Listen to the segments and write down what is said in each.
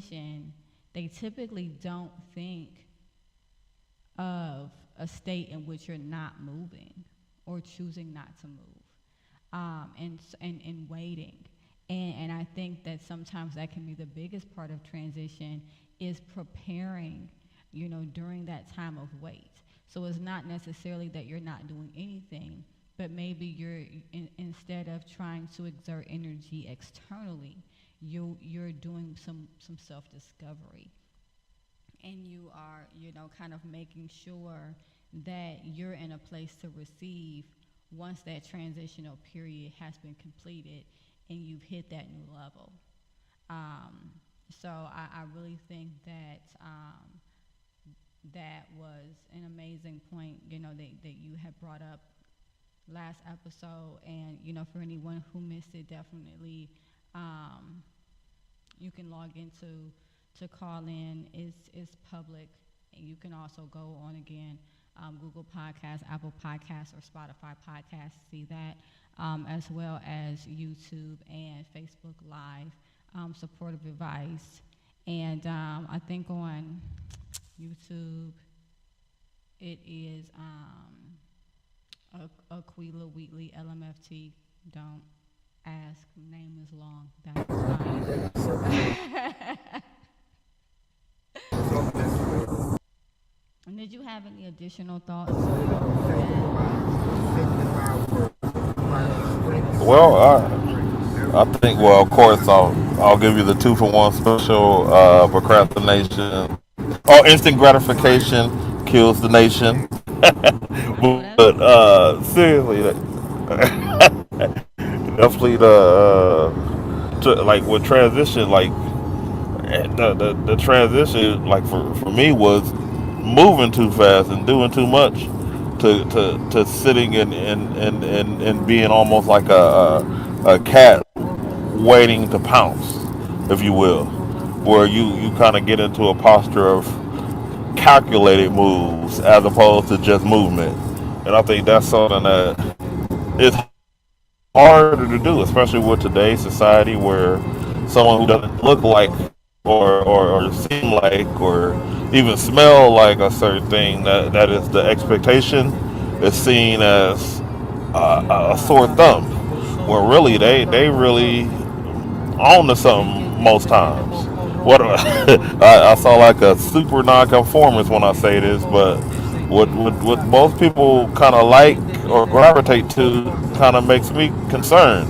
transition, they typically don't think of a state in which you're not moving or choosing not to move, and waiting. And I think that sometimes that can be the biggest part of transition is preparing, during that time of wait. So it's not necessarily that you're not doing anything, but maybe instead of trying to exert energy externally, you're doing some self discovery, and you are, kind of making sure that you're in a place to receive once that transitional period has been completed and you've hit that new level. So I really think that that was an amazing point, that you had brought up last episode. And, for anyone who missed it, definitely you can log into to call in. Is public. And you can also go on again, Google Podcasts, Apple Podcasts, or Spotify Podcasts, see that, as well as YouTube and Facebook Live, supportive advice. And I think on YouTube it is Aquila Wheatley LMFT. Don't ask, name is long. That's fine. And did you have any additional thoughts? Well, I think, well, of course, I'll give you the two for one special. Procrastination, oh, instant gratification kills the nation. Oh, But that's good. seriously, definitely like with transition, like the transition, like for me was moving too fast and doing too much to sitting and being almost like a cat waiting to pounce, if you will, where you kind of get into a posture of calculated moves as opposed to just movement. And I think that's something that is harder to do, especially with today's society where someone who doesn't look like or seem like or even smell like a certain thing that is the expectation is seen as a sore thumb. Where really they really on to something most times. What I saw like a super nonconformist when I say this, but what most people kind of like or gravitate to kind of makes me concerned.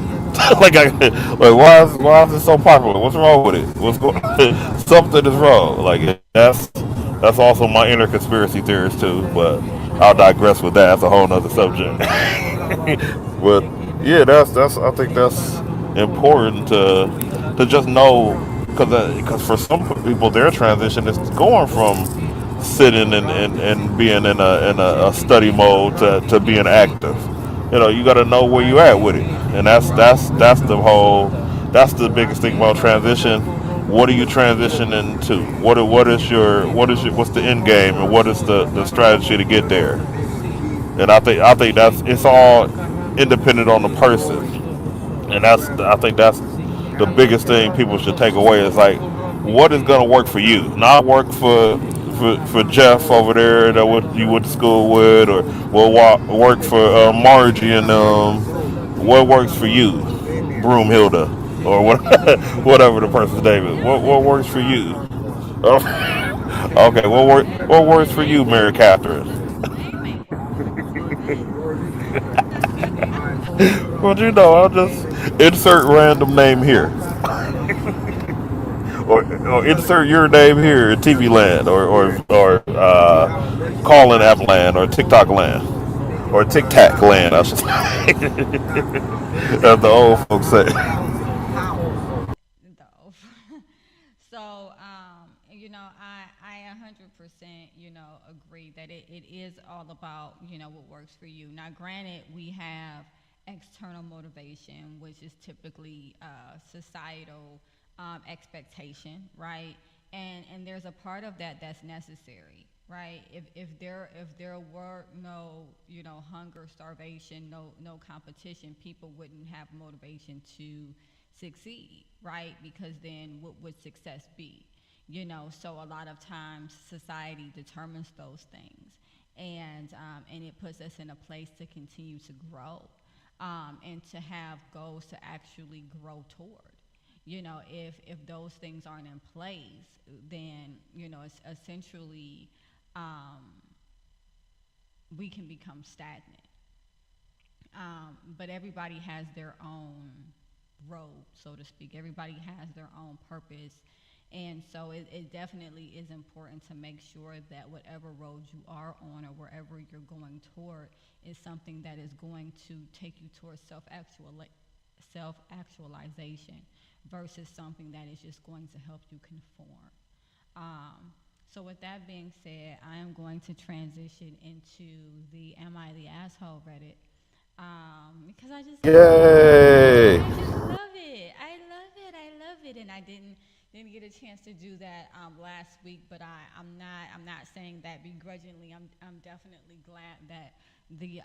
Like why is it so popular? What's wrong with it? What's going? Something is wrong. Like that's also my inner conspiracy theorist too. But I'll digress with that. That's a whole nother subject. But yeah, that's I think that's important to just know because for some people their transition is going from sitting and being in a study mode to being active. You got to know where you at with it, and that's the whole that's the biggest thing about transition. What are you transitioning to? What's the end game, and what is the strategy to get there? And I think that's it's all independent on the person, and I think that's the biggest thing people should take away is like what is going to work for you, not work for Jeff over there that you went to school with, or work for Margie and what works for you, Broomhilda, or what whatever the person's name is. What works for you? Okay, what works for you, Mary Catherine? My name ain't working. Well, I'll just insert random name here, or insert your name here in TV land, or calling app land, or TikTok land, or Tic Tac land, I should say, as the old folks say. Though. So, I 100%, agree that it is all about, what works for you. Now, granted, we have external motivation, which is typically societal expectation, right? And there's a part of that that's necessary, right? If there were no, hunger, starvation, no competition, people wouldn't have motivation to succeed, right? Because then what would success be? So a lot of times society determines those things, and it puts us in a place to continue to grow, and to have goals to actually grow toward. If those things aren't in place, then it's essentially, um, we can become stagnant. But everybody has their own road, so to speak. Everybody has their own purpose. And so it definitely is important to make sure that whatever road you are on or wherever you're going toward is something that is going to take you towards self actualization versus something that is just going to help you conform. So with that being said, I am going to transition into the "Am I the Asshole" Reddit, because I just love it. Yay! I just love it. I love it. I love it. And I didn't get a chance to do that last week, but I'm not saying that begrudgingly. I'm definitely glad that the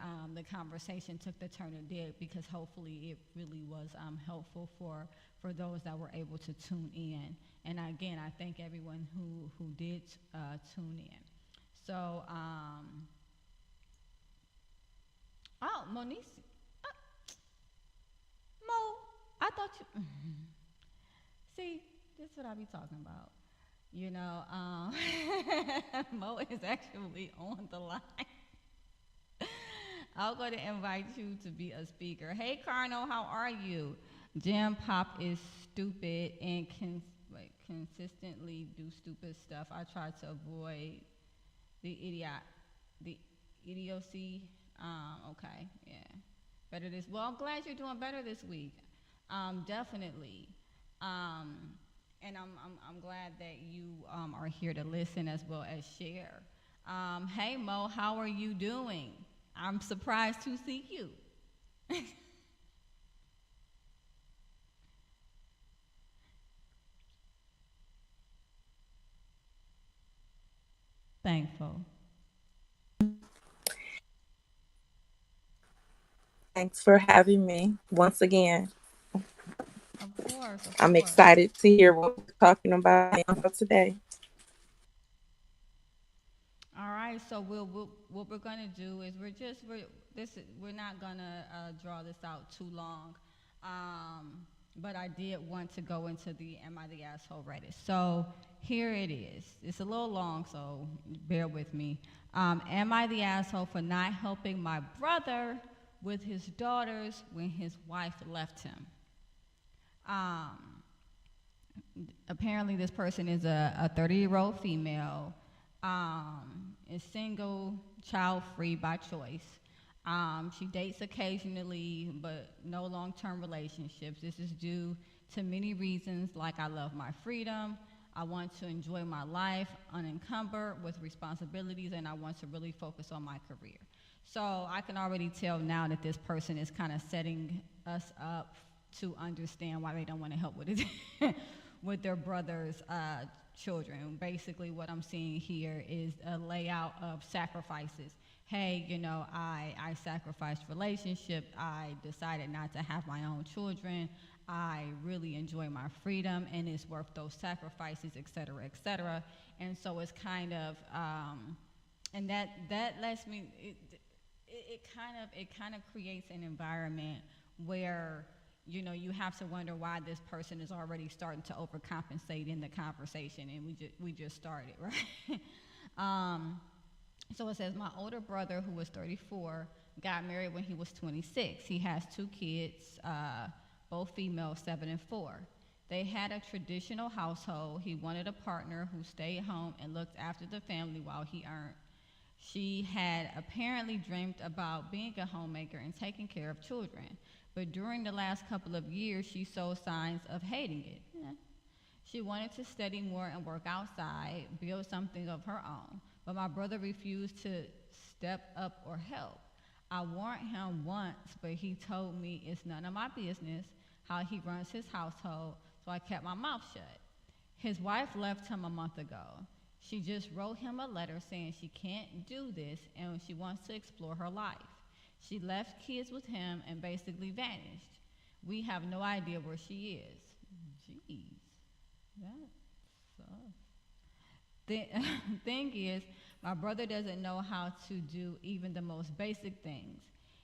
conversation took the turn it did, because hopefully it really was helpful for those that were able to tune in. And again, I thank everyone who did tune in. So, oh, Monique, uh, Mo, I thought you. See, this is what I be talking about. Mo is actually on the line. I'm going to invite you to be a speaker. Hey, Carno, how are you? Jam Pop is stupid and can consistently do stupid stuff. I try to avoid the the idiocy. Okay, yeah. Better this. Well, I'm glad you're doing better this week. Definitely. Um, and I'm glad that you are here to listen as well as share. Hey Mo, how are you doing? I'm surprised to see you. Thankful. Thanks for having me once again. Of course, of I'm course. excited to hear what we're talking about today. All right, so what we're gonna do is we're not gonna draw this out too long, but I did want to go into the "Am I the Asshole" Reddit. So here it is. It's a little long, so bear with me. Am I the asshole for not helping my brother with his daughters when his wife left him? Um, Apparently this person is a 30-year-old female, is single, child free by choice. She dates occasionally, but no long-term relationships. This is due to many reasons, like I love my freedom, I want to enjoy my life unencumbered with responsibilities, and I want to really focus on my career. So I can already tell now that this person is kind of setting us up to understand why they don't want to help with it with their brother's children. Basically, what I'm seeing here is a layout of sacrifices. Hey, I sacrificed relationship. I decided not to have my own children. I really enjoy my freedom, and it's worth those sacrifices, et cetera, et cetera. And so it's kind of, and that lets me. It kind of creates an environment where you have to wonder why this person is already starting to overcompensate in the conversation, and we just started, right? um, so it says my older brother, who was 34, got married when he was 26. He has two kids, both female, 7 and 4. They had a traditional household. He wanted a partner who stayed home and looked after the family while he earned. She had apparently dreamed about being a homemaker and taking care of children, but during the last couple of years, she showed signs of hating it. Yeah. She wanted to study more and work outside, build something of her own, but my brother refused to step up or help. I warned him once, but he told me it's none of my business how he runs his household, so I kept my mouth shut. His wife left him a month ago. She just wrote him a letter saying she can't do this and she wants to explore her life. She left kids with him and basically vanished. We have no idea where she is. Jeez, that sucks. The thing is, my brother doesn't know how to do even the most basic things.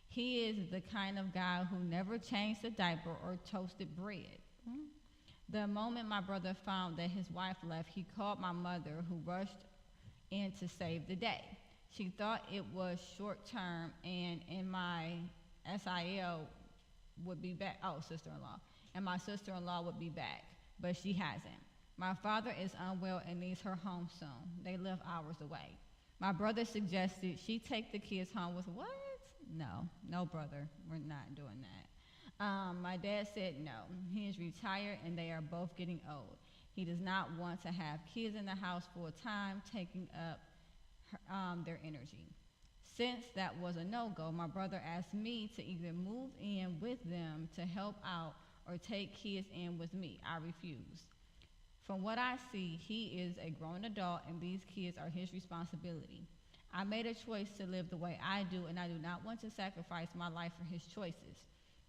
He is the kind of guy who never changed a diaper or toasted bread. The moment my brother found that his wife left, he called my mother, who rushed in to save the day. She thought it was short term, and in my SIL would be back. Oh, sister-in-law, and my sister-in-law would be back, but she hasn't. My father is unwell and needs her home soon. They live hours away. My brother suggested she take the kids home with what? No, no, brother, we're not doing that. My dad said no. He is retired and they are both getting old. He does not want to have kids in the house full time, taking up their energy. Since that was a no-go, my brother asked me to either move in with them to help out or take kids in with me. I refused. From what I see, he is a grown adult and these kids are his responsibility. I made a choice to live the way I do, and I do not want to sacrifice my life for his choices.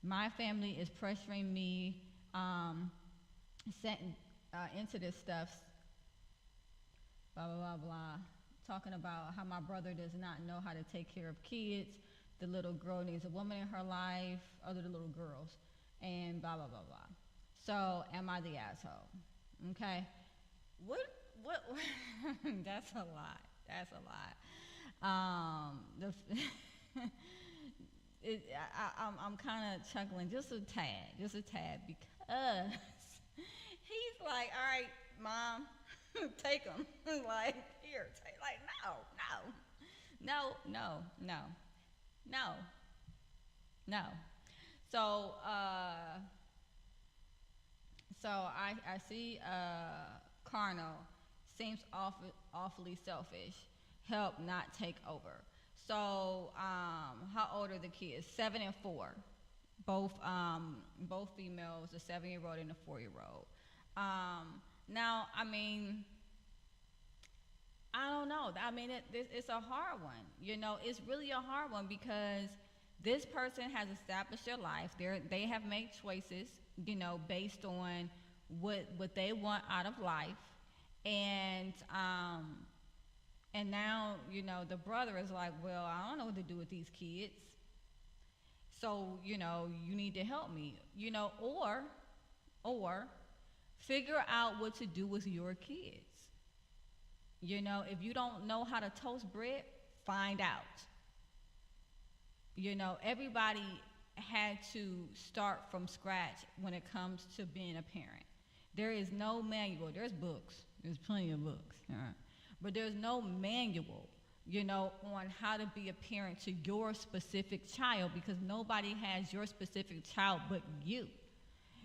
My family is pressuring me into this stuff, blah, blah, blah, blah, talking about how my brother does not know how to take care of kids. The little girl needs a woman in her life, other little girls, and blah, blah, blah, blah. So, am I the asshole? Okay? What, that's a lot. That's a lot. I'm kind of chuckling just a tad, because he's like, all right, mom, take them. Like, here, take, like, no. So, I see carnal seems awfully selfish. Help, not take over. So, how old are the kids? 7 and 4. Both females, a 7-year-old and a 4-year-old. Now, I mean, I don't know. I mean, it's a hard one. You know, it's really a hard one because this person has established their life. They have made choices, you know, based on what they want out of life, and now, you know, the brother is like, well, I don't know what to do with these kids. So, you know, you need to help me, you know, or figure out what to do with your kids. You know, if you don't know how to toast bread, find out. You know, everybody had to start from scratch when it comes to being a parent. There is no manual. There's books. There's plenty of books. But there's no manual, you know, on how to be a parent to your specific child, because nobody has your specific child but you.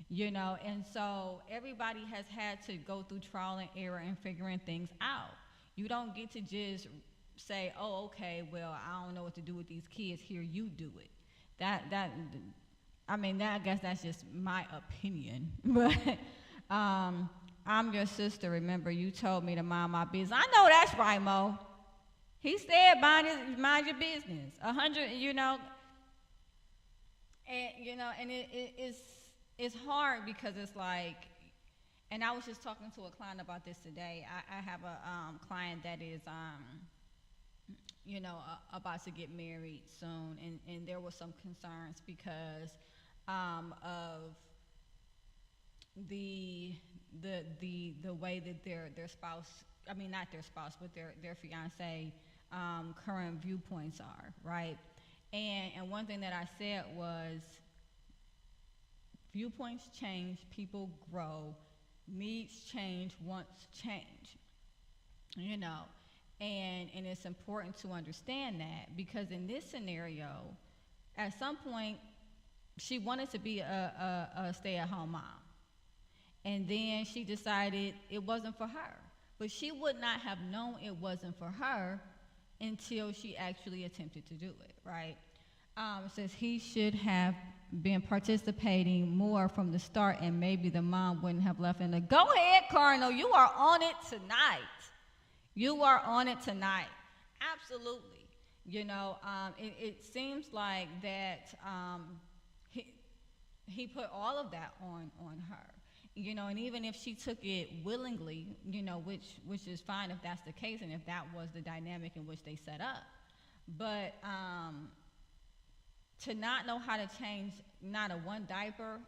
You know, and so everybody has had to go through trial and error and figuring things out. You don't get to just say, oh, okay, well, I don't know what to do with these kids. Here, you do it. I guess that's just my opinion. But I'm your sister. Remember, you told me to mind my business. I know that's right, Mo. He said, mind your business. 100, you know. And, you know, and it's hard because it's like, and I was just talking to a client about this today. I have a client that is, you know, about to get married soon, and there were some concerns because of the way that their spouse, I mean not their spouse, but their fiance current viewpoints are, right? And one thing that I said was, viewpoints change, people grow, needs change, wants change, you know, and it's important to understand that, because in this scenario, at some point, she wanted to be a stay-at-home mom, and then she decided it wasn't for her, but she would not have known it wasn't for her until she actually attempted to do it, right? It says he should have been participating more from the start, and maybe the mom wouldn't have left in the, go ahead, Cardinal, you are on it tonight. You are on it tonight. Absolutely. You know, it seems like that he put all of that on her. and even if she took it willingly, which is fine if that's the case and if that was the dynamic in which they set up. But to not know how to change not a one diaper,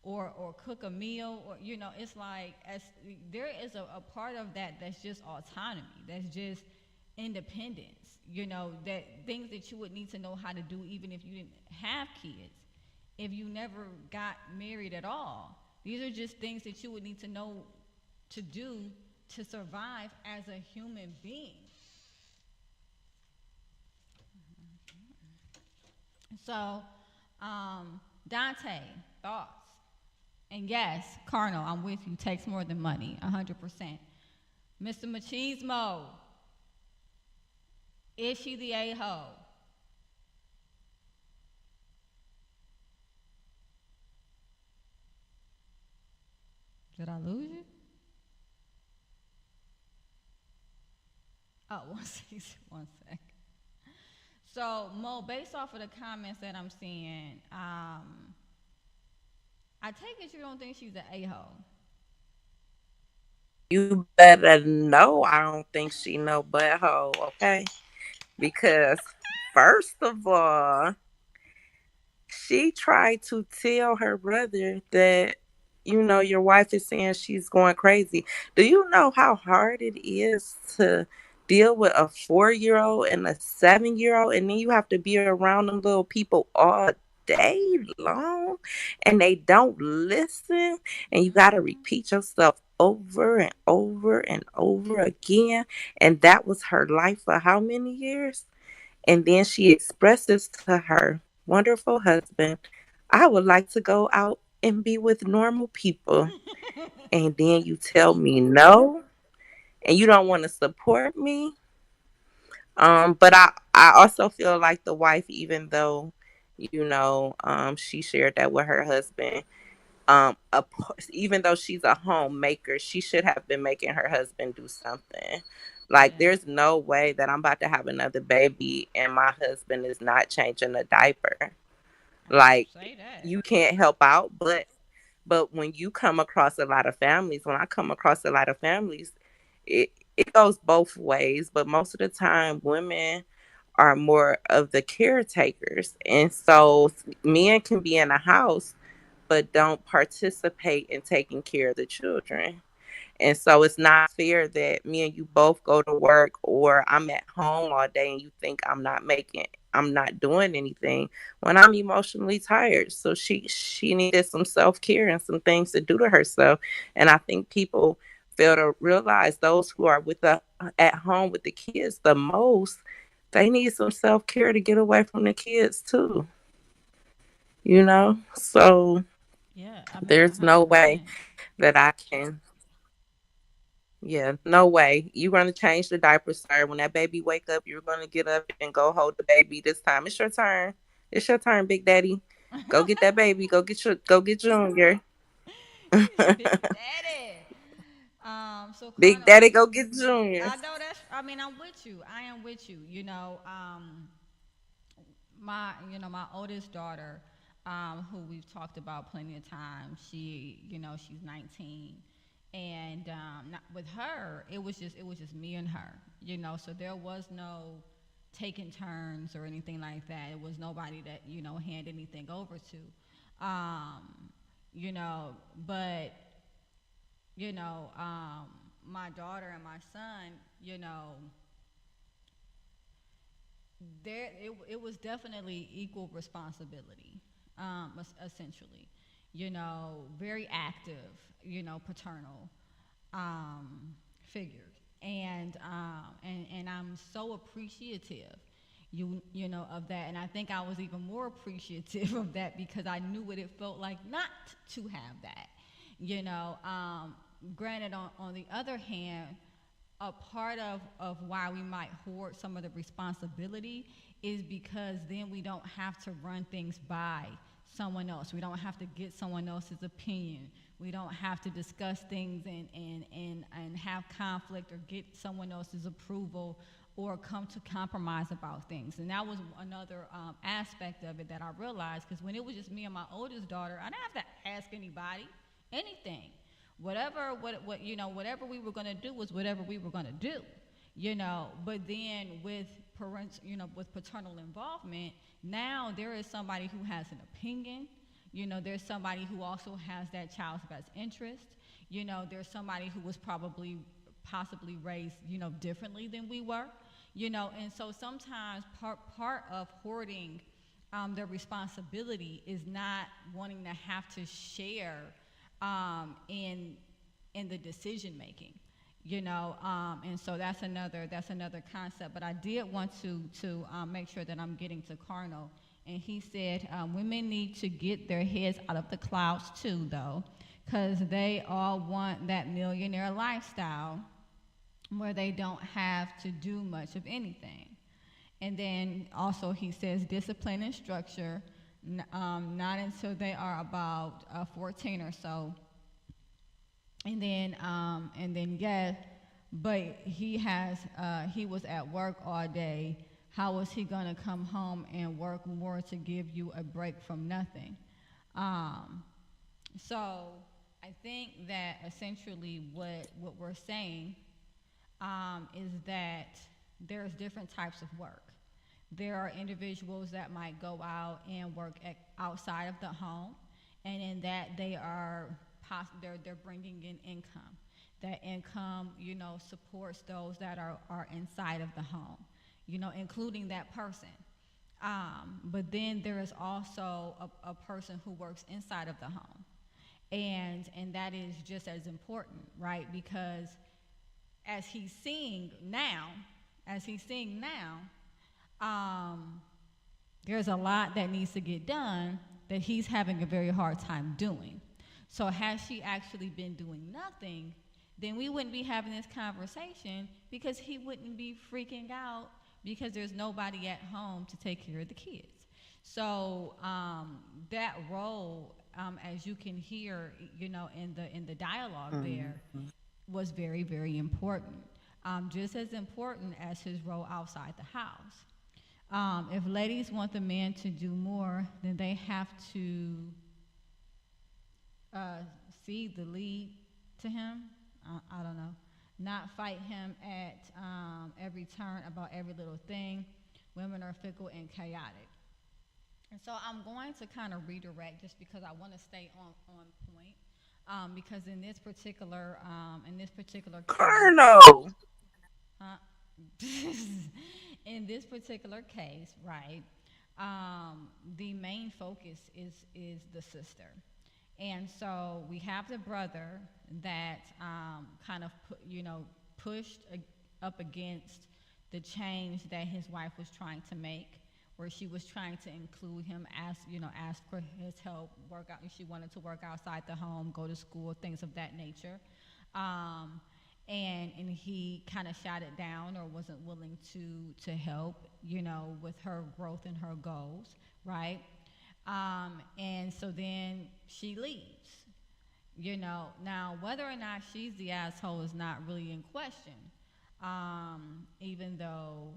or cook a meal, or it's like, as there is a part of that that's just autonomy, that's just independence, that things that you would need to know how to do even if you didn't have kids, if you never got married at all. These are just things that you would need to know to do to survive as a human being. So, Dante, thoughts? And yes, Carnal, I'm with you. Takes more than money, 100%. Mr. Machismo, is she the a-hole? Did I lose you? Oh, one second. One sec. So, Mo, based off of the comments that I'm seeing, I take it you don't think she's an a-hole. You better know I don't think she no butthole, okay? Because first of all, she tried to tell her brother that, your wife is saying she's going crazy. Do you know how hard it is to deal with a 4-year old and a 7-year old? And then you have to be around them little people all day long and they don't listen. And you got to Mm-hmm. repeat yourself over and over and over again. And that was her life for how many years? And then she expresses to her wonderful husband, I would like to go out and be with normal people. And then you tell me no, and you don't want to support me. But I also feel like the wife, even though, she shared that with her husband, even though she's a homemaker, she should have been making her husband do something. Like, Yeah. there's no way that I'm about to have another baby and my husband is not changing a diaper. Like, Say that. you can't help out, but when you come across a lot of families, when I come across a lot of families, it goes both ways. But most of the time, women are more of the caretakers, and so men can be in a house but don't participate in taking care of the children. And so it's not fair that me and you both go to work or I'm at home all day and you think I'm not doing anything when I'm emotionally tired. So she needed some self-care and some things to do to herself. And I think people fail to realize those who are with the at home with the kids the most, they need some self-care to get away from the kids too. So Yeah, I mean, there's no way 100%. that I can. Yeah, no way. You're gonna change the diaper, sir. When that baby wake up, you're gonna get up and go hold the baby. This time, it's your turn. It's your turn, Big Daddy. Go get that baby. Go get Junior. Big Daddy. So Big Carnal, Daddy, go get Junior. I know that's. I mean, I'm with you. I am with you. My oldest daughter, who we've talked about plenty of times. She's 19, and not, with her, it was just me and her. So there was no taking turns or anything like that. It was nobody that hand anything over to. But you know, my daughter and my son, it was definitely equal responsibility, essentially. Very active, paternal figures, and I'm so appreciative, of that, and I think I was even more appreciative of that because I knew what it felt like not to have that, Granted, on the other hand, a part of why we might hoard some of the responsibility is because then we don't have to run things by someone else. We don't have to get someone else's opinion. We don't have to discuss things and have conflict or get someone else's approval or come to compromise about things. And that was another aspect of it that I realized, because when it was just me and my oldest daughter, I didn't have to ask anybody anything. Whatever we were going to do was whatever we were going to do. But then with with paternal involvement, now there is somebody who has an opinion. There's somebody who also has that child's best interest. There's somebody who was possibly raised, differently than we were. And so sometimes part of hoarding the responsibility is not wanting to have to share in the decision making. And so that's another concept. But I did want to make sure that I'm getting to Carnal. And he said women need to get their heads out of the clouds too, though, because they all want that millionaire lifestyle where they don't have to do much of anything. And then also he says discipline and structure, not until they are about 14 or so. And then yes, but he was at work all day. How was he gonna come home and work more to give you a break from nothing? So I think that essentially what we're saying is that there's different types of work. There are individuals that might go out and work outside of the home, and in that they're bringing in income. That income, supports those that are inside of the home, including that person. But then there is also a person who works inside of the home, and that is just as important, right? Because as he's seeing now, there's a lot that needs to get done that he's having a very hard time doing. So had she actually been doing nothing, then we wouldn't be having this conversation, because he wouldn't be freaking out because there's nobody at home to take care of the kids. So that role, as you can hear, in the dialogue there, was very, very important. Just as important as his role outside the house. If ladies want the man to do more, then they have to cede the lead to him. I don't know. Not fight him at every turn about every little thing. Women are fickle and chaotic. And so I'm going to kind of redirect, just because I want to stay on point. Because in this particular case, Colonel. huh? In this particular case, right? The main focus is the sister. And so we have the brother that kind of pushed up against the change that his wife was trying to make, where she was trying to include him, ask for his help, work out. She wanted to work outside the home, go to school, things of that nature. And he kind of shot it down, or wasn't willing to help, with her growth and her goals, right? And so then she leaves. Now whether or not she's the asshole is not really in question. Even though,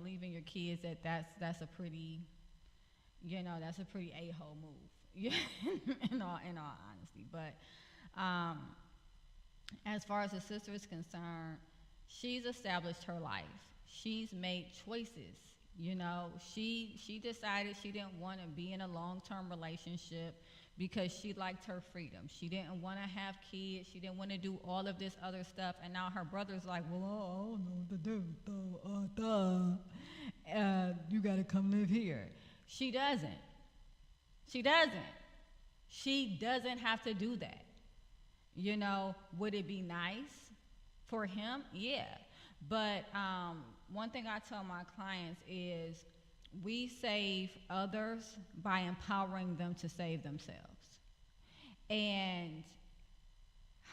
leaving your kids that's a pretty, that's a pretty a-hole move. in all honesty. But as far as the sister is concerned, she's established her life. She's made choices. She decided she didn't want to be in a long-term relationship because she liked her freedom. She didn't want to have kids. She didn't want to do all of this other stuff. And now her brother's like, well, I don't know what to do. You got to come live here. She doesn't. She doesn't have to do that. Would it be nice for him? Yeah. But one thing I tell my clients is we save others by empowering them to save themselves. And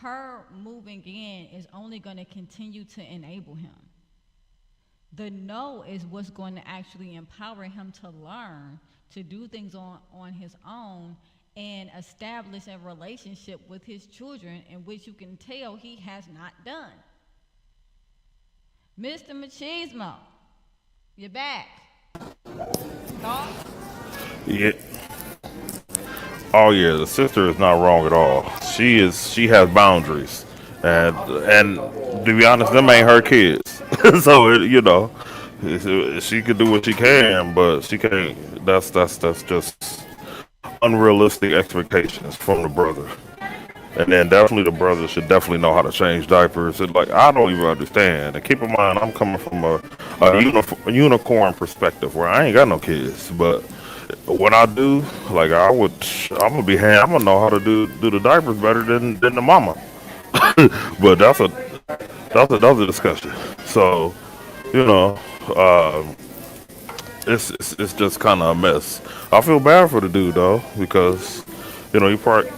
her moving in is only going to continue to enable him. The no is what's going to actually empower him to learn to do things on his own and establish a relationship with his children, in which you can tell he has not done. Mr. Machismo, you're back. Thoughts? Yeah. Oh yeah, the sister is not wrong at all. She has boundaries, and to be honest, them ain't her kids. So she could do what she can, but she can't. That's just unrealistic expectations from the brother. And then definitely the brother should definitely know how to change diapers. And like I don't even understand. And keep in mind, I'm coming from a unicorn perspective where I ain't got no kids, but when I do, like I'm gonna be I'm gonna know how to do the diapers better than the mama. But that's another discussion. So you know, it's just kind of a mess. I feel bad for the dude though because he part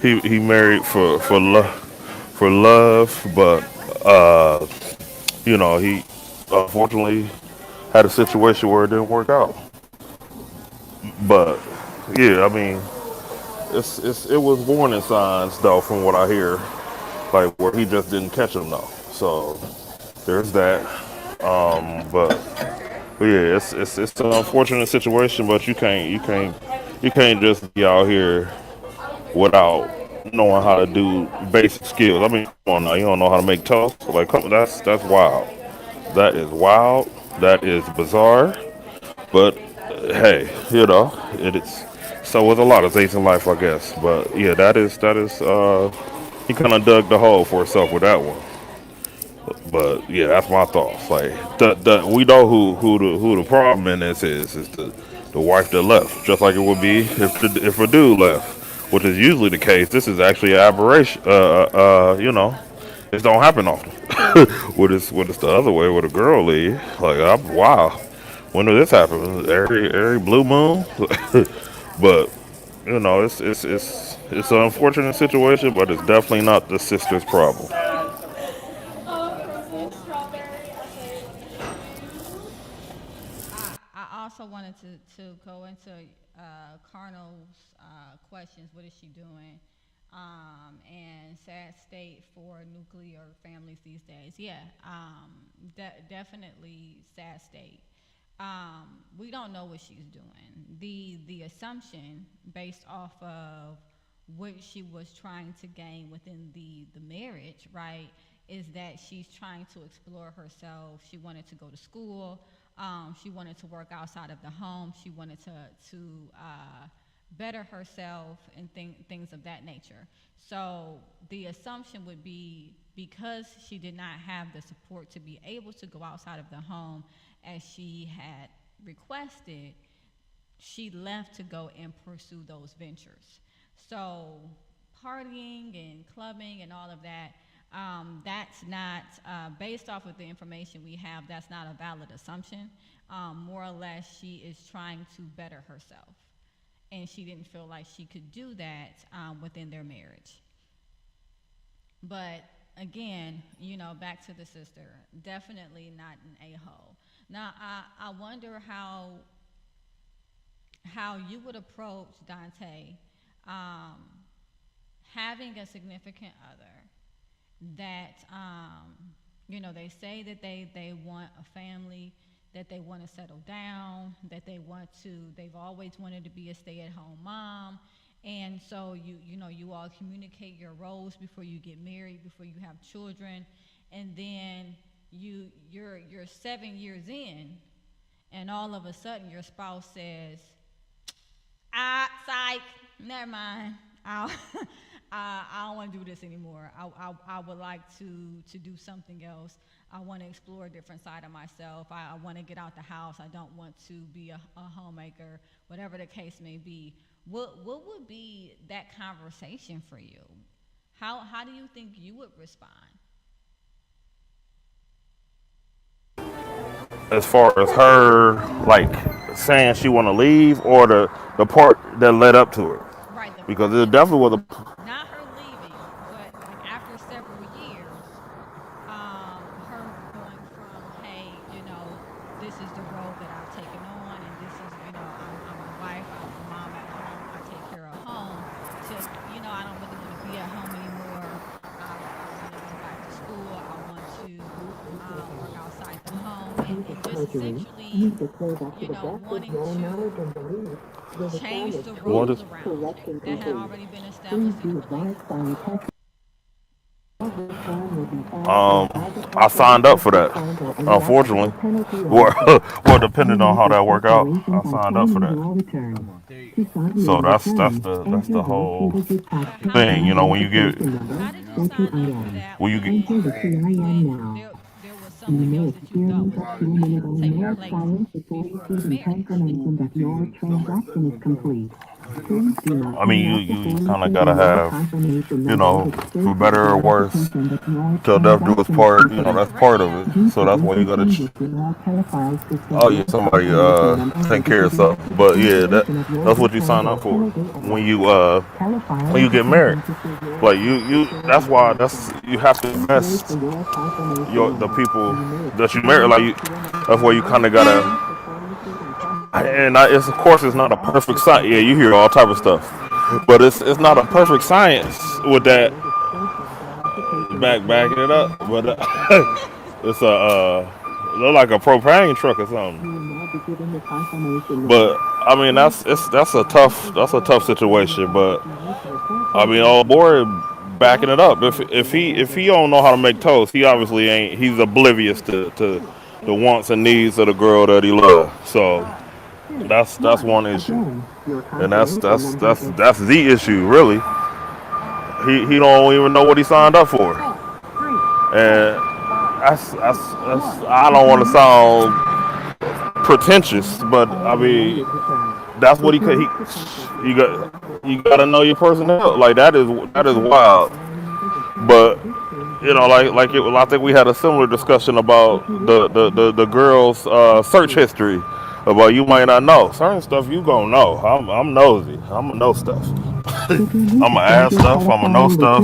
he married for love, but he unfortunately had a situation where it didn't work out. But yeah, I mean, it was warning signs though, from what I hear, like where he just didn't catch them though. So there's that. But yeah, it's an unfortunate situation, but you can't just be out here without knowing how to do basic skills. I mean, come on now, you don't know how to make toast? Like, that's wild. That is wild. That is bizarre. But hey, it is. So with a lot of things in life, I guess. But yeah, that is. He kind of dug the hole for himself with that one. But yeah, that's my thoughts. Like we know who the problem in this is the wife that left, just like it would be if a dude left, which is usually the case. This is actually an aberration. This don't happen often. When it's the other way, with a girl leave, like wow, when did this happen? Every blue moon. But it's an unfortunate situation, but it's definitely not the sister's problem. You know, I also wanted to go into Carnal's questions. What is she doing? And sad state for nuclear families these days. Yeah, definitely sad state. We don't know what she's doing. The assumption based off of what she was trying to gain within the marriage, right, is that she's trying to explore herself. She wanted to go to school. She wanted to work outside of the home. She wanted to better herself and things of that nature. So the assumption would be because she did not have the support to be able to go outside of the home as she had requested, she left to go and pursue those ventures. So partying and clubbing and all of that, that's not, based off of the information we have, that's not a valid assumption. More or less, she is trying to better herself. And she didn't feel like she could do that within their marriage. But again, back to the sister, definitely not an a-hole. Now, I wonder how you would approach Dante, um, having a significant other that they say that they want a family, that they want to settle down, that they've always wanted to be a stay-at-home mom. And so you all communicate your roles before you get married, before you have children, and then you're 7 years in, and all of a sudden your spouse says, psych, never mind. I don't want to do this anymore. I would like to do something else. I want to explore a different side of myself. I want to get out the house. I don't want to be a homemaker, whatever the case may be. What would be that conversation for you? How do you think you would respond? As far as her like saying she want to leave, or the part that led up to it, Right, the because part it that definitely was a. not her leaving, but like after several years, her going from, hey, this is the role that I've taken on, and this is, I'm a wife, I'm a mom at home, I take care of home, to, I don't really want to be at home anymore. I want to go back to school. I want to and just essentially, wanting to change the What rules is? around it that had already been established in a relationship. Um, I signed up for that. Unfortunately, well, well, depending on how that work out, I signed up for that. So that's the whole But thing. When you get how did you sign up for that when you get when there was something else that you thought was going to be taking place before the marriage? I mean, you kind of gotta have, for better or worse, till death do us part. That's part of Radio. it. So that's why you gotta. Oh yeah, somebody take care of stuff. But yeah, that's what you sign up for when you get married. Like you that's why that's you have to invest the people that you marry. Like that's why you kind of gotta. It's of course it's not a perfect science. Yeah, you hear all type of stuff, but it's not a perfect science with that backing it up. But it's a look like a propane truck or something. But I mean that's a tough situation. But I mean, old boy backing it up. If he don't know how to make toast, he obviously ain't. He's oblivious to the wants and needs of the girl that he loves. So that's one issue, and that's the issue really. He don't even know what he signed up for, and I don't want to sound pretentious, but I mean that's what he could. You gotta know your personnel. Like that is wild. But I think we had a similar discussion about the girls' search history. About you might not know certain stuff. You gonna know. I'm nosy. I'm gonna know stuff. I'm gonna ask stuff. I'm gonna know stuff.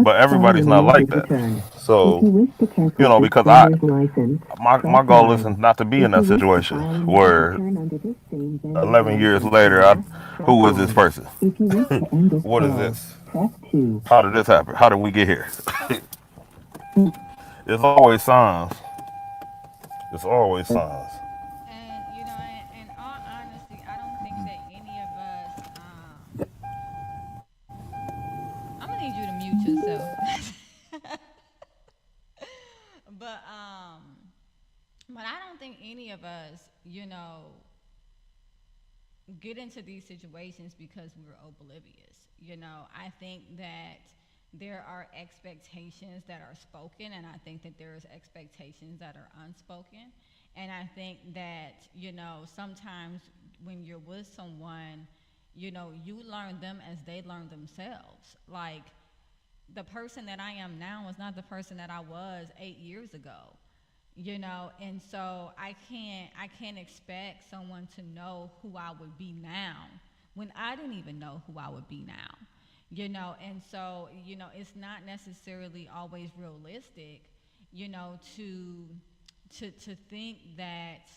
But everybody's not like that. So because my goal isn't not to be in that situation where 11 years later, who is this person? What is this? How did this happen? How did we get here? It's always signs. It's always signs. And in all honesty, I don't think that any of us. I'm gonna need you to mute yourself. but um, but I don't think any of us, get into these situations because we're oblivious. I think that there are expectations that are spoken, and I think that there's expectations that are unspoken. And I think that, sometimes when you're with someone, you learn them as they learn themselves. Like, the person that I am now is not the person that I was 8 years ago. And so I can't expect someone to know who I would be now when I didn't even know who I would be now. And so it's not necessarily always realistic, to think that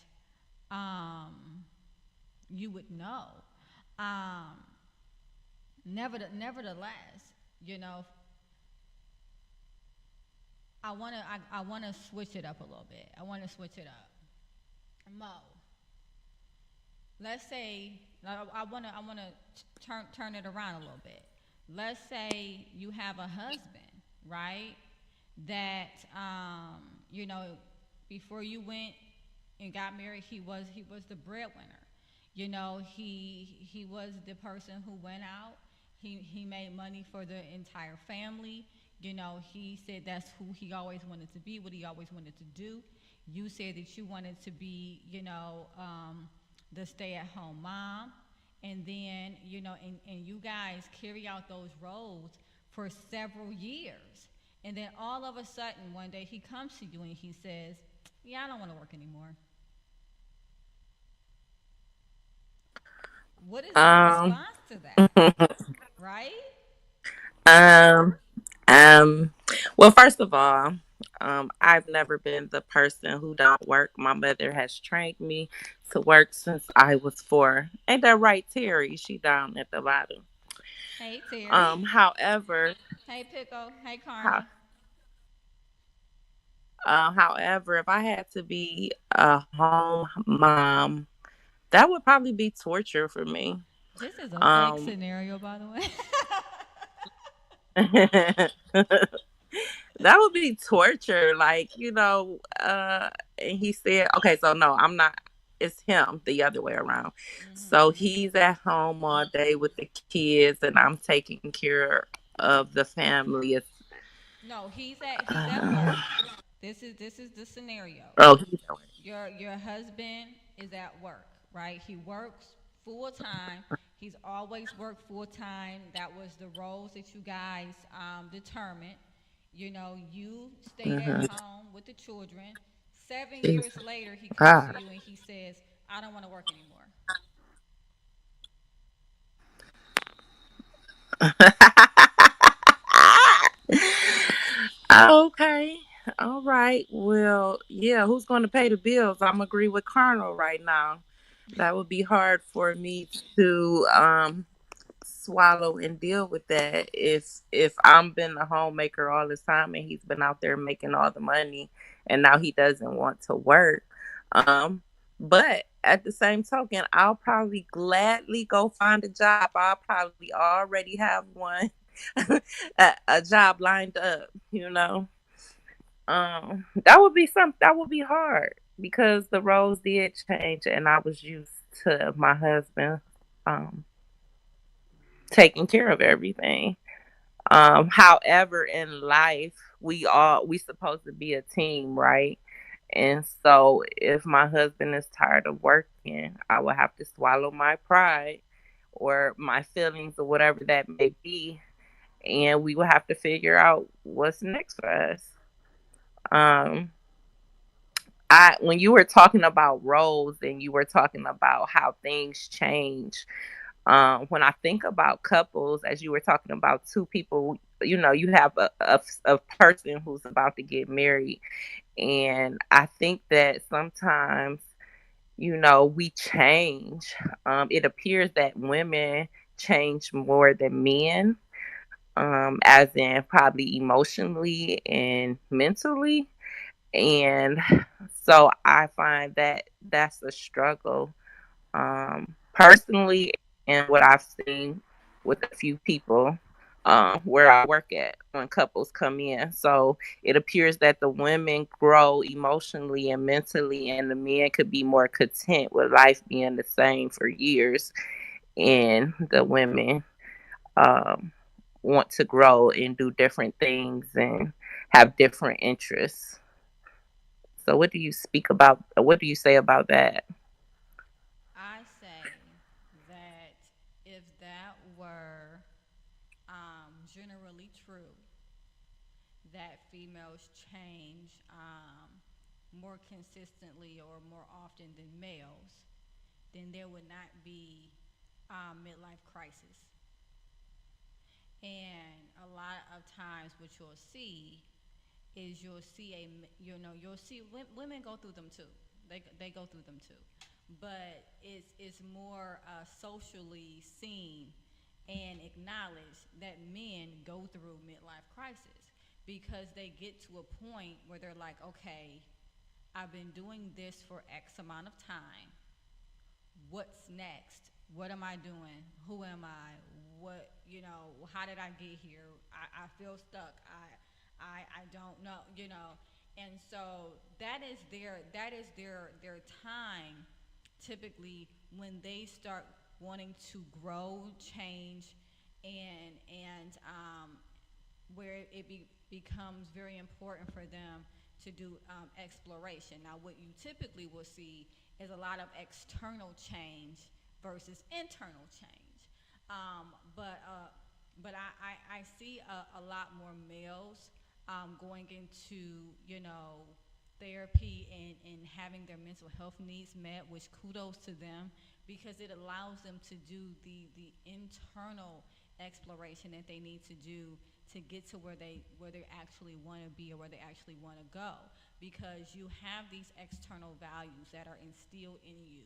um you would know. um Nevertheless, you know I want to switch it up a little bit. I want to switch it up. Mo, let's say I want to turn it around a little bit. Let's say you have a husband, right? That before you went and got married, he was the breadwinner. He was the person who went out. He made money for the entire family. He said that's who he always wanted to be, what he always wanted to do. You said that you wanted to be, the stay-at-home mom, and then and you guys carry out those roles for several years, and then all of a sudden one day he comes to you and he says, "Yeah, I don't want to work anymore." What is your Um, response to that? Right? um, um. Well, first of all, I've never been the person who don't work. My mother has trained me to work since I was 4. Ain't that right, Terry? She down at the bottom. Hey, Terry. However, Hey, Pickle. Hey, how, Carmen. However, if I had to be a home mom, that would probably be torture for me. This is a fake Um, scenario, by the way. that would be torture. Like, and he said, okay, so no, I'm not. It's him the other way around. So Hmm. he's at home all day with the kids, and I'm taking care of the family. It's, No, he's at uh, work. This is the scenario. oh, he's at work. Your husband is at work, right? He works full time. He's always worked full time. That was the roles that you guys determined. You stayed at Mhm. home with the children. 7 years Jesus. later, he comes to God. you and he says, "I don't want to work anymore." Okay. All right. Well, yeah, who's going to pay the bills? I'm agree with Colonel right now. That would be hard for me to swallow and deal with that if I'm been a homemaker all this time and he's been out there making all the money and now he doesn't want to work. Um but at the same token, I'll probably gladly go find a job. I'll probably already have one a job lined up. That would be that would be hard because the roles did change and I was used to my husband um taking care of everything. However, in life, we supposed to be a team, right? And so if my husband is tired of working, I will have to swallow my pride or my feelings or whatever that may be, and we will have to figure out what's next for us. Um, I when you were talking about roles and you were talking about how things change, when I think about couples, as you were talking about two people, you have a person who's about to get married. And I think that sometimes, we change. It appears that women change more than men, as in probably emotionally and mentally. And so I find that that's a struggle, personally, and what I've seen with a few people where I work at when couples come in. So it appears that the women grow emotionally and mentally, and the men could be more content with life being the same for years, and the women um, want to grow and do different things and have different interests. So what do you say about that? I say that if that were generally true, that females change more consistently or more often than males, then there would not be midlife crisis. And a lot of times, what you'll see is you'll see women go through them too. They go through them too, but it's more socially seen and acknowledged that men go through midlife crisis because they get to a point where they're like, okay, I've been doing this for X amount of time. What's next? What am I doing? Who am I? How did I get here? I feel stuck. I don't know. And so that is their time typically when they start wanting to grow, change, and where becomes very important for them to do exploration. Now, what you typically will see is a lot of external change versus internal change. But I see a lot more males going into therapy and having their mental health needs met, which kudos to them because it allows them to do the internal exploration that they need to do to get to where they actually want to be or where they actually want to go because you have these external values that are instilled in you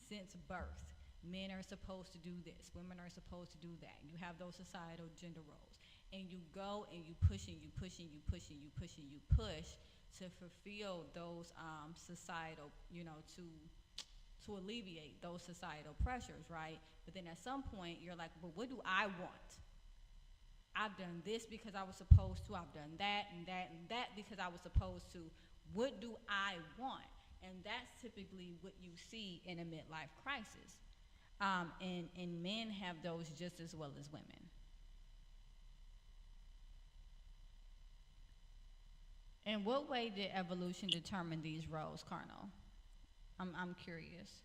since birth. Men are supposed to do this, women are supposed to do that. You have those societal gender roles. and you go and you push and you push and you push and you push and you push to fulfill those societal, to alleviate those societal pressures, right? But then at some point, you're like, but what do I want? I've done this because I was supposed to. I've done that and that and that because I was supposed to. What do I want? And that's typically what you see in a midlife crisis. And men have those just as well as women. In what way did evolution determine these roles, Carnal? I'm curious.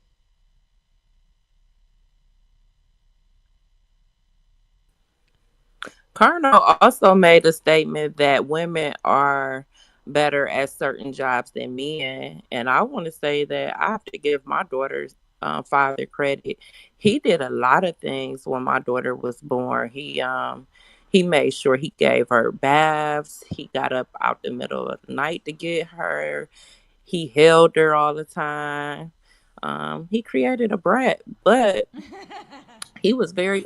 Carnot also made a statement that women are better at certain jobs than men. And I want to say that I have to give my daughter's father credit. He did a lot of things when my daughter was born. He made sure he gave her baths. He got up out the middle of the night to get her. He held her all the time. He created a brat, but he was very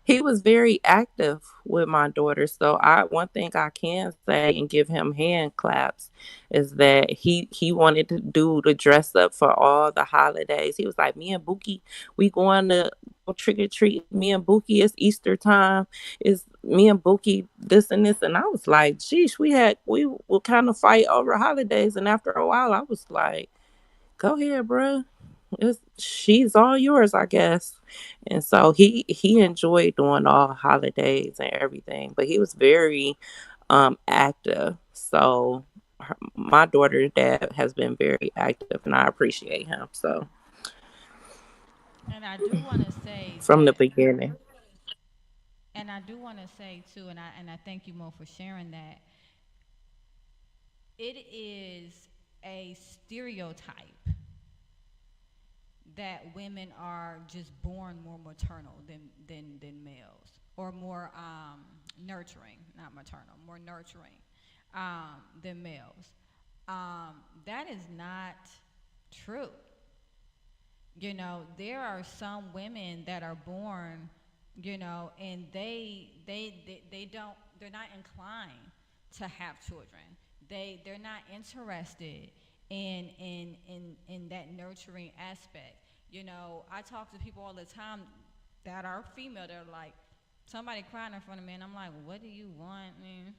he was very active with my daughter. So I one thing I can say and give him hand claps is that he wanted to do the dress up for all the holidays. He was like, me and Bookie, we going to go trick or treat. Me and Bookie, it's Easter time. It's me and Bookie this and this. And I was like, geez, we will kind of fight over holidays. And after a while, I was like, go ahead, bro. She's all yours, I guess. And so he enjoyed doing all holidays and everything, but he was very active. So my daughter's dad has been very active, and I appreciate him. So And I do want to say from the that, beginning. and I do want to say too, and I thank you, Mo, for sharing that. It is a stereotype that women are just born more maternal than males, or more nurturing, not maternal, more nurturing than males. That is not true. There are some women that are born, and they don't, they're not inclined to have children. They're not interested in that nurturing aspect. I talk to people all the time that are female. They're like, somebody crying in front of me, and I'm like, what do you want, man?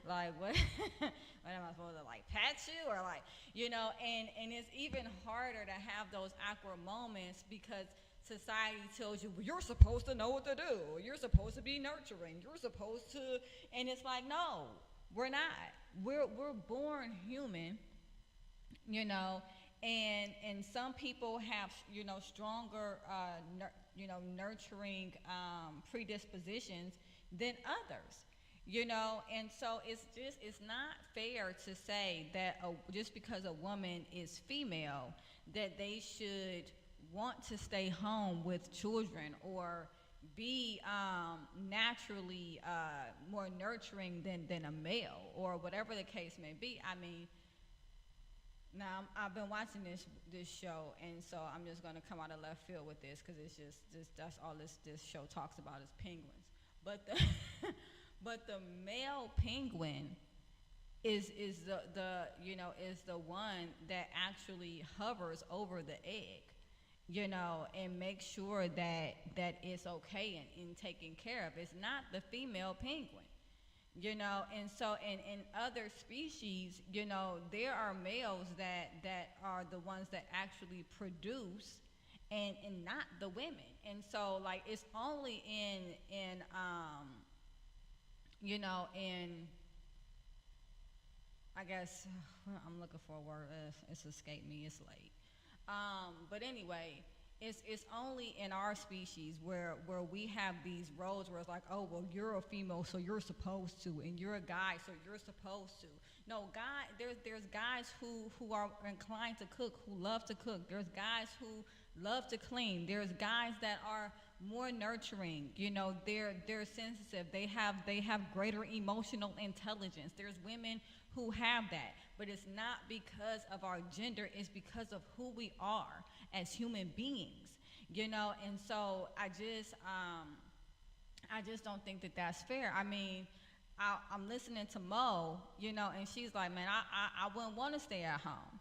Like, what? What am I supposed to, like, pat you, or like, and it's even harder to have those awkward moments because society tells you, well, you're supposed to know what to do. You're supposed to be nurturing. You're supposed to, and it's like, no, we're not. We're born human, you know and some people have, stronger, nurturing, predispositions than others, and so it's not fair to say that just because a woman is female, that they should want to stay home with children, or be naturally more nurturing than a male, or whatever the case may be. I mean, now I've been watching this show, and so I'm just gonna come out of left field with this because it's just this that's all this show talks about is penguins. But the but the male penguin is is the one that actually hovers over the egg, and makes sure that it's okay and taken care of. It's not the female penguin, and so in other species, there are males that are the ones that actually produce, and not the women. And so, like, it's only in, I guess, I'm looking for a word. It's escaped me. It's late. But anyway, it's only in our species where we have these roles where it's like, oh, well, you're a female, so you're supposed to, and you're a guy, so you're supposed to. No, there's guys who are inclined to cook, who love to cook. There's guys who love to clean. There's guys that are more nurturing. They're sensitive. They have greater emotional intelligence. There's women who have that, but it's not because of our gender. It's because of who we are as human beings. And so I just don't think that that's fair. I mean, I'm listening to Mo, and she's like, man, I wouldn't want to stay at home.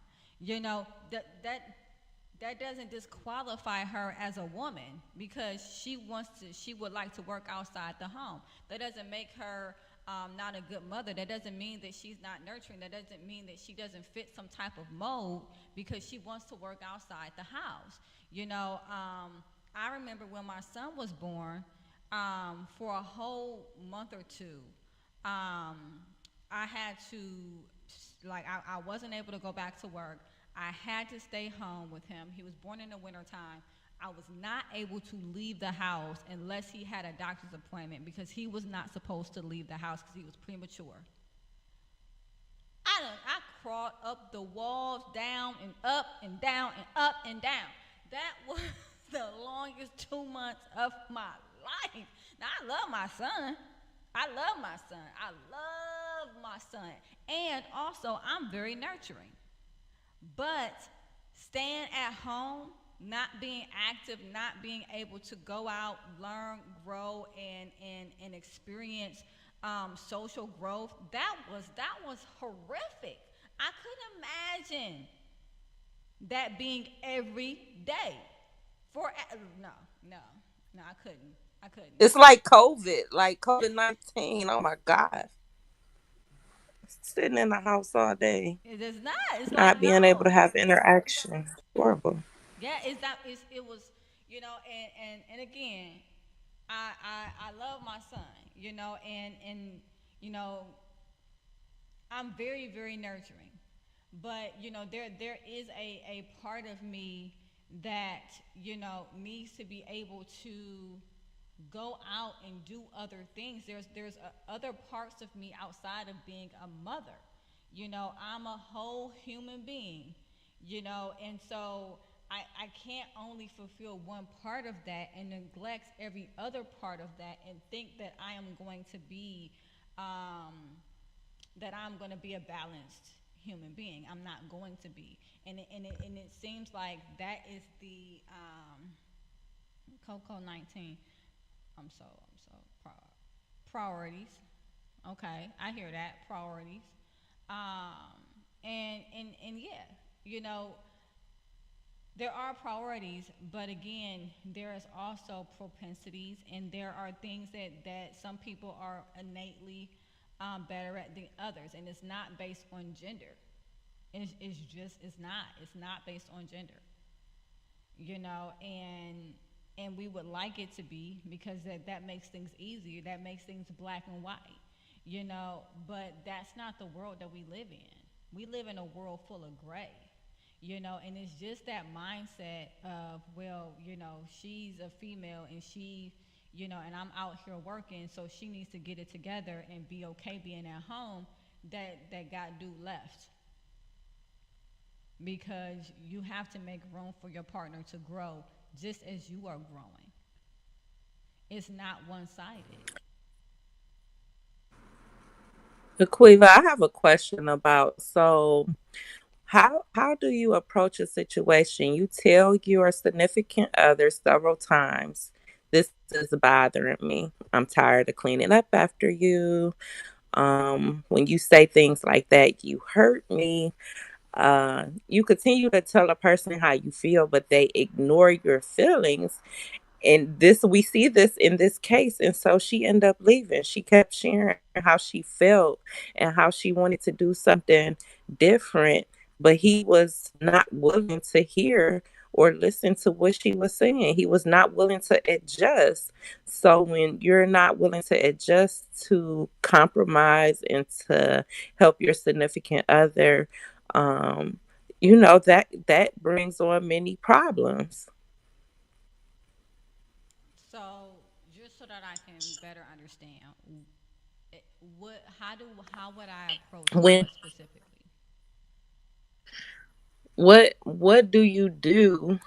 That doesn't disqualify her as a woman because she would like to work outside the home. That doesn't make her not a good mother. That doesn't mean that she's not nurturing. That doesn't mean that she doesn't fit some type of mold because she wants to work outside the house. I remember when my son was born, for a whole month or two, um, I had to, like, I wasn't able to go back to work. I had to stay home with him. He was born in the wintertime. I was not able to leave the house unless he had a doctor's appointment because he was not supposed to leave the house because he was premature. I crawled up the walls, down and up and down and up and down. That was the longest 2 months of my life. Now I love my son. I love my son. I love my son. And also I'm very nurturing. But staying at home, not being active, not being able to go out, learn, grow, and experience social growth, that was horrific. I couldn't imagine that being every day. For no, no, no, I couldn't. I couldn't. It's like COVID-19. Oh my God, sitting in the house all day, It is not. It's like not being able to no. have interaction. Horrible. Yeah, it was, and again, I love my son, and you know, I'm very, very nurturing. But, there is a part of me that, needs to be able to go out and do other things. There's other parts of me outside of being a mother. I'm a whole human being, and so I can't only fulfill one part of that and neglect every other part of that and think that I am going to be um, a balanced human being. I'm not going to be, and it seems like that is the Coco 19. I'm so priorities. Okay, I hear that priorities. And yeah, you know there are priorities, but again, there is also propensities, and there are things that some people are innately better at than others, and it's not based on gender. It's just it's not based on gender, and we would like it to be because that makes things easier. That makes things black and white, but that's not the world that we live in. We live in a world full of gray, and it's just that mindset of, well, she's a female and and I'm out here working, so she needs to get it together and be okay being at home. That got dude left because you have to make room for your partner to grow just as you are growing. It's not one sided. Aquiva, I have a question about, so how do you approach a situation? You tell your significant other several times, this is bothering me. I'm tired of cleaning up after you. When you say things like that, you hurt me. You continue to tell a person how you feel, but they ignore your feelings, and this we see this in this case, and so she ended up leaving. She kept sharing how she felt and how she wanted to do something different, but he was not willing to hear or listen to what she was saying. He was not willing to adjust. So when you're not willing to adjust to compromise and to help your significant other, um that brings on many problems. So, just so that I can better understand, how would I approach When what specifically? what do you do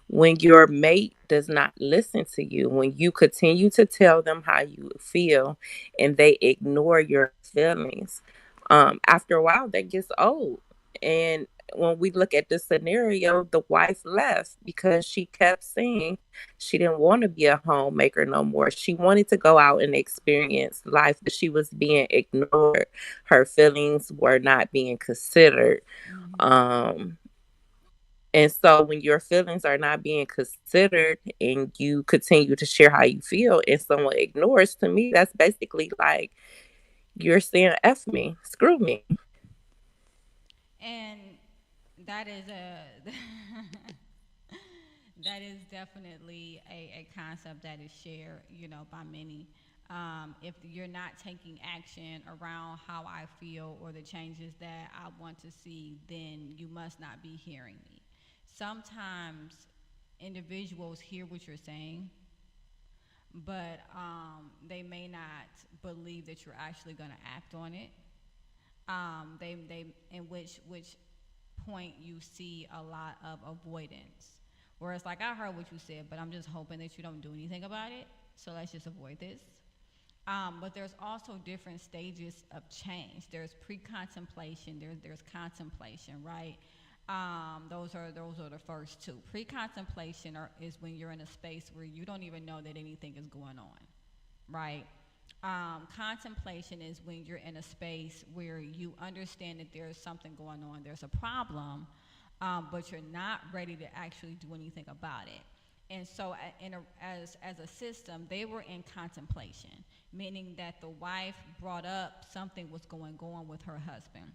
when your mate does not listen to you, when you continue to tell them how you feel and they ignore your feelings? After a while that gets old, and when we look at this scenario, the wife left because she kept saying she didn't want to be a homemaker no more. She wanted to go out and experience life, but she was being ignored. Her feelings were not being considered. Mm-hmm. Um, and so when your feelings are not being considered and you continue to share how you feel and someone ignores, to me, that's basically like you're saying F me, screw me. And that is a that is definitely a concept that is shared, by many. If you're not taking action around how I feel or the changes that I want to see, then you must not be hearing me. Sometimes individuals hear what you're saying, but they may not believe that you're actually going to act on it. They in which point you see a lot of avoidance. Whereas, like, I heard what you said, but I'm just hoping that you don't do anything about it. So let's just avoid this. But there's also different stages of change. There's pre-contemplation. There's contemplation, right? Those are the first two. Pre-contemplation is when you're in a space where you don't even know that anything is going on, right? Contemplation is when you're in a space where you understand that there's something going on, there's a problem, but you're not ready to actually do anything about it. And so, as a system, they were in contemplation, meaning that the wife brought up something was going on with her husband.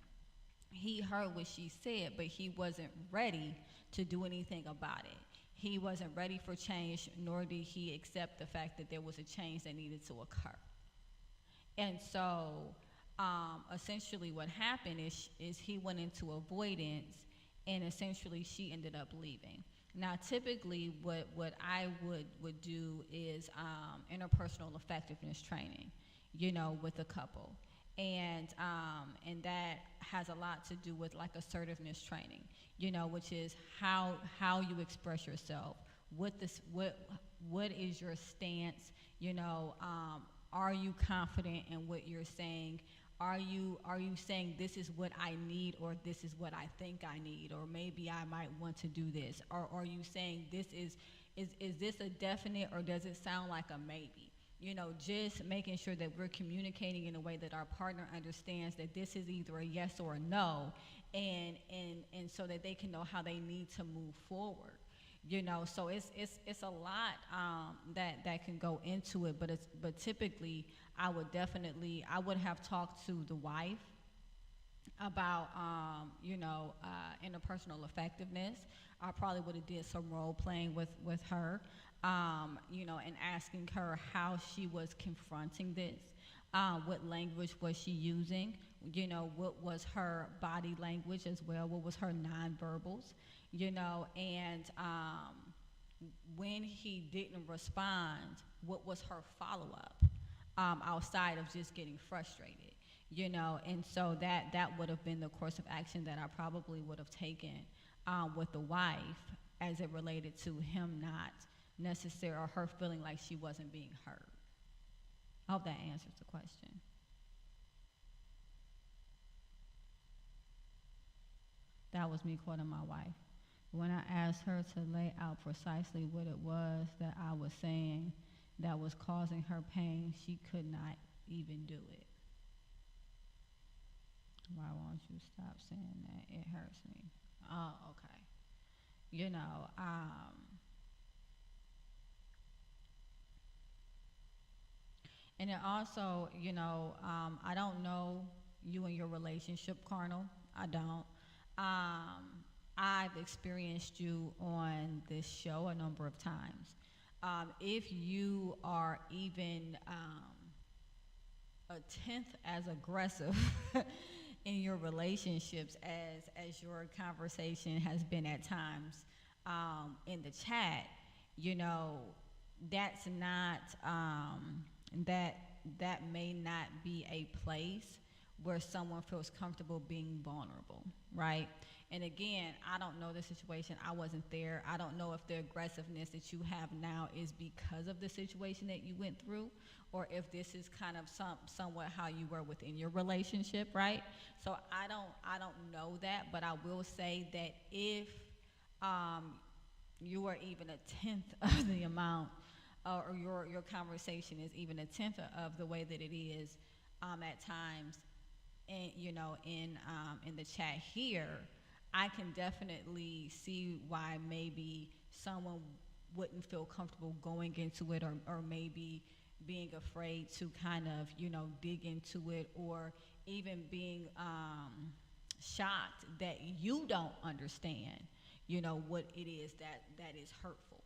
He heard what she said, but he wasn't ready to do anything about it. He wasn't ready for change, nor did he accept the fact that there was a change that needed to occur. And so, essentially, what happened is he went into avoidance, and essentially, she ended up leaving. Now, typically, what I would do is interpersonal effectiveness training, with a couple, and that has a lot to do with like assertiveness training, which is how you express yourself. What is your stance? Are you confident in what you're saying? Are you saying this is what I need, or this is what I think I need, or maybe I might want to do this? Or are you saying is this a definite, or does it sound like a maybe? Just making sure that we're communicating in a way that our partner understands that this is either a yes or a no, and so that they can know how they need to move forward. So it's a lot that can go into it, but typically I would have talked to the wife about interpersonal effectiveness. I probably would have did some role playing with her, and asking her how she was confronting this. What language was she using? What was her body language as well? What was her nonverbals? And when he didn't respond, what was her follow up, outside of just getting frustrated? And so that would have been the course of action that I probably would have taken, with the wife, as it related to him not necessarily, or her feeling like she wasn't being heard. I hope that answers the question. That was me quoting my wife. When I asked her to lay out precisely what it was that I was saying that was causing her pain, she could not even do it. Why won't you stop saying that? It hurts me. Oh, okay. You know, um, and it also, I don't know you and your relationship, Carnal. I don't. I've experienced you on this show a number of times. If you are even a tenth as aggressive in your relationships as your conversation has been at times, in the chat, you know, that's not that that may not be a place where someone feels comfortable being vulnerable, right? And again, I don't know the situation. I wasn't there. I don't know if the aggressiveness that you have now is because of the situation that you went through, or if this is kind of somewhat how you were within your relationship, right? So I don't know that, but I will say that if um, you are even a tenth of the amount, or your conversation is even a tenth of the way that it is at times, and in the chat here, I can definitely see why maybe someone wouldn't feel comfortable going into it, or maybe being afraid to kind of dig into it, or even being shocked that you don't understand what it is that is hurtful,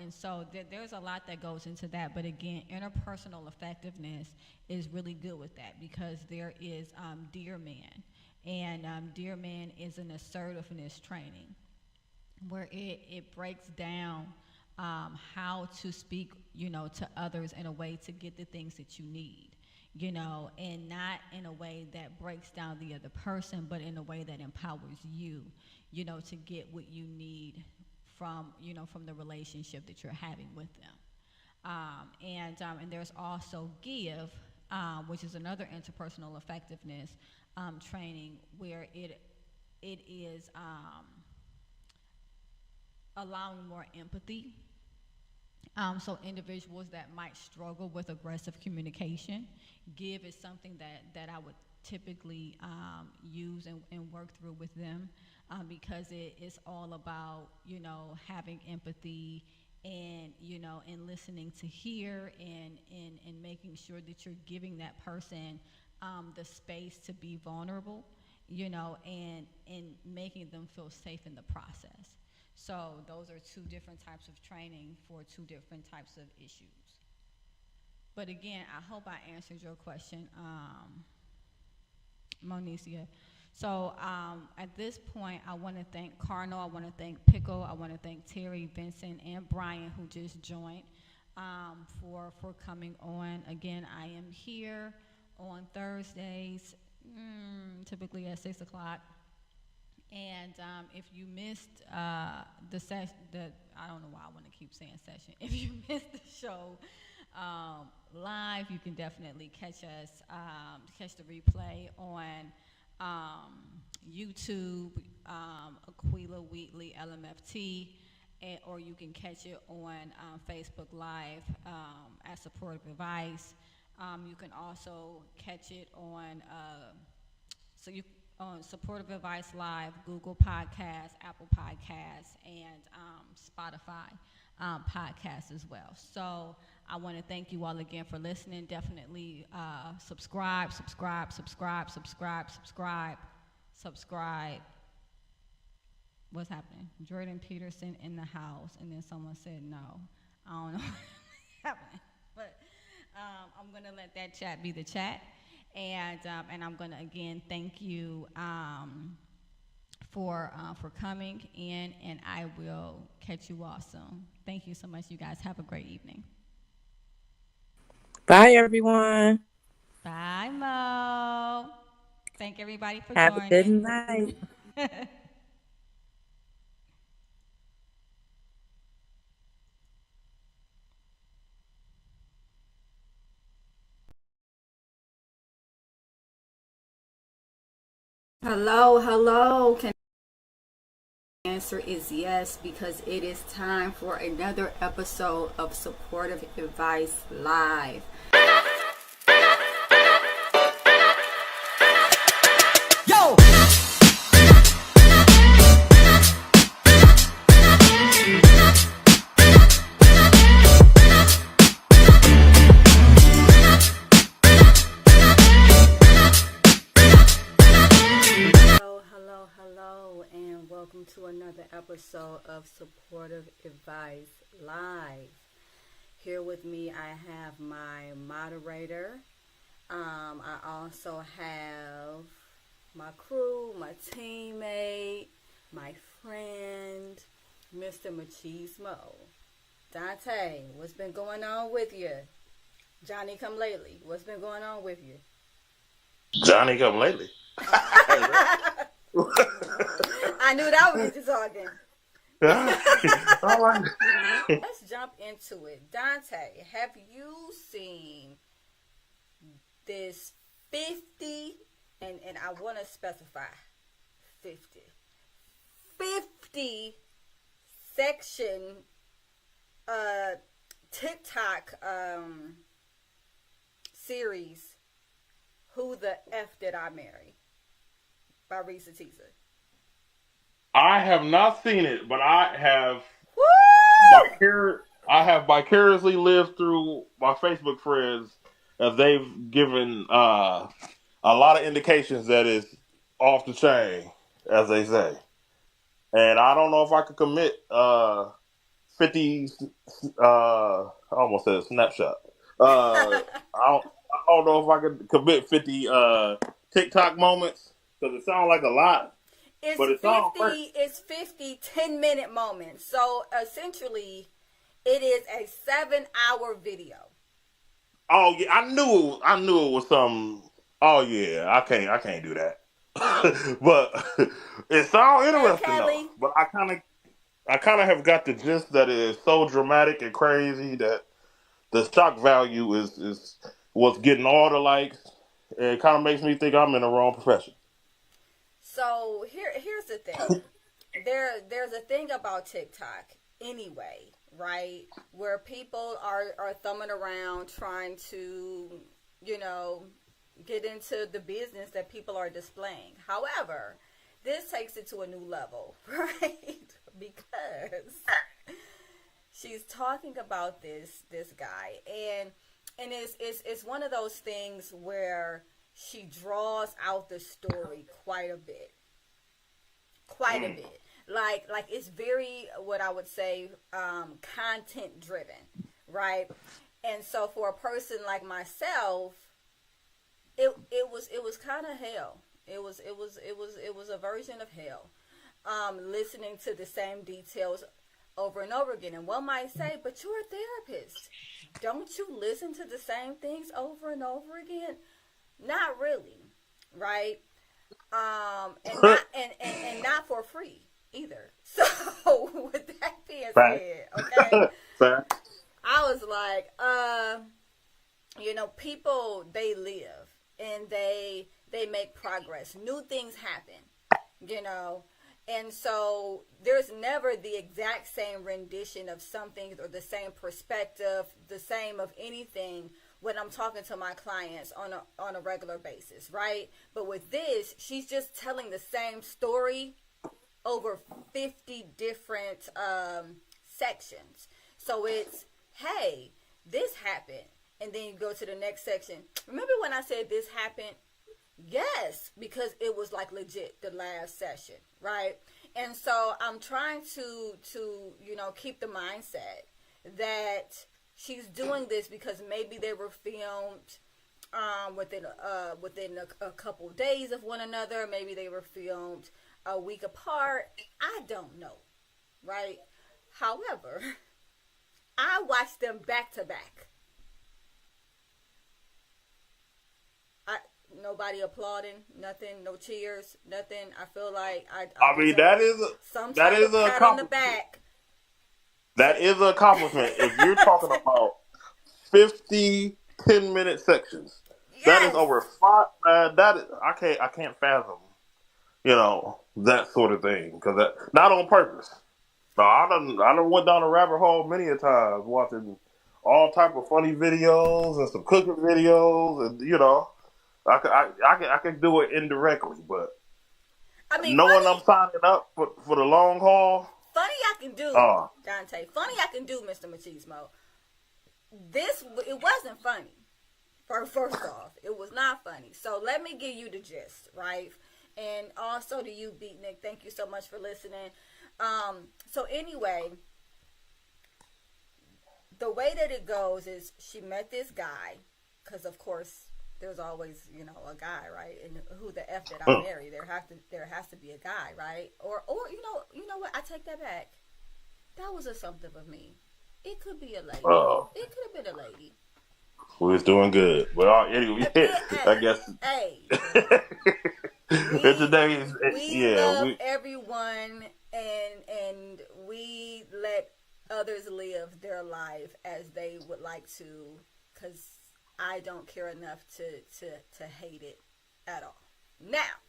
and so there's a lot that goes into that. But again, interpersonal effectiveness is really good with that, because there is Dear Man, and Dear Man is an assertiveness training where it breaks down how to speak, to others in a way to get the things that you need, and not in a way that breaks down the other person, but in a way that empowers you, to get what you need from the relationship that you're having with them. And there's also Give, which is another interpersonal effectiveness training, where it is allowing more empathy. So individuals that might struggle with aggressive communication, Give is something that I would typically use and work through with them, because it is all about having empathy, and listening to hear, and making sure that you're giving that person the space to be vulnerable, and making them feel safe in the process. So those are two different types of training for two different types of issues. But again, I hope I answered your question, Monicia. So at this point, I want to thank Carnal, I want to thank Pickle, I want to thank Terry, Vincent, and Brian, who just joined, for coming on. Again, I am here on Thursdays, typically at 6 o'clock. And if you missed the session, I don't know why I want to keep saying session. If you missed the show live, you can definitely catch the replay on YouTube, Aquila Wheatley LMFT, or you can catch it on Facebook Live as supportive advice. You can also catch it on on Supportive Advice Live, Google Podcasts, Apple Podcasts, and Spotify podcasts as well. So I want to thank you all again for listening. Definitely subscribe. What's happening? Jordan Peterson in the house, and then someone said no. I don't know what's happening, but I'm going to let that chat be the chat. And I'm going to again thank you for coming in, and I will catch you all soon. Thank you so much, you guys. Have a great evening. Bye, everyone. Bye, Mo. Thank everybody for Have joining. a good night. Hello. Can answer is yes, because it is time for another episode of Supportive Advice Live. Yo! Hello, and welcome to another episode of Supportive Advice Live. Here with me, I have my moderator. I also have my crew, my teammate, my friend, Mr. Machismo. Dante, what's been going on with you? Johnny come lately, what's been going on with you? I ain't come lately. I knew that would get you talking. All right. Let's jump into it. Dante, have you seen this 50, and I want to specify 50, 50 section TikTok series, Who the F Did I Marry? By Reese Teaser. I have not seen it, but Woo! I have vicariously lived through my Facebook friends as they've given a lot of indications that it's off the chain, as they say. And I don't know if I could commit 50. I almost said snapshot. I don't know if I could commit 50 TikTok moments because it sounds like a lot, but it sounds great. It's 50 10-minute moments. So essentially, it is a 7-hour video. Oh yeah, I knew it was some. Oh yeah, I can't do that. But it sounds Hey, interesting though. Kelly. But I kind of have got the gist that it is so dramatic and crazy that the shock value is what's getting all the likes. And it kind of makes me think I'm in the wrong profession. So here's the thing. There's a thing about TikTok anyway, right? Where people are thumbing around trying to, you know, get into the business that people are displaying. However, this takes it to a new level, right? Because she's talking about this guy, and it's one of those things where she draws out the story quite a bit. Like it's very, what I would say, content driven, right? And so for a person like myself, it was kind of hell. It was a version of hell. Listening to the same details over and over again. And one might say, but you're a therapist. Don't you listen to the same things over and over again? Not really, right? And not for free either. So with that being said, okay, I was like, you know, people, they live and they make progress. New things happen, you know. And so there's never the exact same rendition of something or the same perspective, the same of anything when I'm talking to my clients on a regular basis, right? But with this, she's just telling the same story over 50 different sections. So it's, hey, this happened. And then you go to the next section. Remember when I said this happened? Yes, because it was like legit the last session, right? And so I'm trying to you know, keep the mindset that she's doing this because maybe they were filmed within a couple days of one another. Maybe they were filmed a week apart. I don't know, right? However, I watched them back to back. Nobody applauding, nothing, no cheers, nothing. I feel like I mean, that is a pat on the back. That is an accomplishment. If you're talking about 50 10-minute sections, Yes. that is over 5. I can't fathom, you know, that sort of thing because that not on purpose. No, I done went down a rabbit hole many a times watching all type of funny videos and some cooking videos, and you know, I can do it indirectly, but I mean, knowing I'm signing up for the long haul. Funny I can do, Dante. Funny I can do, Mr. Machismo. It wasn't funny. First off, it was not funny. So let me give you the gist, right? And also to you, Beatnik, thank you so much for listening. So anyway, the way that it goes is she met this guy, because of course there's always, you know, a guy, right? And who the F did I marry? There has to be a guy, right? Or you know what? I take that back. That was assumptive of me. It could be a lady. It could have been a lady. We was doing good. Well, anyway, I guess. Hey, Today is we yeah. love everyone, and we let others live their life as they would like to, because I don't care enough to hate it at all. Now,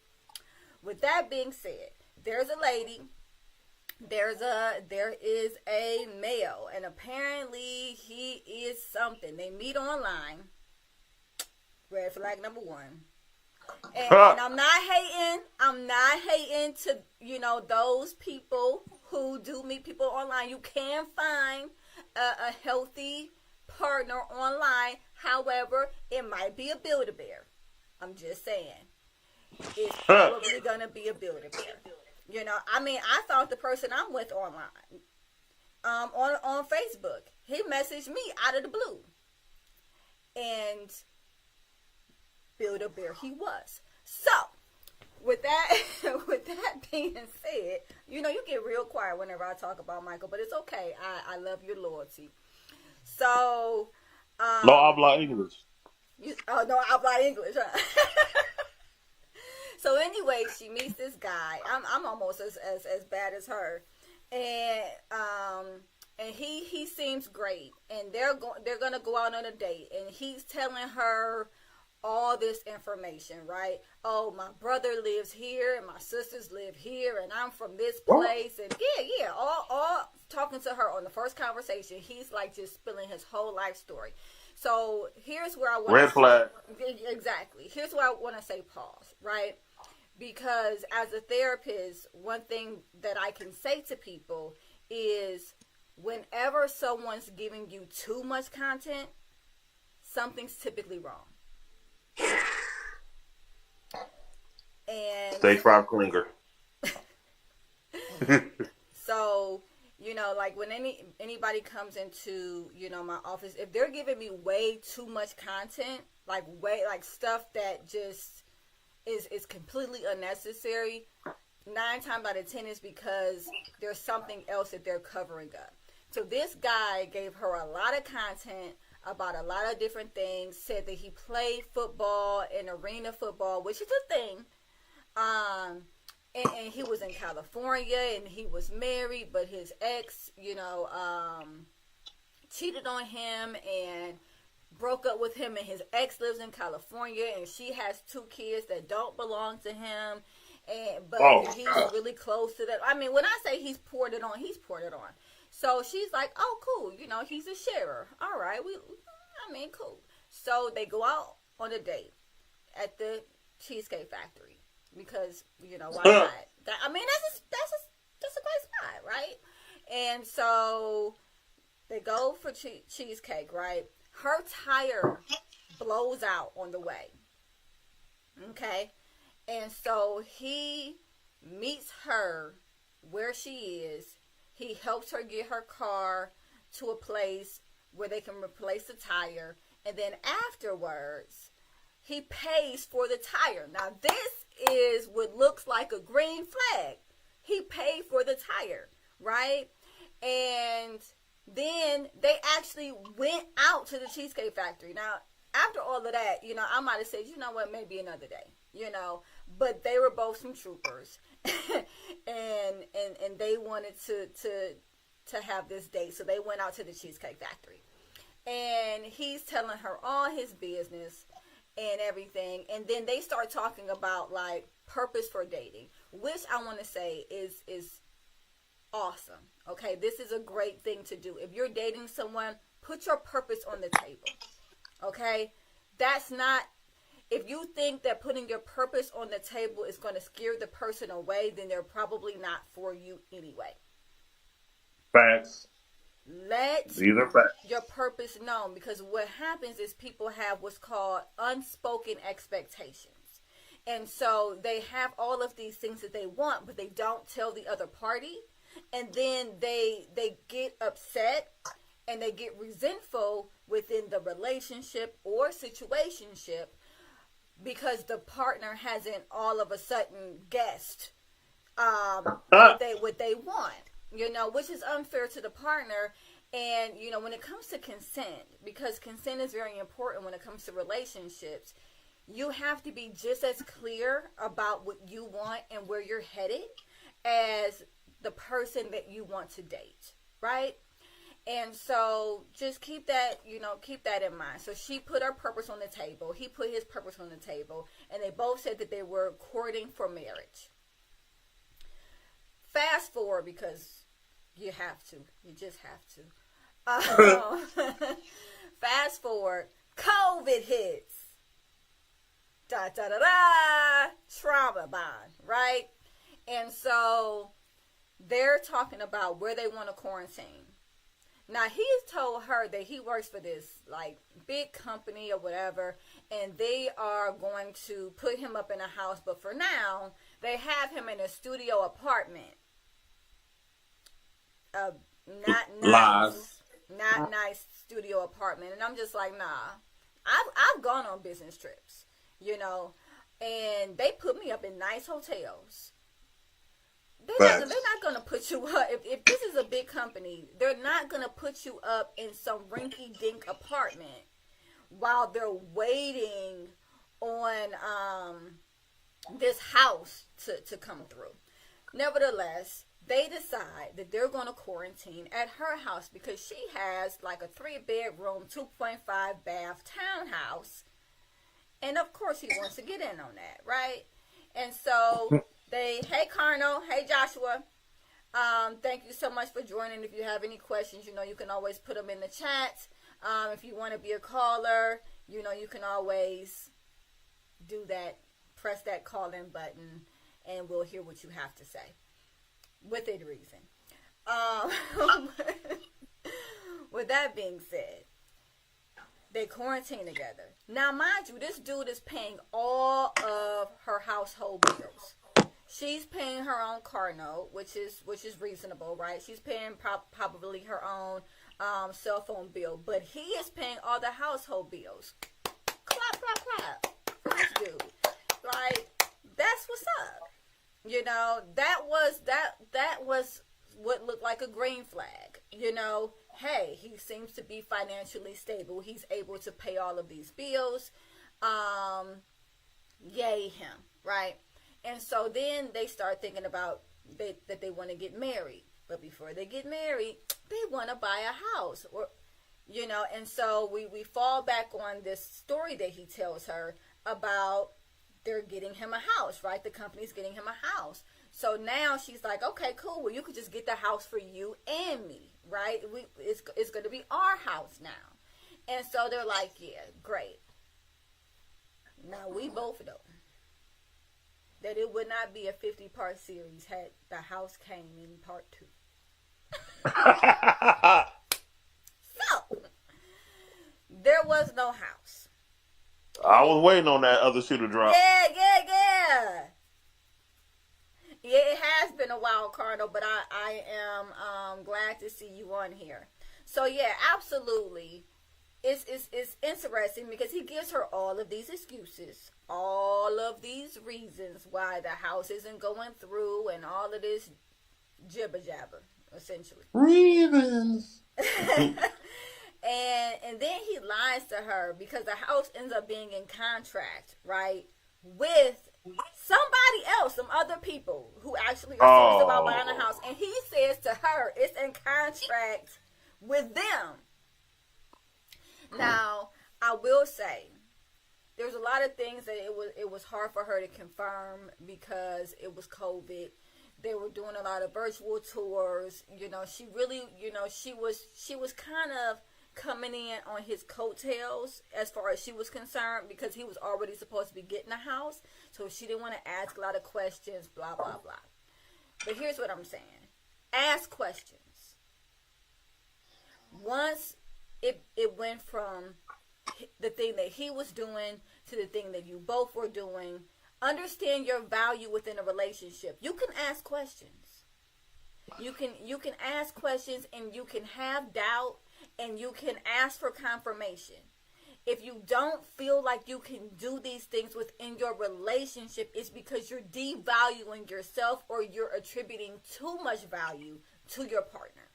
with that being said, there's a lady, there is a male, and apparently he is something. They meet online. Red flag number one. And I'm not hating. I'm not hating to, those people who do meet people online. You can find a healthy partner online. However, it might be a Build-A-Bear. I'm just saying. It's probably going to be a Build-A-Bear. I found the person I'm with online. On Facebook. He messaged me out of the blue. And Build-A-Bear he was. So, with that being said, you get real quiet whenever I talk about Michael, but it's okay. I love your loyalty. So, no habla English. No habla English, huh? So anyway, she meets this guy. I'm almost as bad as her, and he seems great, and they're gonna go out on a date, and he's telling her all this information, right? Oh, my brother lives here, and my sisters live here, and I'm from this place, and all talking to her on the first conversation. He's like just spilling his whole life story. So here's where I want red flag. Exactly. Here's where I want to say pause, right? Because as a therapist, one thing that I can say to people is whenever someone's giving you too much content, something's typically wrong. And Stay fried clinger. So, like when anybody comes into, my office, if they're giving me way too much content, like stuff that just is completely unnecessary, 9 times out of 10 is because there's something else that they're covering up. So this guy gave her a lot of content about a lot of different things, said that he played football and arena football, which is a thing. And he was in California and he was married, but his ex, cheated on him and broke up with him, and his ex lives in California, and she has 2 kids that don't belong to him, but he's really close to that. I mean, when I say he's poured it on, he's poured it on. So she's like, oh, cool, he's a sharer. All right, cool. So they go out on a date at the Cheesecake Factory because, why not? That's a great spot, right? And so they go for cheesecake, right? Her tire blows out on the way. Okay? And so he meets her where she is. He helps her get her car to a place where they can replace the tire. And then afterwards, he pays for the tire. Now, this is what looks like a green flag. He paid for the tire, right? And then they actually went out to the Cheesecake Factory. Now, after all of that, I might have said, maybe another day, But they were both some troopers. and they wanted to have this date. So they went out to the Cheesecake Factory. And he's telling her all his business and everything. And then they start talking about, like, purpose for dating, which I want to say is awesome. Okay, this is a great thing to do. If you're dating someone, put your purpose on the table. Okay, that's not. If you think that putting your purpose on the table is going to scare the person away, then they're probably not for you anyway. Facts. These are facts. Your purpose known, because what happens is people have what's called unspoken expectations. And so they have all of these things that they want, but they don't tell the other party. And then they get upset and they get resentful within the relationship or situationship because the partner hasn't all of a sudden guessed what they want, which is unfair to the partner. And, when it comes to consent, because consent is very important when it comes to relationships, you have to be just as clear about what you want and where you're headed as the person that you want to date, right? And so just keep that in mind. So she put her purpose on the table. He put his purpose on the table. And they both said that they were courting for marriage. Fast forward, because you have to. You just have to. Fast forward. COVID hits. Da da da da. Trauma bond, right? And so they're talking about where they want to quarantine. Now, he's told her that he works for this, like, big company or whatever, and they are going to put him up in a house. But for now, they have him in a studio apartment. Not nice studio apartment. And I'm just like, nah. I've gone on business trips, and they put me up in nice hotels. They're not going to put you up. If this is a big company, they're not going to put you up in some rinky-dink apartment while they're waiting on this house to come through. Nevertheless, they decide that they're going to quarantine at her house because she has like a 3-bedroom, 2.5 bath townhouse. And of course he wants to get in on that, right? And so hey Carno, hey Joshua, thank you so much for joining. If you have any questions, you can always put them in the chat. If you want to be a caller, you can always do that. Press that call in button and we'll hear what you have to say within reason. With that being said, they quarantine together. Now, mind you, this dude is paying all of her household bills. She's paying her own car note, which is reasonable, right? She's paying probably her own cell phone bill, but he is paying all the household bills. Clap, clap, clap. Nice dude. Like, that's what's up. That was what looked like a green flag. Hey, he seems to be financially stable. He's able to pay all of these bills. Yay him, right? And so then they start thinking about that they want to get married. But before they get married, they want to buy a house. And so we fall back on this story that he tells her about they're getting him a house, right? The company's getting him a house. So now she's like, okay, cool. Well, you could just get the house for you and me, right? It's going to be our house now. And so they're like, yeah, great. Now, we both know that it would not be a 50-part series had the house came in part 2. So, there was no house. I was waiting on that other shoe to drop. Yeah. Yeah, it has been a while, Cardinal, but I am glad to see you on here. So, yeah, absolutely. It's interesting because he gives her all of these excuses, all of these reasons why the house isn't going through and all of this jibber jabber, essentially. Reasons. And then he lies to her because the house ends up being in contract, right, with somebody else, some other people who actually are serious about buying a house. And he says to her, it's in contract with them. Now, I will say, there's a lot of things that it was hard for her to confirm because it was COVID. They were doing a lot of virtual tours. She really, she was kind of coming in on his coattails as far as she was concerned because he was already supposed to be getting a house. So she didn't want to ask a lot of questions, blah, blah, blah. But here's what I'm saying. Ask questions. Once it went from the thing that he was doing to the thing that you both were doing, understand your value within a relationship. You can ask questions. You can ask questions and you can have doubt and you can ask for confirmation. If you don't feel like you can do these things within your relationship, it's because you're devaluing yourself or you're attributing too much value to your partner.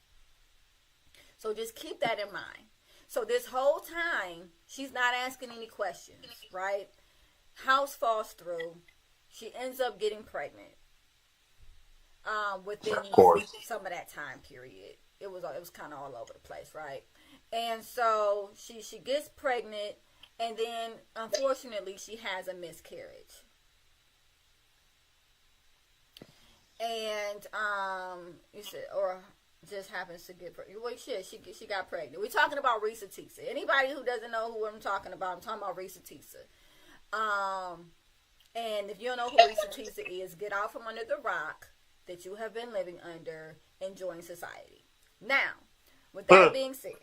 So just keep that in mind. So this whole time, she's not asking any questions, right? House falls through. She ends up getting pregnant. Within Of course. some of that time period, it was kind of all over the place, right? And so she gets pregnant, and then unfortunately she has a miscarriage. And you said, or just happens to get pregnant. Well, shit, she got pregnant. We're talking about Risa Tisa. Anybody who doesn't know who I'm talking about, I'm talking about Risa Tisa. And if you don't know who Risa Tisa is, get out from under the rock that you have been living under and join society. Now, with that being said,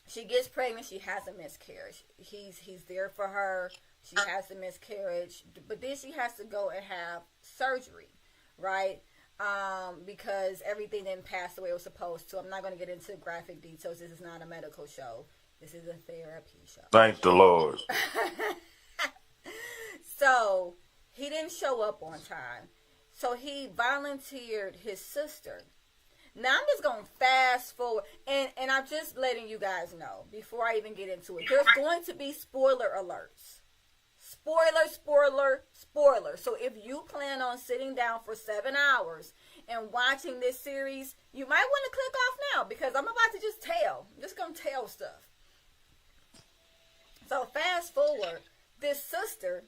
she gets pregnant. She has a miscarriage. He's there for her. She has the miscarriage, but then she has to go and have surgery, right? Because everything didn't pass the way it was supposed to. I'm not going to get into graphic details. This is not a medical show. This is a therapy show. Thank the Lord. So he didn't show up on time. So he volunteered his sister. Now I'm just going to fast forward. And I'm just letting you guys know before I even get into it. There's going to be spoiler alerts. Spoiler. So if you plan on sitting down for 7 hours and watching this series, you might want to click off now because I'm about to just tell. I'm just going to tell stuff. So fast forward, this sister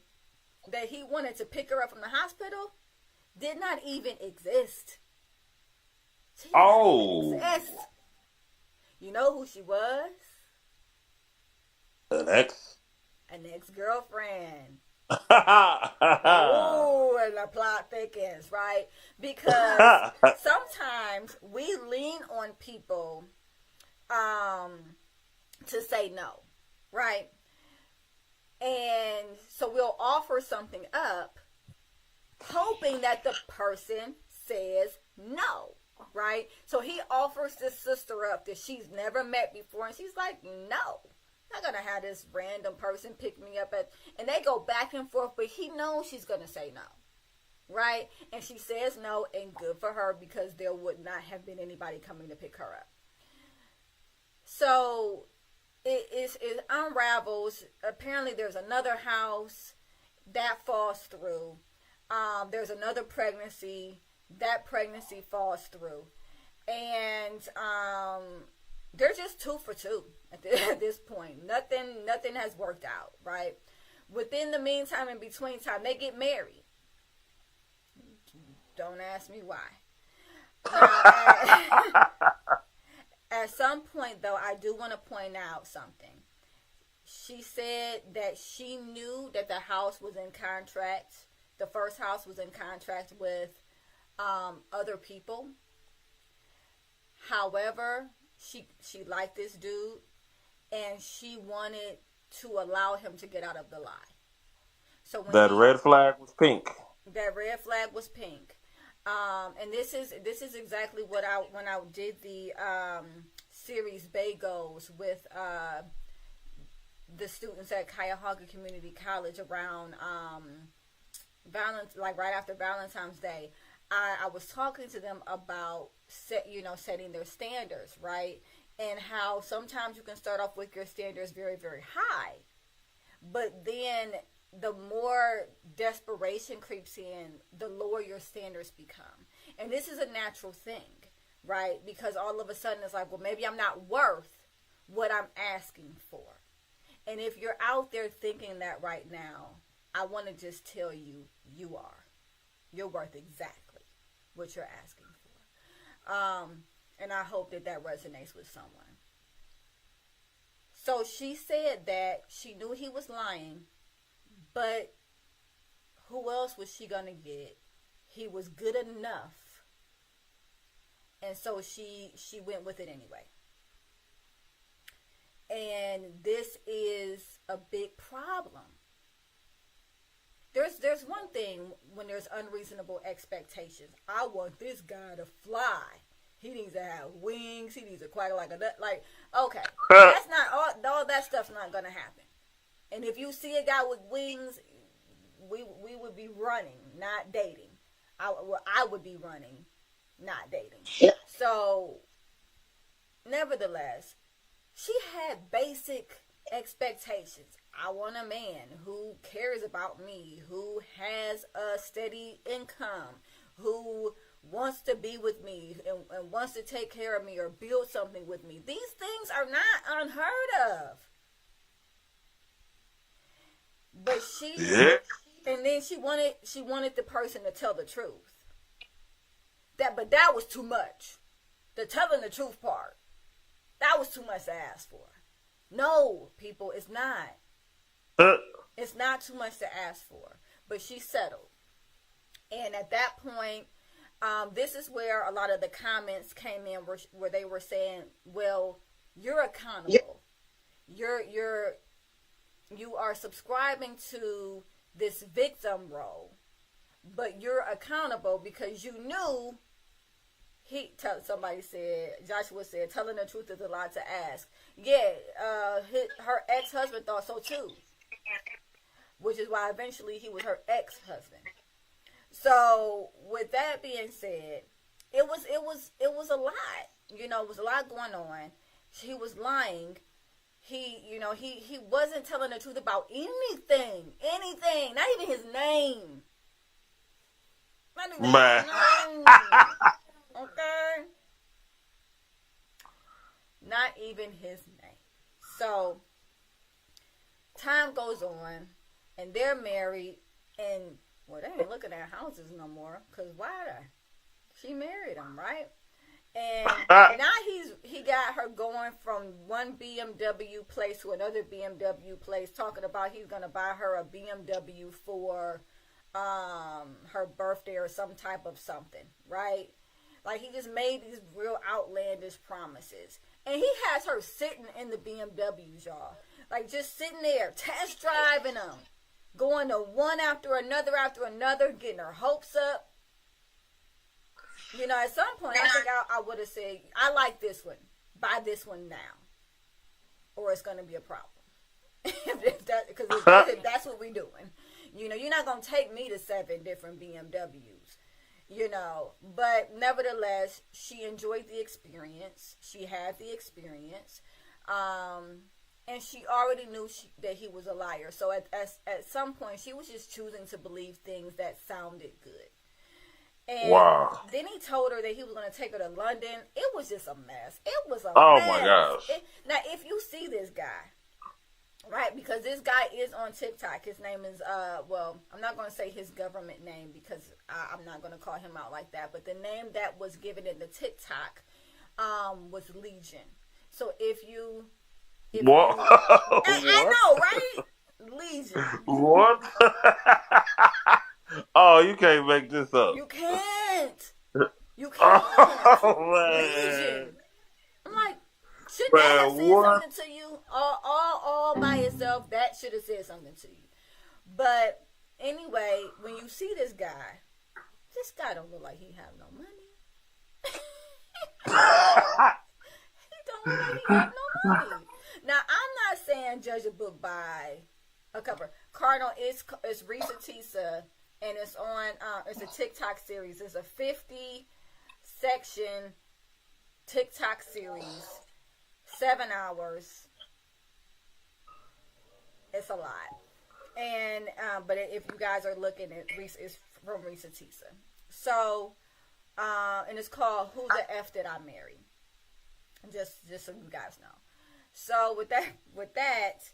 that he wanted to pick her up from the hospital did not even exist. She didn't exist. You know who she was? An ex? An ex-girlfriend. Oh, and the plot thickens, right? Because sometimes we lean on people to say no, right? And so we'll offer something up hoping that the person says no, right? So he offers this sister up that she's never met before, and she's like, no. I'm not gonna have this random person pick me up and they go back and forth, but he knows she's gonna say no, right? And she says no, and good for her because there would not have been anybody coming to pick her up. So it unravels. Apparently, there's another house that falls through. There's another pregnancy. That pregnancy falls through, and they're just 2 for 2 at this point. Nothing has worked out, right? Within the meantime, in between time, they get married. Don't ask me why. At some point, though, I do want to point out something. She said that she knew that the house was in contract. The first house was in contract with other people. However, she liked this dude, and she wanted to allow him to get out of the lie. So when that red flag was pink. That red flag was pink. And this is exactly what when I did the series Bagos with the students at Cuyahoga Community College around right after Valentine's Day. I was talking to them about setting their standards, right? And how sometimes you can start off with your standards very, very high, but then the more desperation creeps in, the lower your standards become. And this is a natural thing, right? Because all of a sudden it's like, well, maybe I'm not worth what I'm asking for. And if you're out there thinking that right now, I want to just tell you, you are. You're worth exactly what you're asking for. And I hope that resonates with someone. So she said that she knew he was lying, but who else was she going to get? He was good enough. And so she went with it anyway. And this is a big problem. There's one thing when there's unreasonable expectations. I want this guy to fly. He needs to have wings. He needs to quack like a nut. Like, okay, that's not all that stuff's not gonna happen. And if you see a guy with wings, we would be running, not dating. I would be running, not dating. So, nevertheless, she had basic expectations. I want a man who cares about me, who has a steady income, who wants to be with me and wants to take care of me or build something with me. These things are not unheard of. But and then she wanted the person to tell the truth. But that was too much. The telling the truth part, that was too much to ask for. No, people, it's not. It's not too much to ask for. But she settled. And at that point, this is where a lot of the comments came in where they were saying, well, you're accountable. You are subscribing to this victim role, but you're accountable because you knew Joshua said, telling the truth is a lot to ask. Yeah, her ex-husband thought so too, which is why eventually he was her ex-husband. So with that being said, it was a lot. You know, it was a lot going on. He was lying. He wasn't telling the truth about anything, not even his name. Not even his name. Okay? Not even his name. So, time goes on, and they're married, and, well, they ain't looking at houses no more, because why? She married him, right? And now he got her going from one BMW place to another BMW place, talking about he's going to buy her a BMW for her birthday or some type of something, right? Like, he just made these real outlandish promises. And he has her sitting in the BMWs, y'all. Like, just sitting there, test driving them. Going to one after another, getting her hopes up. You know, at some point, I think I would have said, I like this one. Buy this one now. Or it's going to be a problem. Because if that's what we're doing. You know, you're not going to take me to 7 different BMWs. You know, but nevertheless, she enjoyed the experience. She had the experience. And she already knew that he was a liar. So at some point, she was just choosing to believe things that sounded good. And then he told her that he was going to take her to London. It was just a mess. It was a mess. Oh my gosh. Now, if you see this guy, right, because this guy is on TikTok. His name is, well, I'm not going to say his government name because I'm not going to call him out like that. But the name that was given in the TikTok was Legion. So What? I know, right? Legion. What? Oh, you can't make this up. You can't. Oh, man. Legion. I'm like, should that have said something to you? All by itself, that should have said something to you. But anyway, when you see this guy don't look like he have no money. He don't look like he have no money. Now, I'm not saying judge a book by a cover. Cardinal, it's Risa Tisa, and it's on, it's a TikTok series. It's a 50-section TikTok series, 7 hours. It's a lot. And, but if you guys are looking at it's from Risa Tisa. So, and it's called Who the F Did I Marry? Just so you guys know. So with that,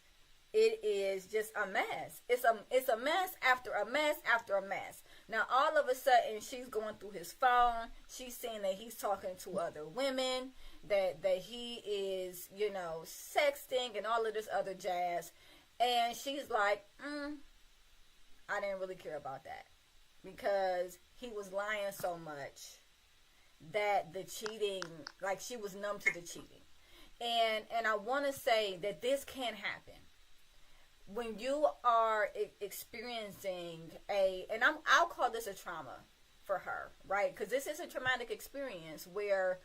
it is just a mess. It's a mess after a mess after a mess. Now all of a sudden she's going through his phone. She's seeing that he's talking to other women, that he is, you know, sexting and all of this other jazz. And she's like, I didn't really care about that. Because he was lying so much that the cheating, like she was numb to the cheating. And I want to say that this can happen when you are experiencing and I'll call this a trauma for her, right? Because this is a traumatic experience where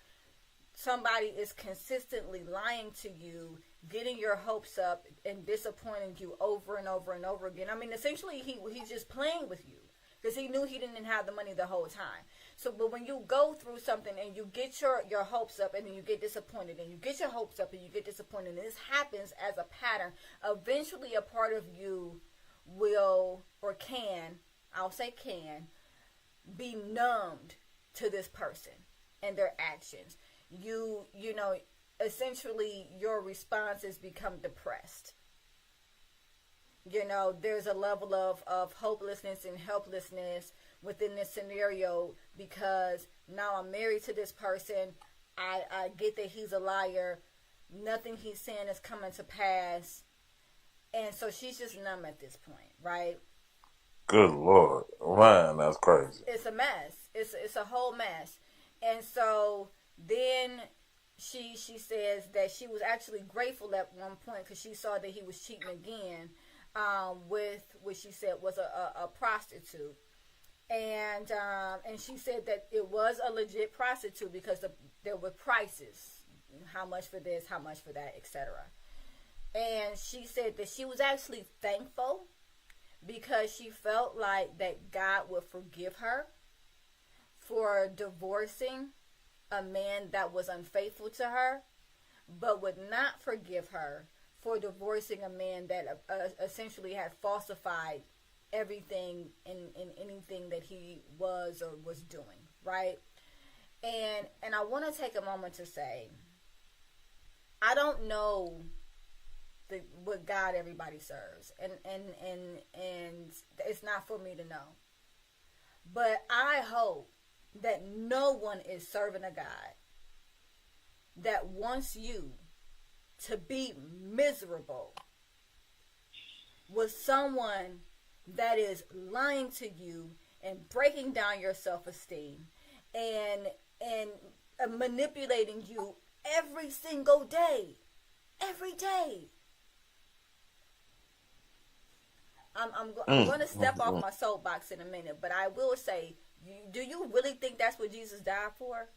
somebody is consistently lying to you, getting your hopes up, and disappointing you over and over and over again. I mean, essentially, he's just playing with you. because he knew he didn't have the money the whole time. So, but when you go through something and you get your hopes up and then you get disappointed and you get your hopes up and you get disappointed, and this happens as a pattern, eventually a part of you will, or can, I'll say can, be numbed to this person and their actions. You know, essentially your responses become depressed. You know, there's a level of hopelessness and helplessness within this scenario, because now I'm married to this person. I get that he's a liar. Nothing he's saying is coming to pass. And so she's just numb at this point, right? Good Lord. Man, that's crazy. It's a mess. It's a whole mess. And so then she says that she was actually grateful at one point because she saw that he was cheating again with what she said was a prostitute. And she said that it was a legit prostitute because there were prices, how much for this, how much for that, etc. And she said that she was actually thankful because she felt like that God would forgive her for divorcing a man that was unfaithful to her, but would not forgive her for divorcing a man that essentially had falsified everything in anything that he was or was doing, right? And I want to take a moment to say, I don't know what God everybody serves, and it's not for me to know, but I hope that no one is serving a God that wants you to be miserable with someone that is lying to you and breaking down your self-esteem and manipulating you every single day. Every day. I'm going to step off my soapbox in a minute, but I will say, do you really think that's what Jesus died for?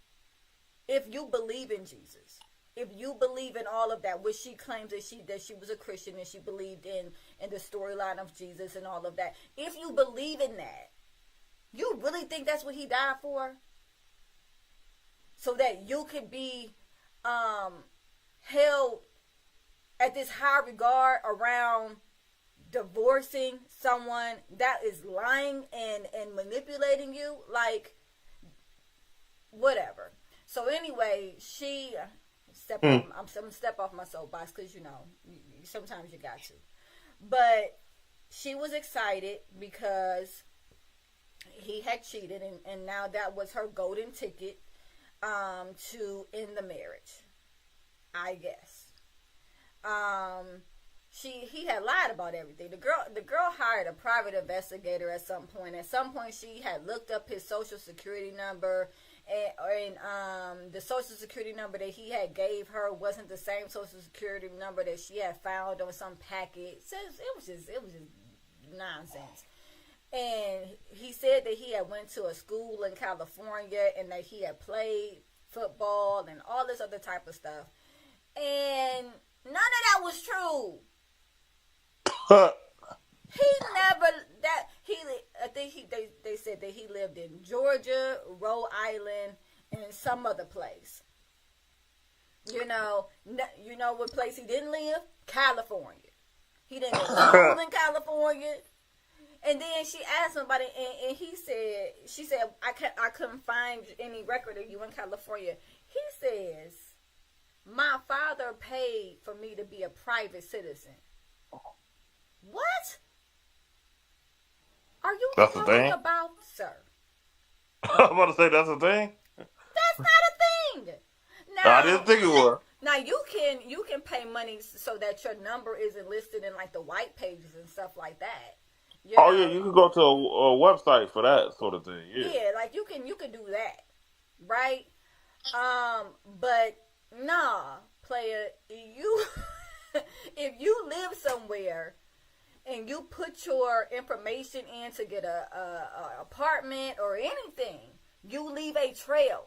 If you believe in Jesus, if you believe in all of that, which she claims that she was a Christian and she believed in the storyline of Jesus and all of that, if you believe in that, you really think that's what he died for? So that you could be held at this high regard around divorcing someone that is lying and manipulating you, like, whatever. So anyway, I'm gonna step off my soapbox because sometimes you got to. But she was excited because he had cheated, and now that was her golden ticket to end the marriage, I guess. He had lied about everything. The girl hired a private investigator at some point. At some point, she had looked up his social security number, and the social security number that he had gave her wasn't the same social security number that she had found on some packet. So it was just nonsense. And he said that he had went to a school in California and that he had played football and all this other type of stuff. And none of that was true. They said that he lived in Georgia, Rhode Island, and some other place. You know what place he didn't live? California. He didn't live in California. And then she asked somebody, and she said, I couldn't find any record of you in California. He says, my father paid for me to be a private citizen. What? Are you talking about, sir? I'm about to say that's a thing. That's not a thing. Now, I didn't think it was. Now you can pay money so that your number isn't listed in like the white pages and stuff like that. Yeah, you can go to a website for that sort of thing. Yeah, like you can do that, right? But nah, player, if you live somewhere and you put your information in to get a apartment or anything, you leave a trail.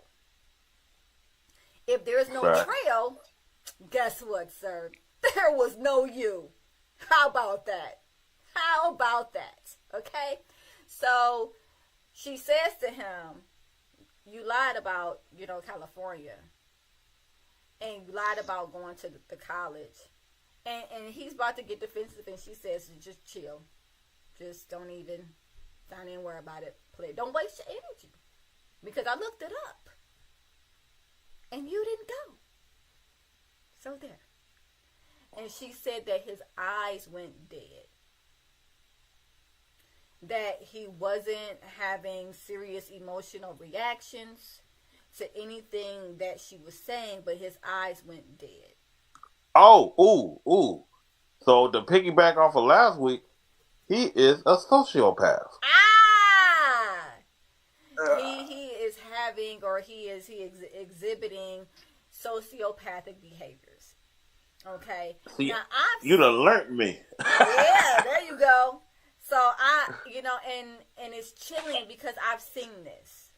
If there's no trail, guess what, sir? There was no you. How about that? Okay? So she says to him, you lied about, California. And you lied about going to the college. And he's about to get defensive, and she says, just chill. Just don't even worry about it. Don't waste your energy. Because I looked it up. And you didn't go. So there. And she said that his eyes went dead. That he wasn't having serious emotional reactions to anything that she was saying, but his eyes went dead. Oh, ooh. So to piggyback off of last week, he is a sociopath. He is having, or he is exhibiting sociopathic behaviors. Okay. See, now you done learned me. Yeah, there you go. So and it's chilling because I've seen this.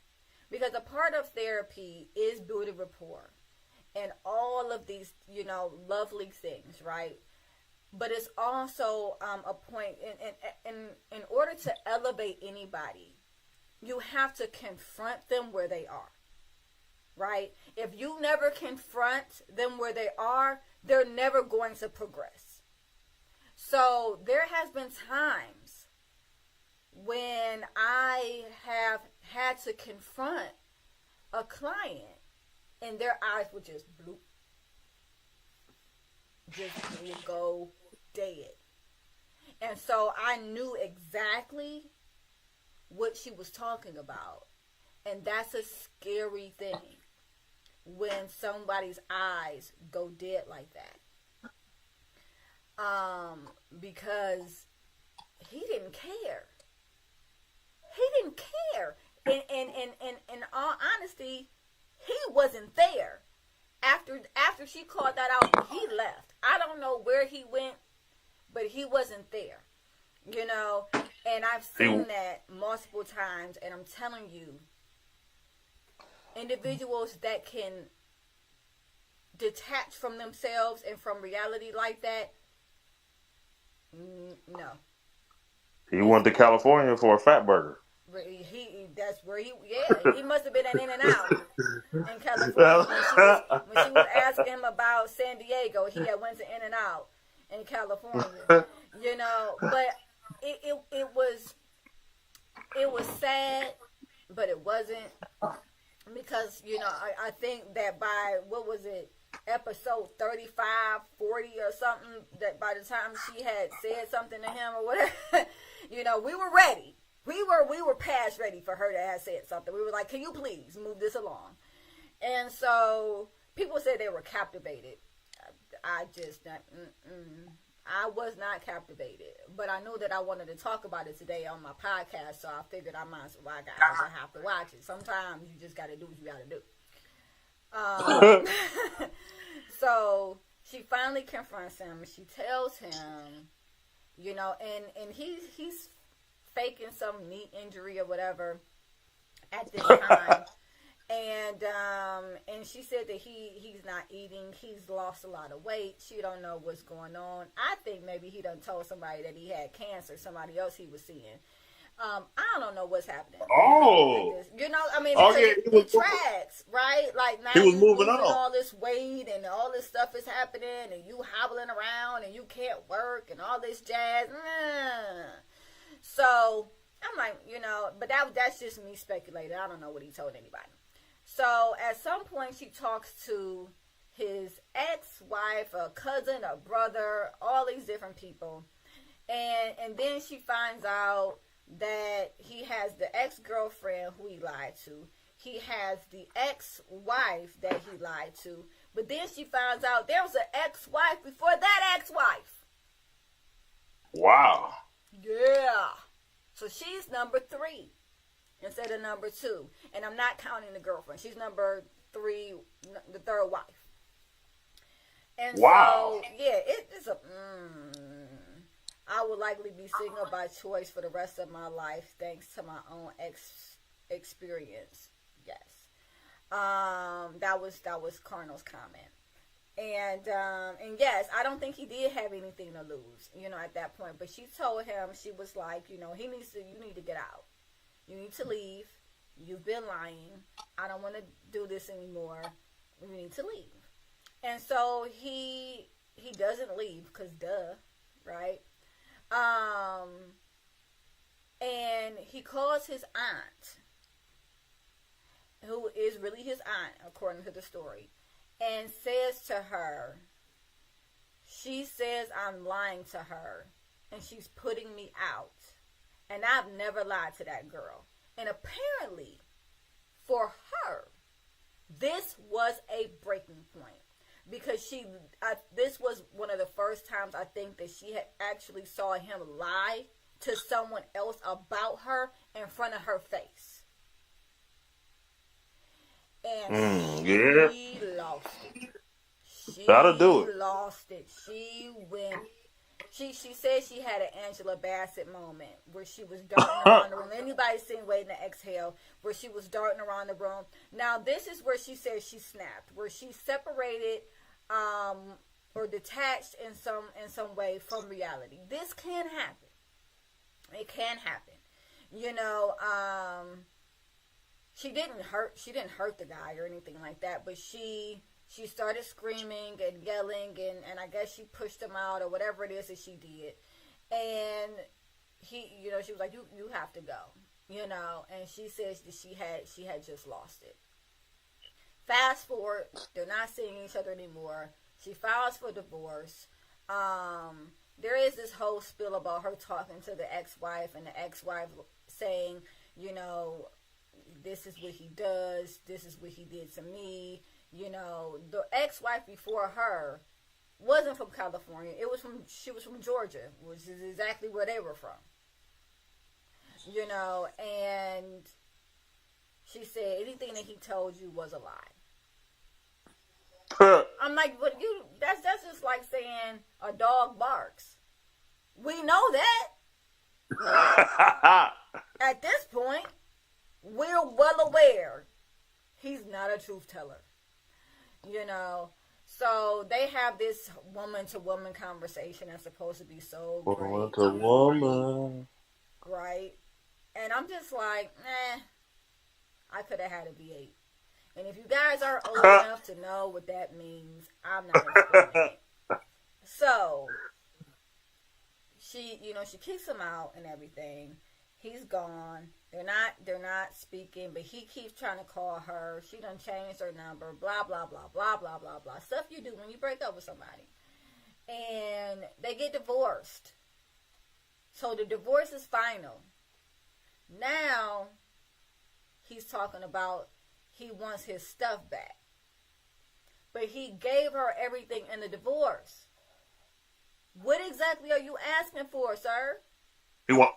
Because a part of therapy is building rapport and all of these, lovely things, right? But it's also a point in order to elevate anybody, you have to confront them where they are, right? If you never confront them where they are, they're never going to progress. So there has been times when I have had to confront a client and their eyes would just bloop. Just would go dead. And so I knew exactly what she was talking about. And that's a scary thing when somebody's eyes go dead like that. Because he didn't care. He didn't care. And in all honesty, he wasn't there. After she called that out, he left. I don't know where he went, but he wasn't there. And I've seen that multiple times, and I'm telling you, individuals that can detach from themselves and from reality like that, no. He went to California for a fat burger. That's where he must have been an In-N-Out in California. When she was asking him about San Diego, he had went to In-N-Out in California. But it was sad, but it wasn't, because I think that by episode 35, 40 or something, that by the time she had said something to him or whatever, we were ready. We were past ready for her to have said something. We were like, can you please move this along? And so people said they were captivated. I was not captivated. But I knew that I wanted to talk about it today on my podcast, so I figured I might as well have to watch it. Sometimes you just got to do what you got to do. So she finally confronts him. She tells him, and he's faking some knee injury or whatever at this time. And she said that he's not eating. He's lost a lot of weight. She don't know what's going on. I think maybe he done told somebody that he had cancer, somebody else he was seeing. I don't know what's happening. Oh. Because it tracks, right? Like now he was moving losing on. all this weight and all this stuff is happening and you hobbling around and you can't work and all this jazz. So I'm like, but that's just me speculating. I don't know what he told anybody. So at some point she talks to his ex-wife, a cousin, a brother, all these different people. And then she finds out that he has the ex-girlfriend who he lied to. He has the ex-wife that he lied to. But then she finds out there was an ex-wife before that ex-wife. Wow. Yeah. So she's number 3 instead of number 2. And I'm not counting the girlfriend. She's number 3, the third wife. And wow. So, yeah, it's a... I would likely be single by choice for the rest of my life, thanks to my own experience. Yes. That was Carnal's comment. And yes, I don't think he did have anything to lose, at that point. But she told him, she was like, you need to get out. You need to leave. You've been lying. I don't want to do this anymore. You need to leave. And so he doesn't leave because duh, right? And he calls his aunt, who is really his aunt according to the story, and says to her, she says I'm lying to her and she's putting me out. And I've never lied to that girl. And apparently, for her, this was a breaking point. Because this was one of the first times I think that she had actually saw him lie to someone else about her in front of her face. And she lost it. That'll do it. She lost it. She went. She said she had an Angela Bassett moment where she was darting around the room. Anybody seen Waiting to Exhale? Where she was darting around the room. Now this is where she says she snapped, where she separated or detached in some way from reality. This can happen. It can happen. You know, she didn't hurt the guy or anything like that, but she started screaming and yelling, and I guess she pushed him out or whatever it is that she did. And he, you know, she was like, you have to go, you know, and she says that she had just lost it. Fast forward, they're not seeing each other anymore. She files for divorce. There is this whole spiel about her talking to the ex-wife, and the ex-wife saying, you know, this is what he does, this is what he did to me. You know, the ex-wife before her wasn't from California. She was from Georgia, which is exactly where they were from. You know, and she said anything that he told you was a lie. I'm like, but that's just like saying a dog barks. We know that. At this point, we're well aware he's not a truth teller. You know, so they have this woman-to-woman conversation that's supposed to be so great. Woman-to-woman. Right? And I'm just like, I could have had a V8. And if you guys are old enough to know what that means, I'm not explaining it. So, she kicks him out and everything. He's gone. They're not speaking, but he keeps trying to call her. She done changed her number, blah, blah, blah, blah, blah, blah, blah. Stuff you do when you break up with somebody. And they get divorced. So the divorce is final. Now, he's talking about he wants his stuff back. But he gave her everything in the divorce. What exactly are you asking for, sir? He want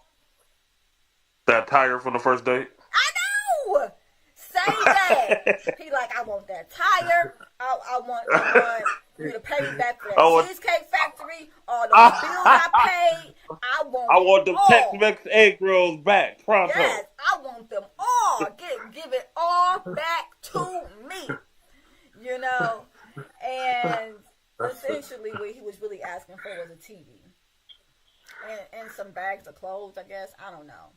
that tire from the first date? I know! Say that. He like, I want that tire. I want you to pay me back for that Cheesecake Factory. All the bills I paid. I want the Tex-Mex egg rolls back. Pronto. Yes, I want them all. Give it all back to me. You know? And essentially what he was really asking for was a TV. And some bags of clothes, I guess. I don't know.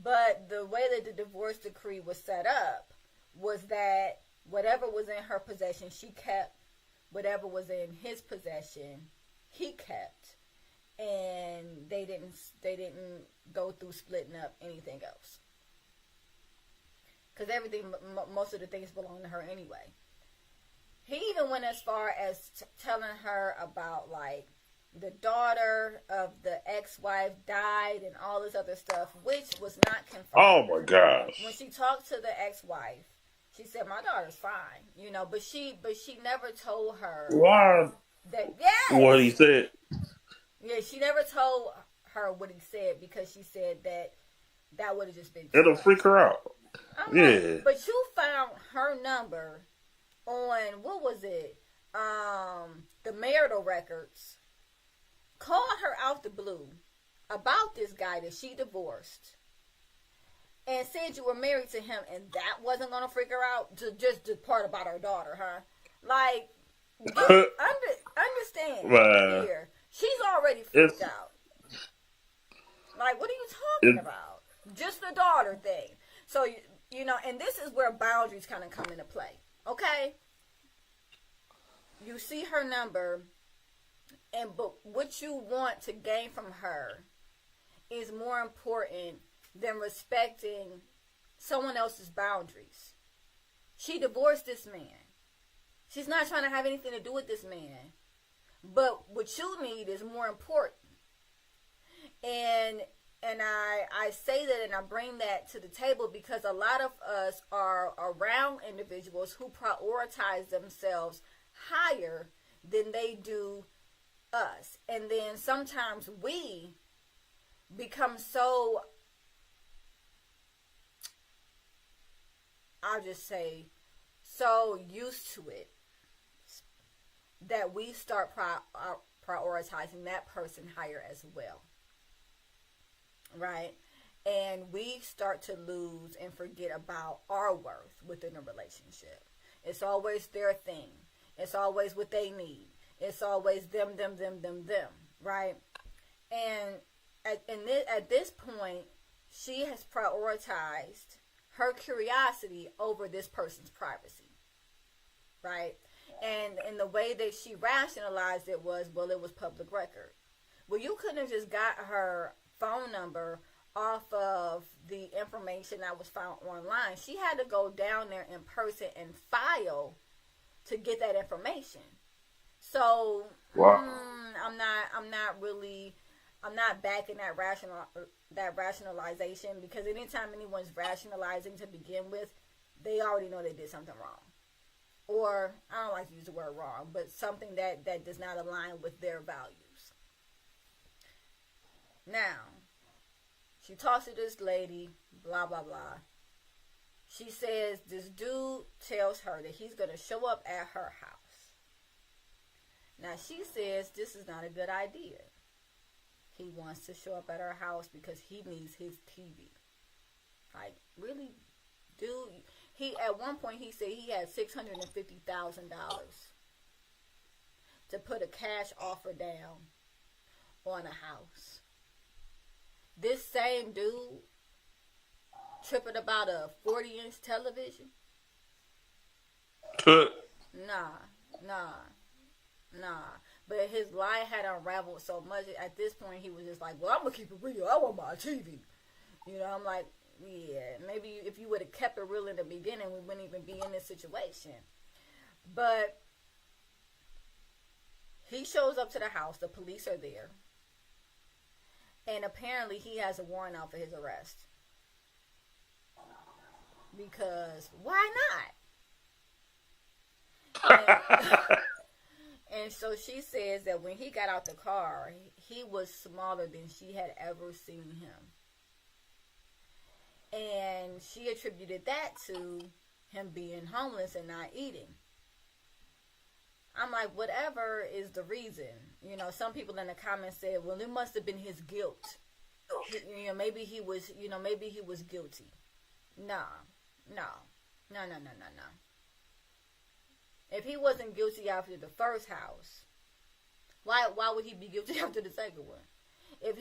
But the way that the divorce decree was set up was that whatever was in her possession, she kept. Whatever was in his possession, he kept. And they didn't go through splitting up anything else. Because most of the things belong to her anyway. He even went as far as telling her about, like, the daughter of the ex-wife died and all this other stuff, which was not confirmed. Oh my gosh. When she talked to the ex-wife, she said, my daughter's fine, you know, but she never told her why that, yes, what he said. Yeah, she never told her what he said because she said that would have just been it'll freak her out. Yeah. But you found her number on, what was it? The marital records. Called her out the blue about this guy that she divorced and said you were married to him, and that wasn't going to freak her out? Just the part about her daughter, huh? Like, understand here. She's already freaked out. Like, what are you talking about? Just the daughter thing. So, you know, and this is where boundaries kind of come into play. Okay? You see her number, but what you want to gain from her is more important than respecting someone else's boundaries. She divorced this man. She's not trying to have anything to do with this man. But what you need is more important. And I say that and I bring that to the table because a lot of us are around individuals who prioritize themselves higher than they do us. And then sometimes we become so, I'll just say, so used to it that we start prioritizing that person higher as well. Right? And we start to lose and forget about our worth within a relationship. It's always their thing. It's always what they need. It's always them. Right? And at this point, she has prioritized her curiosity over this person's privacy. Right? And the way that she rationalized it was, well, it was public record. Well, you couldn't have just got her phone number off of the information that was found online. She had to go down there in person and file to get that information. So Wow. I'm not backing that rationalization, because anytime anyone's rationalizing to begin with, they already know they did something wrong. Or, I don't like to use the word wrong, but something that does not align with their values. Now, she talks to this lady, blah, blah, blah. She says this dude tells her that he's going to show up at her house. Now, she says this is not a good idea. He wants to show up at her house because he needs his TV. Like, really, dude? At one point, he said he had $650,000 to put a cash offer down on a house. This same dude tripping about a 40-inch television? Nah. But his lie had unraveled so much. At this point, he was just like, well, I'm going to keep it real. I want my TV. You know, I'm like, yeah, maybe if you would have kept it real in the beginning, we wouldn't even be in this situation. But he shows up to the house. The police are there. And apparently he has a warrant out for his arrest. Because why not? And so she says that when he got out the car, he was smaller than she had ever seen him. And she attributed that to him being homeless and not eating. I'm like, whatever is the reason. You know, some people in the comments said, well, it must have been his guilt. Maybe he was guilty. No. If he wasn't guilty after the first house, why would he be guilty after the second one? If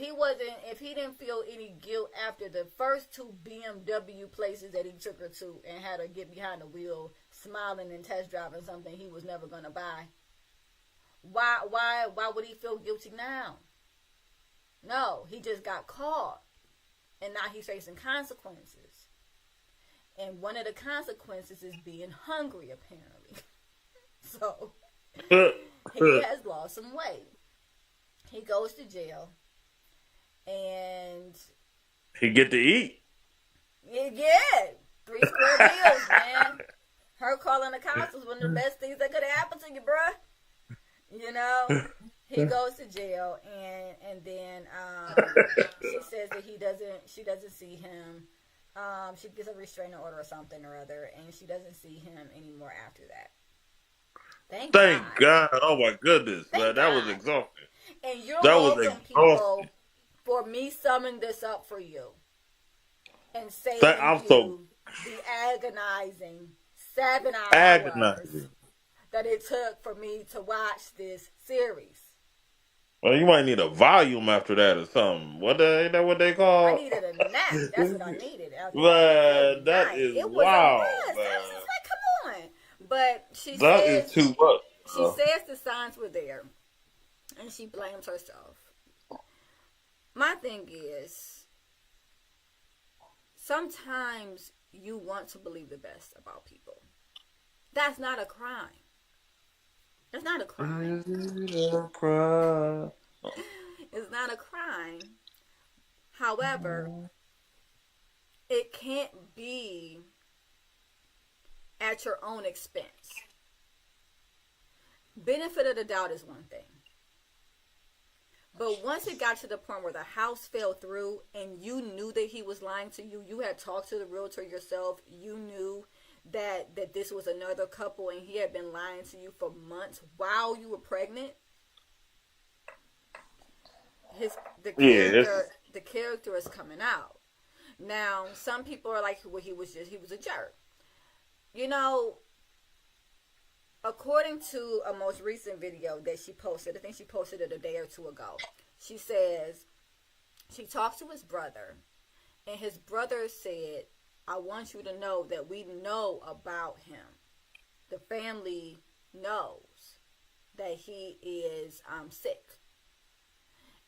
he didn't feel any guilt after the first two BMW places that he took her to and had her get behind the wheel, smiling and test driving something he was never gonna buy, why would he feel guilty now? No, he just got caught, and now he's facing consequences. And one of the consequences is being hungry, apparently. So he has lost some weight. He goes to jail. And he get to eat. Yeah, 3 square meals, man. Her calling the cops was one of the best things that could have happened to you, bruh. You know, he goes to jail, and then she says that she doesn't see him. She gets a restraining order or something or other, and she doesn't see him anymore after that. Thank God. Oh my goodness, man, that was exhausting. And you're welcome, people, for me summing this up for you and saving the agonizing 7 hours that it took for me to watch this series. Well, you might need a volume after that or something. Ain't that what they I call? needed a nap. That's what I needed after that Man, good that night. is It was a wild, mess. I was man. just like, come on. But That is too much. she says the signs were there, and she blames herself. My thing is, sometimes you want to believe the best about people. That's not a crime. That's not a crime. It's not a crime. However, it can't be at your own expense. Benefit of the doubt is one thing. But once it got to the point where the house fell through and you knew that he was lying to you, you had talked to the realtor yourself, you knew that this was another couple and he had been lying to you for months while you were pregnant, the character is coming out. Now, some people are like, well, he was a jerk. You know, according to a most recent video that she posted, I think she posted it a day or two ago, she says she talked to his brother, and his brother said, I want you to know that we know about him. The family knows that he is sick.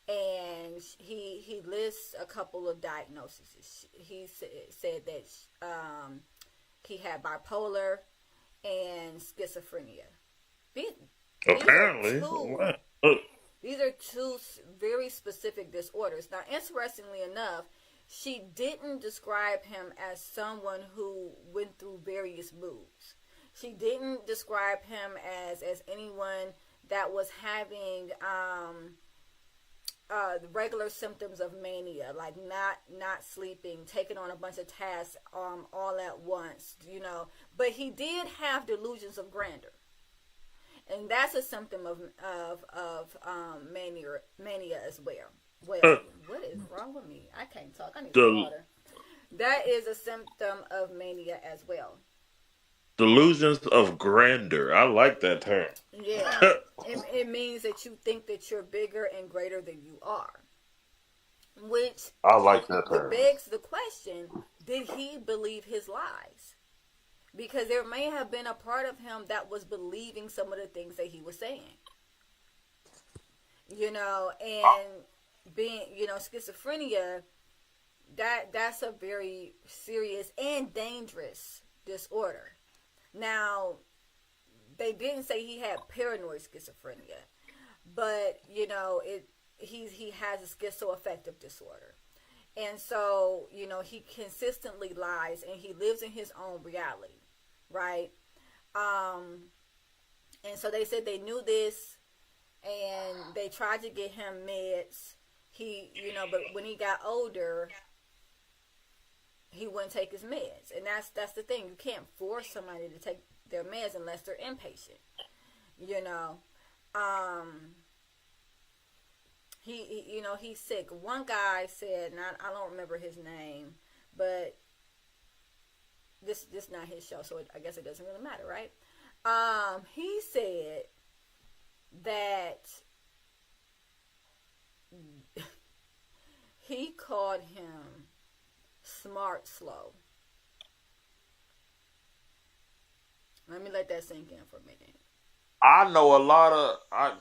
And he lists a couple of diagnoses. He said that he had bipolar and schizophrenia. Apparently. These are two very specific disorders. Now, interestingly enough, she didn't describe him as someone who went through various moods. She didn't describe him as anyone that was having the regular symptoms of mania, like not sleeping, taking on a bunch of tasks all at once, you know. But he did have delusions of grandeur, and that's a symptom of mania as well. Well, what is wrong with me? I can't talk. I need some water. That is a symptom of mania as well. Delusions of grandeur. I like that term. Yeah. It means that you think that you're bigger and greater than you are. Which I like that term. Begs the question, did he believe his lies? Because there may have been a part of him that was believing some of the things that he was saying. You know, and being, you know, schizophrenia, that's a very serious and dangerous disorder. Now, they didn't say he had paranoid schizophrenia, but you know, he has a schizoaffective disorder, and so you know he consistently lies and he lives in his own reality, right? And so they said they knew this, and they tried to get him meds. But when he got older, he wouldn't take his meds, and that's the thing. You can't force somebody to take their meds unless they're inpatient. You know, he's sick. One guy said, and I don't remember his name, but this not his show, so I guess it doesn't really matter, right? He said that he called him smart slow. Let me let that sink in for a minute. I know a lot of. I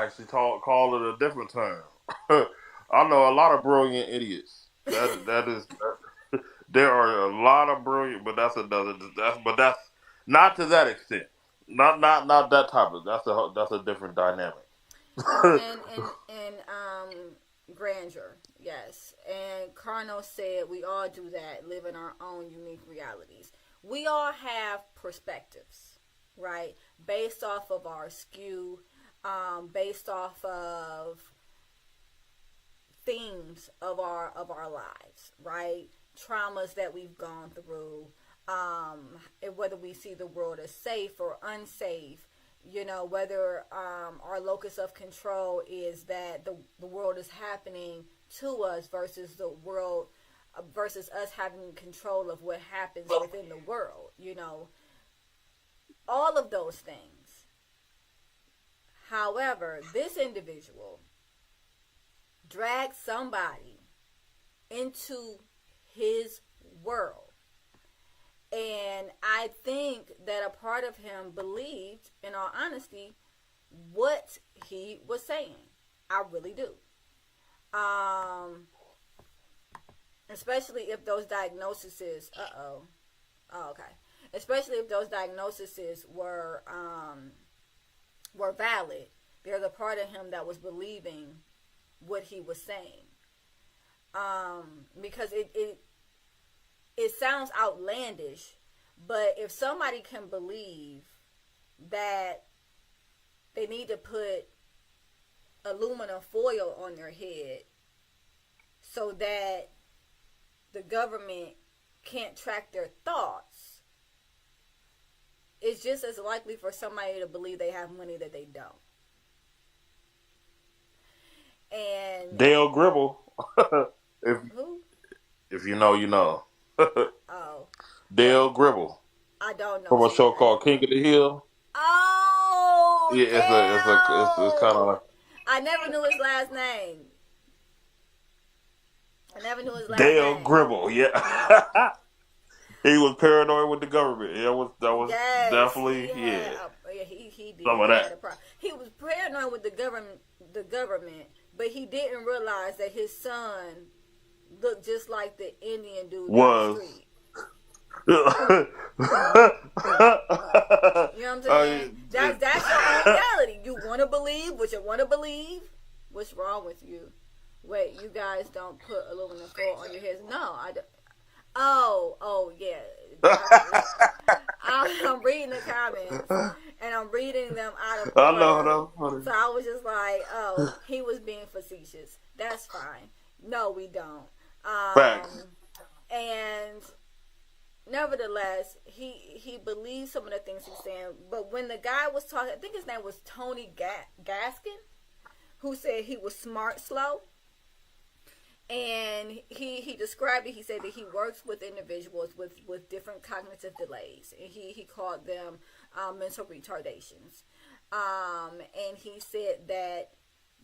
actually call it a different term. I know a lot of brilliant idiots. That is. There are a lot of brilliant, but that's not to that extent. Not that type of. That's a different dynamic. And grandeur, yes. And Carno said we all do that, live in our own unique realities. We all have perspectives, right? Based off of our skew, based off of themes of our lives, right? Traumas that we've gone through, whether we see the world as safe or unsafe, you know, whether our locus of control is that the world is happening to us versus the world, versus us having control of what happens within the world, you know, all of those things. However, this individual drag somebody into his world. And I think that a part of him believed, in all honesty, what he was saying. I really do. Especially if those diagnoses, okay. Especially if those diagnoses were valid. There's a part of him that was believing what he was saying. Because it sounds outlandish, but if somebody can believe that they need to put aluminum foil on their head so that the government can't track their thoughts, it's just as likely for somebody to believe they have money that they don't. And Dale Gribble. who? If you know, you know. Oh, Dale Gribble I don't know. from a show called King of the Hill. Oh, Yeah, it's kind of like I never knew his last name. Dale Gribble. Yeah, he was paranoid with the government. Yeah, that was Yes, definitely he did. some of that. He was paranoid with the government, but he didn't realize that his son looked just like the Indian dude down the street. You know what I'm saying? That's your own reality. You want to believe what you want to believe. What's wrong with you? Wait, you guys don't put aluminum foil on your heads? No, I don't. Oh, yeah. I'm reading the comments, and I'm reading them out of order. I know. So I was just like, oh, he was being facetious. That's fine. No, we don't. Facts. And nevertheless, he believes some of the things he's saying. But when the guy was talking, I think his name was Tony Gaskin, who said he was smart slow. And he described it. He said that he works with individuals with different cognitive delays. And he called them mental retardations. And he said that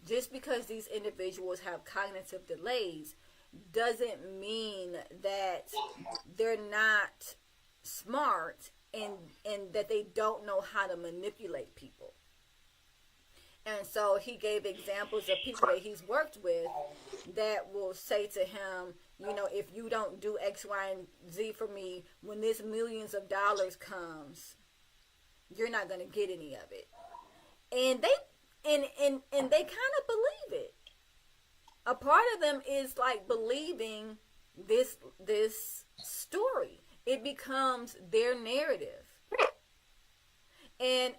just because these individuals have cognitive delays doesn't mean that they're not smart and that they don't know how to manipulate people. And so he gave examples of people that he's worked with that will say to him, you know, if you don't do X, Y, and Z for me, when this millions of dollars comes, you're not going to get any of it. And they kind of believe it. A part of them is like believing this story. It becomes their narrative. And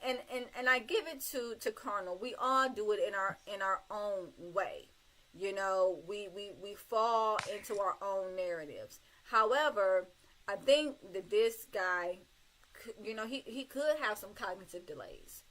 I give it to Carnal. We all do it in our own way. You know, we fall into our own narratives. However, I think that this guy, you know, he could have some cognitive delays.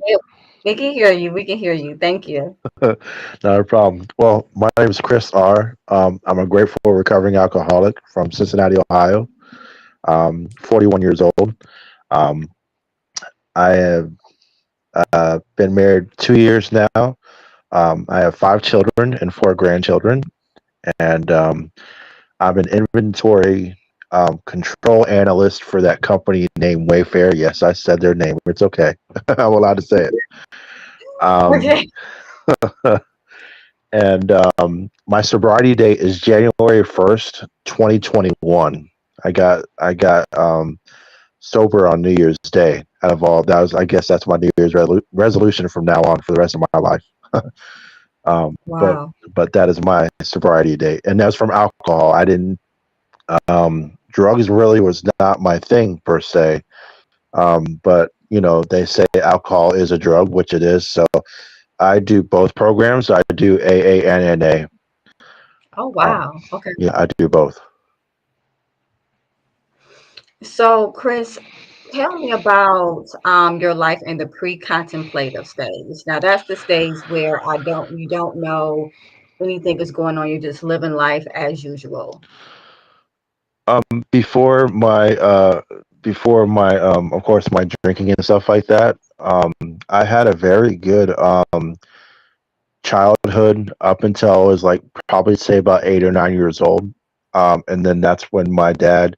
Yeah, we can hear you. We can hear you. Thank you. Not a problem. Well, my name is Chris R. I'm a grateful recovering alcoholic from Cincinnati, Ohio. 41 years old. Um, I have been married 2 years now. I have 5 children and 4 grandchildren, and I'm an inventory control analyst for that company named Wayfair. Yes, I said their name. It's okay. I'm allowed to say it. Um, Okay. and my sobriety date is January 1st, 2021. I got sober on New Year's Day. Out of all that was, I guess that's my New Year's resolution from now on for the rest of my life. um, but Wow. but that is my sobriety date, and that's from alcohol. I didn't. Drugs really was not my thing per se. But they say alcohol is a drug, which it is. So I do both programs. I do AA and NA. Oh, Um, wow. Okay. yeah, I do both. So, Chris, tell me about your life in the pre-contemplative stage. Now, that's the stage where you don't know anything is going on. You're just living life as usual. Before my of course my drinking and stuff like that. I had a very good childhood up until I was like probably say about 8 or 9 years old. And then that's when my dad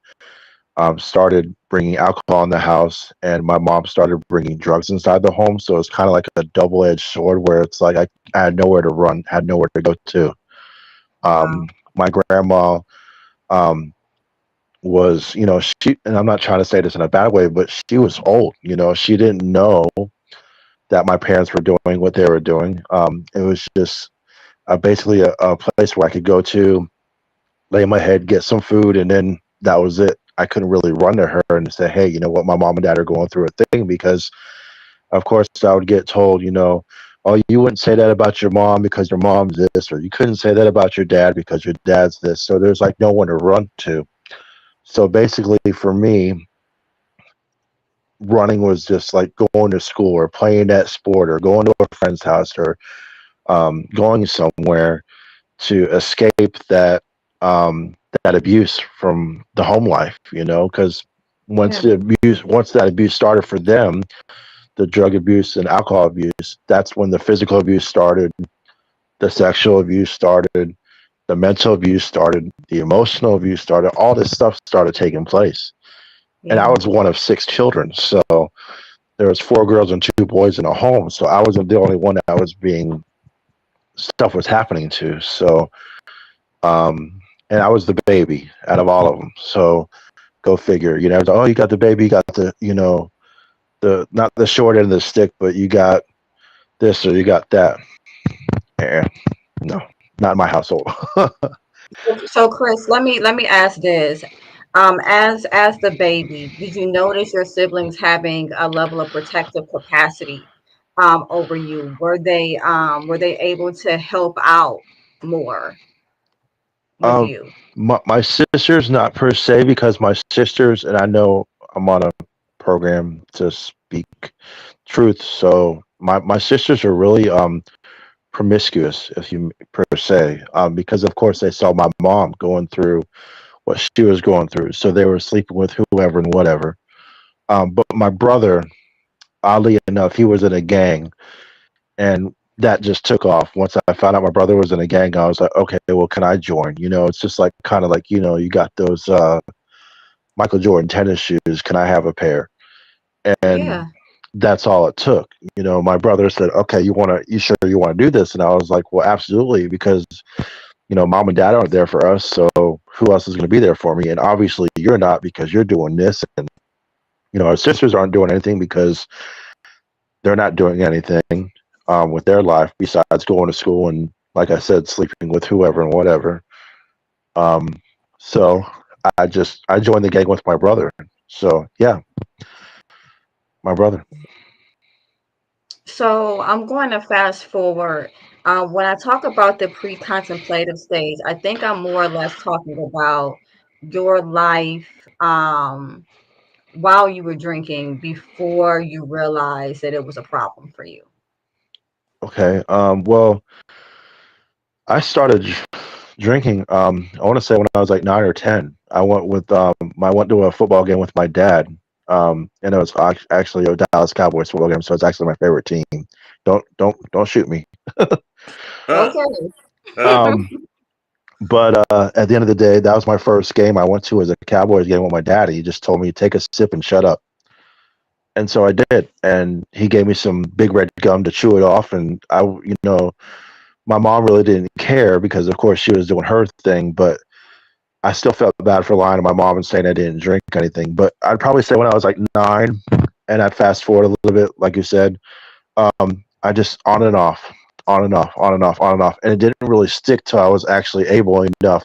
started bringing alcohol in the house, and my mom started bringing drugs inside the home. So it's kind of like a double-edged sword, where it's like I had nowhere to run, had nowhere to go to. Wow. My grandma um, was, she, and I'm not trying to say this in a bad way, but she was old. She didn't know that my parents were doing what they were doing. It was just basically a place where I could go to, lay my head, get some food, and then that was it. I couldn't really run to her and say, "Hey, you know what? My mom and dad are going through a thing," because, of course, I would get told, "Oh, you wouldn't say that about your mom because your mom's this, or you couldn't say that about your dad because your dad's this." So there's like no one to run to. So basically, for me, running was just like going to school or playing that sport or going to a friend's house or going somewhere to escape that abuse from the home life, because Yeah. once that abuse started for them, the drug abuse and alcohol abuse, that's when the physical abuse started, the sexual abuse started, the mental abuse started, the emotional abuse started, all this stuff started taking place. And I Yeah. was one of 6 children, so there was 4 girls and 2 boys in a home, so I wasn't the only one that was being stuff was happening to. So and I was the baby out of all of them. So go figure. Oh, you got the baby, you got the the not the short end of the stick, but you got this or you got that. Eh, no, not in my household. So, Chris, let me ask this. As the baby, did you notice your siblings having a level of protective capacity over you? Were they able to help out more with um, you? my sisters, not per se, because my sisters, and I know I'm on a program to speak truth, so my sisters are really promiscuous, if you per se, because of course they saw my mom going through what she was going through, so they were sleeping with whoever and whatever. But my brother, oddly enough, he was in a gang, and that just took off. Once I found out my brother was in a gang, I was like, okay, well, can I join? It's just like kind of like you got those Michael Jordan tennis shoes. Can I have a pair? And Yeah. that's all it took. My brother said, okay, you sure you want to do this? And I was like, well, absolutely, because mom and dad aren't there for us, so who else is going to be there for me? And obviously, you're not, because you're doing this, and our sisters aren't doing anything because they're not doing anything with their life besides going to school and, like I said, sleeping with whoever and whatever. Um, so I joined the gang with my brother. So yeah, my brother. So I'm going to fast forward. When I talk about the pre-contemplative stage, I think I'm more or less talking about your life while you were drinking before you realized that it was a problem for you? Okay. Well, I started drinking. I want to say when I was like 9 or 10. I went to a football game with my dad. And it was actually a Dallas Cowboys football game, so it's actually my favorite team. Don't shoot me. Okay. Um, but at the end of the day, that was my first game I went to as a Cowboys game with my dad. He just told me take a sip and shut up, and so I did. And he gave me some big red gum to chew it off. And my mom really didn't care because, of course, she was doing her thing, but I still felt bad for lying to my mom and saying I didn't drink anything. But I'd probably say when I was like 9, and I'd fast forward a little bit, like you said, I just on and off, on and off, on and off, on and off. And it didn't really stick till I was actually able enough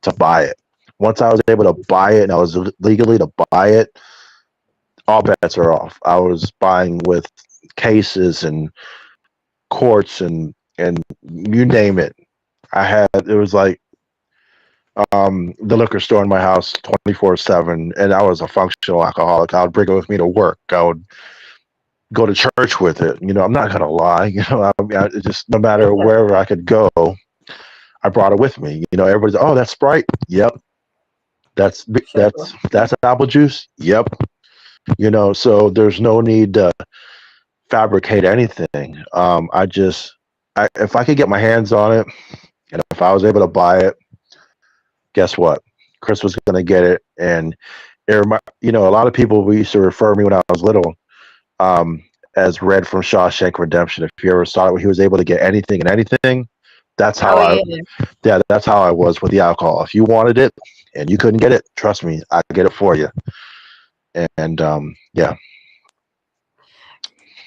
to buy it. Once I was able to buy it and I was legally to buy it, all bets are off. I was buying with cases and quarts and you name it. It was like the liquor store in my house 24/7, and I was a functional alcoholic. I would bring it with me to work. I would go to church with it. I'm not gonna lie. It just no matter wherever I could go, I brought it with me. Everybody's, oh, that's Sprite. Yep. That's Sure. that's apple juice. Yep. So there's no need to fabricate anything. If I could get my hands on it, and if I was able to buy it, guess what? Chris was going to get it, and a lot of people we used to refer me when I was little as Red from Shawshank Redemption. If you ever saw it, where he was able to get anything and anything, that's how Oh yeah. that's how I was with the alcohol. If you wanted it and you couldn't get it, trust me, I could get it for you. And yeah,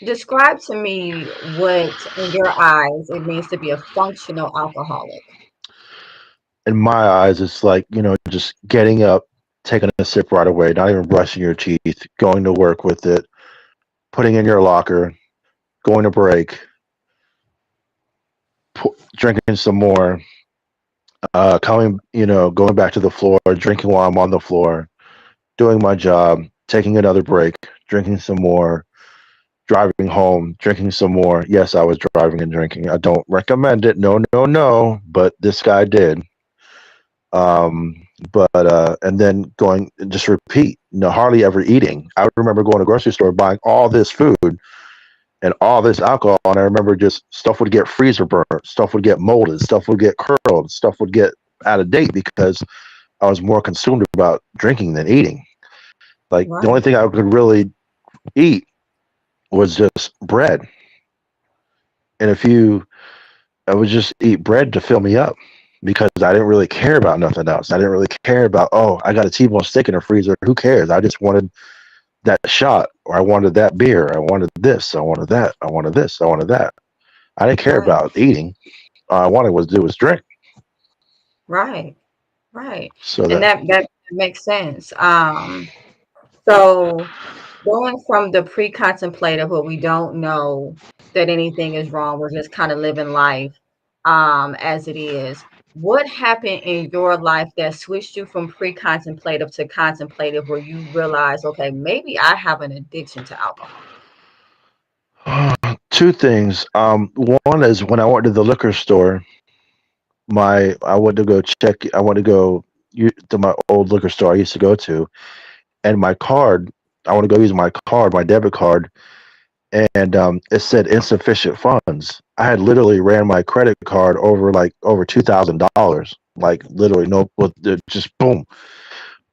Describe to me what, in your eyes, it means to be a functional alcoholic. in my eyes, it's like just getting up, taking a sip right away, not even brushing your teeth, going to work with it, putting in your locker, going to break, drinking some more, going back to the floor, drinking while I'm on the floor, doing my job, taking another break, drinking some more, driving home, drinking some more. Yes, I was driving and drinking. I don't recommend it. No, no, no. But this guy did. Um, and then going just repeat. Hardly ever eating. I remember going to the grocery store buying all this food and all this alcohol, and I remember just stuff would get freezer burnt, stuff would get molded, stuff would get curled, stuff would get out of date because I was more consumed about drinking than eating. Like the only Right. thing I could really eat was just bread. And I would just eat bread to fill me up because I didn't really care about nothing else. I didn't really care about, oh, I got a T-bone steak in the freezer. Who cares? I just wanted that shot, or I wanted that beer. I wanted this. I wanted that. I wanted this. I wanted that. I didn't care Right. about eating. All I wanted was to do was drink. Right. Right. So And that that makes sense. So going from the pre-contemplative where we don't know that anything is wrong, we're just kind of living life as it is. What happened in your life that switched you from pre-contemplative to contemplative where you realize, okay, maybe I have an addiction to alcohol? two things. One is when I went to the liquor store. I went to go check. I went to go to my old liquor store I used to go to, and my card. I want to go use my card, my debit card, and it said insufficient funds. I had literally ran my credit card over $2,000, like literally no, just boom.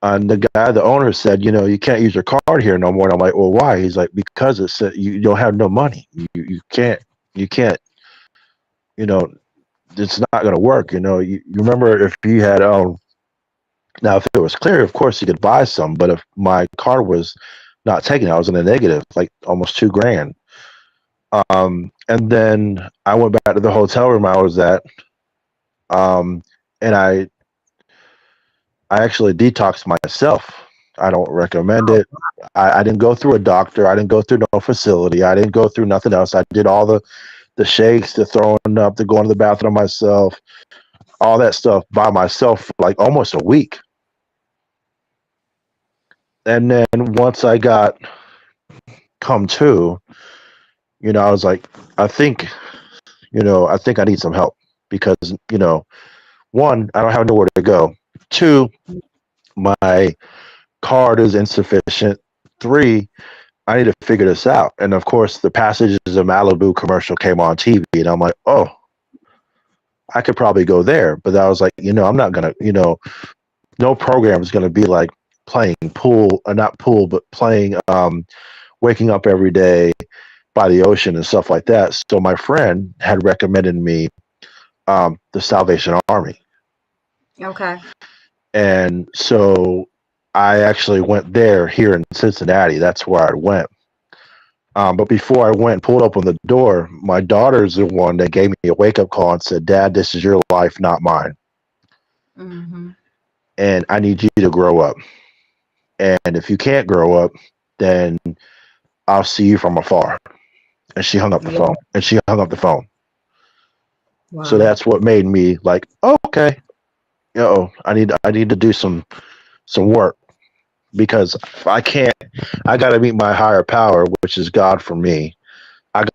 And the owner said, you can't use your card here no more. And I'm like, well, why? He's like, because it said you don't have no money. You can't, you know, it's not going to work. You remember if you had now if it was clear, of course you could buy some, but if my card was not taken, I was in a negative, like almost 2 grand. And then I went back to the hotel room I was at, and I actually detoxed myself. I don't recommend it. I didn't go through a doctor. I didn't go through no facility. I didn't go through nothing else. I did all the shakes, the throwing up, the going to the bathroom myself, all that stuff by myself for like almost a week. And then once I got come to, I was like, I think, I think I need some help because, one, I don't have nowhere to go. Two, my card is insufficient. Three, I need to figure this out. And of course, the Passages of Malibu commercial came on TV, and I'm like, oh, I could probably go there. But I was like, I'm not gonna, no program is gonna be like playing pool, not pool, but playing, waking up every day by the ocean and stuff like that. So my friend had recommended me the Salvation Army, Okay. and so I actually went there here in Cincinnati. That's where I went. But before I went and pulled up on the door, my daughter's the one that gave me a wake up call and said, "Dad, this is your life, not mine. Mm-hmm. And I need you to grow up. And if you can't grow up, then I'll see you from afar." And she hung up the Yeah. phone. And she hung up the phone. So Wow. that's what made me like, oh, okay, I need to do some work because if I can't, I got to meet my higher power, which is God for me. Right.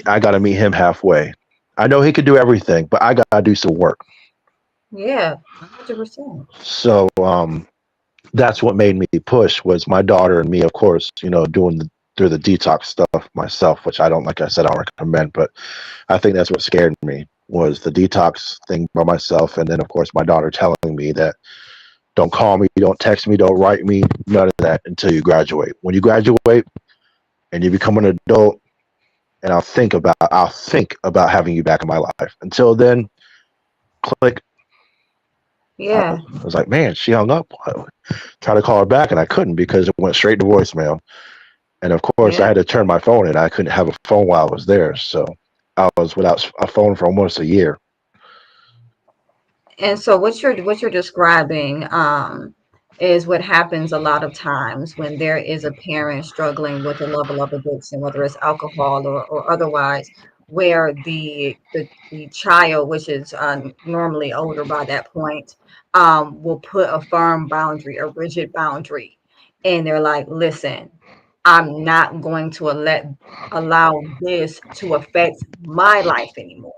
I gotta meet him halfway. I know he could do everything, but I gotta do some work. Yeah. 100%. So that's what made me push was my daughter and me, of course, doing through the detox stuff myself, which I don't, like I said, I don't recommend, but I think that's what scared me was the detox thing by myself, and then of course my daughter telling me that don't call me, don't text me, don't write me, none of that until you graduate. When you graduate and you become an adult, and I'll think about having you back in my life. Until then, click. Yeah. I was like, man, she hung up. I tried to call her back and I couldn't because it went straight to voicemail. And of course, I Yeah. had to turn my phone in. I couldn't have a phone while I was there, so I was without a phone for almost a year. And so what you're describing is what happens a lot of times when there is a parent struggling with a level of addiction, whether it's alcohol or otherwise, where the child, which is normally older by that point, will put a firm boundary, a rigid boundary, and they're like, "Listen, I'm not going to allow this to affect my life anymore.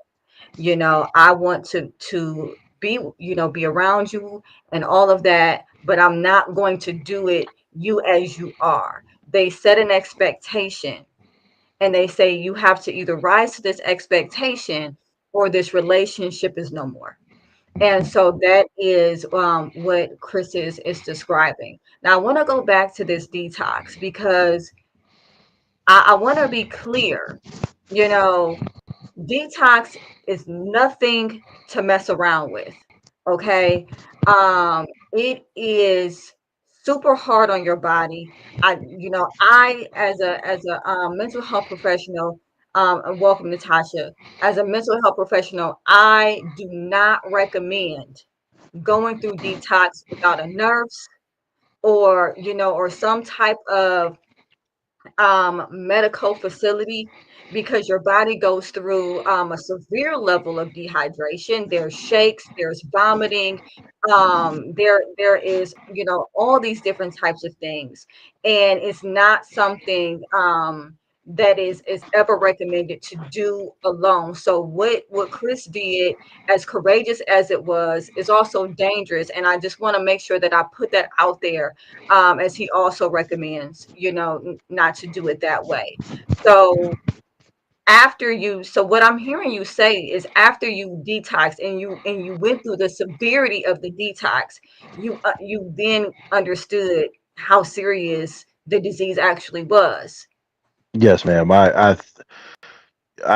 I want to be, be around you and all of that, but I'm not going to do it you as you are." They set an expectation and they say you have to either rise to this expectation or this relationship is no more. And so that is what Chris is describing. Now I want to go back to this detox because I want to be clear. You know, Detox is nothing to mess around with. Okay. It is super hard on your body. I as a mental health professional, and welcome Natasha. As a mental health professional, I do not recommend going through detox without a nurse or some type of medical facility because your body goes through a severe level of dehydration. There's shakes, there's vomiting, there is all these different types of things, and it's not something that is ever recommended to do alone. So what Chris did, as courageous as it was, is also dangerous, and I just want to make sure that I put that out there, as he also recommends, not to do it that way. So so what I'm hearing you say is after you detox and you went through the severity of the detox, you then understood how serious the disease actually was. Yes, ma'am. I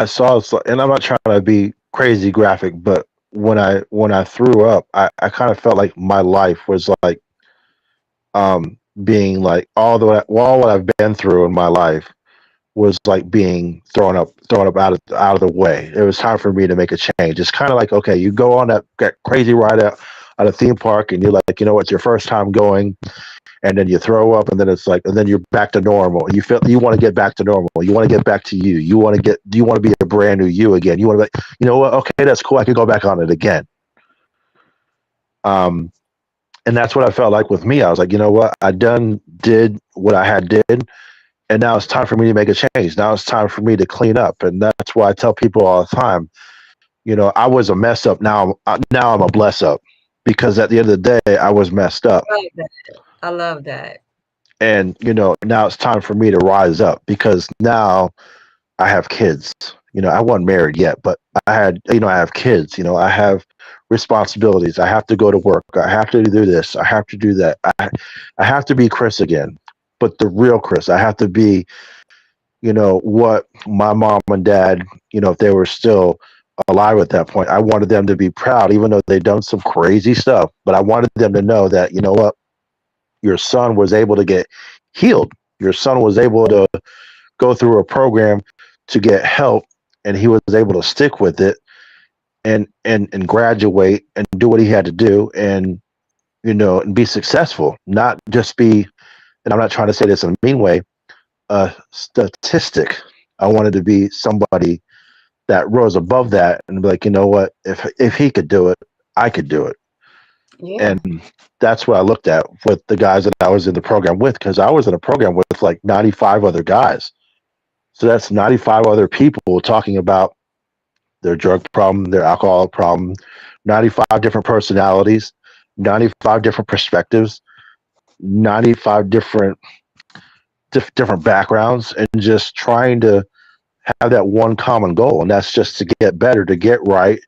saw, and I'm not trying to be crazy graphic, but when I threw up, I kind of felt like my life was like being like all what I've been through in my life was like being thrown up out of the way. It was time for me to make a change. It's kind of like, okay, you go on that crazy ride out at a theme park and you're like, it's your first time going, and then you throw up, and then it's like, and then you're back to normal. You feel you want to get back to normal. You want to get back to you. You want to be a brand new you again. You want to be, you know what? Okay, that's cool. I can go back on it again. Um, and that's what I felt like with me. I was like, you know what? I done did what I had did, and now it's time for me to make a change. Now it's time for me to clean up, and that's why I tell people all the time. I was a mess up. Now I'm a bless up, because at the end of the day, I was messed up, I love that. I love that. and now it's time for me to rise up, because now I have kids. I wasn't married yet, but I have kids. I have responsibilities. I have to go to work. I have to do this. I have to do that. I have to be Chris again, but the real Chris. I have to be, what my mom and dad, if they were still alive at that point, I wanted them to be proud, even though they'd done some crazy stuff. But I wanted them to know that, what, your son was able to get healed. Your son was able to go through a program to get help, and he was able to stick with it, and graduate and do what he had to do, and and be successful, not just be, and I'm not trying to say this in a mean way, a statistic. I wanted to be somebody that rose above that and be like, what, if he could do it, I could do it. Yeah. And that's what I looked at with the guys that I was in the program with, because I was in a program with like 95 other guys. So that's 95 other people talking about their drug problem, their alcohol problem, 95 different personalities, 95 different perspectives, 95 different backgrounds, and just trying to have that one common goal, and that's just to get better, to get right,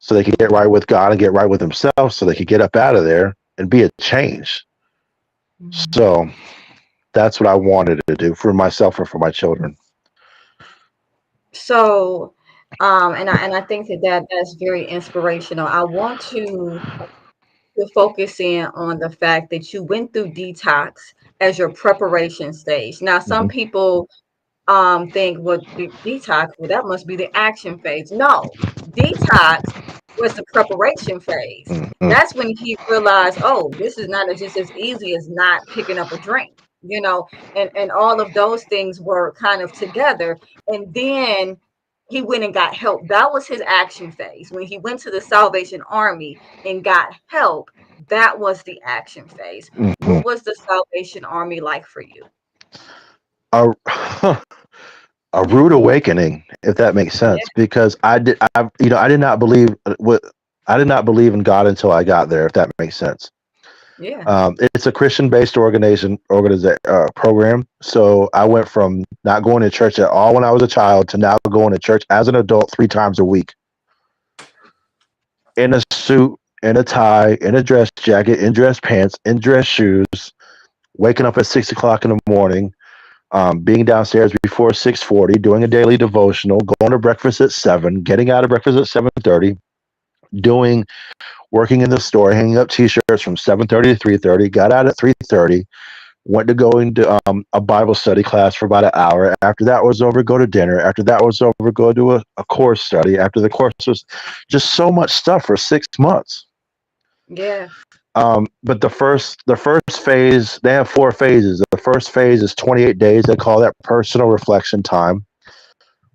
so they can get right with God and get right with themselves, so they can get up out of there and be a change. Mhm. So that's what I wanted to do for myself and for my children. So, and I think that's very inspirational. I want to focus in on the fact that you went through detox as your preparation stage. Now, some Hmm. people think, well, detox, well, that must be the action phase. No, detox was the preparation phase. Hmm. That's when he realized, oh, this is not just as easy as not picking up a drink, and all of those things were kind of together. And then he went and got help. That was his action phase. When he went to the Salvation Army and got help, that was the action phase. Hmm. What was the Salvation Army like for you? A, a rude awakening, if that makes Yeah, sense, because I did not believe what I did not believe in God until I got there, if that makes sense. yeah, It's a Christian-based program. So I went from not going to church at all when I was a child to now going to church as an adult 3 times a week, in a suit, in a tie, in a dress jacket, in dress pants, in dress shoes, waking up at 6 o'clock in the morning, being downstairs before 6:40, doing a daily devotional, going to breakfast at 7, getting out of breakfast at 7:30, doing working in the store, hanging up T-shirts from 7:30 to 3:30. Got out at 3:30. Went to go into a Bible study class for about an hour. After that was over, go to dinner. After that was over, go do a course study. After the course was just so much stuff for 6 months. yeah, But the first phase, they have 4 phases. The first phase is 28 days. They call that personal reflection time,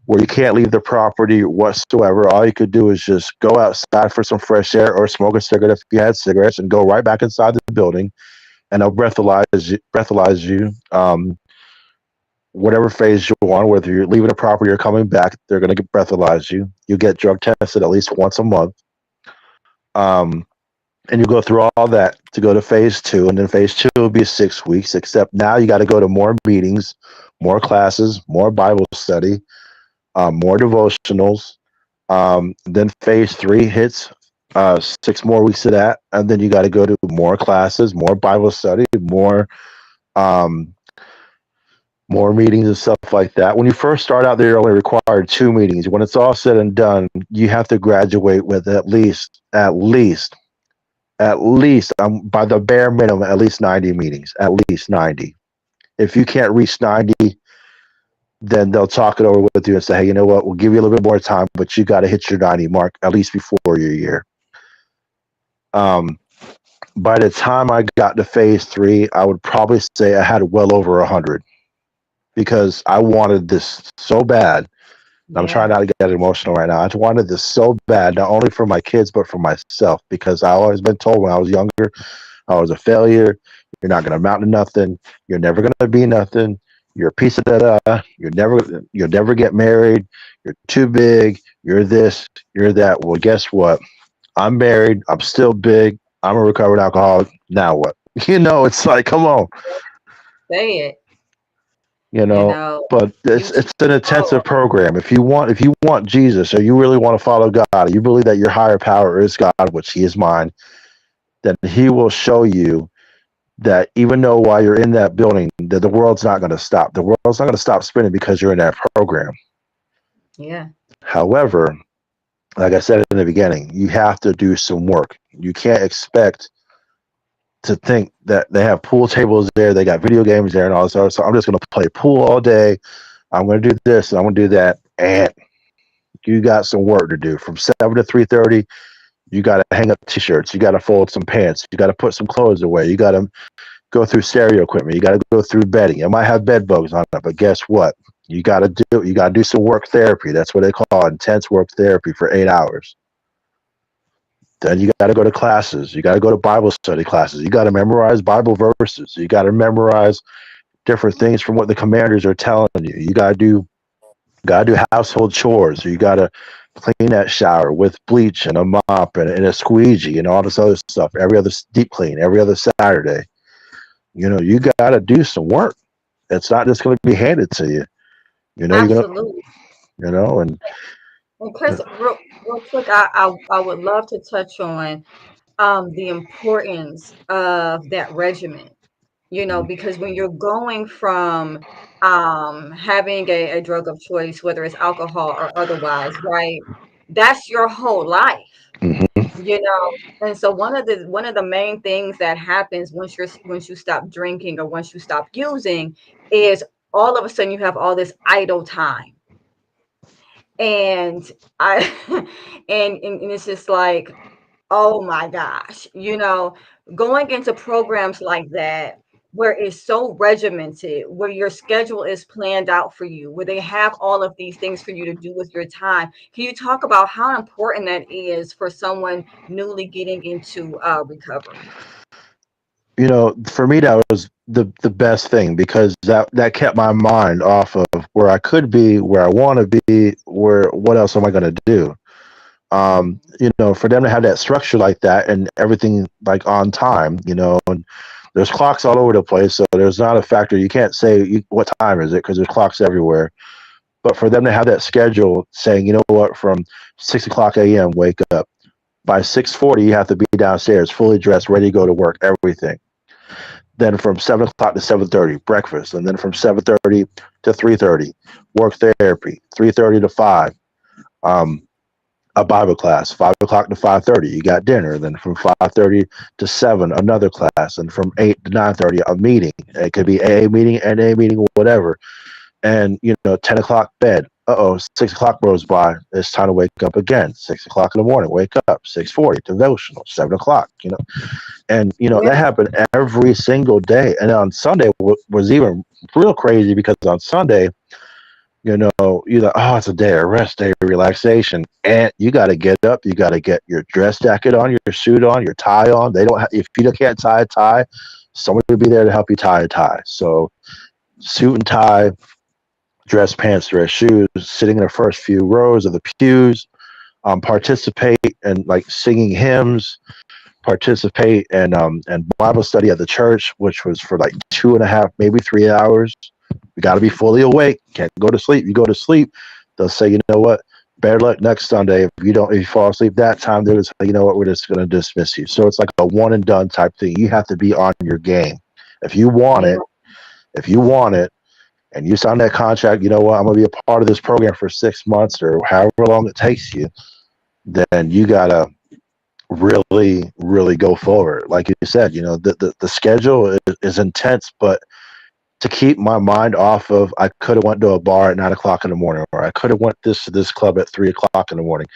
where you can't leave the property whatsoever. All you could do is just go outside for some fresh air or smoke a cigarette if you had cigarettes, and go right back inside the building, and they'll breathalyze you. Whatever phase you're on, whether you're leaving the property or coming back, they're going to breathalyze you. You get drug tested at least once a month. Um, and you go through all that to go to phase 2, and then phase 2 will be 6 weeks, except now you got to go to more meetings, more classes, more Bible study, more devotionals. Then phase 3 hits, 6 more weeks of that, and then you got to go to more classes, more Bible study, um, more meetings and stuff like that. When you first start out, they're only required 2 meetings. When it's all said and done, you have to graduate with at least by the bare minimum, at least 90 meetings, at least 90. If you can't reach 90, then they'll talk it over with you and say, hey, you know what, we'll give you a little bit more time, but you got to hit your 90 mark at least before your year. By the time I got to phase 3, I would probably say I had well over 100, because I wanted this so bad. I'm yeah, trying not to get emotional right now. I just wanted this so bad, not only for my kids, but for myself, because I always been told when I was younger, I was a failure. You're not going to amount to nothing. You're never going to be nothing. You're a piece of da. You'll never get married. You're too big. You're this. You're that. Well, guess what? I'm married. I'm still big. I'm a recovered alcoholic. Now what? It's like, come on, Say it. you You know. know, But you it's teach an the power. intensive program. If you want Jesus, or you really want to follow God, or you believe that your higher power is God, which He is mine, then He will show you that even though while you're in that building, that the world's not going to stop. The world's not going to stop spinning because you're in that program. Yeah, However, like I said in the beginning, you have to do some work. You can't expect to think that they have pool tables there, they got video games there, and all this other. So I'm just going to play pool all day. I'm going to do this and I'm going to do that, and you got some work to do from 7 to 3:30. You got to hang up t-shirts. You got to fold some pants. You got to put some clothes away. You got to go through stereo equipment. You got to go through bedding. It might have bed bugs on it, but guess what? You got to do some work therapy. That's what they call intense work therapy for 8 hours. Then you got to go to classes. You got to go to Bible study classes. You got to memorize Bible verses. You got to memorize different things from what the commanders are telling you. You got to do household chores. You got to clean that shower with bleach and a mop and a squeegee and all this other stuff. Every other deep clean, every other Saturday. You got to do some work. It's not just going to be handed to you. You're going to, absolutely. and And Chris, real quick, I would love to touch on the importance of that regimen. Because when you're going from having a drug of choice, whether it's alcohol or otherwise, right? That's your whole life, mm-hmm, and so one of the main things that happens once you stop drinking or once you stop using is all of a sudden you have all this idle time. And I and it's just like, oh my gosh, going into programs like that where it's so regimented, where your schedule is planned out for you, where they have all of these things for you to do with your time. Can you talk about how important that is for someone newly getting into recovery? for me that was the best thing, because that kept my mind off of where I could be, where I want to be, where what else am I going to do. Mhm. For them to have that structure like that and everything like on time, and there's clocks all over the place, so there's not a factor. You can't say what time is it, because there's clocks everywhere. But for them to have that schedule saying, you know what, from 6 o'clock a.m. wake up, by 6:40 you have to be downstairs, fully dressed, ready to go to work, everything. Then from 7 o'clock to 7:30, breakfast, and then from 7:30 to 3:30, work therapy, 3:30 to 5. Um, a Bible class, 5 o'clock to 5:30. You got dinner. Then from 5:30 to 7, another class, and from 8 to 9:30, a meeting. It could be AA meeting, NA meeting, whatever. And 10 o'clock bed. 6 o'clock rolls by. It's time to wake up again. 6 o'clock in the morning, wake up. 6:40 devotional. 7 o'clock. And Yeah, that happened every single day. And on Sunday was even real crazy, because on Sunday, you're like, oh, it's a day of rest, day of relaxation, and you got to get up, you got to get your dress jacket on, your suit on, your tie on. They don't if you can't tie a tie, someone will be there to help you tie a tie. So suit and tie, dress pants, dress shoes, sitting in the first few rows of the pews, participate in like singing hymns, participate and Bible study at the church, which was for like 2.5, maybe 3 hours. You got to be fully awake. Can't go to sleep. You go to sleep, they'll say, you know what? Better luck next Sunday. If you fall asleep that time, they'll just say, you know what? We're just going to dismiss you. So it's like a one and done type thing. You have to be on your game. If you want yeah, it, if you want it, and you sign that contract, you know what? I'm going to be a part of this program for 6 months or however long it takes you. Then you gotta really, really go forward. Like you said, the schedule is intense, but to keep my mind off of, I could have went to a bar at 9 o'clock in the morning, or I could have went to this club at 3 o'clock in the morning.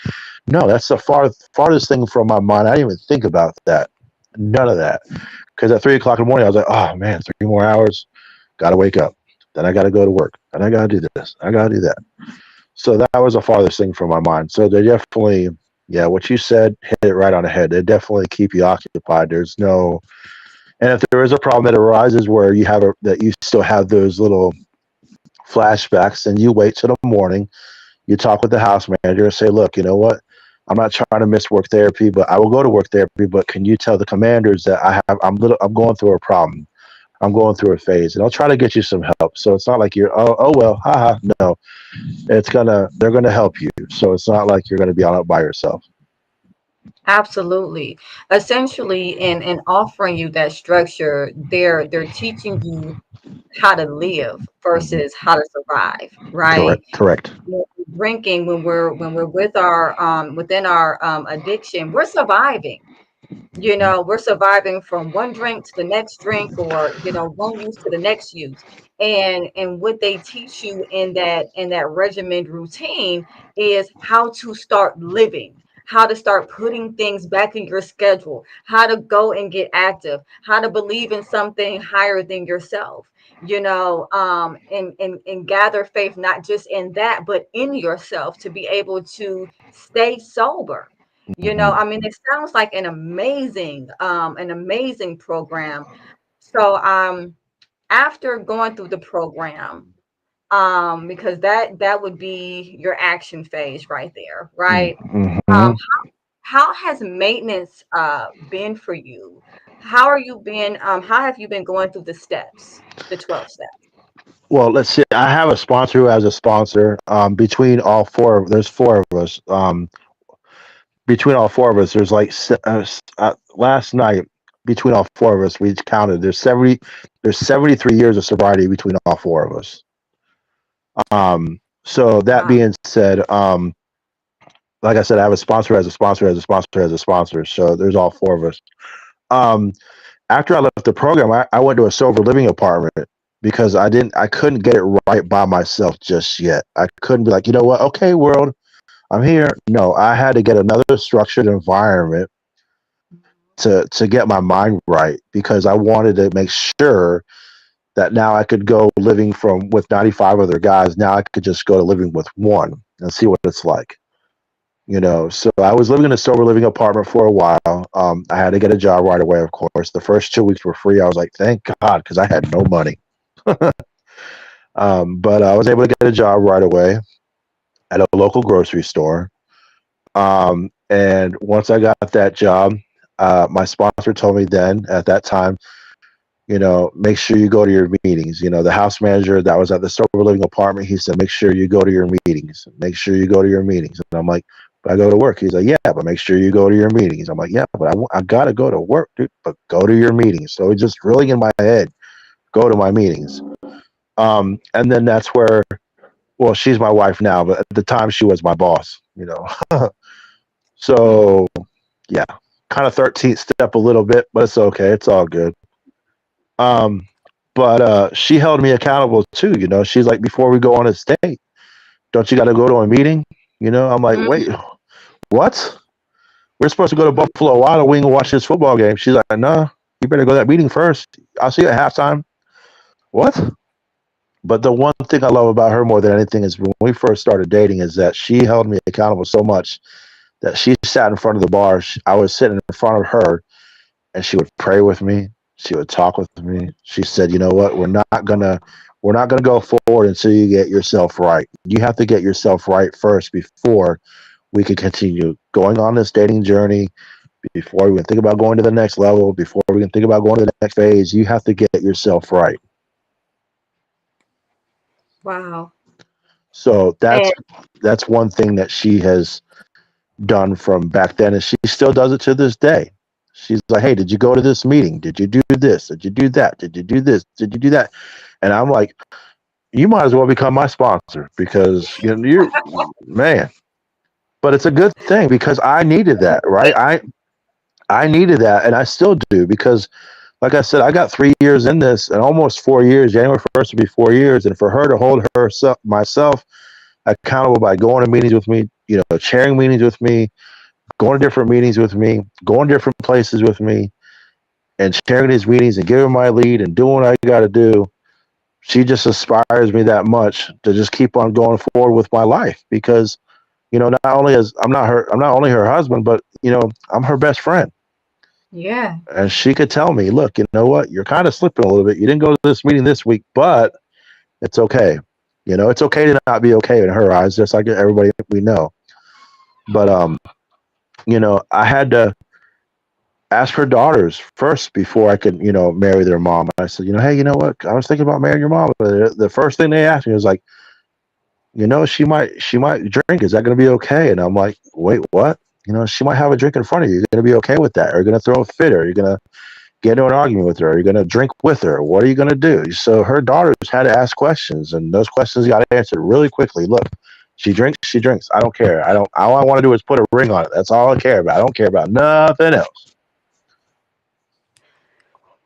No, that's the farthest thing from my mind. I didn't even think about that. None of that. Because at 3 o'clock in the morning, I was like, oh man, 3 more hours, gotta wake up. Then I gotta go to work. Then I gotta do this. I gotta do that. So that was the farthest thing from my mind. So they definitely, yeah, what you said hit it right on the head. They definitely keep you occupied. There's no And if there is a problem that arises where that you still have those little flashbacks, then you wait till the morning. You talk with the house manager and say, look, you know what? I'm not trying to miss work therapy, but I will go to work therapy. But can you tell the commanders that I'm going through a problem. I'm going through a phase, and I'll try to get you some help. So it's not like you're, oh well, haha. No, they're gonna help you. So it's not like you're gonna be on it by yourself. Absolutely. Essentially, in offering you that structure, they're teaching you how to live versus how to survive, right? Correct. Correct. Drinking, when we're with our within our addiction, we're surviving. We're surviving from one drink to the next drink, or one use to the next use. And what they teach you in that regimented routine is how to start living, how to start putting things back in your schedule, how to go and get active, how to believe in something higher than yourself, and gather faith, not just in that, but in yourself, to be able to stay sober. Hmm. I mean, it sounds like an amazing program. So, after going through the program, because that would be your action phase right there, right? Um, Hmm. how has maintenance been for you? How have you been going through the steps, the 12 steps? Well, let's see. I have a sponsor who has a sponsor. Between all four, there's four of us. Between all four of us, there's like last night. Between all four of us, we counted. There's 73 years of sobriety between all four of us. So that Wow. being said, like I said, I have a sponsor as a sponsor as a sponsor as a sponsor. So there's all four of us. Um, After I left the program, I went to a sober living apartment because I couldn't get it right by myself just yet. I couldn't be like, you know what? Okay, world, I'm here. No, I had to get another structured environment to get my mind right because I wanted to make sure that now I could go living from with 95 other guys. Now I could just go to living with one and see what it's like. So I was living in a sober living apartment for a while. I had to get a job right away, of course. The first 2 weeks were free. I was like, thank God, because I had no money. But I was able to get a job right away at a local grocery store. And once I got that job, my sponsor told me then at that time, make sure you go to your meetings. The house manager that was at the sober living apartment, he said, make sure you go to your meetings. Make sure you go to your meetings. And I'm like, but I go to work. He's like, yeah, but make sure you go to your meetings. I'm like, yeah, but I got to go to work, dude, but go to your meetings. So it's just really in my head, go to my meetings. And then that's where, well, she's my wife now, but at the time she was my boss. So yeah, kind of 13th step a little bit, but it's okay. It's all good. Um, but she held me accountable too. She's like, before we go on a date, don't you got to go to a meeting? I'm like, wait, what? We're supposed to go to Buffalo Wild Wing and watch this football game. She's like, no, you better go to that meeting first. I'll see you at halftime. What? But the one thing I love about her more than anything is when we first started dating is that she held me accountable so much that she sat in front of the bar. I was sitting in front of her and she would pray with me. She would talk with me. She said, "You know what? We're not gonna go forward until you get yourself right. You have to get yourself right first before we can continue going on this dating journey. Before we can think about going to the next level, before we can think about going to the next phase, you have to get yourself right." Wow. So that's And that's one thing that she has done from back then, and she still does it to this day. She's like, "Hey, did you go to this meeting? Did you do this? Did you do that? Did you do this? Did you do that?" And I'm like, "You might as well become my sponsor because you're man." But it's a good thing because I needed that, right? I needed that, and I still do because, like I said, I got 3 years in this, and almost 4 years. January 1st will be 4 years, and for her to hold herself, myself, accountable by going to meetings with me, chairing meetings with me, going to different meetings with me, going to different places with me, and sharing these meetings and giving my lead and doing what I got to do. She just inspires me that much to just keep on going forward with my life because not only as I'm not only her husband, but I'm her best friend. Yeah. And she could tell me, look, you know what? You're kind of slipping a little bit. You didn't go to this meeting this week, but it's okay. You know, it's okay to not be okay in her eyes, just like everybody we know. But you know, I had to ask her daughters first before I could, you know, marry their mom. I said, you know, hey, you know what? I was thinking about marrying your mom. The first thing they asked me was like, you know, she might drink. Is that going to be okay? And I'm like, wait, what? You know, she might have a drink in front of you. You're going to be okay with that? Are you going to throw a fit? Or are you going to get into an argument with her? Are you going to drink with her? What are you going to do? So her daughters had to ask questions, and those questions got answered really quickly. Look, she drinks. She drinks. I don't care. I don't. All I want to do is put a ring on it. That's all I care about. I don't care about nothing else.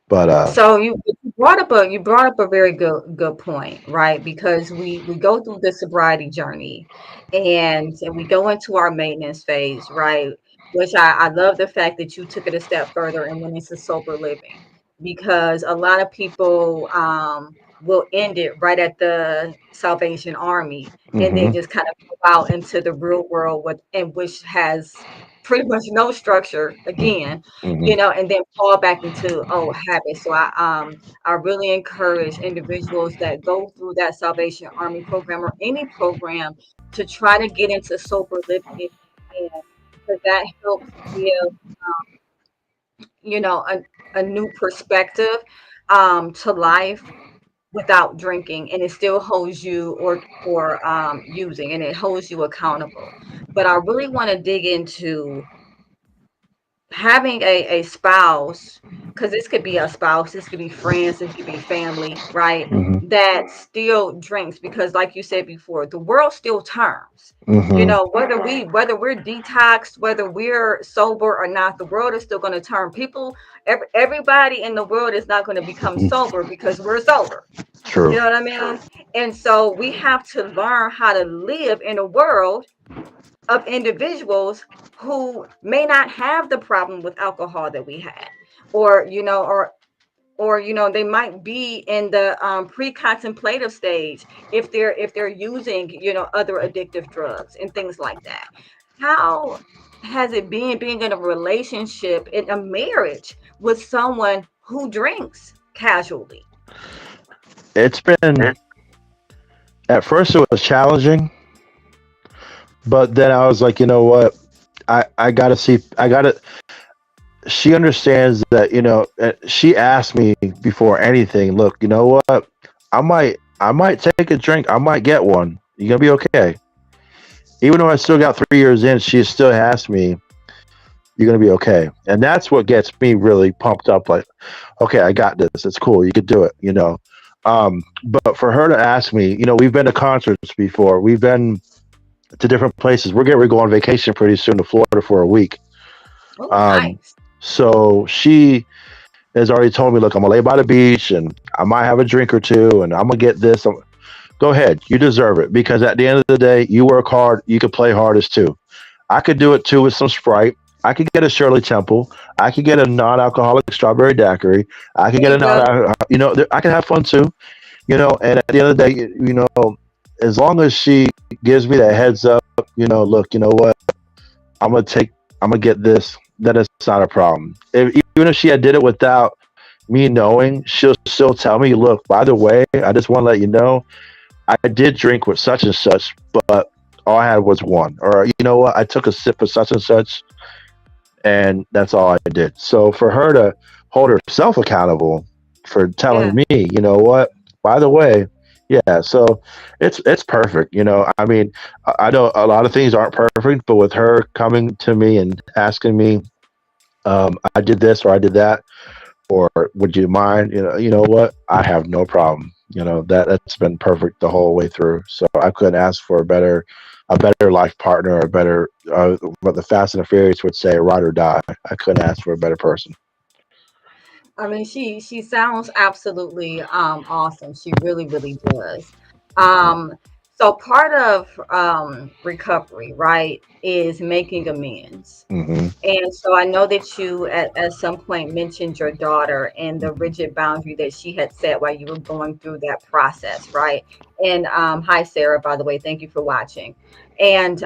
But So you brought up a very good point, right? Because we go through the sobriety journey, and we go into our maintenance phase, right? Which I love the fact that you took it a step further and went into sober living, because a lot of people will end it right at the Salvation Army and then hmm just kind of go out into the real world with and which has pretty much no structure again, hmm and then fall back into old habits. So I really encourage individuals that go through that Salvation Army program or any program to try to get into sober living if you can, because that helps give a new perspective to life without drinking, and it still holds you or using, and it holds you accountable. But I really want to dig into having a spouse, because this could be a spouse, this could be friends, this could be family, right? hmm That still drinks, because like you said before, the world still turns. hmm Whether we're detoxed, whether we're sober or not, the world is still going to turn. Everybody in the world is not going to become sober because we're sober. You True. know what I mean? And so we have to learn how to live in a world of individuals who may not have the problem with alcohol that we had, or they might be in the pre-contemplative stage if they're using other addictive drugs and things like that. How has it been being in a relationship, in a marriage, with someone who drinks casually? It's been at first it was challenging, but then I was like, you know what? I gotta see. I gotta. She understands that, you know. She asked me before anything. Look, you know what? I might take a drink. I might get one. You gonna be okay? Even though I still got 3 years in, she still asked me, "You're gonna be okay," and that's what gets me really pumped up. Like, okay, I got this. It's cool. You could do it. You know. But for her to ask me, you know, we've been to concerts before. We've been to different places. We're getting ready to go on vacation pretty soon to Florida for a week. Oh, Um, nice. so she has already told me, look, I'm gonna lay by the beach and I might have a drink or two, and I'm gonna get this. Go ahead, you deserve it, because at the end of the day, you work hard. You could play hardest too. I could do it too with some Sprite. I could get a Shirley Temple. I could get a non-alcoholic strawberry daiquiri. I could There get a you go. non, you know, I could have fun too. You know, and at the end of the day, you know, as long as she gives me that heads up, you know, look, you know what, I'm gonna take, I'm gonna get this. That is not a problem. Even if she had did it without me knowing, she'll still tell me, look, by the way, I just want to let you know, I did drink with such and such, but all I had was one. Or you know what, I took a sip of such and such, and that's all I did. So for her to hold herself accountable for telling Yeah. me, you know what, by the way, yeah, so it's perfect. You know, I mean, I know a lot of things aren't perfect, but with her coming to me and asking me, I did this or I did that, or would you mind? You know what? I have no problem. You know, that's been perfect the whole way through. So I couldn't ask for a better life partner, a better what the Fast and the Furious would say, ride or die. I couldn't ask for a better person. I mean, she sounds absolutely awesome. She really, really does. Um, so part of recovery, right, is making amends. hmm And so I know that you at some point mentioned your daughter and the rigid boundary that she had set while you were going through that process, right? And hi Sarah, by the way, thank you for watching. And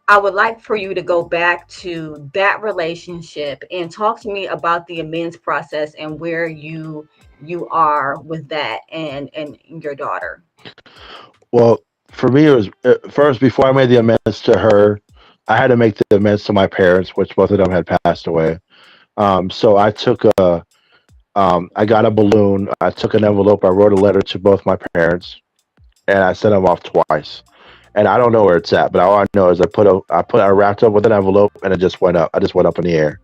I would like for you to go back to that relationship and talk to me about the amends process and where you are with that and your daughter. Well, for me, it was first before I made the amends to her, I had to make the amends to my parents, which both of them had passed away. So I got a balloon. I took an envelope. I wrote a letter to both my parents, and I sent them off twice. And I don't know where it's at, but all I know is I wrapped up with an envelope, and it just went up. I just went up in the air.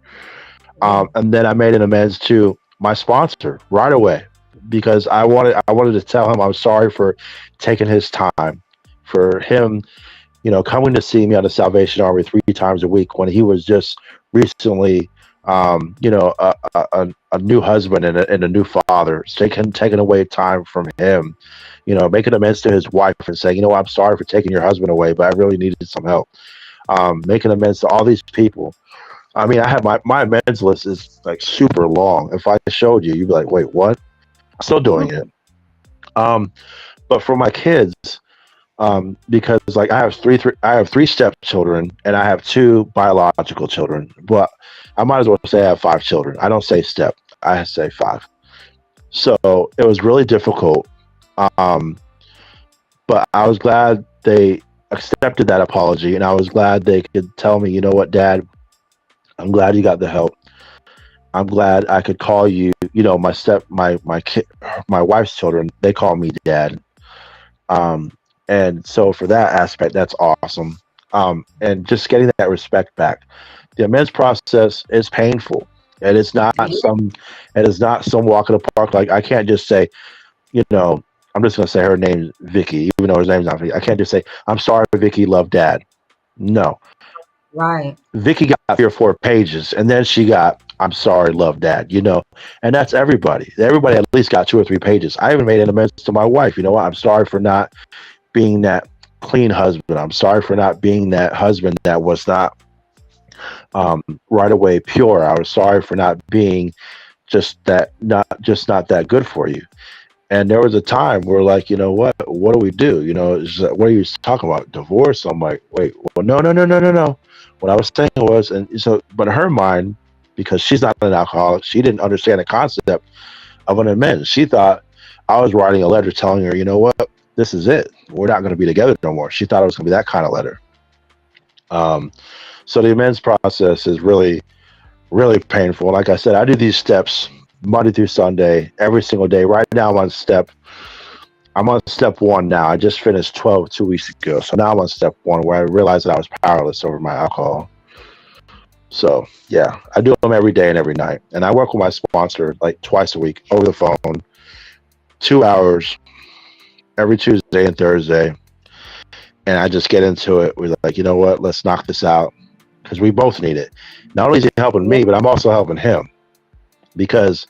And then I made an amends to my sponsor right away because I wanted to tell him I'm sorry for taking his time, for him, coming to see me on the Salvation Army 3 times a week when he was just recently, a new husband and a new father, taking away time from him, making amends to his wife and saying, I'm sorry for taking your husband away, but I really needed some help. Making amends to all these people. I mean, I have my amends list is like super long. If I showed you, you'd be like, wait, what? I'm still doing it. But for my kids, because like I have three stepchildren and I have two biological children. But I might as well say I have 5 children. I don't say step. I say 5. So it was really difficult. Um, but I was glad they accepted that apology, and I was glad they could tell me, you know what, Dad, I'm glad you got the help. I'm glad I could call you. My kid, my wife's children, they call me Dad. Um, and so for that aspect, that's awesome. And just getting that respect back. The amends process is painful. And it is not some walk in the park. Like I can't just say, you know, I'm just gonna say her name's Vicky, even though her name's not Vicky. I can't just say, I'm sorry, Vicky, love Dad. No. Right. Vicky got 3 or 4 pages, and then she got, I'm sorry, love Dad, and that's everybody. Everybody at least got 2 or 3 pages. I even made an amends to my wife. You know what? I'm sorry for not being that clean husband. I'm sorry for not being that husband that was not right away pure. I was sorry for not being not that good for you. And there was a time where, like, what do we do? It's like, what are you talking about? Divorce? I'm like, wait, well, no, no, no, no, no, no. What I was saying was, and so, but in her mind, because she's not an alcoholic, she didn't understand the concept of an amends. She thought I was writing a letter telling her, you know what, this is it. We're not going to be together no more. She thought it was going to be that kind of letter. So the amends process is really, really painful. Like I said, I do these steps Monday through Sunday, every single day. Right now, I'm on step 1 now. I just finished 12 2 weeks ago. So now I'm on step 1 where I realized that I was powerless over my alcohol. So yeah, I do them every day and every night. And I work with my sponsor like twice a week over the phone, 2 hours every Tuesday and Thursday. And I just get into it. We're like, you know what? Let's knock this out because we both need it. Not only is he helping me, but I'm also helping him because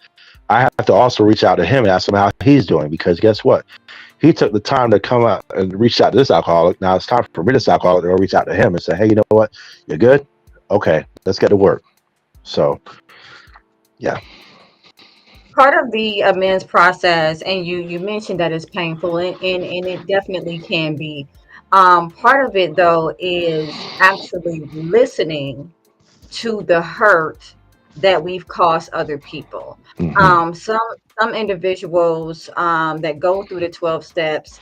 I have to also reach out to him and ask him how he's doing because guess what? He took the time to come out and reach out to this alcoholic. Now it's time for me, this alcoholic, to reach out to him and say, hey, you know what? You're good? Okay, let's get to work. So, yeah. Part of the amends process, and you mentioned that it's painful, and it definitely can be. Part of it, though, is actually listening to the hurt that we've caused other people. Mm-hmm. Some individuals that go through the 12 steps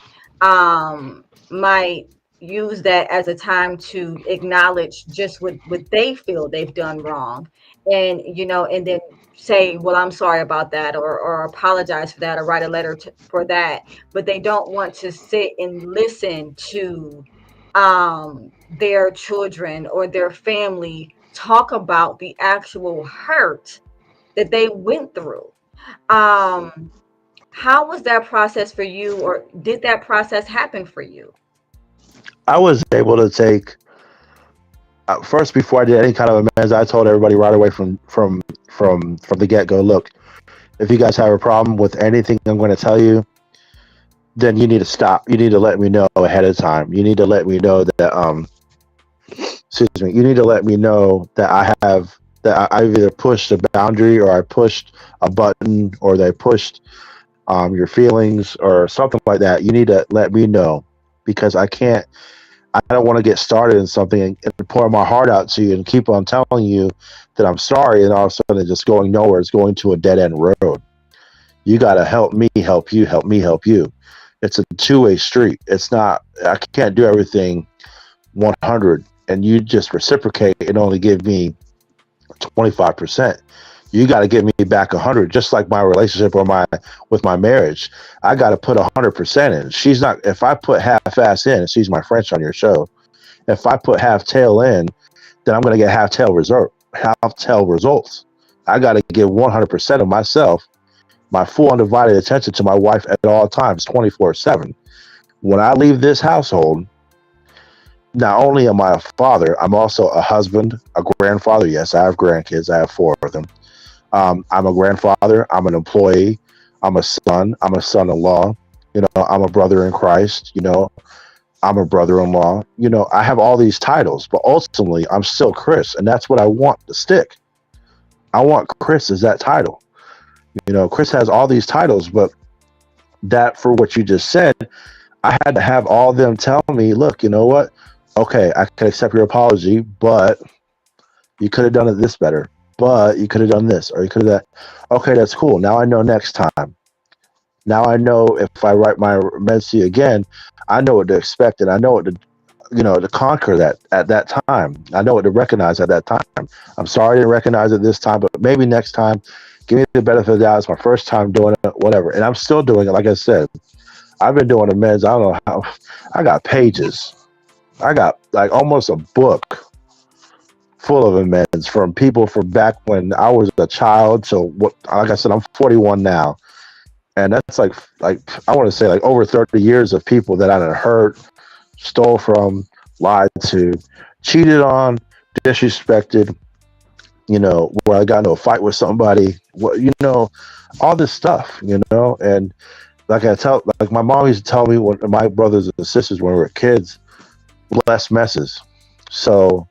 might use that as a time to acknowledge just what they feel they've done wrong, and then say, well, I'm sorry about that, or apologize for that, or write a letter for that, but they don't want to sit and listen to their children or their family talk about the actual hurt that they went through. Um, how was that process for you, or did that process happen for you? I was able to take first before I did any kind of amends. I told everybody right away from the get go. Look, if you guys have a problem with anything I'm going to tell you, then you need to stop. You need to let me know ahead of time. You need to let me know that excuse me. You need to let me know that I've either pushed a boundary or I pushed a button or they pushed your feelings or something like that. You need to let me know because I can't I don't want to get started in something and pour my heart out to you and keep on telling you that I'm sorry, and all of a sudden it's just going nowhere. It's going to a dead end road. You got to help me, help you, help me, help you. It's a two-way street. It's not. I can't do everything 100, and you just reciprocate and only give me 25%. You got to give me back 100, just like my relationship or my with my marriage. I got to put 100% in. She's not. If I put half-ass in, she's my French on your show. If I put half tail in, then I'm going to get half tail results. I got to give 100% of myself, my full undivided attention to my wife at all times, 24/7. When I leave this household, not only am I a father, I'm also a husband, a grandfather. Yes, I have grandkids. I have 4 of them. I'm a grandfather. I'm an employee. I'm a son. I'm a son-in-law. I'm a brother in Christ. I'm a brother-in-law. I have all these titles, but ultimately, I'm still Chris, and that's what I want to stick. I want Chris as that title. Chris has all these titles, but that, for what you just said, I had to have all of them tell me, look, you know what? Okay, I can accept your apology, but you could have done it this better. But you could have done this, or you could have that. Okay, that's cool. Now I know next time. Now I know if I write my message again, I know what to expect, and I know what to conquer that at that time. I know what to recognize at that time. I'm sorry I didn't recognize it this time, but maybe next time, give me the benefit of the doubt. It's my first time doing it, whatever. And I'm still doing it. Like I said, I've been doing amends. I don't know how. I got pages. I got like almost a book full of amends from people from back when I was a child. So what? Like I said, I'm 41 now, and that's like I want to say like over 30 years of people that I done hurt, stole from, lied to, cheated on, disrespected. Where I got into a fight with somebody. All this stuff. And like my mom used to tell me when my brothers and sisters when we were kids, blessed messes. So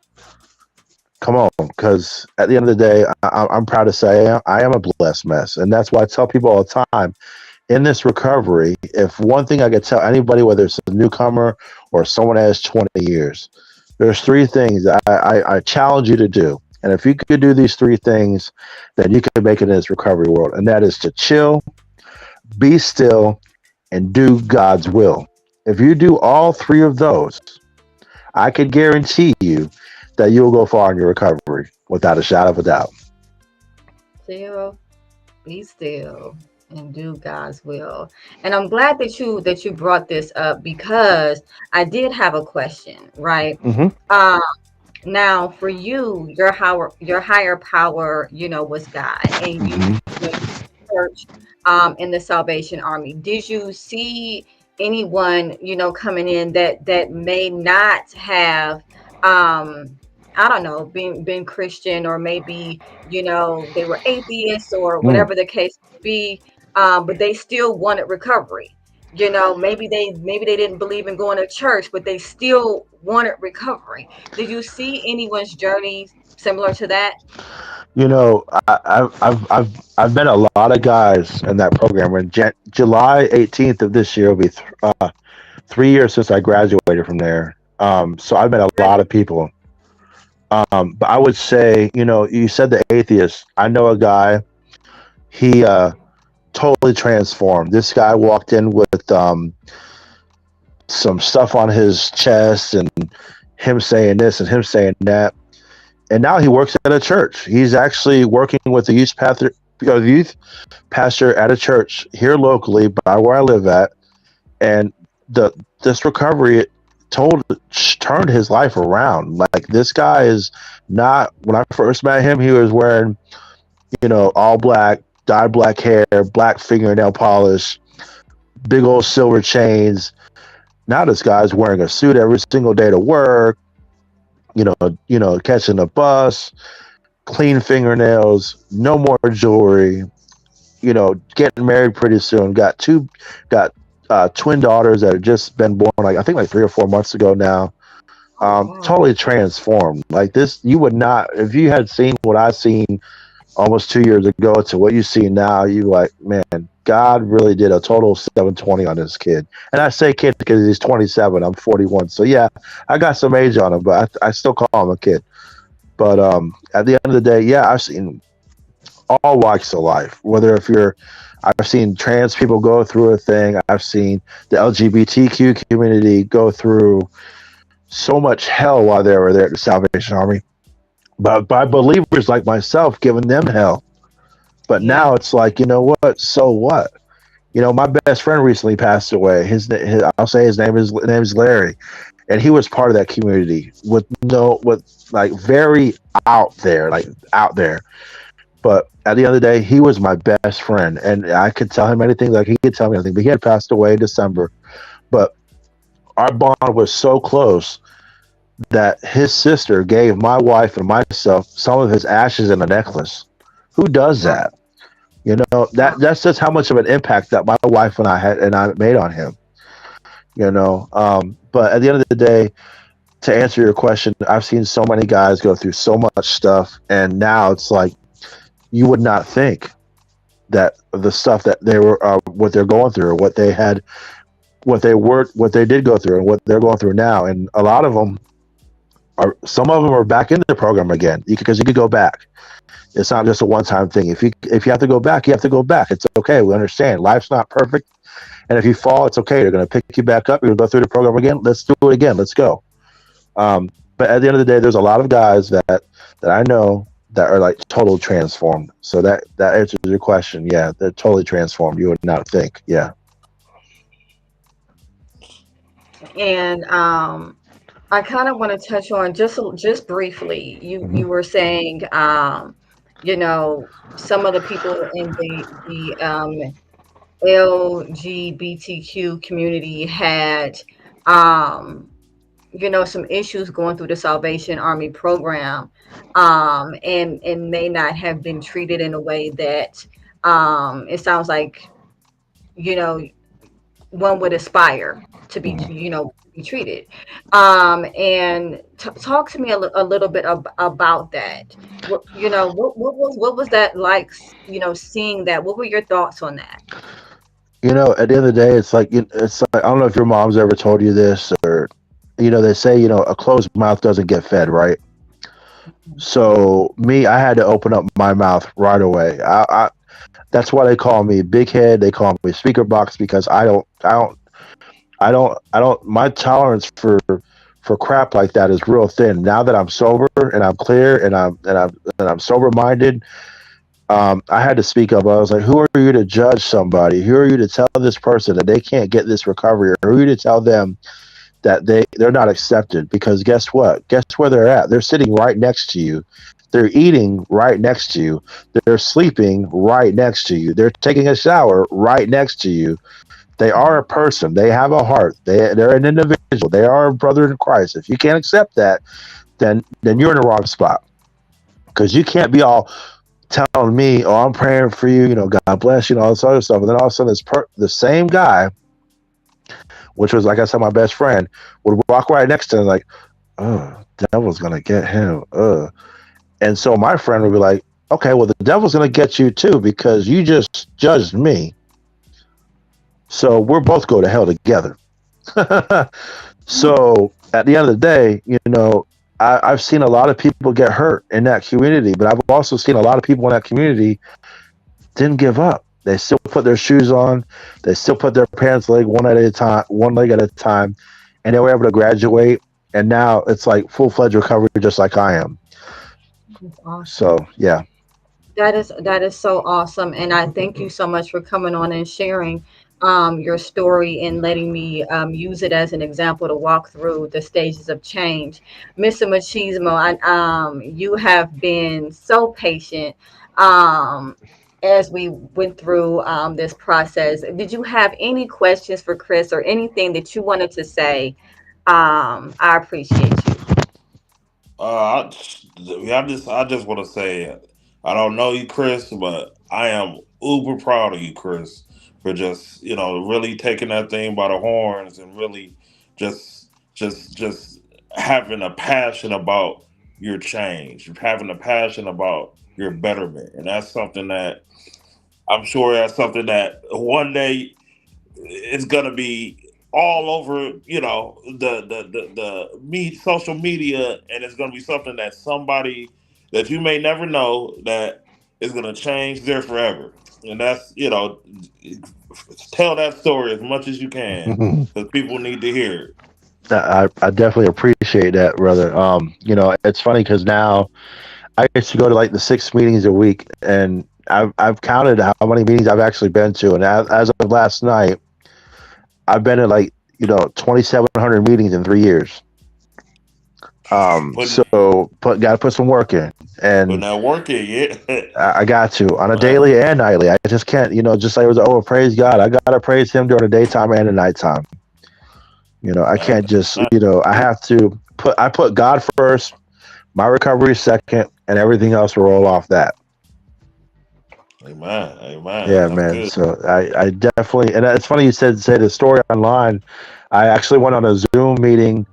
come on, because at the end of the day, I'm proud to say I am a blessed mess, and that's why I tell people all the time in this recovery. If one thing I could tell anybody, whether it's a newcomer or someone that has 20 years, there's 3 things I challenge you to do. And if you could do these 3 things, then you could make it in this recovery world. And that is to chill, be still, and do God's will. If you do all 3 of those, I could guarantee you that you'll go far in your recovery without a shadow of a doubt. Chill, be still, and do God's will. And I'm glad that you brought this up, because I did have a question, right? Mm-hmm. Now, for you, your higher power, was God, and you Mm-hmm. went to church, in the Salvation Army. Did you see anyone, coming in that may not have, I don't know, been Christian, or maybe, they were atheists or Mm. whatever the case may be, but they still wanted recovery. Maybe they didn't believe in going to church, but they still wanted recovery. Did you see anyone's journey similar to that? I've met a lot of guys in that program. When July 18th of this year will be 3 years since I graduated from there. So I've met a lot of people. But I would say, you said the atheist. I know a guy. He totally transformed. This guy walked in with some stuff on his chest, and him saying this and him saying that. And now he works at a church. He's actually working with the youth pastor at a church here locally by where I live at. And this recovery turned his life around. Like, this guy is not. When I first met him, he was wearing, all black, dyed black hair, black fingernail polish, big old silver chains. Now this guy's wearing a suit every single day to work. Catching a bus, clean fingernails, no more jewelry. Getting married pretty soon. Got twin daughters that have just been born, I think 3 or 4 months ago now. Totally transformed. Like this, you would not, if you had seen what I seen almost 2 years ago to what you see now, you like, man, God really did a total 720 on this kid. And I say kid because he's 27. I'm 41. So yeah, I got some age on him, but I still call him a kid. But at the end of the day, yeah, I've seen all walks of life. Whether if you're, I've seen trans people go through a thing. I've seen the LGBTQ community go through so much hell while they were there at the Salvation Army. But by believers like myself, giving them hell. But Yeah. now it's like, you know what? So what? My best friend recently passed away. I'll say his name is Larry, and he was part of that community with like very out there. But at the end of the day, he was my best friend, and I could tell him anything. Like he could tell me anything. But he had passed away in December. But our bond was so close that his sister gave my wife and myself some of his ashes in a necklace. Who does Wow. that? That's just how much of an impact that my wife and I made on him. But at the end of the day, to answer your question, I've seen so many guys go through so much stuff, and now it's like you would not think that the stuff that they were, what they're going through, what they had, what they did go through, and what they're going through now, and a lot of them some of them are back in the program again because you could go back. It's not just a one-time thing. If you have to go back, you have to go back. It's okay. We understand. Life's not perfect, and if you fall, it's okay. They're going to pick you back up. You're going to go through the program again. Let's do it again. Let's go. But at the end of the day, there's a lot of guys that I know that are like totally transformed. So that answers your question. Yeah, they're totally transformed. You would not think. Yeah. And I kind of want to touch on just briefly. You Hmm. you were saying, you know, some of the people in the LGBTQ community had, um, some issues going through the Salvation Army program, and may not have been treated in a way that, it sounds like, you know one would aspire to be, Hmm. be treated. And talk to me a little bit about that. What was that like? Seeing that. What were your thoughts on that? At the end of the day, it's like I don't know if your mom's ever told you this, or they say a closed mouth doesn't get fed, right? So me, I had to open up my mouth right away. That's why they call me big head. They call me speaker box because I don't. My tolerance for crap like that is real thin. Now that I'm sober and I'm clear and I'm sober minded, I had to speak up. I was like, "Who are you to judge somebody? Who are you to tell this person that they can't get this recovery? Or who are you to tell them that they're not accepted? Because guess what? Guess where they're at? They're sitting right next to you. They're eating right next to you. They're sleeping right next to you. They're taking a shower right next to you. They are a person. They have a heart. They're an individual. They are a brother in Christ. If you can't accept that, then you're in the wrong spot because you can't be all telling me, "Oh, I'm praying for you. God bless you," and all this other stuff. And then all of a sudden, the same guy, which was like I said, my best friend, would walk right next to him, like, "Oh, devil's gonna get him." And so my friend would be like, "Okay, well, the devil's gonna get you too because you just judged me. So we're both go to hell together." So at the end of the day, I've seen a lot of people get hurt in that community, but I've also seen a lot of people in that community didn't give up. They still put their shoes on. They still put their parents' leg one leg at a time, and they were able to graduate. And now it's like full fledged recovery, just like I am. That's awesome. So yeah. That is so awesome, and I thank you so much for coming on and sharing your story and letting me use it as an example to walk through the stages of change. Mr. Machismo, you have been so patient as we went through this process. Did you have any questions for Chris or anything that you wanted to say? I appreciate you. I just want to say, I don't know you, Chris, but I am uber proud of you, Chris, for just really taking that thing by the horns and really just having a passion about your change, having a passion about your betterment, and that's something that I'm sure that's something that one day it's gonna be all over, social media, and it's gonna be something that somebody that you may never know that is gonna change there forever. And that's, tell that story as much as you can because people need to hear it. I definitely appreciate that, brother. It's funny because now I used to go to like the 6 meetings a week, and I've counted how many meetings I've actually been to, and as of last night, I've been at like 2,700 meetings in 3 years. Putting So got to put some work in, putting and that work in, yeah. I got to on a Man, daily and nightly. I just can't, just like it was. Oh, praise God! I gotta praise Him during the daytime and the nighttime. I man, can't just, man. I have to put God first, my recovery second, and everything else will roll off that. Amen, amen. Yeah, That's man. good. So I definitely, and it's funny you say the story online. I actually went on a Zoom meeting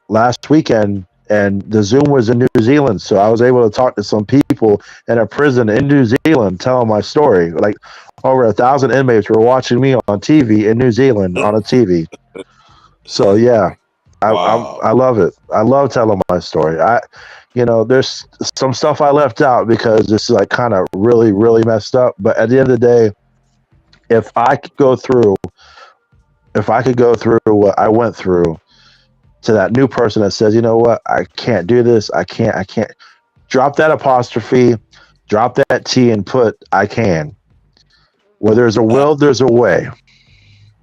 last weekend, and the Zoom was in New Zealand, so I was able to talk to some people in a prison in New Zealand, telling my story. Like over 1,000 inmates were watching me on TV in New Zealand on a TV. So yeah, Wow. I love it. I love telling my story. There's some stuff I left out because it's like kind of really, really messed up. But at the end of the day, if I could go through, if I could go through what I went through to that new person that says, you know what, I can't do this. I can't drop that apostrophe, drop that T and put I can. Where there's a Man, will, there's a way.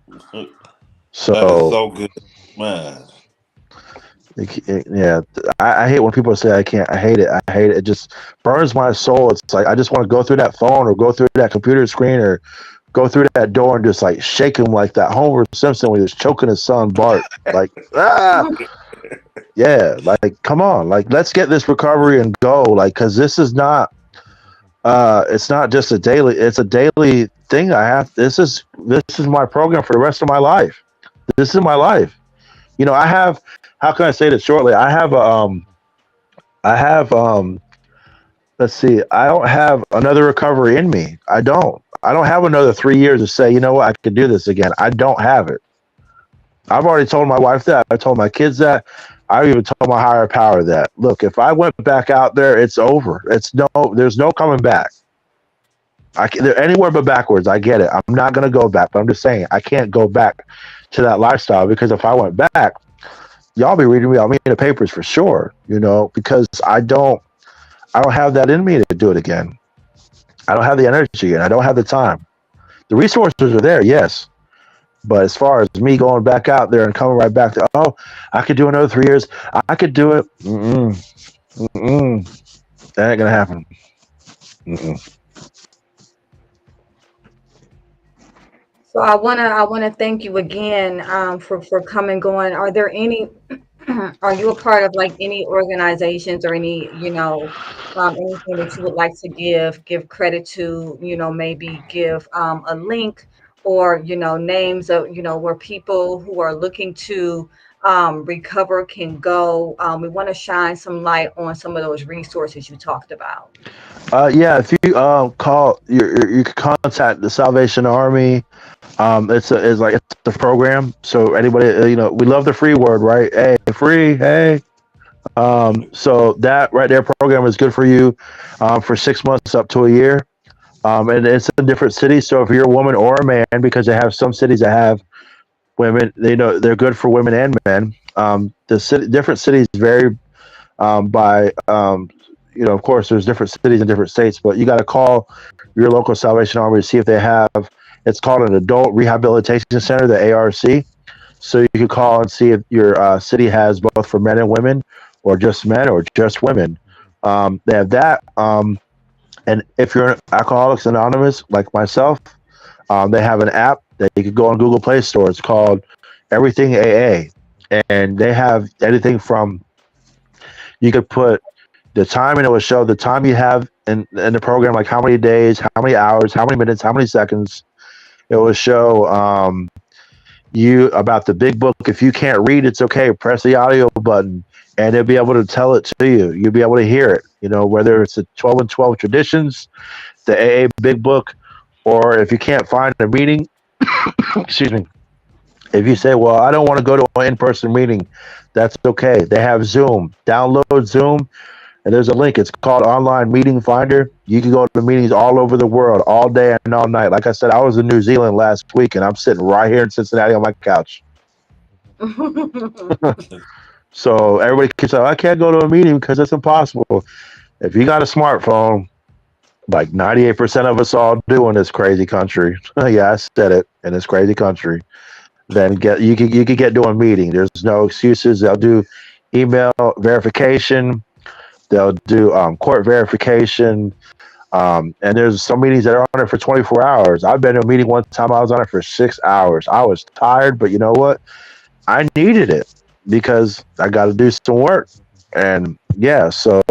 that is So so good, man. yeah, I hate when people say I can't. I hate it. I hate it. It just burns my soul. It's like I just want to go through that phone or go through that computer screen or go through that door and just like shake him like that Homer Simpson when he was choking his son Bart. Like yeah, like come on, like let's get this recovery and go. Like because this is not. It's not just a daily. It's a daily thing. This is my program for the rest of my life. This is my life. I have. How can I say this shortly? I have let's see, I don't have another recovery in me. I don't have another 3 years to say, you know what, I could do this again. I don't have it. I've already told my wife that. I told my kids that. I even told my higher power that. Look, if I went back out there, it's over. There's no coming back. They're anywhere but backwards. I get it. I'm not gonna go back, but I'm just saying I can't go back to that lifestyle because if I went back, y'all be reading me about me in the papers for sure. Because I don't have that in me to do it again. I don't have the energy and I don't have the time. The resources are there, yes. But as far as me going back out there and coming right back to, oh, I could do another 3 years. I could do it. That ain't gonna happen. Mm-mm. So I wanna thank you again for coming going. Are there any are you a part of like any organizations or any, anything that you would like to give credit to, maybe give a link or, names of, where people who are looking to recover can go. We want to shine some light on some of those resources you talked about. Yeah, if you call, you can contact the Salvation Army. It's a program. So anybody, we love the free word, right? Hey, free, hey. So that right there program is good for you for 6 months up to a year. And it's in different cities. So if you're a woman or a man, because they have some cities that have women, they're good for women and men. Different cities vary by of course, there's different cities in different states, but you got to call your local Salvation Army to see if they have. It's called an Adult Rehabilitation Center, the ARC. So you can call and see if your city has both for men and women, or just men, or just women. They have that. And if you're an Alcoholics Anonymous, like myself, they have an app that you could go on Google Play Store. It's called Everything AA, and they have anything from you could put the time, and it will show the time you have in the program, like how many days, how many hours, how many minutes, how many seconds. It will show you about the big book. If you can't read, it's okay. Press the audio button, and it'll be able to tell it to you. You'll be able to hear it. Whether it's the 12 and 12 traditions, the AA Big Book, Or if you can't find a meeting, excuse me, if you say, well, I don't want to go to an in-person meeting, that's okay. They have Zoom. Download Zoom, and there's a link. It's called Online Meeting Finder. You can go to meetings all over the world, all day and all night. Like I said, I was in New Zealand last week, and I'm sitting right here in Cincinnati on my couch. So everybody keeps saying, I can't go to a meeting because it's impossible. If you got a smartphone, like 98% of us all do in this crazy country. Yeah, I said it, in this crazy country. Then you could get to a meeting. There's no excuses. They'll do email verification. They'll do court verification. And there's some meetings that are on it for 24 hours. I've been to a meeting one time. I was on it for 6 hours. I was tired, but you know what? I needed it because I got to do some work. And yeah, so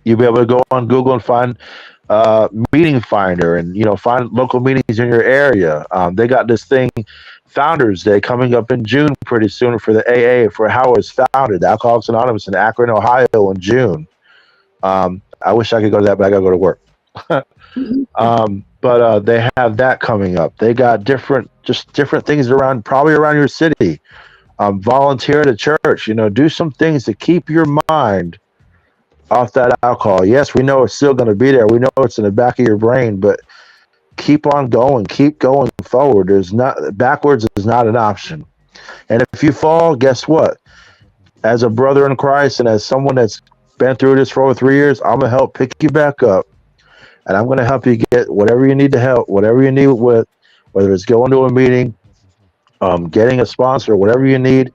you'll be able to go on Google and find meeting finder, and find local meetings in your area. They got this thing, Founders Day, coming up in June pretty soon for the AA, for how it's founded, Alcoholics Anonymous, in Akron, Ohio, in June. I wish I could go to that, but I gotta go to work. But they have that coming up. They got different things around, probably around your city. Volunteer at a church. Do some things to keep your mind off that alcohol. Yes, we know it's still going to be there. We know it's in the back of your brain, but keep on going. Keep going forward. Backwards is not an option. And if you fall, guess what? As a brother in Christ and as someone that's been through this for over 3 years, I'm going to help pick you back up. And I'm going to help you get whatever you need to help, whatever you need with, whether it's going to a meeting, getting a sponsor, whatever you need.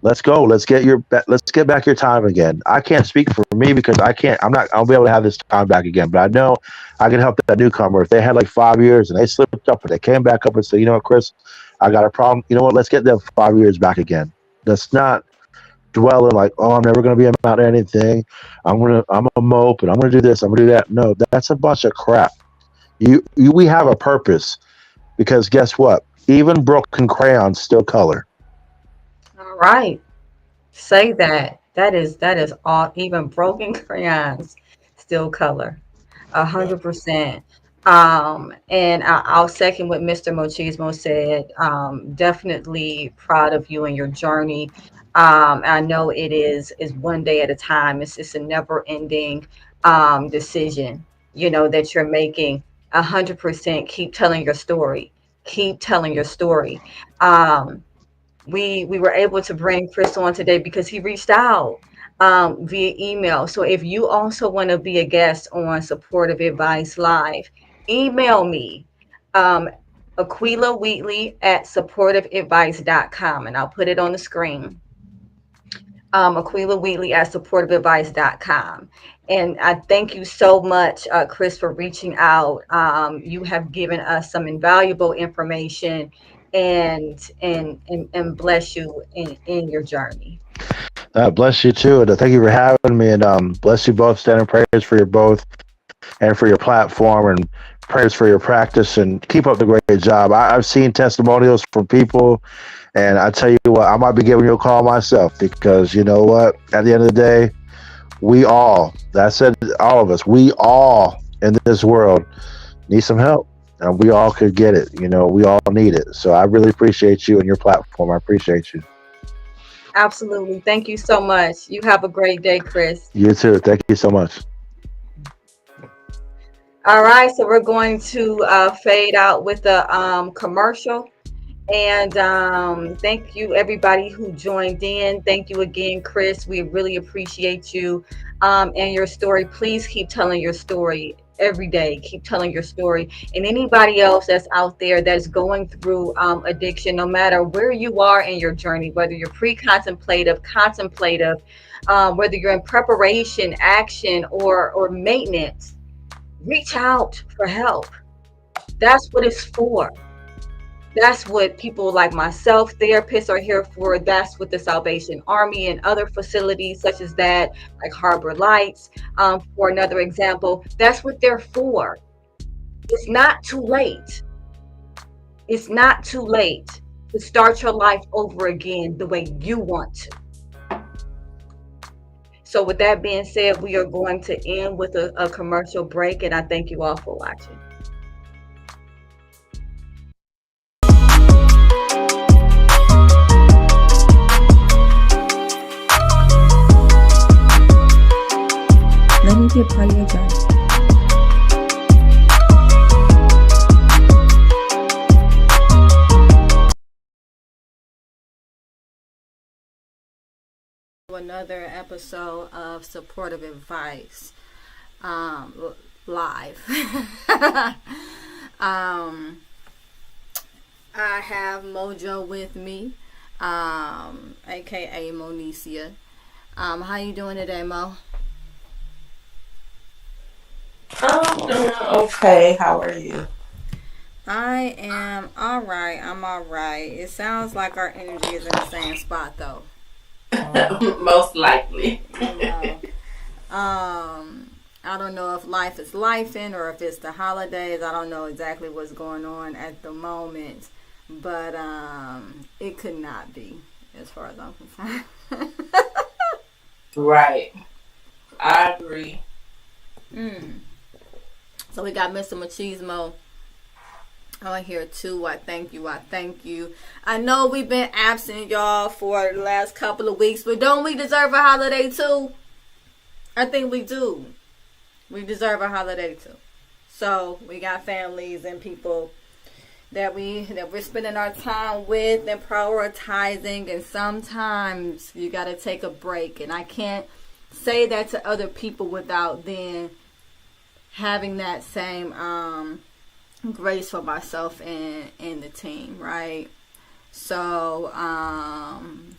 Let's go. Let's get back your time again. I can't speak for me because I'll be able to have this time back again. But I know I can help that newcomer. If they had like 5 years and they slipped up, but they came back up and said, you know what, Chris, I got a problem. You know what? Let's get them 5 years back again. Let's not dwell in like, oh, I'm never going to be about anything. I'm a mope and I'm going to do this. I'm going to do that. No, that's a bunch of crap. We have a purpose, because guess what? Even broken crayons still color. All right. Say that. That is all. Even broken crayons still color. Yeah. 100%. And I'll second what Mr. Mochismo said. Definitely proud of you and your journey. I know it is one day at a time. It's a never ending decision, that you're making. 100%. Keep telling your story. Keep telling your story. Um, we were able to bring Chris on today because he reached out via email. So if you also want to be a guest on Supportive Advice Live, email me, um, Aquila Wheatley at supportiveadvice.com, and I'll put it on the screen. Aquila Wheatley at supportiveadvice.com. And I thank you so much, Chris, for reaching out. You have given us some invaluable information, and bless you in your journey. Bless you too. And thank you for having me. And bless you both. Stand in prayers for you both and for your platform, and prayers for your practice. And keep up the great job. I've seen testimonials from people, and I tell you what, I might be giving you a call myself, because you know what? At the end of the day, that's it, all of us, we all in this world need some help. And we all could get it. We all need it. So I really appreciate you and your platform. I appreciate you. Absolutely. Thank you so much. You have a great day, Chris. You too. Thank you so much. All right. So we're going to fade out with a commercial. And thank you, everybody who joined in. Thank you again, Chris. We really appreciate you and your story. Please keep telling your story every day. Keep telling your story. And anybody else that's out there that's going through addiction, no matter where you are in your journey, whether you're pre-contemplative, contemplative, whether you're in preparation, action, or maintenance, reach out for help. That's what it's for. That's what people like myself, therapists, are here for. That's what the Salvation Army and other facilities such as that, like Harbor Lights, for another example, that's what they're for. It's not too late. It's not too late to start your life over again the way you want to. So with that being said, we are going to end with a commercial break, and I thank you all for watching. be a part of your journey. Another episode of Supportive Advice live. I have Mojo with me, aka Monicia. How you doing today, Mo? I'm doing okay. How are you? I am alright. I'm alright. It sounds like our energy is in the same spot though. Most likely. I don't know if life is lifing or if it's the holidays. I don't know exactly what's going on at the moment, but it could not be, as far as I'm concerned. Right. I agree. So we got Mr. Machismo on here too. I thank you. I know we've been absent, y'all, for the last couple of weeks, but don't we deserve a holiday too? I think we do. We deserve a holiday too. So we got families and people that we're spending our time with and prioritizing, and sometimes you got to take a break. And I can't say that to other people without then having that same grace for myself and the team, right? So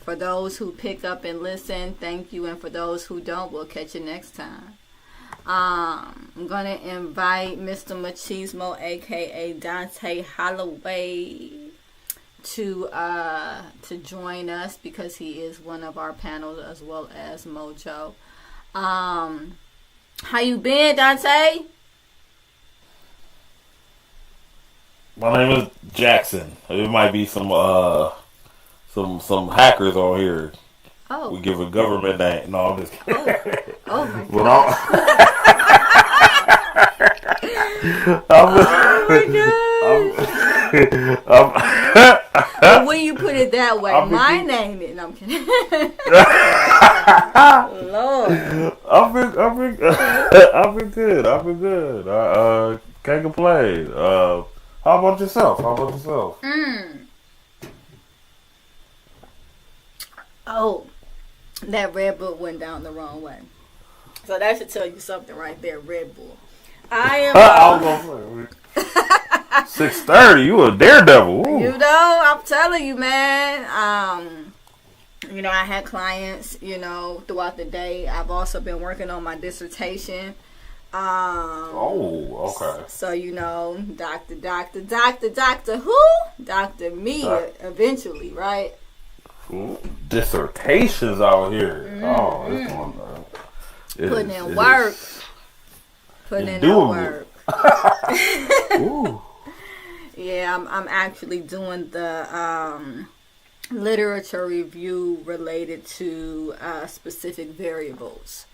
for those who pick up and listen, thank you, and for those who don't, we'll catch you next time. I'm gonna invite Mr. Machismo, aka Dante Holloway, to join us because he is one of our panels, as well as Mojo. How you been, Dante? My name is Jackson. It might be some hackers on here. Oh. We give a government name. No, I'm just kidding. Oh my God. Well, when you put it that way, my name it. No, I'm kidding. Lord. I've been good. I can't complain. How about yourself? Oh, that Red Bull went down the wrong way. So that should tell you something right there, Red Bull. I am. I was gonna say 6:30. You a daredevil. Ooh. You know, I'm telling you, man. I had clients, throughout the day. I've also been working on my dissertation. Okay. So, Doctor who? Dr. Me, eventually, right? Dissertations out here. This one. Putting in work. Ooh. Yeah, I'm actually doing the literature review related to specific variables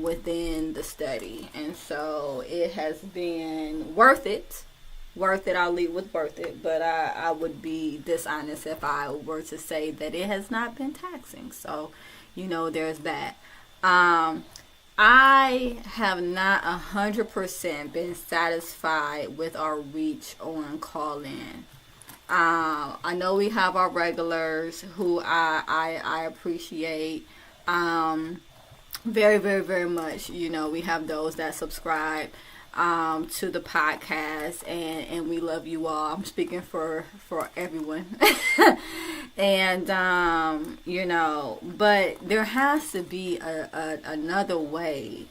within the study, and so it has been worth it. I'll lead with worth it, but I would be dishonest if I were to say that it has not been taxing. So, there's that. I have not 100% been satisfied with our reach on call-in. I know we have our regulars who I appreciate very, very, very much. We have those that subscribe to the podcast, and we love you all. I'm speaking for everyone. And but there has to be another way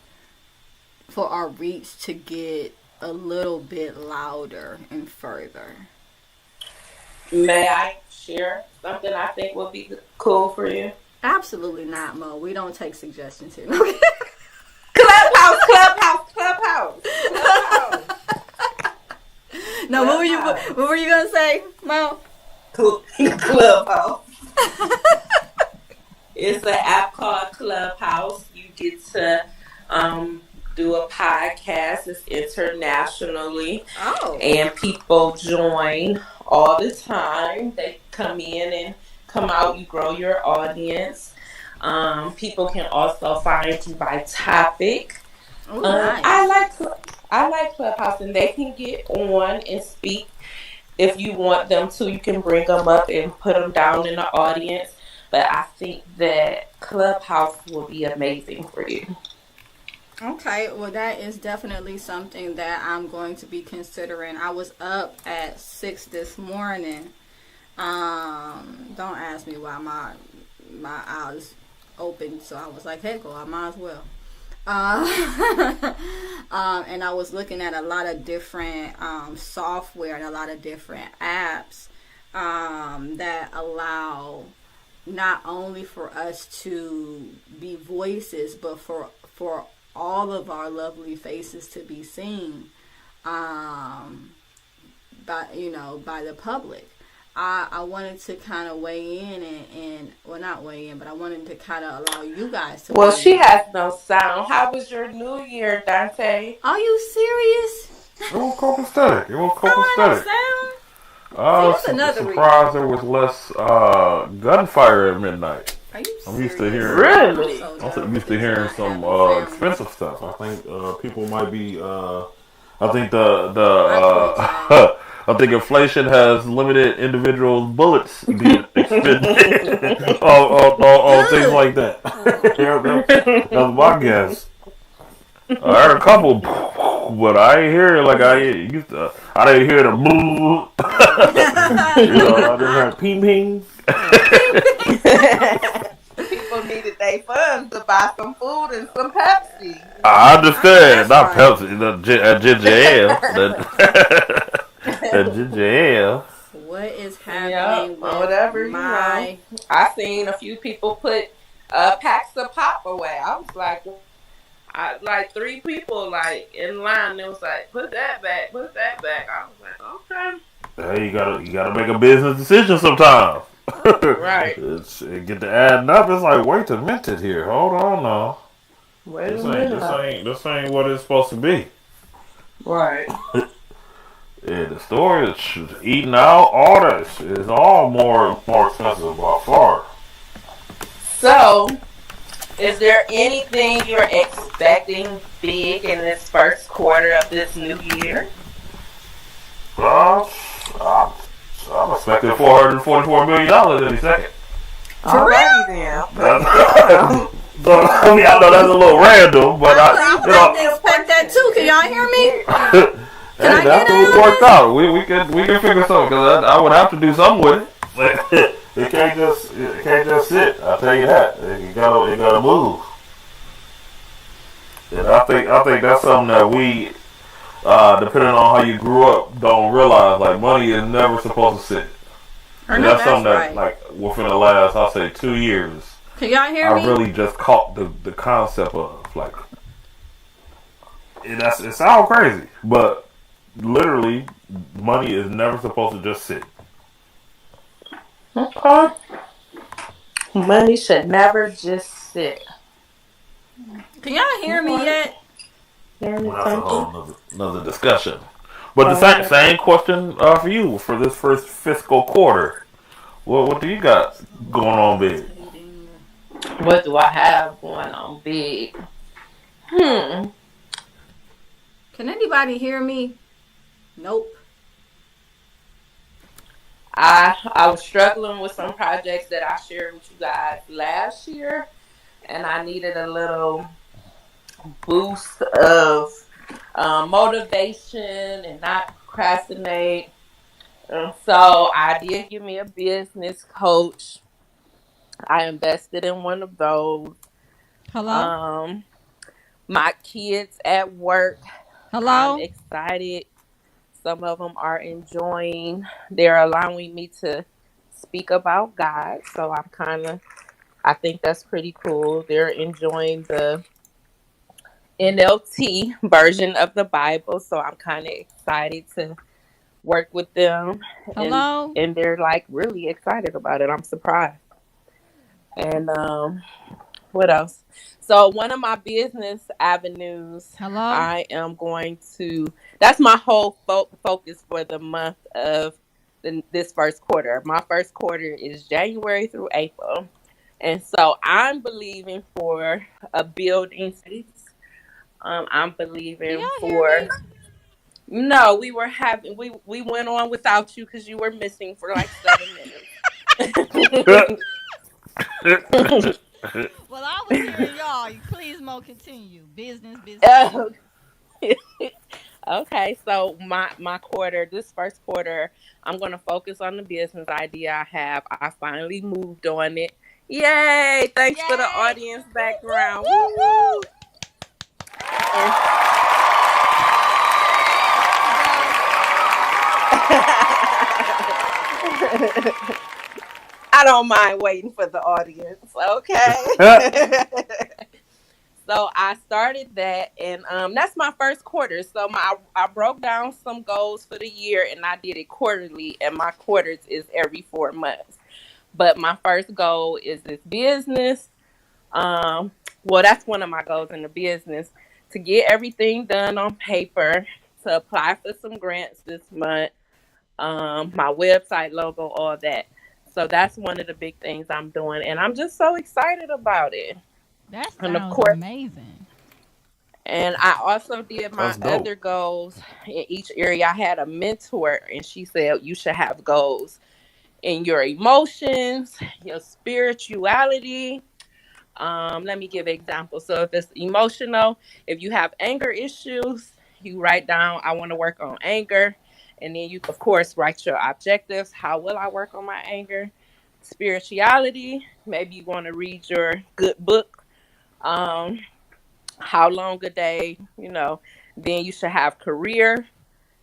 for our reach to get a little bit louder and further. May I share something I think would be cool for you? Absolutely not, Mo. We don't take suggestions here. Clubhouse. No, what were you gonna say, Mo? Clubhouse. It's an app called Clubhouse. You get to do a podcast. It's internationally. Oh. And people join all the time. They come in and come out. You grow your audience. People can also find you by topic. Oh, Um, I nice. like Cl- I like Clubhouse, and they can get on and speak if you want them to. You can bring them up and put them down in the audience. But I think that Clubhouse will be amazing for you. Okay, well, that is definitely something that I'm going to be considering. I was up at 6 this morning. Don't ask me why my eyes open. So I was like, heck, well, I might as well. Uh, and I was looking at a lot of different software and a lot of different apps that allow not only for us to be voices, but for all of our lovely faces to be seen um, by the public. I wanted to kind of weigh in and well, not weigh in, but I wanted to kind of allow you guys to Well, weigh she in. has no sound. How was your New Year, Dante? Are you serious? It was copacetic. It was I don't have no copacetic. sound. I See, was that's another reason. surprised there was less gunfire at midnight. Are you I'm used to serious? hearing. I'm Really? so I'm done used with to this hearing not some having family. expensive stuff. I think people might be. I think the I quit, Jay. I think inflation has limited individuals' bullets being expended on things Good. like that. That's my guess. I heard a couple, but I ain't hear it like I used to. I didn't hear the boo. I just heard ping ping. People needed their funds to buy some food and some Pepsi. I I know understand. that's Not right. Pepsi, that ginger ale. That ginger ale. What is Yeah, happening or with whatever, my? I seen a few people put packs of pop away. I was like, like three people like in line. It was like, put that back, put that back. I was like, okay, Hey, you gotta make a business decision sometimes. right. It get to adding up. It's like, wait a minute here. Hold on now. Wait This a ain't minute. this ain't this ain't what it's supposed to be. Right. Yeah, the store is eating out. All this is all more expensive by far. So, is there anything you're expecting big in this first quarter of this new year? Uh, I'm, I'm expecting $444 million any second. For real? Alrighty then. That's, Break it so, I mean, I know that's a little random, but I would expect that too. Can y'all hear me? Can hey, I get that's in what on worked this? out. We can figure something because I would have to do something with it. It can't just sit. I'll tell you that. It gotta move. And I think that's something that we, depending on how you grew up, don't realize. Like money is never supposed to sit. Or And no, that's that's something that, right. like, within the last, I'll say, 2 years, Can y'all hear I me? really just caught the concept of like. It sounds crazy, but literally, money is never supposed to just sit. Okay. Money should never just sit. Can y'all hear me yet? Hearing Well, that's a something? whole another discussion. But the Well, same question for you for this first fiscal quarter. What do you got going on, big? what do I have going on big? Hmm. Can anybody hear me? Nope. I was struggling with some projects that I shared with you guys last year, and I needed a little boost of motivation and not procrastinate. And so I did give me a business coach. I invested in one of those. Hello? Um, my kids at work, I'm Hello? excited. Some of them are enjoying. They're allowing me to speak about God. So I think that's pretty cool. They're enjoying the NLT version of the Bible. So I'm kind of excited to work with them. And, Hello? and they're like really excited about it. I'm surprised. And what else? So one of my business avenues, Hello? I am going to. That's my whole focus for the month of this first quarter. My first quarter is January through April, and so I'm believing for a building. I'm Can believing y'all hear for. me? No, we went on without you because you were missing for like 7 minutes. Well, I was hearing y'all. Please, Mo, continue. Business, business, business. Okay, so my quarter, this first quarter, I'm gonna focus on the business idea I have. I finally moved on it. Yay! Thanks for the Yay! audience Woo, woo, background. woo, Woo! woo. And There you go. I don't mind waiting for the audience. Okay. So I started that, and that's my first quarter. So I broke down some goals for the year, and I did it quarterly, and my quarters is every 4 months. But my first goal is this business. Um, well, that's one of my goals in the business, to get everything done on paper, to apply for some grants this month, my website logo, all that. So that's one of the big things I'm doing, and I'm just so excited about it. That And of sounds course, amazing. and I also did my That's dope. other goals in each area. I had a mentor, and she said you should have goals in your emotions, your spirituality. Let me give an example. So if it's emotional, if you have anger issues, you write down, I want to work on anger. And then you, of course, write your objectives. How will I work on my anger? Spirituality, maybe you want to read your good book. Um, how long a day, Then you should have career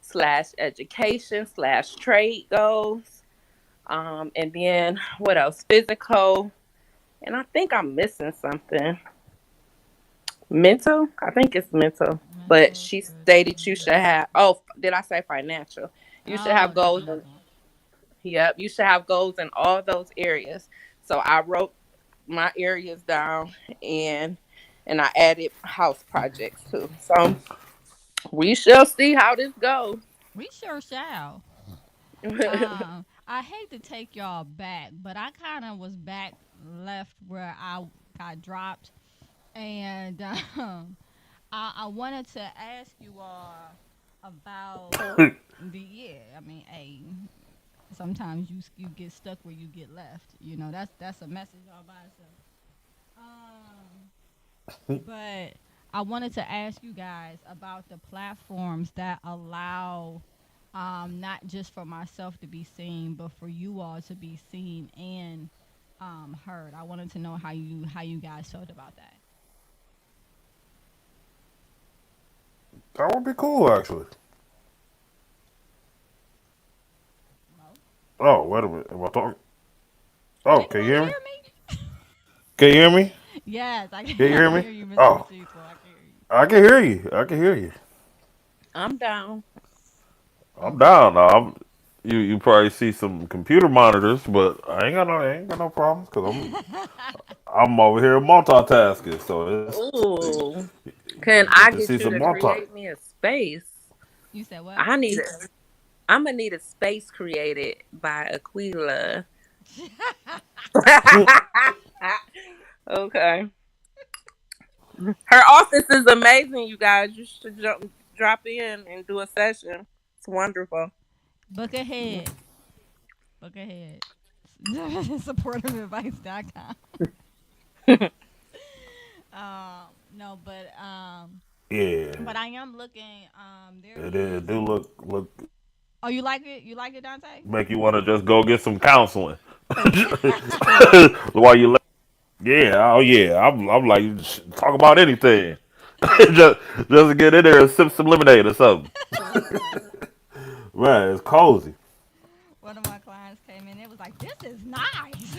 slash education slash trade goals. And then what else? Physical. And I think I'm missing something. Mental? I think it's mental. But Mental, she spiritual. stated you should have, oh, did I say financial? You should Oh, have that's goals. another one. Yep, you should have goals in all those areas. So I wrote my areas down, and I added house projects too. So we shall see how this goes. We sure shall. I hate to take y'all back, but I kind of was back left where I got dropped, and I wanted to ask you all about the yeah. I mean, hey, sometimes you get stuck where you get left. You know, that's a message all by itself. But I wanted to ask you guys about the platforms that allow not just for myself to be seen, but for you all to be seen and heard. I wanted to know how you guys felt about that. That would be cool, actually. Mo? Oh, wait a minute. Am I talking? Can Oh, can you anybody hear me? hear me? Can you hear me? Yes, I Can can, you I hear can me? hear you, Mr. Oh, Rashid. I can hear you. I can hear you. I can hear you. I'm down. I'm Okay. down now. You probably see some computer monitors, but I ain't got no problems because I'm over here multitasking. So it's Ooh. you Can get I to see get you some to multi. create me a space? You said what? I need a I'm gonna need a space created by Aquila. Okay. Her office is amazing, you guys. You should drop in and do a session. It's wonderful. Book ahead. Book ahead. Supportiveadvice.com. No, but Yeah, I am looking. There it is. is. It do look Oh, you like it? You like it, Dante? make you want to just go get some counseling while you. Yeah, oh yeah. I'm like talk about anything. Just to get in there and sip some lemonade or something. Man, it's cozy. One of my clients came in. It was like, "This is nice."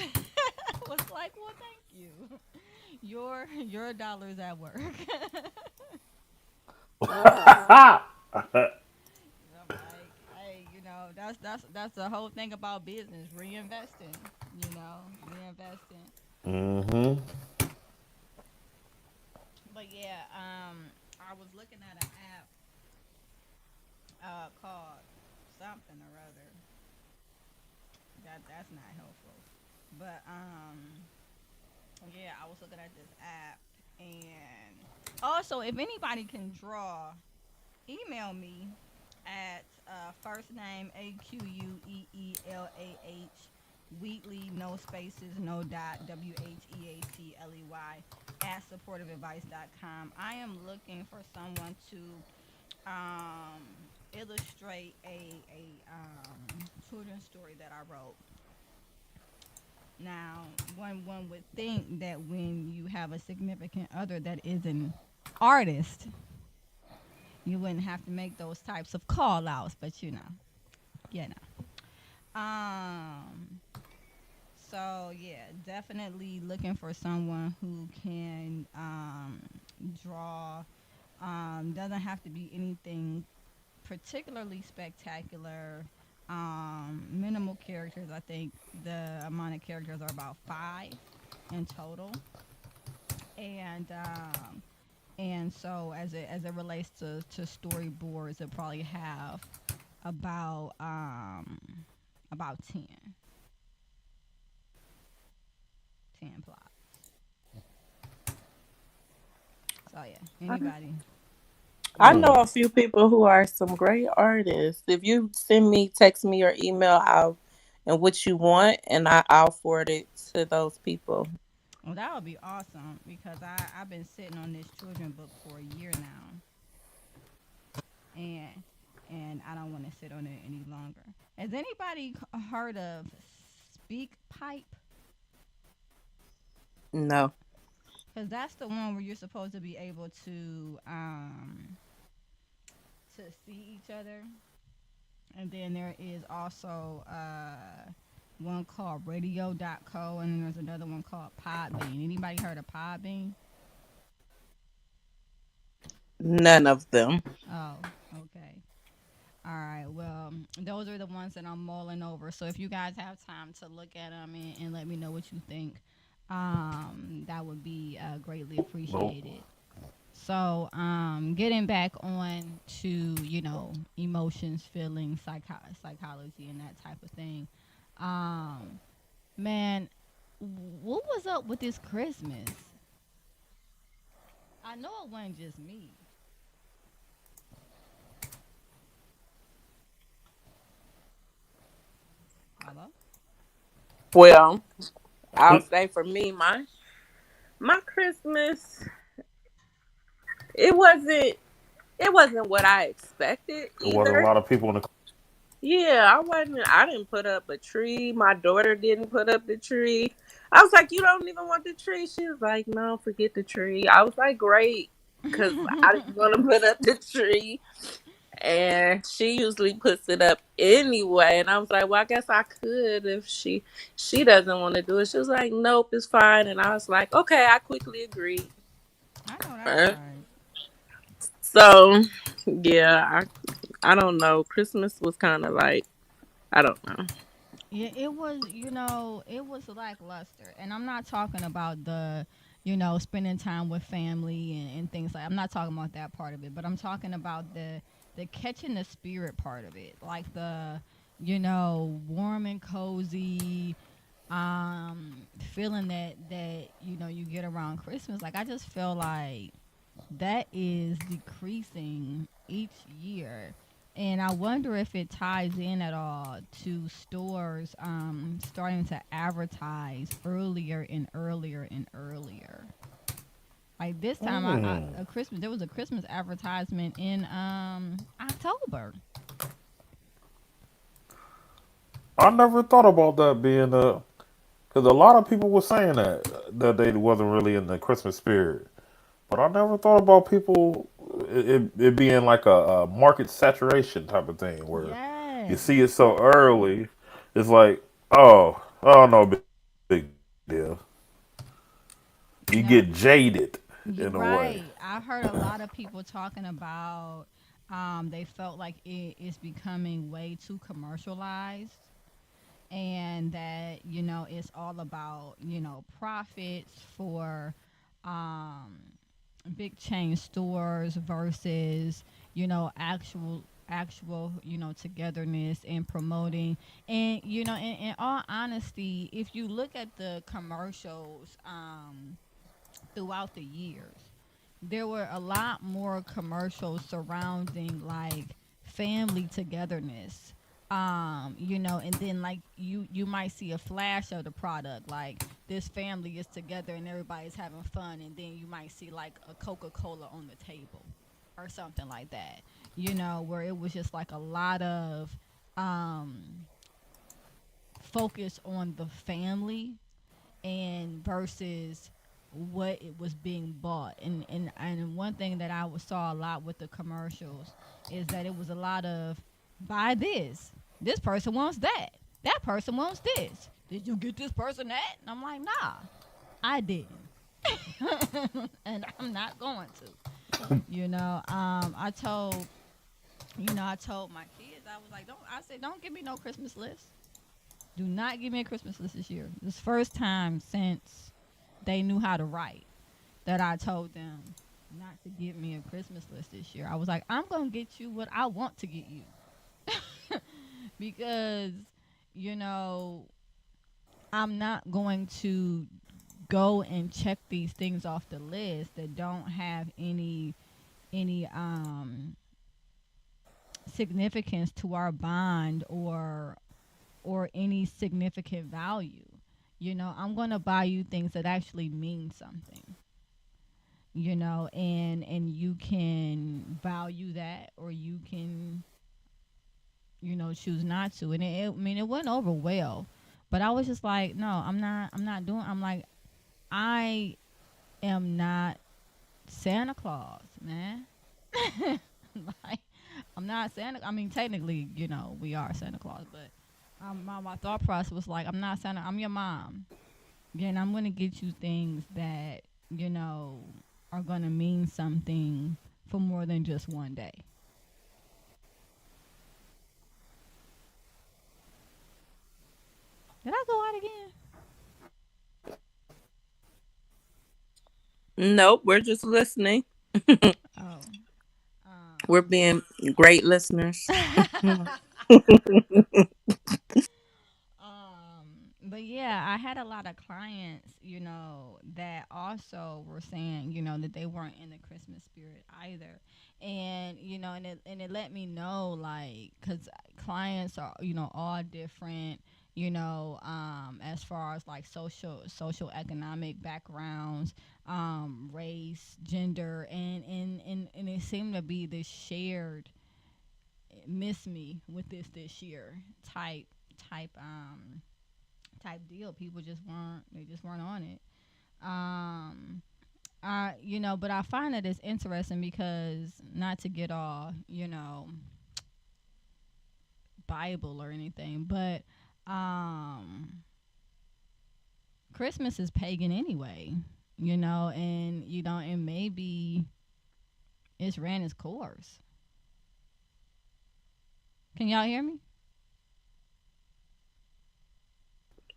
I was like, "Well, thank you. Your dollars at work." I'm like, hey, that's the whole thing about business, reinvesting. Reinvesting. Hmm. But yeah, I was looking at an app called something or other. That's not helpful. But yeah, I was looking at this app and Also, if anybody can draw, email me at first name AQUEELAH Wheatley, no spaces, no dot, WHEATLEY at supportiveadvice.com. I am looking for someone to illustrate a children's story that I wrote. Now, one would think that when you have a significant other that is an artist, you wouldn't have to make those types of call outs, but you know. So yeah, definitely looking for someone who can draw. Doesn't have to be anything particularly spectacular. Minimal characters. I think the amount of characters are about 5 in total, and so as it relates to storyboards, it probably have about about 10 plots. So yeah, I, anybody. I Hmm. know a few people who are some great artists. If you send me, text me, or email out and what you want, and I'll forward it to those people. Well, that would be awesome because I've been sitting on this children book for a year now, and I don't want to sit on it any longer. Has anybody heard of Speak Pipe? No. Because that's the one where you're supposed to be able to see each other. And then there is also one called radio.co, and then there's another one called Podbean. Anybody heard of Podbean? None of them. Oh, okay. All right. Well, those are the ones that I'm mulling over. So if you guys have time to look at them and let me know what you think, that would be greatly Nope. appreciated. So, getting back on to emotions, feelings, psychology, and that type of thing. Um, Man, what was up with this Christmas? I know it wasn't just me. Hello? Well, I'll say for me, my Christmas, it wasn't it wasn't what I expected There wasn't a either. lot of people in the. Yeah, I didn't put up a tree. My daughter didn't put up the tree. I was like, "You don't even want the tree?" She was like, "No, forget the tree." I was like, "Great," because I didn't want to put up the tree, and she usually puts it up anyway. And I was like, "Well, I guess I could if she doesn't want to do it." She was like, "Nope, it's fine." And I was like, "Okay," I quickly agreed. I know that's Uh, right. So, yeah, I don't know. Christmas was kind of like I don't know. Yeah, it was, it was lackluster. And I'm not talking about the, spending time with family and things like I'm not talking about that part of it, but I'm talking about the catching the spirit part of it. Like the, warm and cozy, feeling that you get around Christmas. Like I just feel like that is decreasing each year. And I wonder if it ties in at all to stores starting to advertise earlier and earlier and earlier. Like this time, Hmm. a Christmas there was a Christmas advertisement in October. I never thought about that being a. Because a lot of people were saying that they wasn't really in the Christmas spirit. But I never thought about people it being like a market saturation type of thing where you Yes. see it so early, it's like, oh no, big deal. You get No, jaded in a you're way. right. I've heard a lot of people talking about they felt like it is becoming way too commercialized, and that it's all about profits for um, big chain stores versus actual togetherness and promoting. And in all honesty, if you look at the commercials throughout the years, there were a lot more commercials surrounding like family togetherness. And then like you might see a flash of the product, like this family is together and everybody's having fun, and then you might see like a Coca-Cola on the table or something like that. Where it was just like a lot of um focus on the family and versus what it was being bought. And one thing that saw a lot with the commercials is that it was a lot of buy this. This person wants that. That person wants this. Did you get this person that? And I'm like, nah, I didn't. And I'm not going to. I told my kids, I was like, don't give me no Christmas list. Do not give me a Christmas list this year. This first time since they knew how to write that I told them not to give me a Christmas list this year. I was like, I'm going to get you what I want to get you. Because, you know, I'm not going to go and check these things off the list that don't have any significance to our bond or any significant value. I'm going to buy you things that actually mean something. And you can value that or you can choose not to. And I mean, it went over well, but I was just like, no, I'm not doing. I'm like, I am not Santa Claus, man. Like, I'm not Santa. I mean, technically, we are Santa Claus, but my thought process was like, I'm not Santa. I'm your mom. Yeah, and I'm gonna get you things that are gonna mean something for more than just one day. Did I go out again? Nope, we're just listening. Oh. We're being great listeners. But yeah, I had a lot of clients, that also were saying, that they weren't in the Christmas spirit either. And, and it let me know, like, because clients are, all different, as far as like social economic backgrounds, race, gender, and it seemed to be this shared miss me with this year type type um type deal. People just weren't on it. Um, but I find that it's interesting because not to get all Bible or anything, but um, Christmas is pagan anyway. And maybe it's ran its course. Can y'all hear me?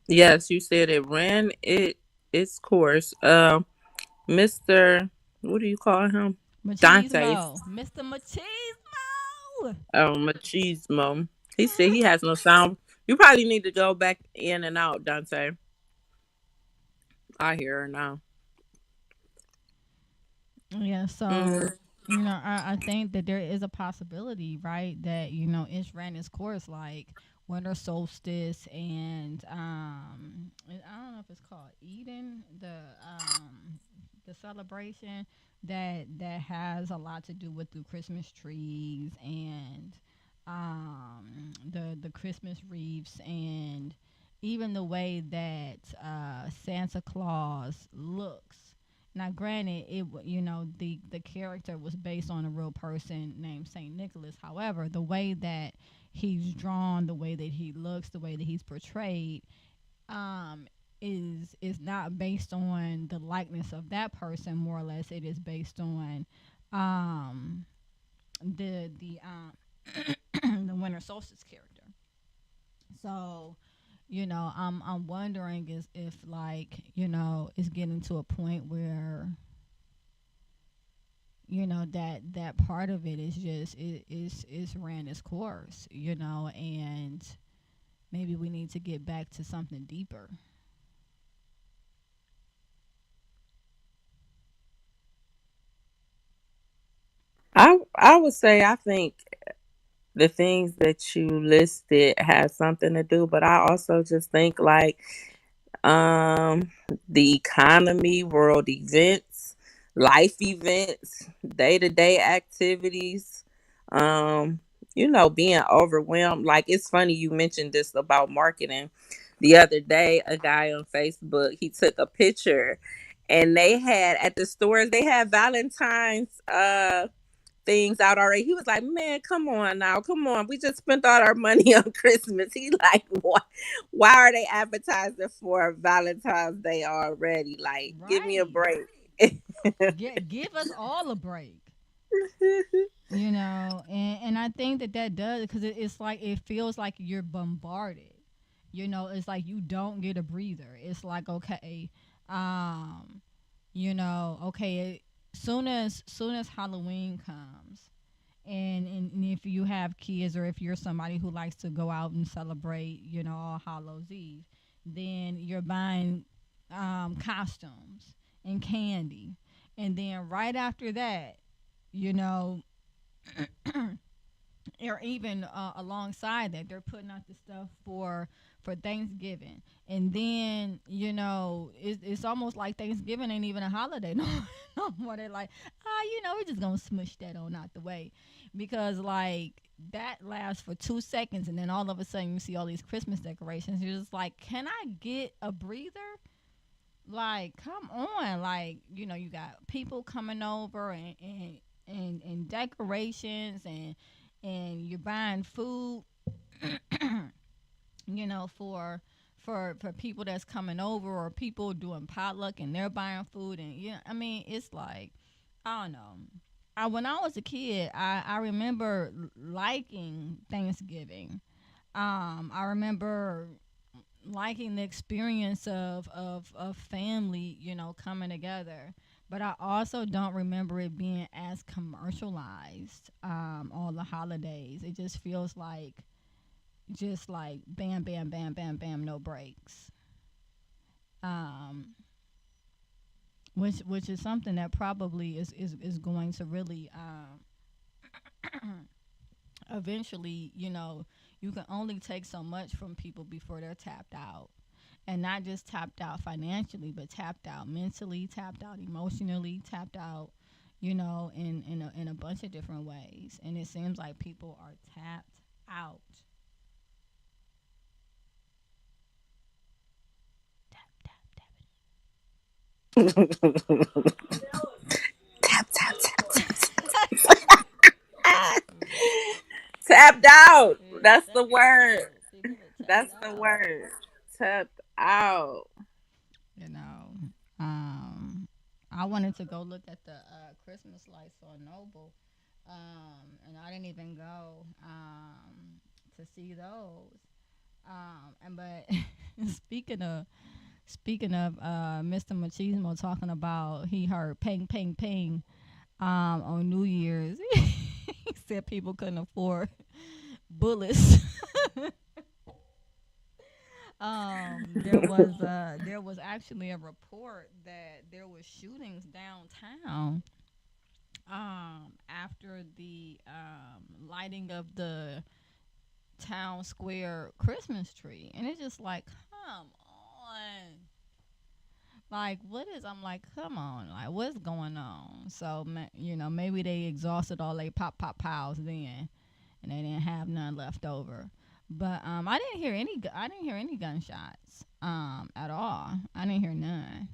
Yes, you said it ran its course. Mr. What do you call him? Dante. Machismo, Mr. Machismo. Machismo. He said he has no sound. You probably need to go back in and out, Dante. I hear her now. Yeah, Mm, so I think that there is a possibility, right, that it's ran its course like winter solstice and I don't know if it's called Eden, the celebration that has a lot to do with the Christmas trees and the Christmas wreaths and even the way that Santa Claus looks. Now, granted, the character was based on a real person named Saint Nicholas. However, the way that he's drawn, the way that he looks, the way that he's portrayed, um, is not based on the likeness of that person. More or less, it is based on um, the the winter solstice character. So, I'm wondering is if like it's getting to a point where that part of it is just is ran its course, and maybe we need to get back to something deeper. I would say I think the things that you listed have something to do, but I also just think like um the economy, world events, life events, day-to-day activities, um being overwhelmed. Like, it's funny you mentioned this about marketing. The other day, a guy on Facebook, he took a picture, and they had at the stores, they had Valentine's things out already. He was like, "Man, come on now, come on. We just spent all our money on Christmas." He like, why are they advertising for Valentine's Day already? Like, give me a Right. break." Give us all a break. And I think that does, because it's like it feels like you're bombarded. It's like you don't get a breather. It's like, okay, um okay, soon as Halloween comes, and if you have kids, or if you're somebody who likes to go out and celebrate, All Hallows Eve, then you're buying costumes and candy, and then right after that, you know or even alongside that, they're putting out the stuff for Thanksgiving, and then it's almost like Thanksgiving ain't even a holiday no, no more. They're like, we're just gonna smush that on out the way, because like that lasts for 2 seconds, and then all of a sudden you see all these Christmas decorations. You're just like, can I get a breather? Like, come on. Like, you got people coming over, and decorations, and you're buying food, for people that's coming over, or people doing potluck and they're buying food. And I mean, it's like, I don't know. When I was a kid, I remember liking Thanksgiving. I remember liking the experience of family, coming together. But I also don't remember it being as commercialized, all the holidays. It just like bam, bam, bam, bam, bam, no breaks. Um, which is something that probably is going to really, eventually, you can only take so much from people before they're tapped out. And not just tapped out financially, but tapped out mentally, tapped out emotionally, tapped out, in a bunch of different ways. And it seems like people are tapped out. Tap, tap, tap. Tap, tap, tap, tap. Tapped out. It's That's the tapped word. out. People are tapped That's the out. word. Tapped out. You know, I wanted to go look at the Christmas lights on Noble, and I didn't even go to see those. And but speaking of Mr. Machismo talking about he heard ping ping ping on New Year's, he said people couldn't afford bullets. There was actually a report that there was shootings downtown after the lighting of the town square Christmas tree, and it's just like, come on. Like, what is? I'm like, come on, like, what's going on? So, maybe they exhausted all they pop pop piles then, and they didn't have none left over. But I didn't hear any. I didn't hear any gunshots at all. I didn't hear none.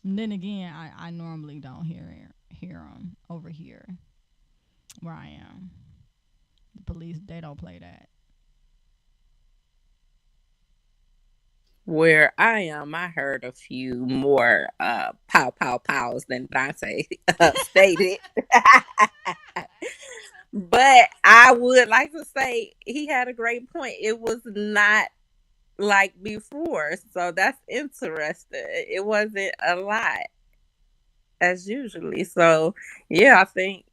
And then again, I normally don't hear them over here where I am. The police, they don't play that. Where I am, I heard a few more pow pow pows than Dante stated. But I would like to say he had a great point. It was not like before, so that's interesting. It wasn't a lot as usually. So yeah, I think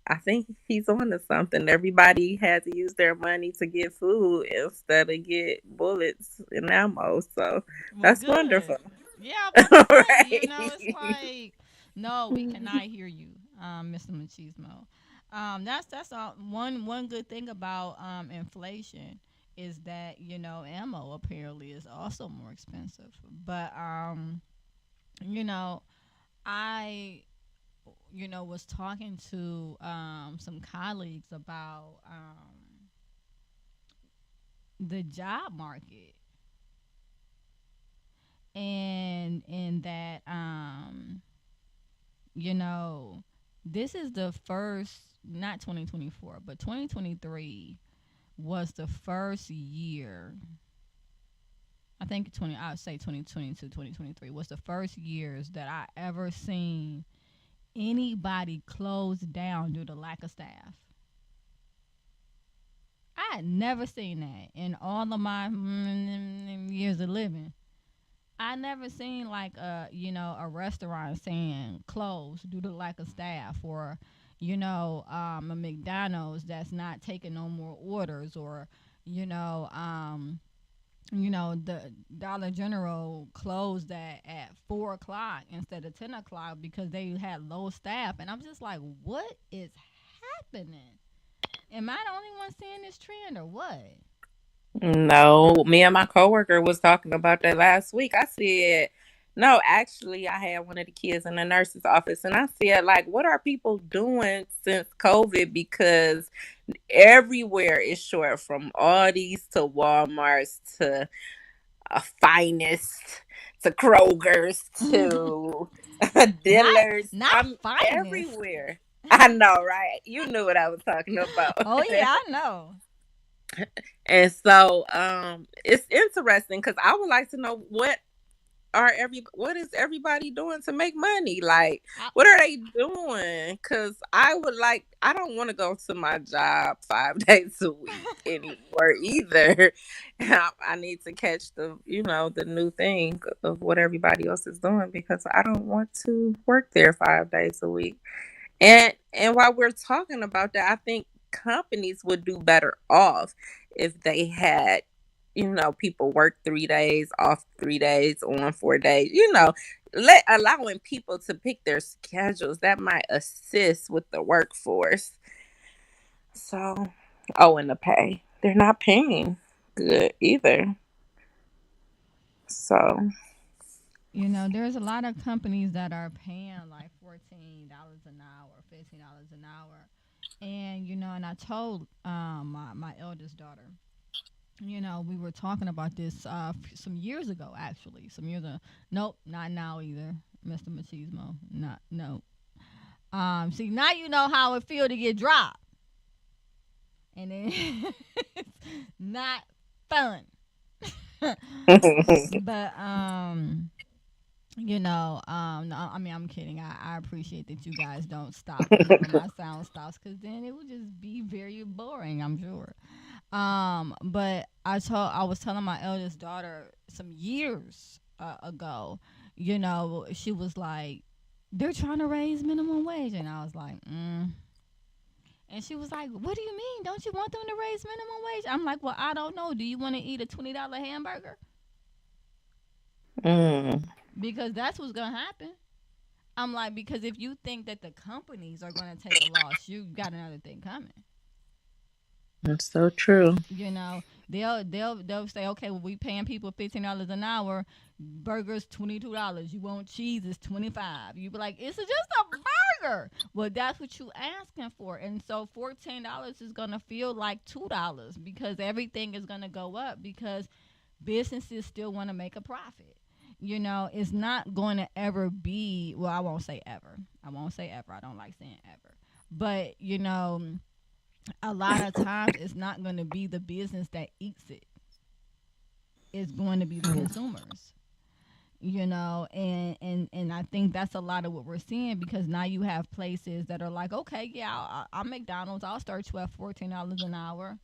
he's on to something. Everybody had to use their money to get food instead of get bullets and ammo. So Well, that's wonderful. good. Yeah, I'm about to say, it's Right. like, no, we cannot hear you, Mr. Machismo. That's one good thing about inflation is that ammo apparently is also more expensive. But you know I was talking to some colleagues about the job market and that you know this is the first, not 2024 but 2023 was the first year. I think 20 I would say 2022 2023 was the first years that I ever seen anybody close down due to lack of staff. I had never seen that in all of my years of living. I never seen like a restaurant saying closed due to lack of staff, or a McDonald's that's not taking no more orders, or you know um the Dollar General closed at 4 o'clock instead of 10 o'clock because they had low staff, and I'm just like, what is happening? Am I the only one seeing this trend or what? No, me and my coworker was talking about that last week. I said, no, actually, I had one of the kids in the nurse's office, and I said, like, what are people doing since COVID? Because everywhere is short, from Aldi's to Walmart's to Finest to Kroger's to not Dillard's. not I'm finest. everywhere. I know, right? You knew what I was talking about. Oh yeah, I know. And so it's interesting because I would like to know what is everybody doing to make money? Like, I, what are they doing? Because I don't want to go to my job 5 days a week anymore either. I need to catch the new thing of what everybody else is doing, because I don't want to work there 5 days a week. And while we're talking about that, I think companies would do better off if they had, people work 3 days, off 3 days, on 4 days, allowing people to pick their schedules. That might assist with the workforce. So, oh, and the pay. They're not paying good either. So, there's a lot of companies that are paying like $14 an hour, $15 an hour, and and I told my eldest daughter, we were talking about this some years ago, actually. Some years ago. Nope, not now either, Mr. Machismo. Not no. See, now you know how it feel to get dropped, and then it's not fun. But no, I mean, I'm kidding. I appreciate that you guys don't stop whenever my sound stops, because then it would just be very boring, I'm sure. But I was telling my eldest daughter some years ago, she was like, they're trying to raise minimum wage, and I was like, And she was like, what do you mean? Don't you want them to raise minimum wage? I'm like, well, I don't know. Do you want to eat a $20 hamburger? mm, Because that's what's gonna happen. I'm like, because if you think that the companies are going to take a loss, you got another thing coming. that's so true. They'll say, okay, well, we paying people $15 an hour, burgers $22. You want cheese, it's 25. You be like, it's just a burger. Well, that's what you asking for, and so $14 is gonna feel like $2 because everything is gonna go up because businesses still want to make a profit. It's not going to ever be, well, I won't say ever. I won't say ever. I don't like saying ever. But, a lot of times it's not going to be the business that eats it. It's going to be the consumers. And I think that's a lot of what we're seeing, because now you have places that are like, okay, yeah, I'm McDonald's, I'll start you at $14 an hour.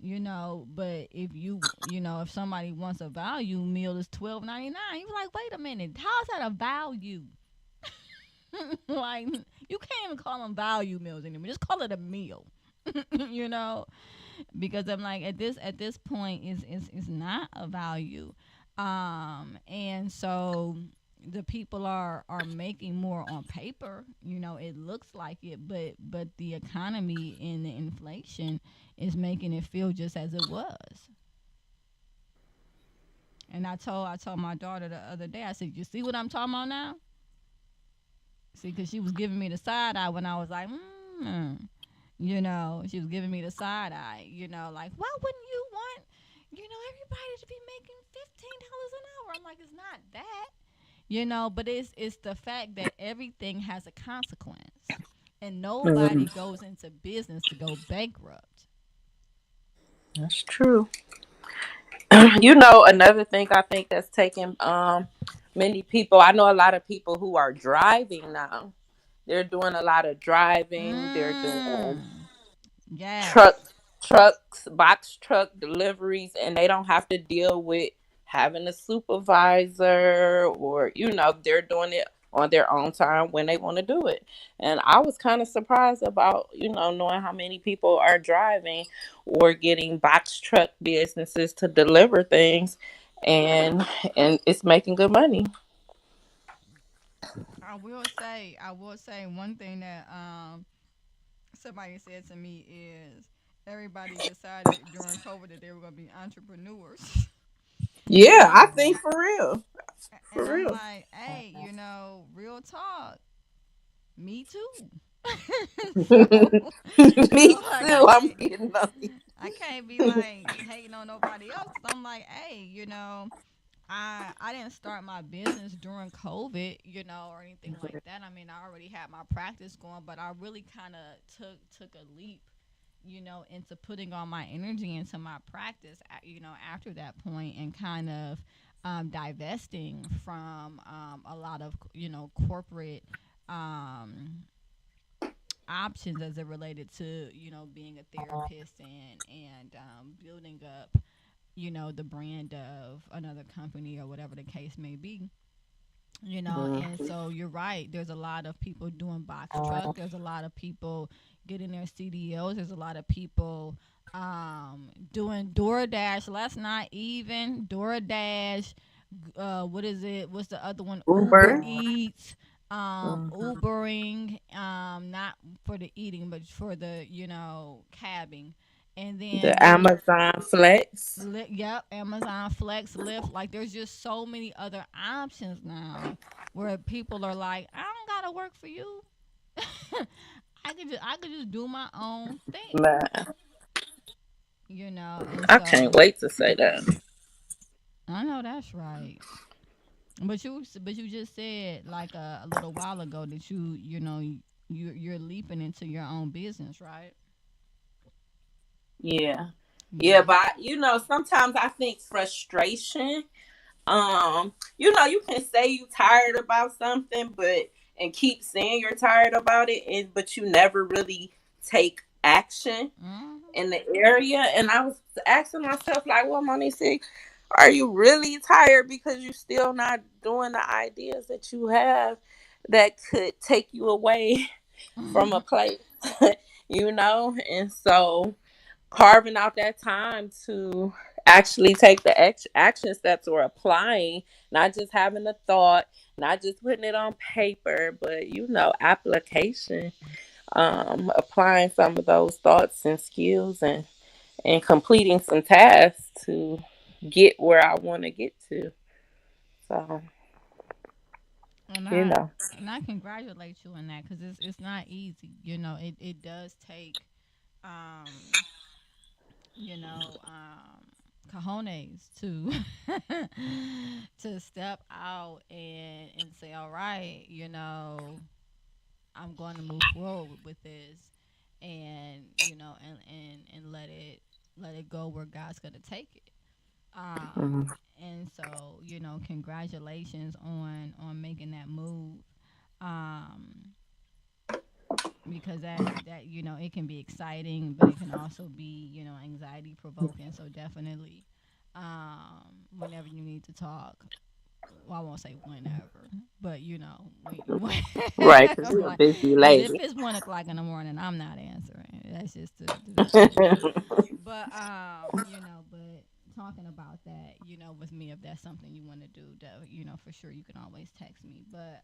But if somebody wants a value meal, it's $12.99. You're like, wait a minute, how's that a value? Like, you can't even call them value meals anymore. Just call it a meal. you know, because I'm like, at this point is not a value. And so the people are making more on paper. It looks like it, but the economy and the inflation is making it feel just as it was. And I told my daughter the other day, I said, "You see what I'm talking about now?" See, because she was giving me the side eye when I was like, she was giving me the side eye. Like, why wouldn't you want, everybody to be making $15 an hour? I'm like, it's not that. But it's the fact that everything has a consequence, and nobody Mhm. goes into business to go bankrupt. That's true. Another thing I think that's taking many people. I know a lot of people who are driving now. They're doing a lot of driving. They're doing Mm. Yes. truck trucks, box truck deliveries, and they don't have to deal with having a supervisor, or they're doing it on their own time when they want to do it. And I was kind of surprised about, knowing how many people are driving or getting box truck businesses to deliver things, and it's making good money. I will say one thing that somebody said to me is everybody decided during COVID that they were going to be entrepreneurs. and Yeah, I I'm think for real. and For I'm real. like, hey, real talk, me too. so Me like too. I'm getting on you. I can't be like hating on nobody else because I'm like, hey, I didn't start my business during COVID, or anything like that. I mean, I already had my practice going, but I really kind of took a leap, into putting all my energy into my practice, after that point, and kind of divesting from a lot of corporate um, options as it related to being a therapist and building up the brand of another company or whatever the case may be. And so you're right, there's a lot of people doing box truck, there's a lot of people getting their CDOs, there's a lot of people doing DoorDash. Let's not even DoorDash, what is it, what's the other one, Uber Uber. Eats, Mhm. Ubering, not for the eating but for the cabbing. And The then there's Amazon Flex. Yep, Amazon Flex, Lyft. Like, there's just so many other options now where people are like, I don't gotta work for you. I could just do my own thing, Man, And I can't so wait to say that. I know that's right. But you just said like a little while ago that you're leaping into your own business, right? Yeah. Yeah, Yeah. but sometimes I think frustration. You can say you tired about something, and keep saying you're tired about it, but you never really take action Hmm. in the area. And I was asking myself, like, well, Monique, are you really tired because you still not doing the ideas that you have that could take you away from a place? And so carving out that time to actually take the action steps, or applying, not just having a thought, not just putting it on paper, but application, applying some of those thoughts and skills, and completing some tasks to get where I want to get to. So, And you I know. and I congratulate you on that because it's not easy. It does take um cojones to to step out and say, all right, I'm going to move forward with this, and and let it go where God's going to take it. Um, Mhm. and so congratulations on making that move. Um, because that it can be exciting, but it can also be anxiety provoking. So definitely, whenever you need to talk, well, I won't say whenever, but Right, because you're a like, busy because if lady. it's 1 o'clock in the morning, I'm not answering. That's just the truth. But but talking about that, with me, if that's something you want to do, for sure you can always text me. But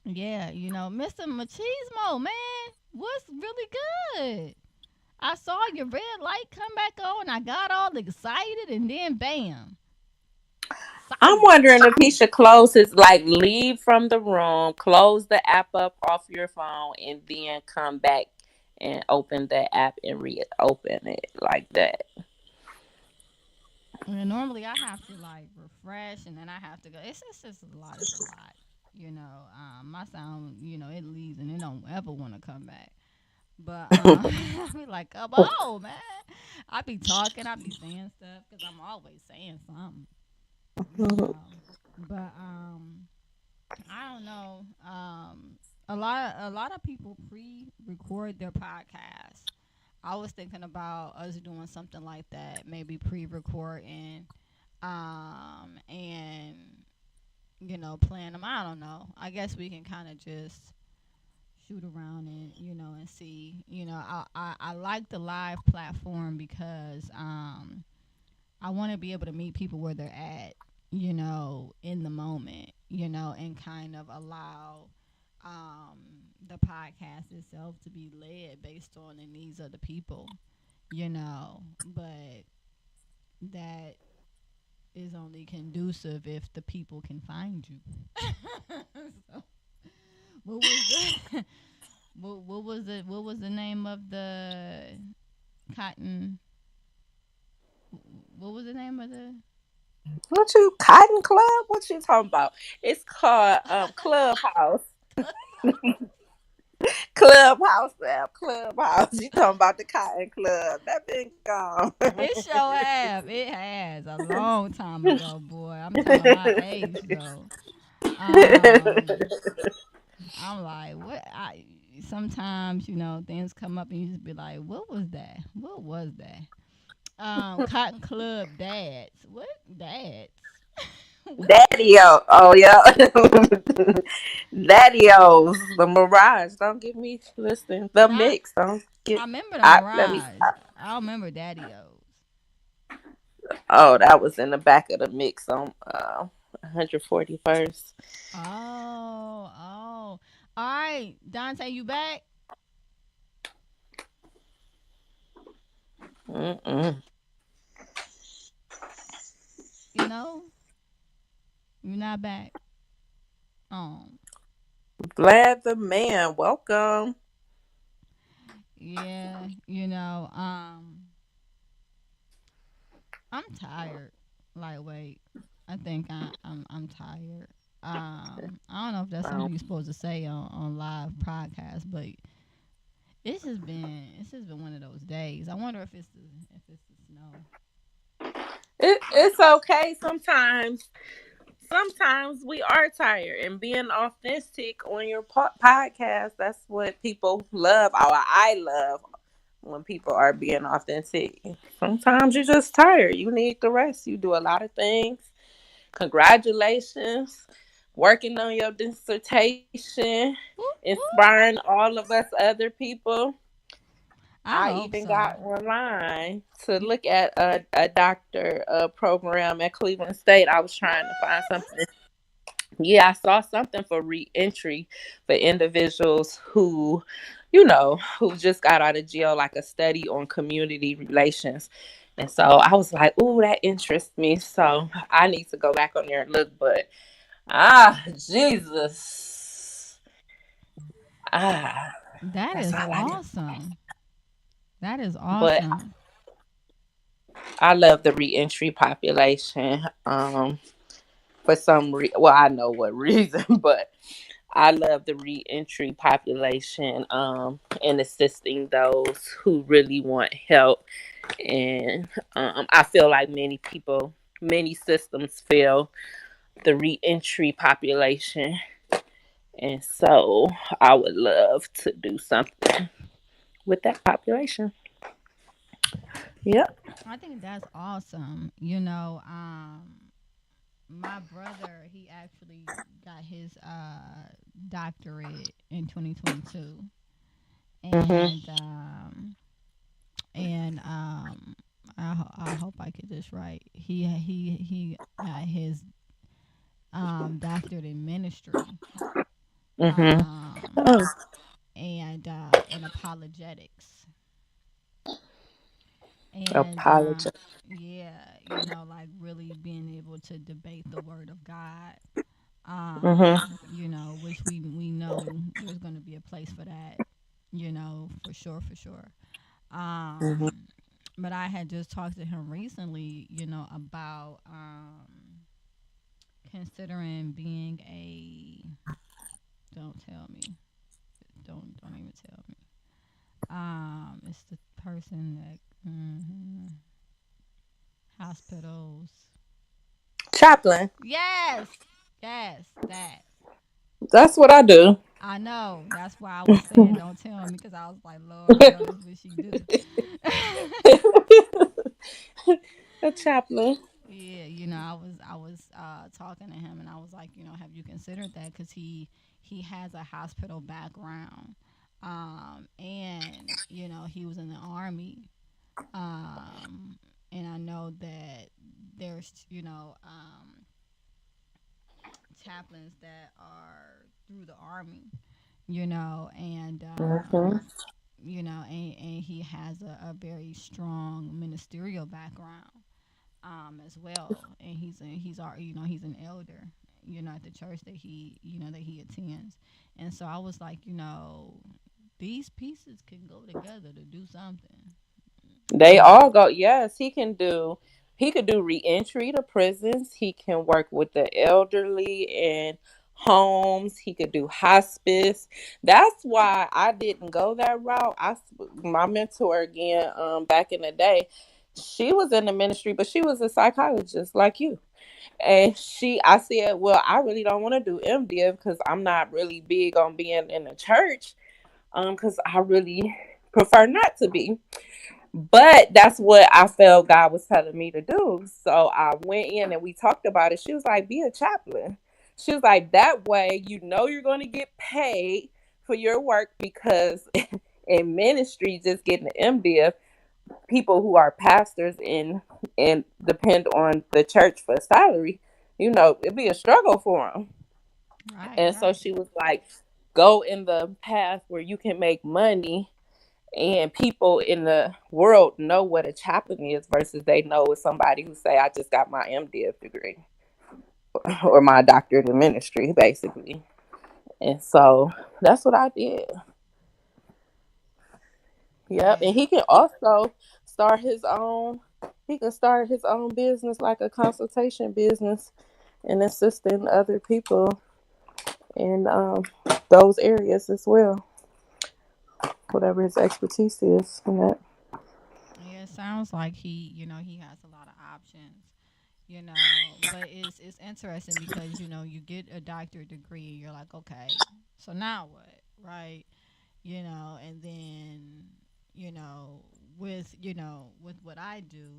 yeah, Mr. Machismo, man, what's really good? I saw your red light come back on. I got all excited, and then bam, I'm silent. wondering if he should close his, like, leave from the room, close the app up off your phone, and then come back and open the app and reopen it like that. And normally I have to like refresh, and then I have to go. It's just a lot. It's a lot. My sound, it leaves and it don't ever want to come back. But I be like, come on, man. I be talking, I be saying stuff because I'm always saying something, you know. But I don't know. A lot of people pre-record their podcasts. I was thinking about us doing something like that, maybe pre-recording, and plan them. I don't know. I guess we can kind of just shoot around and and see. I like the live platform because I want to be able to meet people where they're at, in the moment, and kind of allow um, the podcast itself to be led based on the needs of the people, but that is only conducive if the people can find you. So, what was the what was the name of the cotton? What was the name of the? What you Cotton Club? What you talking about? It's called Clubhouse. Clubhouse app. Clubhouse. You talking about the Cotton Club? That been gone. It sure have. It has a long time ago, boy. I'm telling my age though. Um, I'm like, what? I sometimes things come up and you just be like, what was that? What was that? Cotton Club dads. What dads? What? Daddy-o. Oh, yeah. Daddy-o's. The Mirage. Don't get me listening. The Not. Mix. Don't get. I remember the Let me Mirage. stop. I remember Daddy O's. Oh, that was in the back of the Mix on 141st. Oh, oh. All right, Dante, you back? Mm-mm. You know, you're not back. Oh, Vlad the Man. Welcome. yeah. I'm tired. Like, wait. I think I'm tired. I don't know if that's something Um, you're supposed to say on live podcast, but it's just been one of those days. I wonder if it's the snow. it's okay sometimes. Sometimes we are tired, and being authentic on your podcast, that's what people love. Or I love when people are being authentic. Sometimes you're just tired. You need the rest. You do a lot of things. Congratulations. Working on your dissertation, Whoop, whoop. inspiring all of us other people. I I hope even so. got online to look at a doctor program at Cleveland State. I was trying to find What? something. Yeah, I saw something for reentry for individuals who just got out of jail, like a study on community relations. And so I was like, ooh, that interests me. So I need to go back on there and look. But Jesus. Ah, That that's is all I know. awesome. That is But awesome. I love the reentry population. For some well, I know what reason, but I love the reentry population, and assisting those who really want help. And I feel like many systems fail the reentry population. And so I would love to do something with that population. Yep. I think that's awesome. My brother, he actually got his doctorate in 2022, Hmm. and and I hope I get this right. He got his doctorate in ministry, Mhm. um Oh, and in apologetics. And apologize. yeah, like really being able to debate the word of God. Mhm. Which we know there's going to be a place for that, for sure, for sure. Mhm. Um, but I had just talked to him recently, about considering being a, don't tell me, don't even tell me. It's the person that hospitals. Chaplain. Yes, yes, that. That's what I do. I know. That's why I was saying don't tell me because I was like, Lord, I know this is what she do. A chaplain. Yeah, I was talking to him and I was like, have you considered that? Because he has a hospital background, and he was in the army, and I know that there's chaplains that are through the army, and Mhm. and he has a very strong ministerial background, as well, and he's an elder, at the church that he attends, and so I was like, these pieces can go together to do something, They all go. Yes, he can do. He could do reentry to prisons. He can work with the elderly in homes. He could do hospice. That's why I didn't go that route. My mentor again, back in the day, she was in the ministry, but she was a psychologist like you. And I said, well, I really don't want to do MDiv because I'm not really big on being in the church. Because I really prefer not to be. But that's what I felt God was telling me to do. So I went in and we talked about it. She was like, be a chaplain. She was like, that way you're going to get paid for your work because in ministry, just getting the MDiv, people who are pastors and depend on the church for salary, it'd be a struggle for them. right, And so right. she was like, go in the path where you can make money and people in the world know what a chaplain is versus they know it's somebody who say I just got my MDiv degree or my doctorate in ministry basically. And so that's what I did. Yep. And Yeah. he can also start his own he can start his own business like a consultation business and assisting other people in those areas as well, whatever his expertise is in that. Yeah, it sounds like he has a lot of options, but it's interesting because you get a doctorate degree and you're like, okay, so now what, right? And then with what I do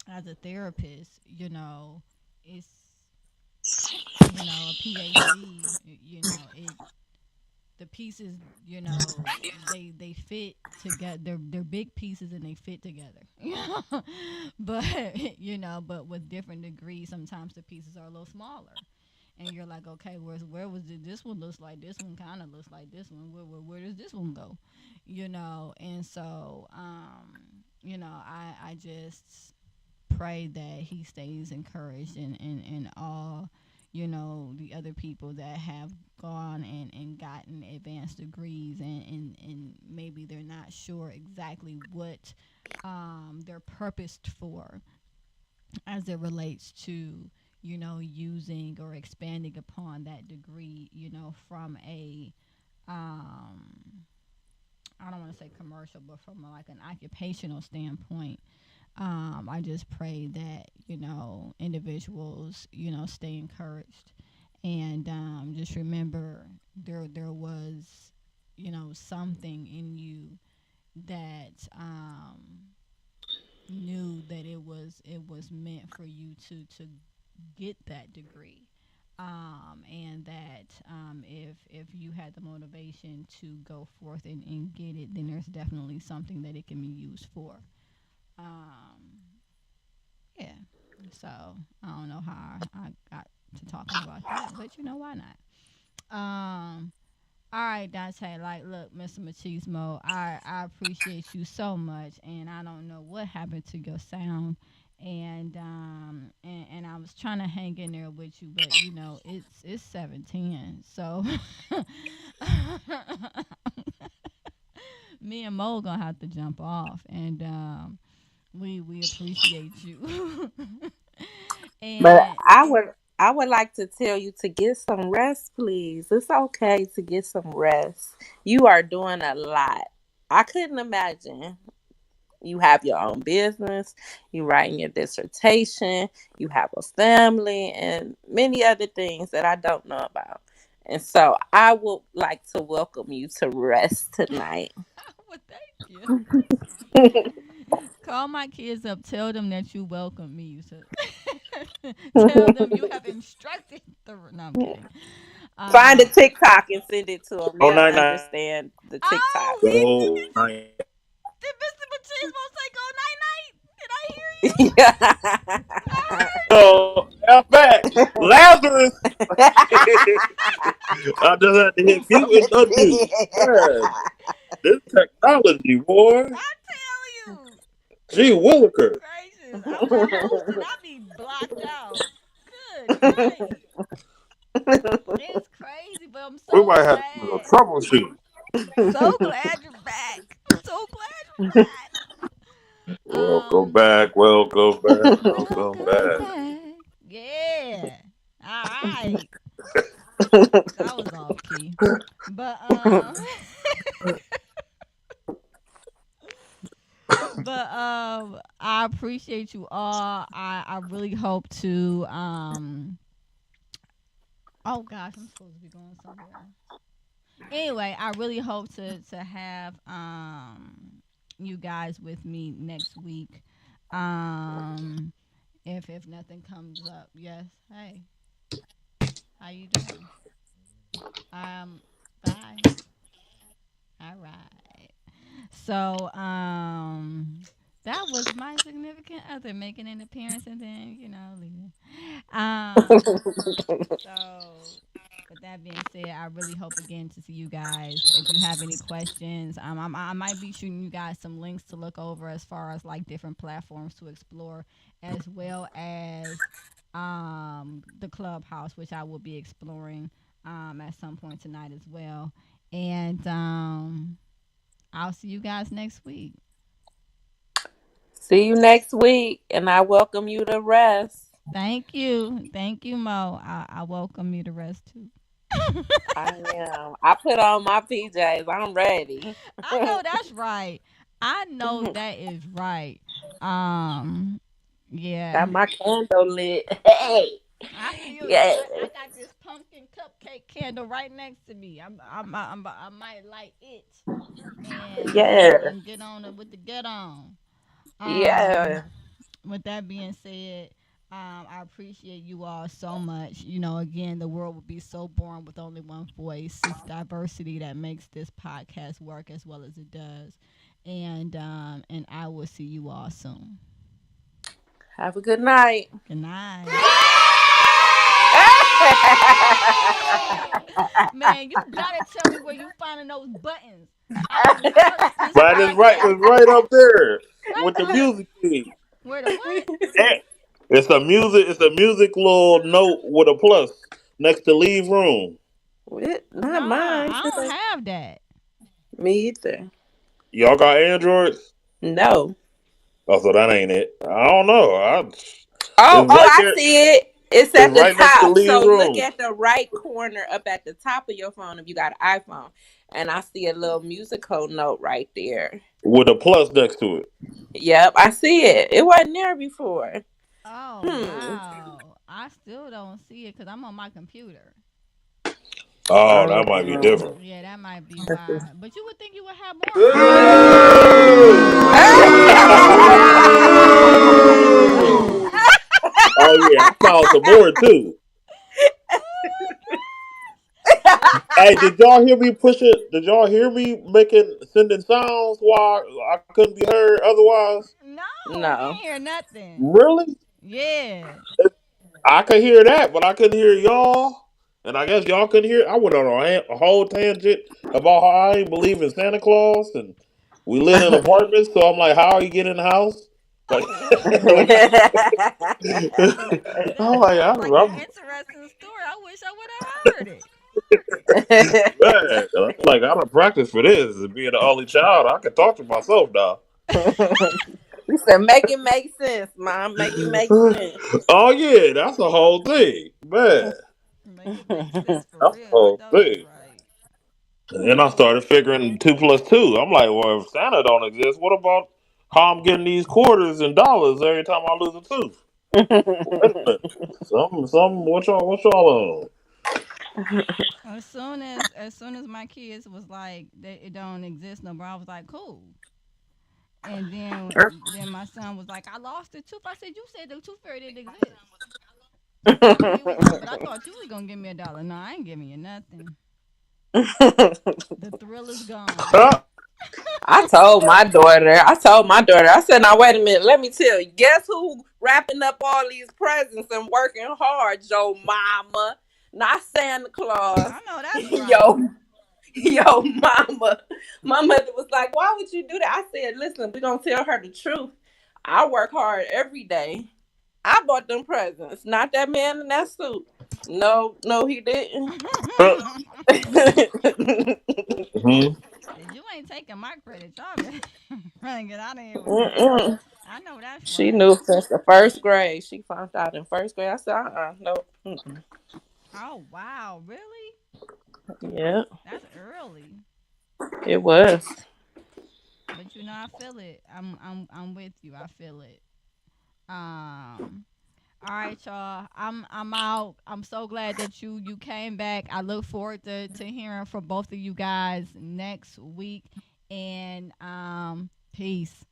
as a therapist, it's a PhD, it the pieces, they fit together. They're big pieces and they fit together. But but with different degrees, sometimes the pieces are a little smaller. And you're like, okay, where was it? This one looks like this one, kind of looks like this one. Where does this one go? And so I just pray that he stays encouraged and all the other people that have gone and gotten advanced degrees and maybe they're not sure exactly what they're purposed for as it relates to using or expanding upon that degree from a um I don't want to say commercial, but from like an occupational standpoint. I just pray that individuals stay encouraged, and just remember there was something in you that knew that it was meant for you to get that degree, and that if you had the motivation to go forth and get it, then there's definitely something that it can be used for. Um, yeah. So I don't know how I got to talking about that, but you know why not? Um, all right, Dante. Like, look, Mr. Machismo, I appreciate you so much, and I don't know what happened to your sound, and I was trying to hang in there with you, but you know it's 7:10, so me and Mo gonna have to jump off, and we appreciate you, But and I would like to tell you to get some rest, please. It's okay to get some rest. You are doing a lot. I couldn't imagine. You have your own business, you writing your dissertation, you have a family, and many other things that I don't know about. And so I would like to welcome you to rest tonight. well, thank you. Call my kids up. Tell them that you welcome me. Tell them you have instructed the. No, I'm kidding. Find a Um. TikTok and send it to them. Go They'll night night. understand the TikTok. Oh, Go night. did Mr. Machismo say go night night? Did I hear you? Yeah. I heard So you. F back. Lazarus. I just had to hit mute and unmute. Man, this technology, boy. I tell you. Gee Williker. Gracious. I'm a host and I be blocked out. Good night. It's crazy, but I'm We so might have to do a glad. troubleshoot. So glad you're back. So glad you're back. Welcome back. Welcome back. Welcome Welcome back. back. Yeah. All right. That was off key. But I appreciate you all. I really hope to oh gosh, I'm supposed to be going somewhere. Anyway, I really hope to have you guys with me next week. Um if nothing comes up. Yes. Hey, how you doing? Um bye. All right. So, that was my significant other making an appearance and then, leaving. Um, so with that being said, I really hope again to see you guys. If you have any questions, I might be shooting you guys some links to look over as far as like different platforms to explore, as well as the clubhouse, which I will be exploring at some point tonight as well. And I'll see you guys next week. See you next week, and I welcome you to rest. Thank you, Mo. I welcome you to rest too. I am. I put on my PJs. I'm ready. I know that's right. I know that is right. Um, yeah. Got my candle lit. Hey, I feel you. yeah, I got this pumpkin cupcake candle right next to me. I might light it and yeah, get on it with the get on. Um, yeah. with that being said, I appreciate you all so much. Again, the world would be so boring with only one voice. It's diversity that makes this podcast work as well as it does. And I will see you all soon. Have a good night. Good night. Man, you gotta tell me where you finding those buttons. I will search this Right is right. podcast. It's right up there Right with the where? music key. Where the what? Eh, It's a music. It's a music little note with a plus next to leave room. Not Nah, mine. I don't have that. Me either. Y'all got Androids? No. Oh, so that ain't it. I don't know. Oh, It's oh, right I there. see it. It's It's at the right next to top. leave So look room at the right corner up at the top of your phone if you got an iPhone. And I see a little musical note right there. with a plus next to it. Yep, I see it. It wasn't there before. Oh Hmm. wow. I still don't see it because I'm on my computer. Oh, that might be Um, different. Yeah, that might be why. But you would think you would have more options. Oh yeah, I found some more too. Oh my gosh. Hey, did y'all hear me push it? Did y'all hear me sending sounds while I couldn't be heard otherwise? No, we No. ain't hear nothing. Really? Yeah. I could hear that, but I couldn't hear y'all. And I guess y'all couldn't hear. I went on a whole tangent about how I ain't believe in Santa Claus and we live in apartments. So I'm like, how are you getting in the house? Like, I'm That like, sounds like an I'm interesting story. I wish I would have heard it. man. I'm like, I don't practice for this. As being the only child, I can talk to myself now. We said, make it make sense, Mom. Make it make sense. Oh yeah, that's the whole thing, man. Make it make sense for That's the real. I whole know that's thing. right. And then I started figuring 2 plus 2. I'm like, well, if Santa don't exist, what about how I'm getting these quarters and dollars every time I lose a tooth? Wait a minute. Some, what y'all on? As soon as my kids was like that it don't exist no more, I was like, cool. And then my son was like, I lost the tooth. I said, you said the tooth fairy didn't exist. But I thought you was gonna give me $1. No, I ain't giving you nothing. The thrill is gone. I told my daughter, I said, now wait a minute, let me tell you, guess who wrapping up all these presents and working hard, Joe Mama? Not Santa Claus. I know that's right. Yo, yo, mama. My mother was like, why would you do that? I said, listen, we're gonna tell her the truth. I work hard every day. I bought them presents, not that man in that suit. No, no, he didn't. Mhm. Said you ain't taking my credit. Y'all better get out of here with that. Mm-mm. I know that's She right. knew since the first grade. She found out in first grade. I said, no. Mm-mm. Oh wow, really? Yeah, That's early. it was. But I feel it. I'm with you. I feel it. Um all right, y'all. I'm out. I'm so glad that you came back. I look forward to hearing from both of you guys next week. And peace.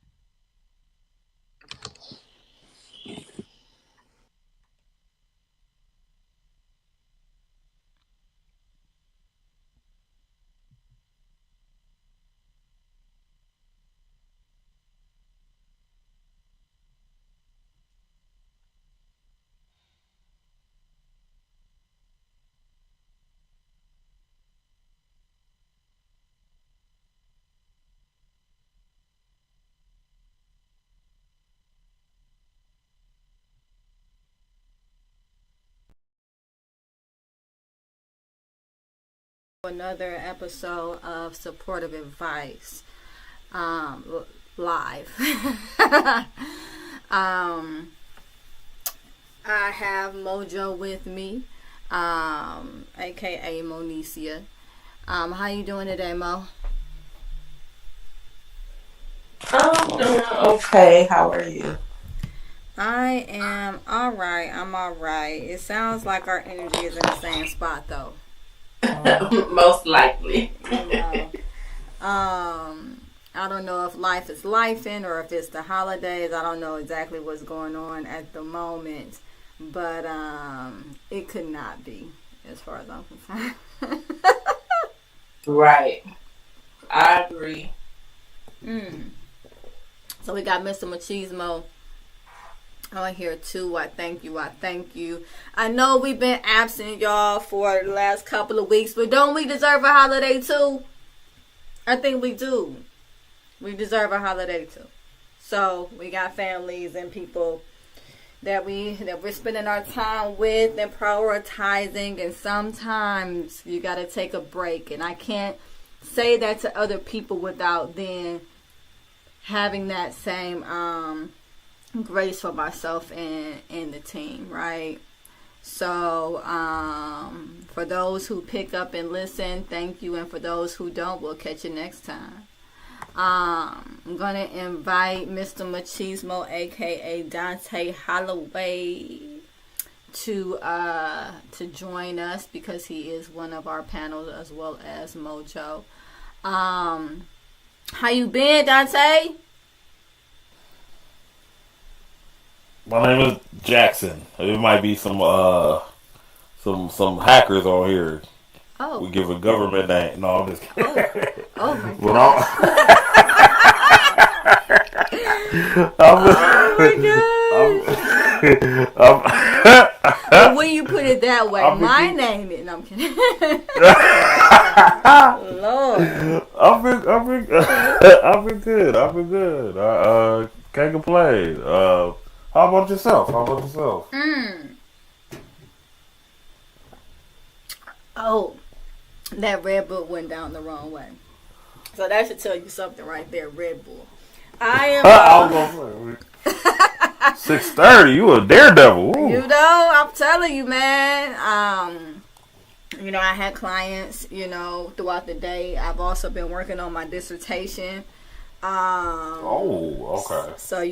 Another episode of Supportive Advice live. um, I have Mojo with me, aka Monicia. How you doing today, Mo? I'm doing okay. How are you? I am alright. I'm alright. It sounds like our energy is in the same spot, though. Most likely. I don't know if life is lifing or if it's the holidays. I don't know exactly what's going on at the moment, but it could not be, as far as I'm concerned. Right. I agree. So we got Mr. Machismo on here too. I thank you. I thank you. I know we've been absent, y'all, for the last couple of weeks, but don't we deserve a holiday too? I think we do. We deserve a holiday too. So we got families and people that we're spending our time with and prioritizing, and sometimes you gotta take a break. And I can't say that to other people without then having that same grace for myself and the team, right? So for those who pick up and listen, thank you, and for those who don't, we'll catch you next time. I'm gonna invite Mr. Machismo, aka Dante Holloway, to join us because he is one of our panels, as well as Mojo. How you been, Dante? My name is Jackson. It might be some hackers on here. We Oh. give a government name. No, I'm just kidding. Oh my But gosh. Oh my gosh. Well, when you put it that way, my name it. No, I'm kidding. Lord. I've been good. I've been good. I can't complain. How about yourself? Oh, that Red Bull went down the wrong way. So that should tell you something right there, Red Bull. I am. I was gonna say 6:30. You a daredevil. Ooh. You know, I'm telling you, man. I had clients, throughout the day. I've also been working on my dissertation. Okay. So,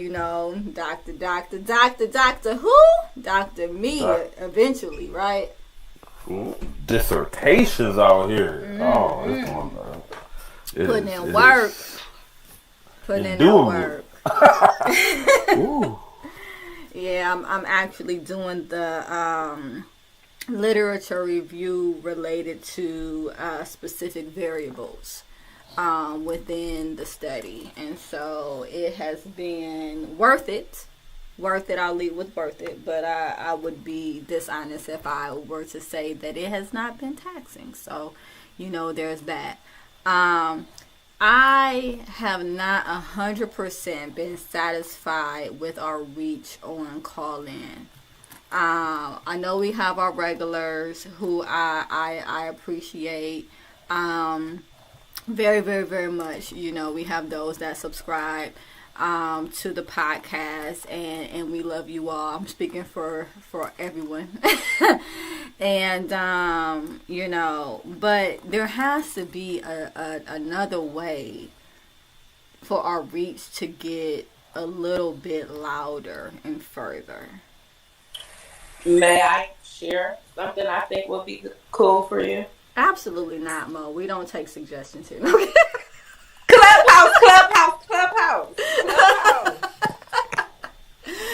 doctor who? Dr. Me, eventually, right? Dissertations out here. It's going Putting in work. Putting in the work. Ooh. Yeah, I'm actually doing the literature review related to specific variables within the study, and so it has been worth it. I'll leave with worth it, but I would be dishonest if I were to say that it has not been taxing. So, there's that. I have not 100% been satisfied with our reach on call-in. I know we have our regulars who I appreciate very, very, very much. We have those that subscribe to the podcast, and we love you all. I'm speaking for everyone. And but there has to be another way for our reach to get a little bit louder and further. May I share something I think would be cool for you? Absolutely not, Mo. We don't take suggestions here. Clubhouse.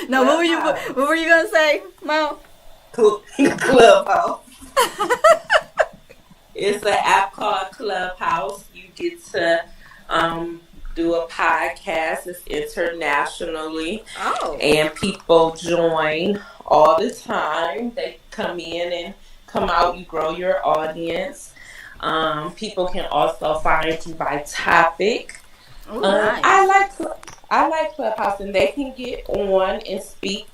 No, what were you gonna say, Mo? Clubhouse. It's an app called Clubhouse. You get to do a podcast. It's internationally. Oh. And people join all the time. They come in and come out. You grow your audience. People can also find you by topic. Oh, nice. I like Clubhouse, and they can get on and speak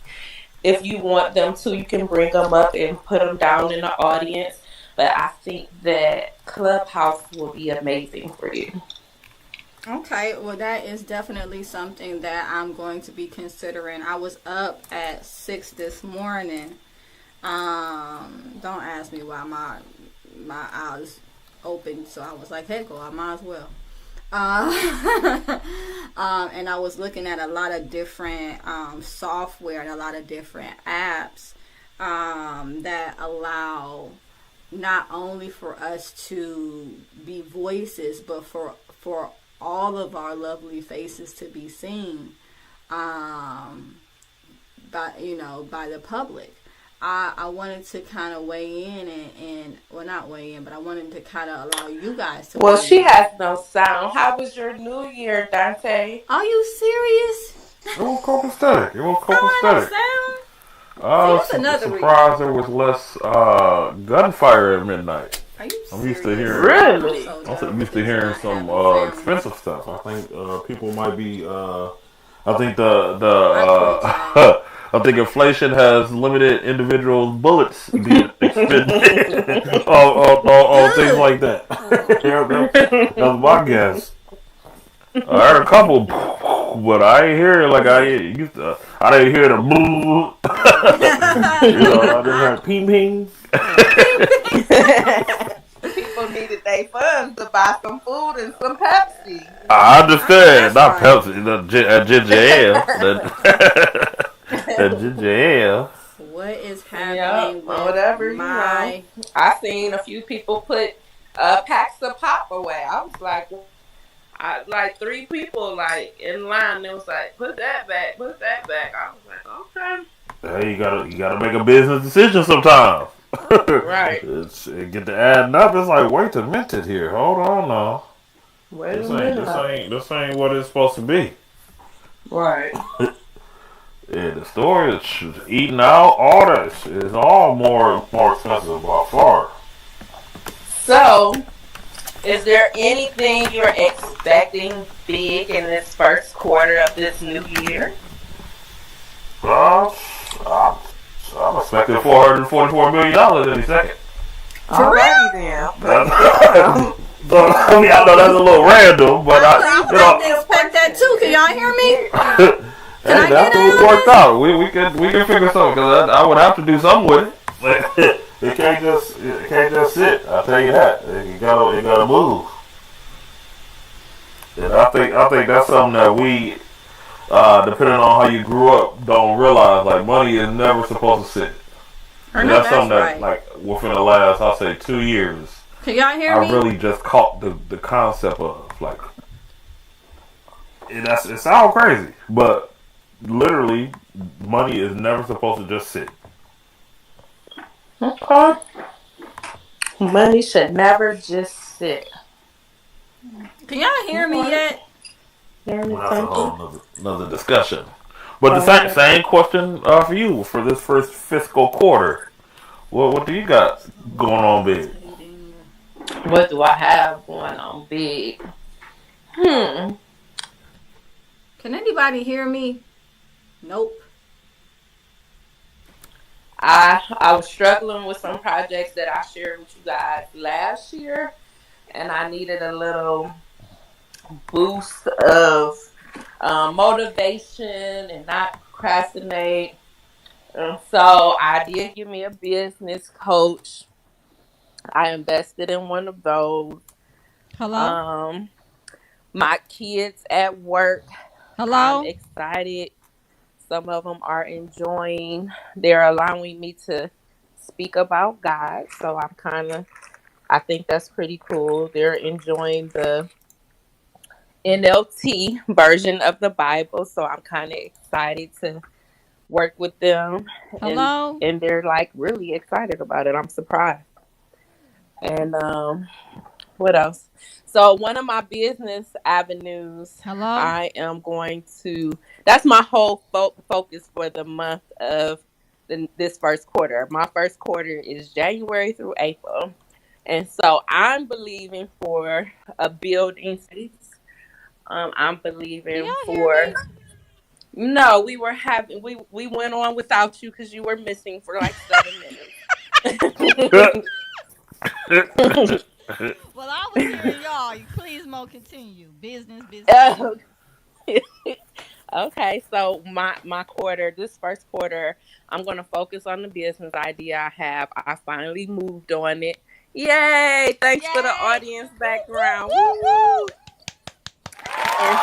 if you want them to. You can bring them up and put them down in the audience. But I think that Clubhouse will be amazing for you. Okay, well, that is definitely something that I'm going to be considering. I was up at 6 this morning. Don't ask me why my eyes open. So I was like, heck, I might as well. And I was looking at a lot of different software and a lot of different apps that allow not only for us to be voices, but for all of our lovely faces to be seen by the public. I wanted to kind of weigh in and well, not weigh in, but I wanted to kind of allow you guys to. Well, she has no sound. How was your New Year, Dante? Are you serious? It was copacetic. No sound. I was surprised there was less gunfire at midnight. Are you serious? I'm used to hearing. Really? I'm used to hearing some expensive stuff. I think people might be. I think I think inflation has limited individual bullets being expended on things like that. That's my guess. I heard a couple, but I ain't hear it like I used to. I didn't hear the boo. I just heard ping ping. People needed their funds to buy some food and some Pepsi. I understand. Not Pepsi, that ginger ale. That ginger ale. What is happening with whatever, I seen a few people put packs of pop away. I was like, like 3 people in line. It was like, put that back. I was like, okay. Hey, you gotta make a business decision sometimes. Right. It get to adding up. It's like, wait a minute here. Hold on now. Wait a This ain't this minute. ain't this ain't what it's supposed to be. Right. Yeah, the store is eating out. All that is all more expensive by far. So, is there anything you're expecting big in this first quarter of this new year? Uh, I'm, I'm expecting $444 million any second. For Alrighty real? then. Break it down. I mean, I know that's a little random, but I would you like know, to expect that too. Can y'all hear me? Can hey, I get that's in what on worked this? out. We can figure something because I would have to do something with it. It can't just sit. I'll tell you that. It gotta move. And I think that's something that we, depending on how you grew up, don't realize. Like money is never supposed to sit. I And know that's that's something that, right. like, within the last, I'll say, 2 years, Can y'all hear I me? really just caught the concept of like, it sounds crazy, but literally, money is never supposed to just sit. Okay. Money should never just sit. Can y'all hear me Okay. yet? Learning Well, that's a something. whole another discussion. But the Whole nother. same question for you for this first fiscal quarter. What do you got going on, big? Meditating. What do I have going on big? Hmm. Can anybody hear me? Nope. I was struggling with some projects that I shared with you guys last year, and I needed a little boost of motivation and not procrastinate. And so I did give me a business coach. I invested in one of those. Hello? Um, my kids at work, I'm Hello? excited. Some of them are enjoying. They're allowing me to speak about God, so I'm kind of. I think that's pretty cool. They're enjoying the NLT version of the Bible, so I'm kind of excited to work with them, and Hello? and they're like really excited about it. I'm surprised. And what else? So one of my business avenues, Hello? I am going to. That's my whole focus for the month of this first quarter. My first quarter is January through April, and so I'm believing for a building space. I'm Can believing y'all hear for. me? No, we went on without you because you were missing for like 7 minutes. Well, I was hearing y'all. Please, Mo, continue. Business, business, business. Okay, so my quarter, this first quarter, I'm gonna focus on the business idea I have. I finally moved on it. Yay! Thanks for the Yay! audience Woo, woo, background. woo, Woo! woo! And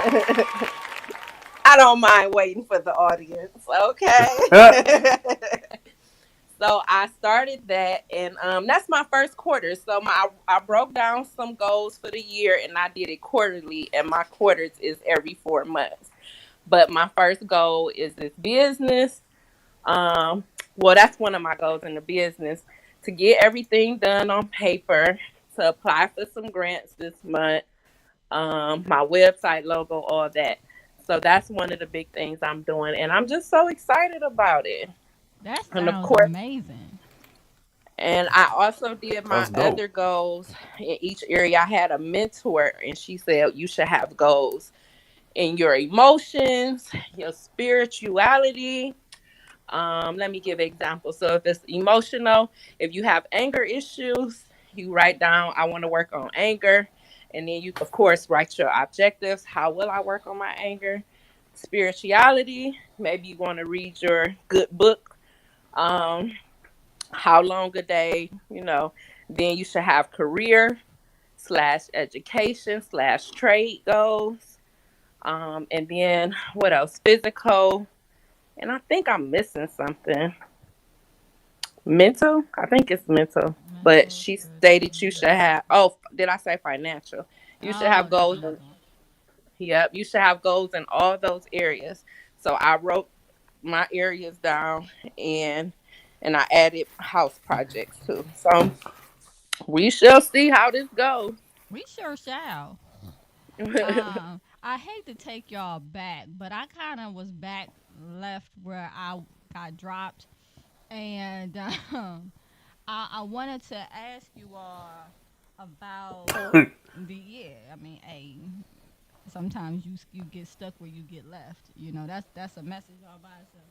There you go. I don't mind waiting for the audience. Okay. So I started that, and that's my first quarter. So I broke down some goals for the year, and I did it quarterly, and my quarters is every 4 months. But my first goal is this business. Um, well, that's one of my goals in the business, to get everything done on paper, to apply for some grants this month, my website logo, all that. So that's one of the big things I'm doing, and I'm just so excited about it. That And of sounds course, amazing. and I also did my That's dope. other goals in each area. I had a mentor, and she said you should have goals in your emotions, your spirituality. Let me give an example. So if it's emotional, if you have anger issues, you write down, I want to work on anger. And then you, of course, write your objectives. How will I work on my anger? Spirituality, maybe you want to read your good book. Um, how long a day, Then you should have career slash education slash trade goals. And then what else? Physical. And I think I'm missing something. Mental? I think it's mental. But Mental, she spiritual, stated you should have, oh, did I say financial? You should oh, have that's goals. another one. Yep, you should have goals in all those areas. So I wrote my areas down, and I added house projects too. So we shall see how this goes. We sure shall. I hate to take y'all back, but I kind of was back left where I got dropped, and I wanted to ask you all about the yeah. I mean, hey, sometimes you get stuck where you get left. You know, that's a message all by itself.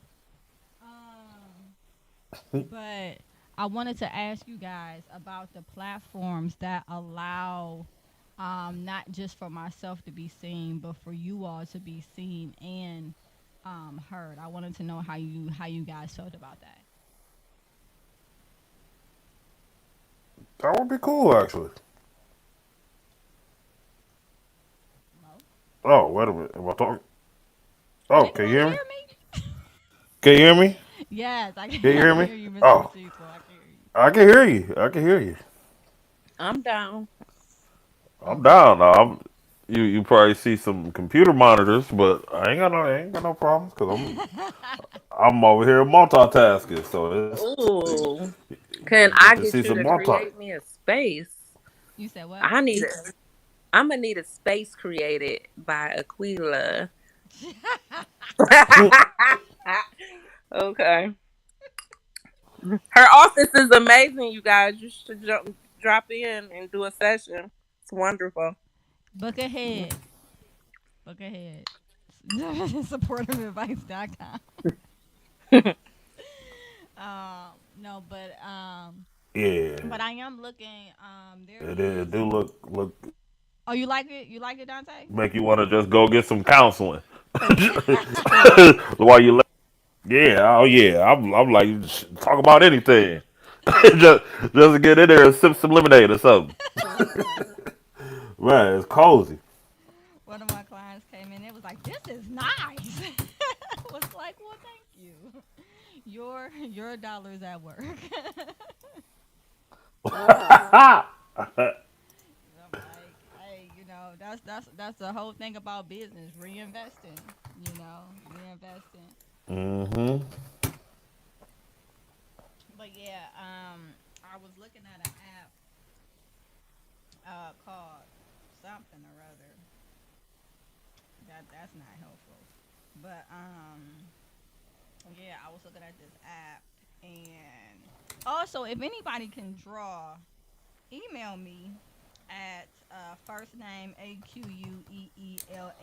But I wanted to ask you guys about the platforms that allow not just for myself to be seen, but for you all to be seen and heard. I wanted to know how you guys felt about that. That would be cool, actually. Mo? Oh, wait a minute. Am I talking? Can Oh, you can you guys hear hear me? me? Can you hear me? Yes, I Can you can, I hear can me? hear you, Mr. Oh, Deceitful. I can hear you. I can hear you. I can hear you. I'm down. I'm Okay. down now. You probably see some computer monitors, but I ain't got no problems because I'm over here multitasking. So Ooh. it's Can good to I see get some you to multi. create me a space? You said what? I need it. I'm gonna need a space created by Aquila. Okay. Her office is amazing, you guys. You should drop in and do a session. It's wonderful. Book ahead. Book ahead. Supportiveadvice.com. No, Yeah, but I am looking. There it is. do look Oh, you like it? You like it, Dante? make you want to just go get some counseling Mm. while you. Yeah, oh yeah. I'm like talk about anything. Just to get in there and sip some lemonade or something. Man, it's cozy. One of my clients came in. It was like, "This is nice." I was like, "Well, thank you. Your dollars at work." I'm like, "Hey, that's the whole thing about business, reinvesting. Reinvesting." hmm But yeah, I was looking at an app called something or other. That's not helpful. But yeah, I was looking at this app, and also if anybody can draw, email me at first name AQUEELAH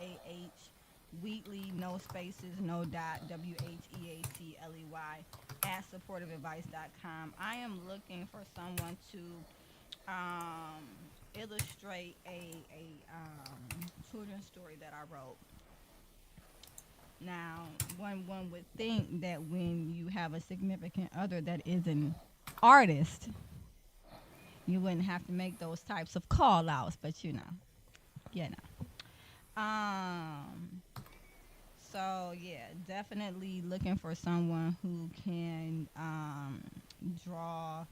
Wheatley, no spaces, no dot, WHEATLEY at supportiveadvice.com. I am looking for someone to illustrate a children's story that I wrote. Now, one would think that when you have a significant other that is an artist, you wouldn't have to make those types of call outs, but you know. So yeah, definitely looking for someone who can draw.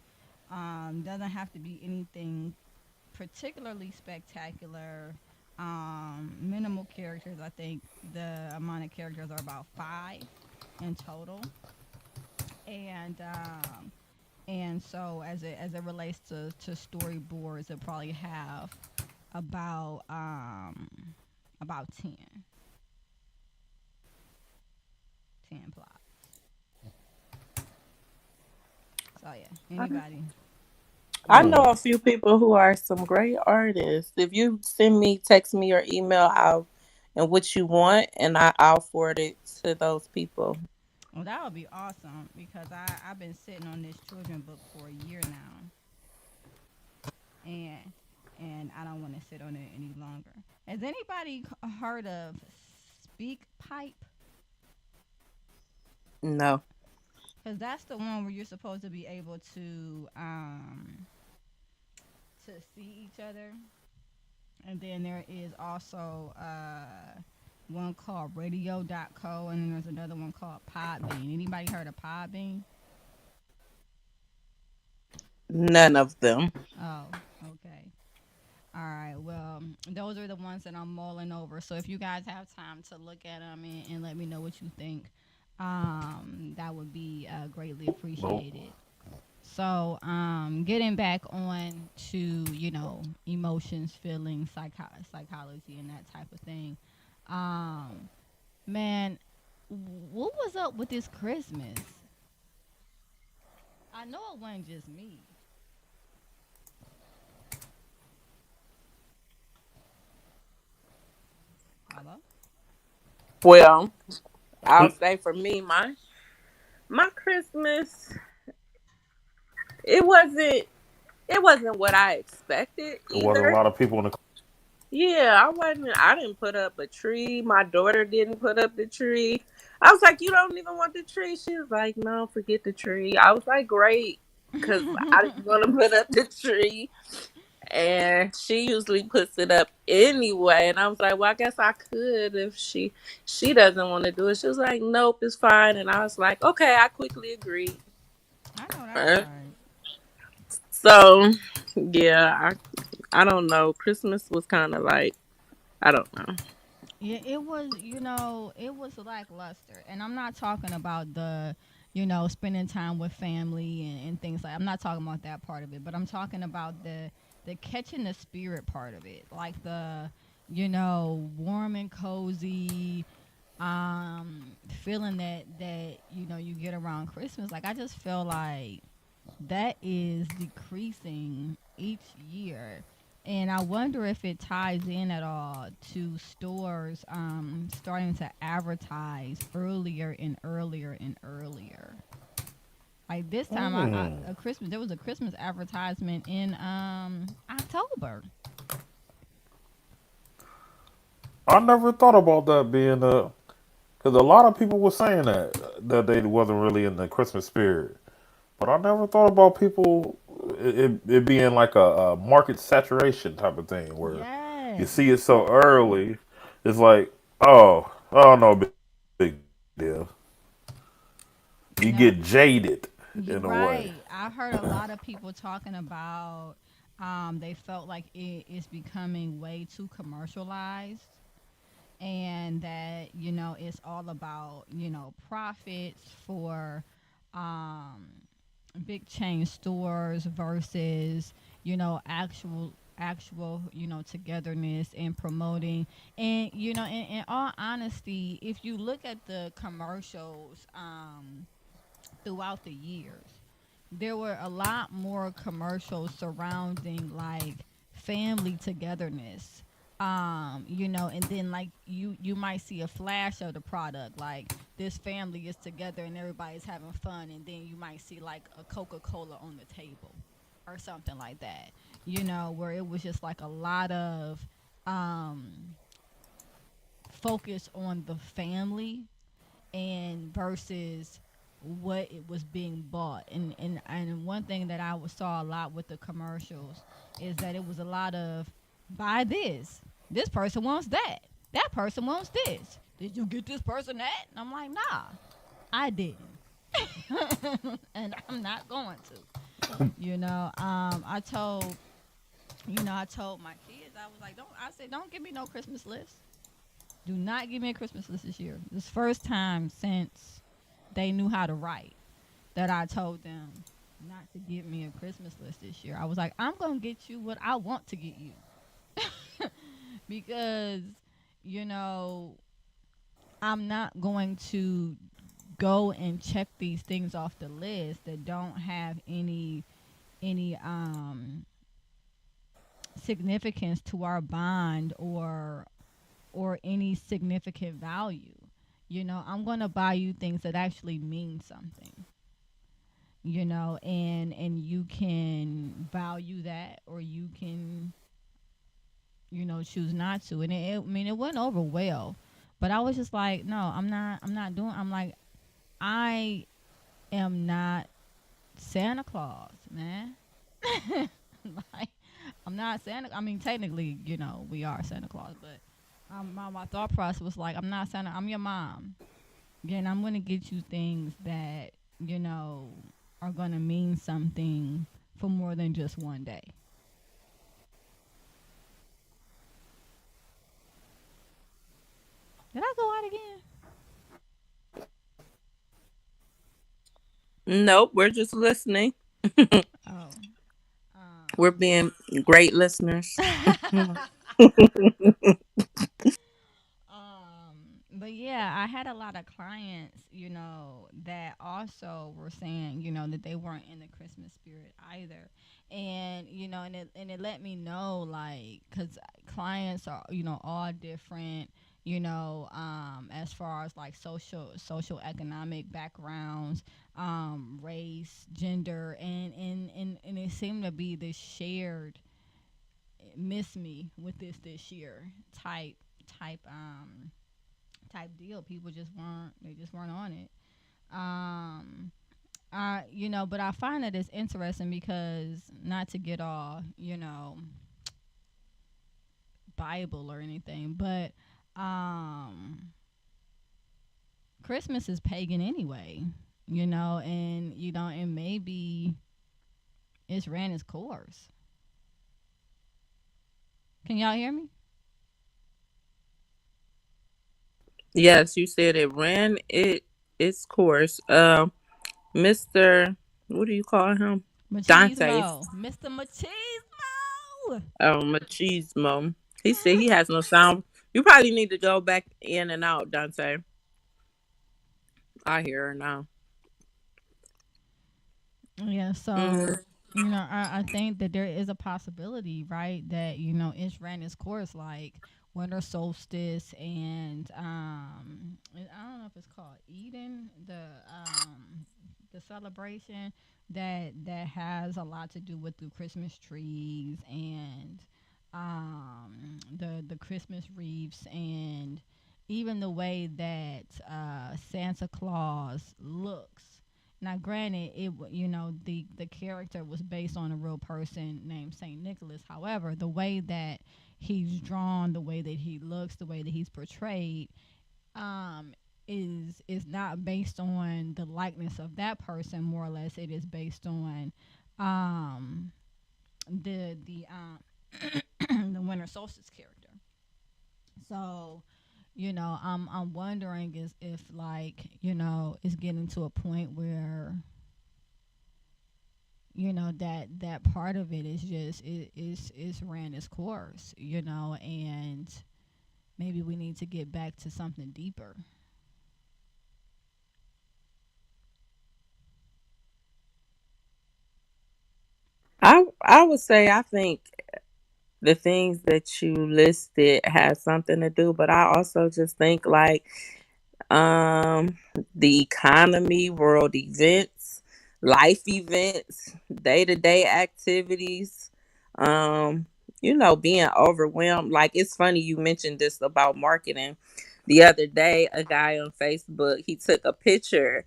Doesn't have to be anything particularly spectacular. Minimal characters. I think the amount of characters are about 5 in total, and so as it relates to storyboards, it probably have about about 10 plots. So yeah, anybody. I Hmm. know a few people who are some great artists. If you text me or email out and what you want, and I'll forward it to those people. Well, that would be awesome because I've been sitting on this children book for a year now, and I don't want to sit on it any longer. Has anybody heard of Speak Pipe? No. Because that's the one where you're supposed to be able to see each other, and then there is also one called Radio.co, and then there's another one called Podbean. Anybody heard of Podbean? None of them. Oh, okay. All right. Well, those are the ones that I'm mulling over. So if you guys have time to look at them and let me know what you think, that would be greatly Nope. appreciated. So, getting back on to emotions, feelings, psychology, and that type of thing. Um, man, what was up with this Christmas? I know it wasn't just me. Hello. Well, I'll say for me, my Christmas, it wasn't it wasn't what I expected There wasn't a either. lot of people in the. Yeah, I didn't put up a tree. My daughter didn't put up the tree. I was like, "You don't even want the tree?" She was like, "No, forget the tree." I was like, "Great," because I didn't want to put up the tree. And she usually puts it up anyway. And I was like, "Well, I guess I could if she doesn't want to do it." She was like, "Nope, it's fine." And I was like, "Okay," I quickly agreed. I know that's Uh, right. So yeah, I don't know. Christmas was kind of like, I don't know. Yeah, it was, it was lackluster. And I'm not talking about the, spending time with family and things like I'm not talking about that part of it, but I'm talking about the catching the spirit part of it. Like the, warm and cozy, feeling that, you get around Christmas. Like I just feel like that is decreasing each year. And I wonder if it ties in at all to stores starting to advertise earlier and earlier and earlier. Like this time, Hmm. a Christmas there was a Christmas advertisement in October. I never thought about that being a. Because a lot of people were saying that they wasn't really in the Christmas spirit. But I never thought about people it being like a market saturation type of thing where you Yes. see it so early, it's like, oh no, big deal. You Yep. get jaded You're in a way. right. I heard a lot of people talking about they felt like it is becoming way too commercialized and that it's all about profits for um big chain stores versus actual togetherness and promoting. And in all honesty, if you look at the commercials throughout the years, there were a lot more commercials surrounding like family togetherness. And then like you might see a flash of the product, like this family is together and everybody's having fun, and then you might see like a Coca-Cola on the table or something like that. Where it was just like a lot of um focus on the family and versus what it was being bought. And one thing that saw a lot with the commercials is that it was a lot of buy this. This person wants that. That person wants this. Did you get this person that? And I'm like, nah, I didn't. And I'm not going to. I told my kids, I was like, don't give me no Christmas list. Do not give me a Christmas list this year. This first time since they knew how to write that I told them not to give me a Christmas list this year. I was like, I'm going to get you what I want to get you. Because, you know, I'm not going to go and check these things off the list that don't have any significance to our bond or any significant value. I'm going to buy you things that actually mean something. And you can value that or you can choose not to. And I mean it went over well, but I was just like, no, I'm not doing. I'm like, I am not Santa Claus, man. Like, I'm not Santa. I mean, technically, we are Santa Claus, but my thought process was like, I'm not Santa. I'm your mom. Again, I'm gonna get you things that you know are gonna mean something for more than just one day. Did I go out again? Nope, we're just listening. Oh. We're being great listeners. But yeah, I had a lot of clients, that also were saying, that they weren't in the Christmas spirit either. And, and it let me know, like, because clients are, all different, as far as like social economic backgrounds, race, gender, and it seemed to be this shared miss me with this year type type deal. People just weren't on it. Um, but I find that it's interesting because not to get all Bible or anything, but um, Christmas is pagan anyway. And maybe it's ran its course. Can y'all hear me? Yes, you said it ran its course. Mr. What do you call him? Dante. Machismo, Mr. Machismo. Machismo. He said he has no sound. You probably need to go back in and out, Dante. I hear her now. Yeah, Hmm. so I think that there is a possibility, right, that it's ran its course like winter solstice and I don't know if it's called Eden, the celebration that has a lot to do with the Christmas trees and the Christmas wreaths and even the way that Santa Claus looks. Now, granted, the character was based on a real person named Saint Nicholas. However, the way that he's drawn, the way that he looks, the way that he's portrayed, um, is not based on the likeness of that person. More or less, it is based on um, the the winter solstice character. So, I'm wondering is if like it's getting to a point where that part of it is just is ran its course, and maybe we need to get back to something deeper. I would say I think the things that you listed has something to do, but I also just think like um the economy, world events, life events, day-to-day activities, um being overwhelmed. Like, it's funny you mentioned this about marketing. The other day, a guy on Facebook, he took a picture,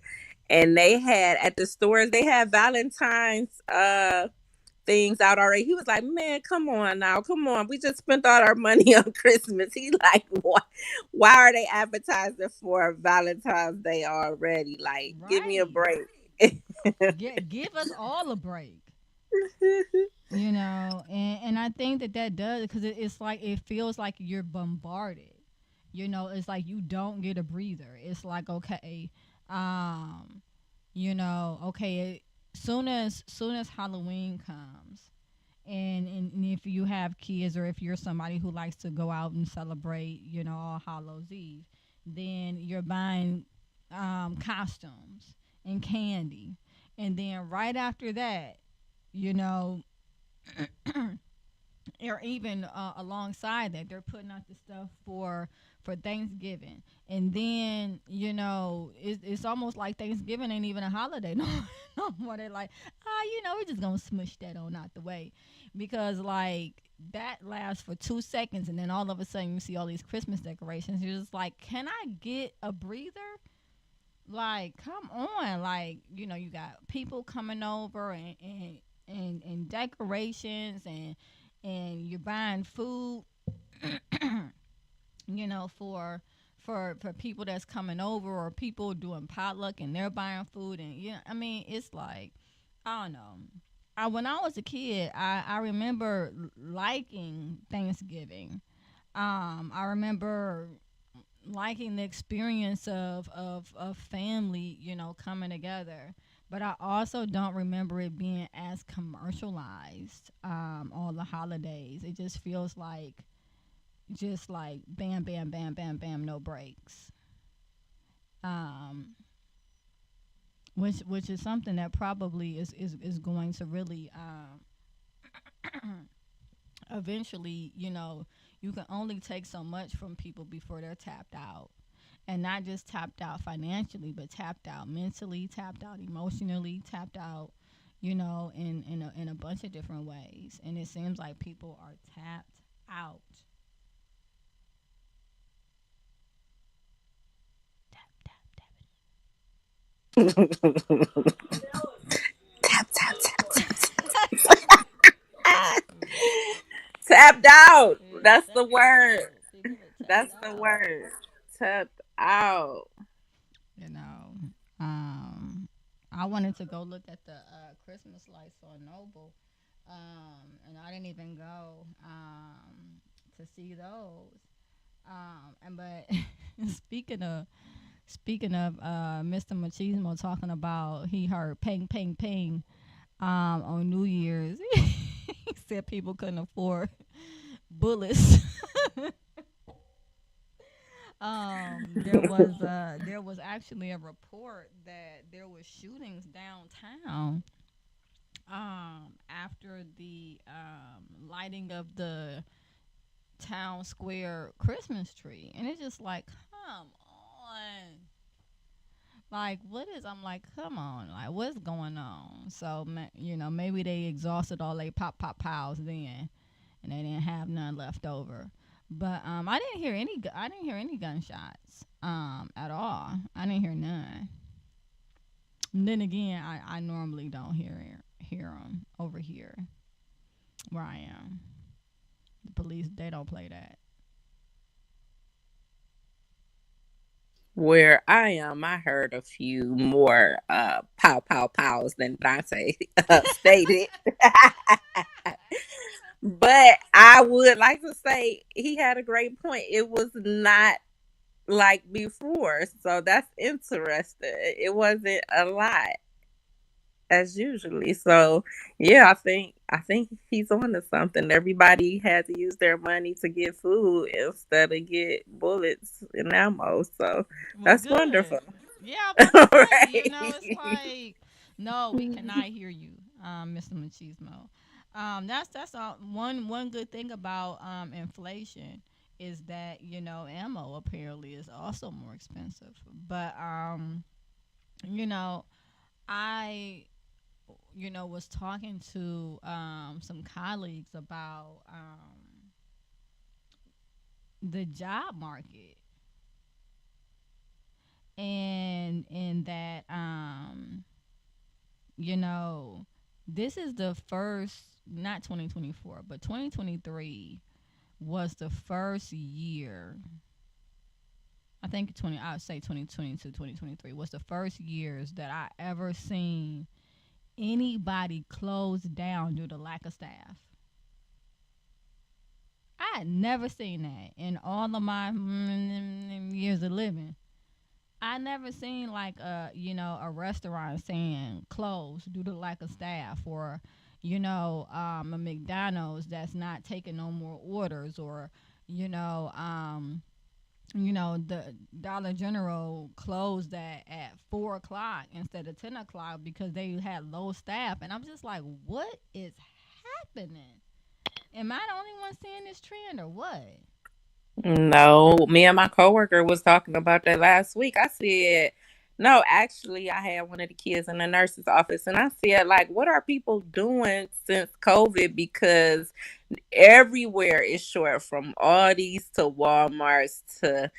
and they had at the stores, they had Valentine's things out already. He was like, "Man, come on now, come on. We just spent all our money on Christmas." He like, why are they advertising for Valentine's Day already? Like, give me a Right. break." Give us all a break. And I think that does because it's like it feels like you're bombarded. It's like you don't get a breather. It's like okay, um, okay. Soon as Halloween comes, and if you have kids or if you're somebody who likes to go out and celebrate, All Hallows Eve, then you're buying costumes and candy, and then right after that, you know or even alongside that they're putting out the stuff for Thanksgiving, and then it's almost like Thanksgiving ain't even a holiday no, no more. They're like, we're just gonna smush that on out the way, because like that lasts for 2 seconds, and then all of a sudden you see all these Christmas decorations. You're just like, can I get a breather? Like, come on. Like, you got people coming over and decorations, and you're buying food, for people that's coming over, or people doing potluck and they're buying food. And I mean, it's like, I don't know. When I was a kid, I remember liking Thanksgiving. I remember liking the experience of family, coming together. But I also don't remember it being as commercialized all the holidays. It just like bam, bam, bam, bam, bam, no breaks. Um, which is something that probably is going to really eventually, you can only take so much from people before they're tapped out. And not just tapped out financially, but tapped out mentally, tapped out emotionally, tapped out, in a bunch of different ways. And it seems like people are tapped out. Tap, tap, tap Tap tap tap tap. it. Tapped out. Yeah, That's the tapped word. out. People are tapped That's the out. word. Tapped out. You know, I wanted to go look at the Christmas lights on Noble, and I didn't even go to see those. And but speaking of Mr. Machismo talking about he heard ping ping ping on New Year's, he said people couldn't afford bullets. There was actually a report that there was shootings downtown after the lighting of the town square Christmas tree, and it's just like, come on, like what is? I'm like, come on, like what's going on? So maybe they exhausted all they pop pows then, and they didn't have none left over. But I didn't hear any gunshots at all. I didn't hear none. And then again, I normally don't hear them over here where I am. The police, they don't play that. Where I am, I heard a few more pow pow pows than Dante stated. But I would like to say he had a great point. It was not like before, so that's interesting. It wasn't a lot as usually. So yeah, I think he's on to something. Everybody had to use their money to get food instead of get bullets and ammo. So Well, that's wonderful. good. Yeah, I'm about to say, Right. it's like, no, we cannot hear you, Mr. Machismo. That's all, one good thing about inflation is that ammo apparently is also more expensive. But you know, I was talking to some colleagues about the job market, and that you know this is the first, not 2024, but 2023 was the first year. I think 20 I would say 2022, 2023 was the first years that I ever seen anybody close down due to lack of staff. I had never seen that in all of my years of living. I never seen like a restaurant saying closed due to lack of staff, or a McDonald's that's not taking no more orders, or you know um the Dollar General closed at 4 o'clock instead of 10 o'clock because they had low staff, and I'm just like, what is happening? Am I the only one seeing this trend or what? No, me and my coworker was talking about that last week. I said, no, actually, I had one of the kids in the nurse's office, and I said, like, what are people doing since COVID? Because everywhere is short, from Aldi's to Walmart's to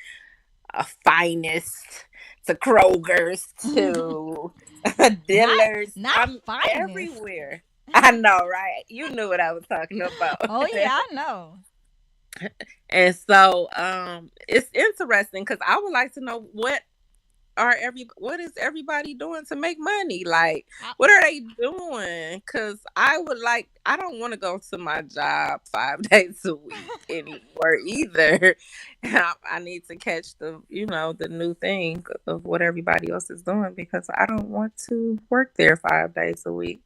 Finest to Kroger's to not Dillard's. not I'm finest. everywhere. I know, right? You knew what I was talking about. Oh yeah, I know. And so it's interesting because I would like to know what what is everybody doing to make money? Like, I, what are they doing? Cause I don't want to go to my job 5 days a week anymore either. And I need to catch the new thing of what everybody else is doing because I don't want to work there 5 days a week.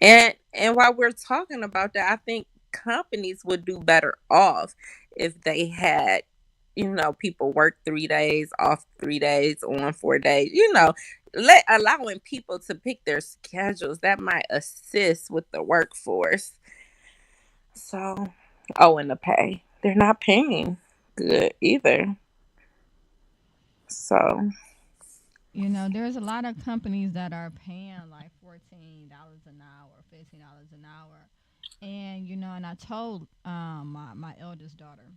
And while we're talking about that, I think companies would do better off if they had, people work 3 days, off 3 days, on 4 days, let allowing people to pick their schedules. That might assist with the workforce. So, oh, and the pay. They're not paying good either. So, there's a lot of companies that are paying like $14 an hour, $15 an hour, and and I told my eldest daughter,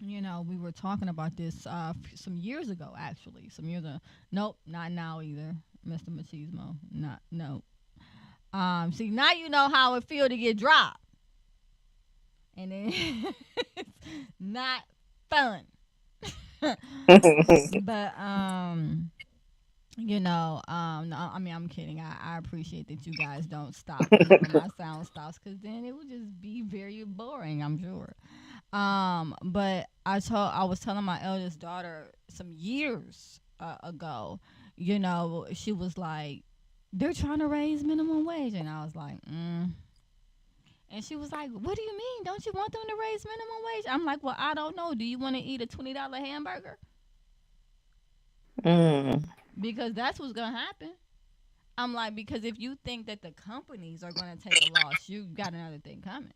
we were talking about this some years ago, actually, some years ago. Nope, not now either, Mr. Machismo. Not no. See, now you know how it feel to get dropped, and then it's not fun. But no, I mean, I'm kidding. I appreciate that you guys don't stop whenever my sound stops, because then it would just be very boring, I'm sure. But I was telling my eldest daughter some years ago, she was like, they're trying to raise minimum wage, and I was like, And she was like, what do you mean? Don't you want them to raise minimum wage? I'm like, well, I don't know. Do you want to eat a $20 hamburger? mm, Because that's what's gonna happen. I'm like, because if you think that the companies are gonna take a loss, you got another thing coming.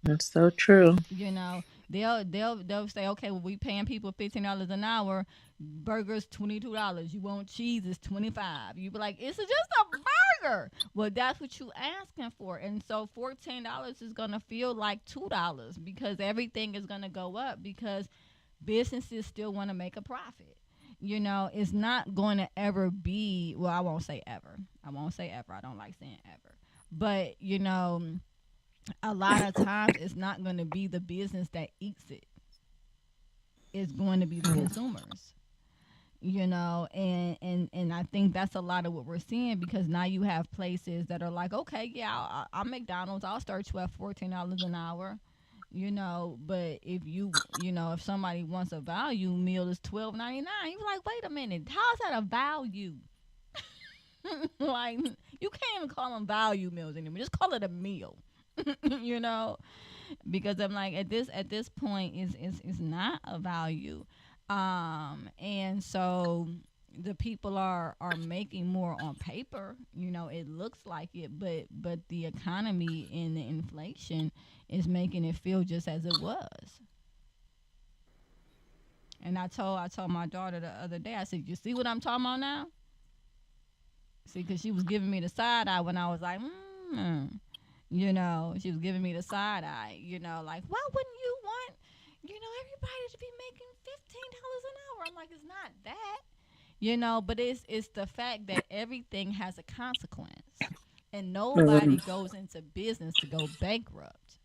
that's so true. You know, they'll say, okay, well, we paying people $15 an hour, burgers $22. You want cheese is 25. You be like, it's just a burger. Well, that's what you asking for, and so $14 is gonna feel like $2 because everything is gonna go up because businesses still want to make a profit. It's not going to ever be, well, I won't say ever. I won't say ever. I don't like saying ever. But, a lot of times it's not going to be the business that eats it. It's going to be the consumers. And I think that's a lot of what we're seeing, because now you have places that are like, okay, yeah, I'm McDonald's, I'll start you at $14 an hour. But if somebody wants a value meal, is $12.99. You're like, wait a minute, how's that a value? Like, you can't even call them value meals anymore, just call it a meal. you know because I'm like, at this point is not a value. And so the people are making more on paper. It looks like it, but the economy and the inflation is making it feel just as it was. And I told my daughter the other day, I said, you see what I'm talking about now? See, because she was giving me the side eye when I was like, she was giving me the side eye, like, why wouldn't you want, everybody to be making $15 an hour? I'm like, it's not that, but it's the fact that everything has a consequence, and nobody Mm, goes into business to go bankrupt.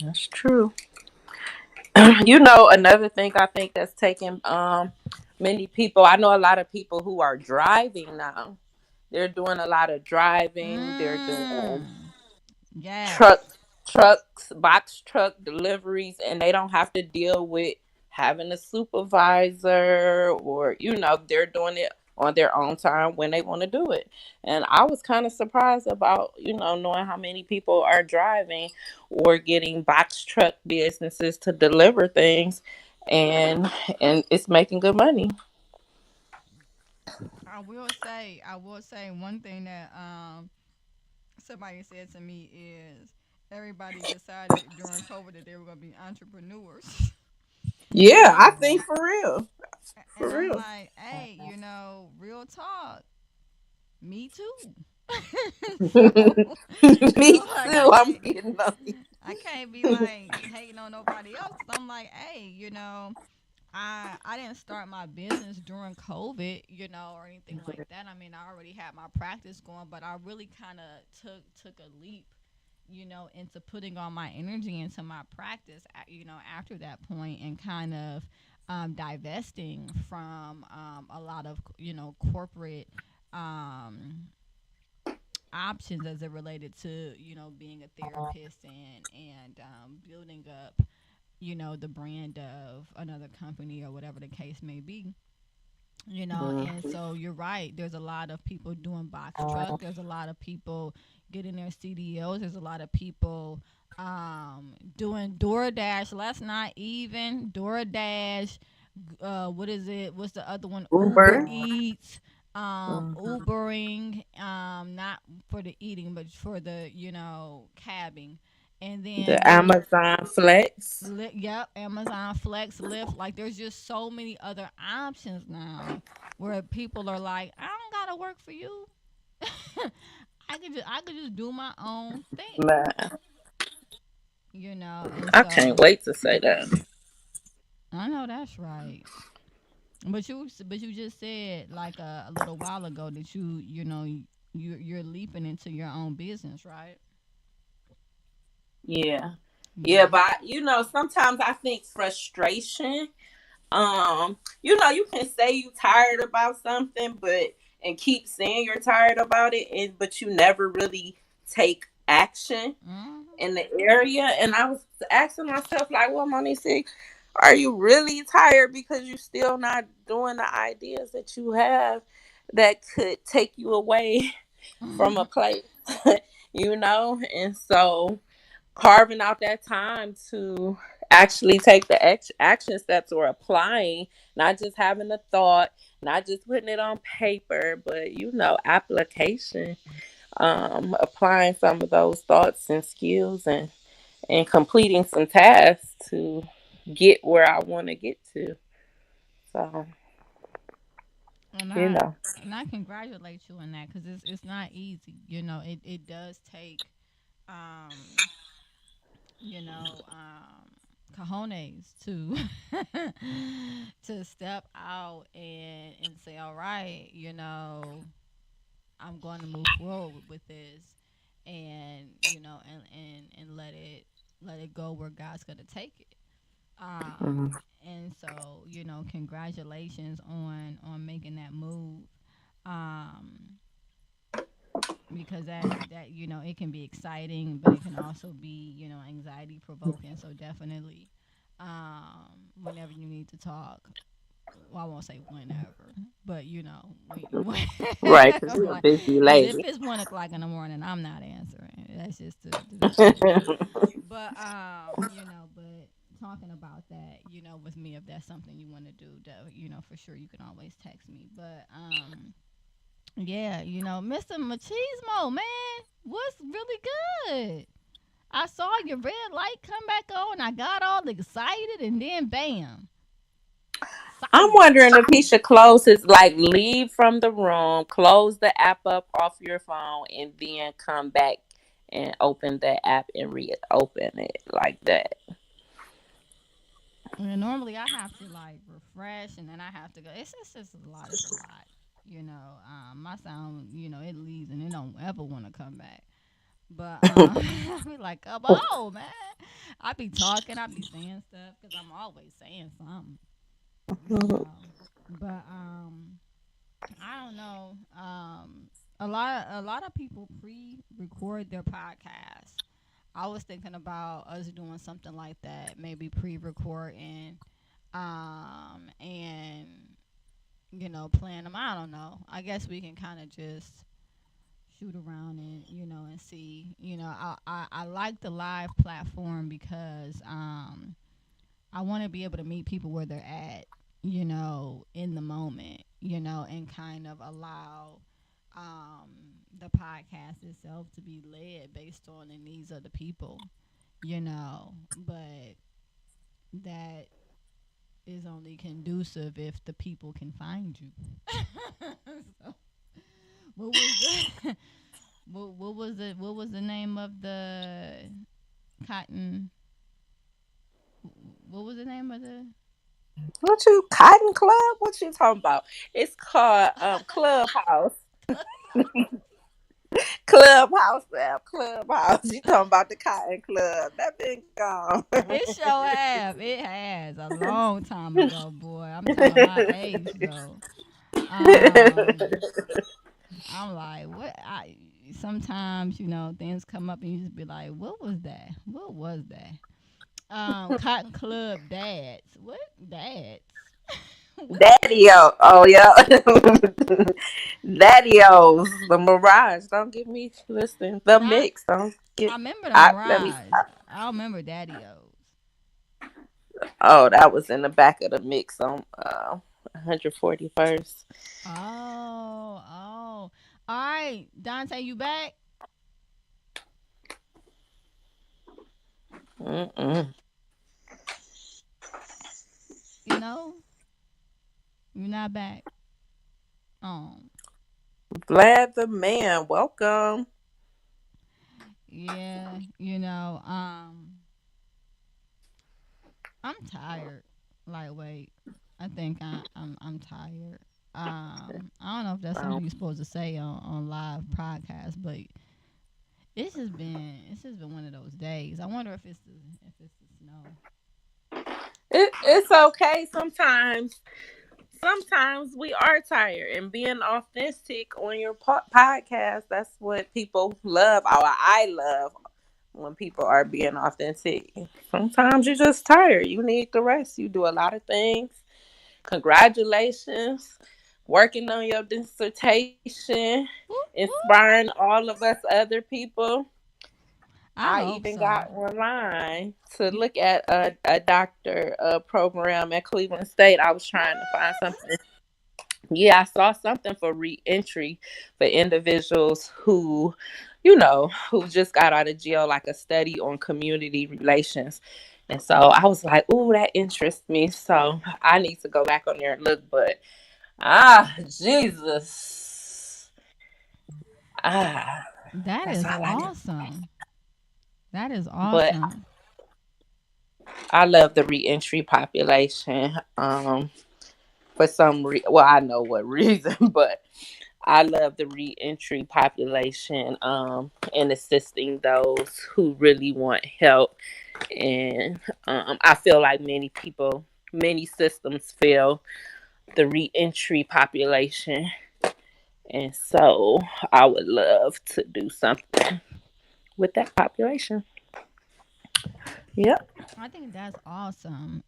that's true. Another thing I think that's taking many people. I know a lot of people who are driving now. They're doing a lot of driving. They're doing Mm. truck Yes. trucks, box truck deliveries, and they don't have to deal with having a supervisor, or they're doing it on their own time when they want to do it. And I was kind of surprised about, knowing how many people are driving or getting box truck businesses to deliver things, and it's making good money. I will say one thing that somebody said to me is, everybody decided during COVID that they were going to be entrepreneurs. Yeah, I um, think for real. and For I'm real. like, hey, real talk, me too. Me Like, too. I'm getting on you. I can't be like hating on nobody else, 'cause I'm like, hey, I didn't start my business during COVID, or anything like that. I mean, I already had my practice going, but I really kind of took a leap, into putting all my energy into my practice, after that point, and kind of divesting from a lot of corporate um, options as it related to being a therapist and building up the brand of another company or whatever the case may be. And so you're right, there's a lot of people doing box truck, there's a lot of people getting their CDOs, there's a lot of people doing DoorDash. Let's not even DoorDash. What is it? What's the other one? Uber Uber. Eats. Mhm. Ubering. Not for the eating, but for the cabbing. And then The there's Amazon Flex. Yep, Amazon Flex, Lyft. Like, there's just so many other options now where people are like, I don't gotta work for you. I could just do my own thing, Man, and I can't so wait to say that. I know that's right. But you just said like a little while ago that you're leaping into your own business, right? Yeah. Yeah, Yeah. but sometimes I think frustration. You can say you tired about something, but and keep saying you're tired about it, and but you never really take action Hmm. in the area. And I was asking myself, like, well, Monique, are you really tired because you still not doing the ideas that you have that could take you away from a place, And so carving out that time to actually take the action steps or applying, not just having a thought, not just putting it on paper, but application, applying some of those thoughts and skills and completing some tasks to get where I want to get to. So, And you I know. and I congratulate you on that because it's not easy. It does take um cojones to to step out and say, all right, I'm going to move forward with this, and and let it go where God's gonna take it. Mhm. And so congratulations on making that move. Um, because that it can be exciting, but it can also be anxiety provoking. So definitely, whenever you need to talk, well, I won't say whenever, but Right, because you're a like, busy because if lady. it's 1 o'clock in the morning, I'm not answering. That's just to be clear. But but talking about that, with me, if that's something you want to do, for sure you can always text me. But yeah, Mr. Machismo, man, what's really good? I saw your red light come back on. I got all excited, and then bam, I'm silent. wondering if he should close his, like, leave from the room, close the app up off your phone, and then come back and open the app and reopen it like that. And normally I have to like refresh, and then I have to go. It's just a lot. It's a lot. My sound, it leaves and it don't ever want to come back. But I be like, come on, man. I be talking, I be saying stuff because I'm always saying something, you know. But I don't know. A lot of people pre-record their podcasts. I was thinking about us doing something like that, maybe pre-recording, and plan them. I don't know. I guess we can kind of just shoot around and see. I like the live platform because I want to be able to meet people where they're at, in the moment, and kind of allow the podcast itself to be led based on the needs of the people, but that is only conducive if the people can find you. So, what was the what was the name of the cotton? What was the name of the? What you Cotton Club? What you talking about? It's called Clubhouse. Clubhouse app, Clubhouse. You talking about the Cotton Club? That been gone. It sure have. It has a long time ago, boy. I'm telling my age though. Um, I'm like, what? I sometimes things come up and you just be like, what was that? What was that? Cotton Club dads. What dads? What? Daddy-o. Oh, yeah. Daddy-o's. The Mirage. Don't get me listen. The Not. Mix. Don't I get. remember the Let me Mirage. stop. I remember Daddy O's. Oh, that was in the back of the Mix on 141st. Oh, oh. All right, Dante, you back? Mm-mm. You know, you're not back. Oh, Glad the man. Welcome. yeah. I'm tired. Like, wait, I think I'm tired. I don't know if that's something Um, you're supposed to say on live podcast, but it's just been one of those days. I wonder if it's the snow. it's okay sometimes. Sometimes we are tired, and being authentic on your podcast, that's what people love. Or I love when people are being authentic. Sometimes you're just tired. You need the rest. You do a lot of things. Congratulations. Working on your dissertation, Whoop, whoop. inspiring all of us other people. I I hope even so. got online to You, look at a doctor program at Cleveland State. I was trying to find what? something. Yeah, I saw something for reentry for individuals who just got out of jail, like a study on community relations. And so I was like, "Ooh, that interests me." So I need to go back on there and look. But Jesus, ah, That that's is all I do. awesome. That is But awesome. I love the reentry population. For well, I know what reason, but I love the reentry population, and assisting those who really want help. And I feel like many systems fail the reentry population. And so I would love to do something with that population. Yep. I think that's awesome.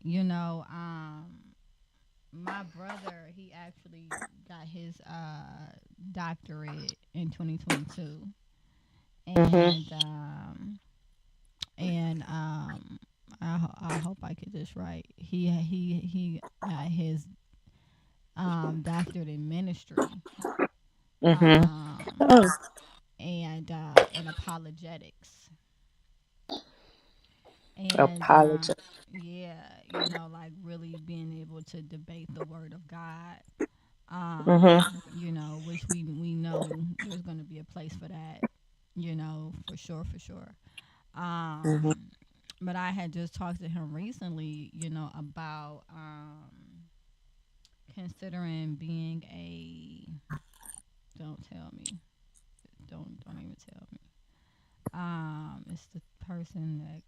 My brother, he actually got his doctorate in 2022, Mhm. and and I hope I get this right. He got his doctorate in ministry, Mhm. um Oh, and in apologetics. And apology. yeah, like really being able to debate the word of God. Mhm. Which we know there's going to be a place for that, for sure, for sure. Mhm. Um, but I had just talked to him recently, about considering being a. Don't tell me. Don't even tell me. It's the person that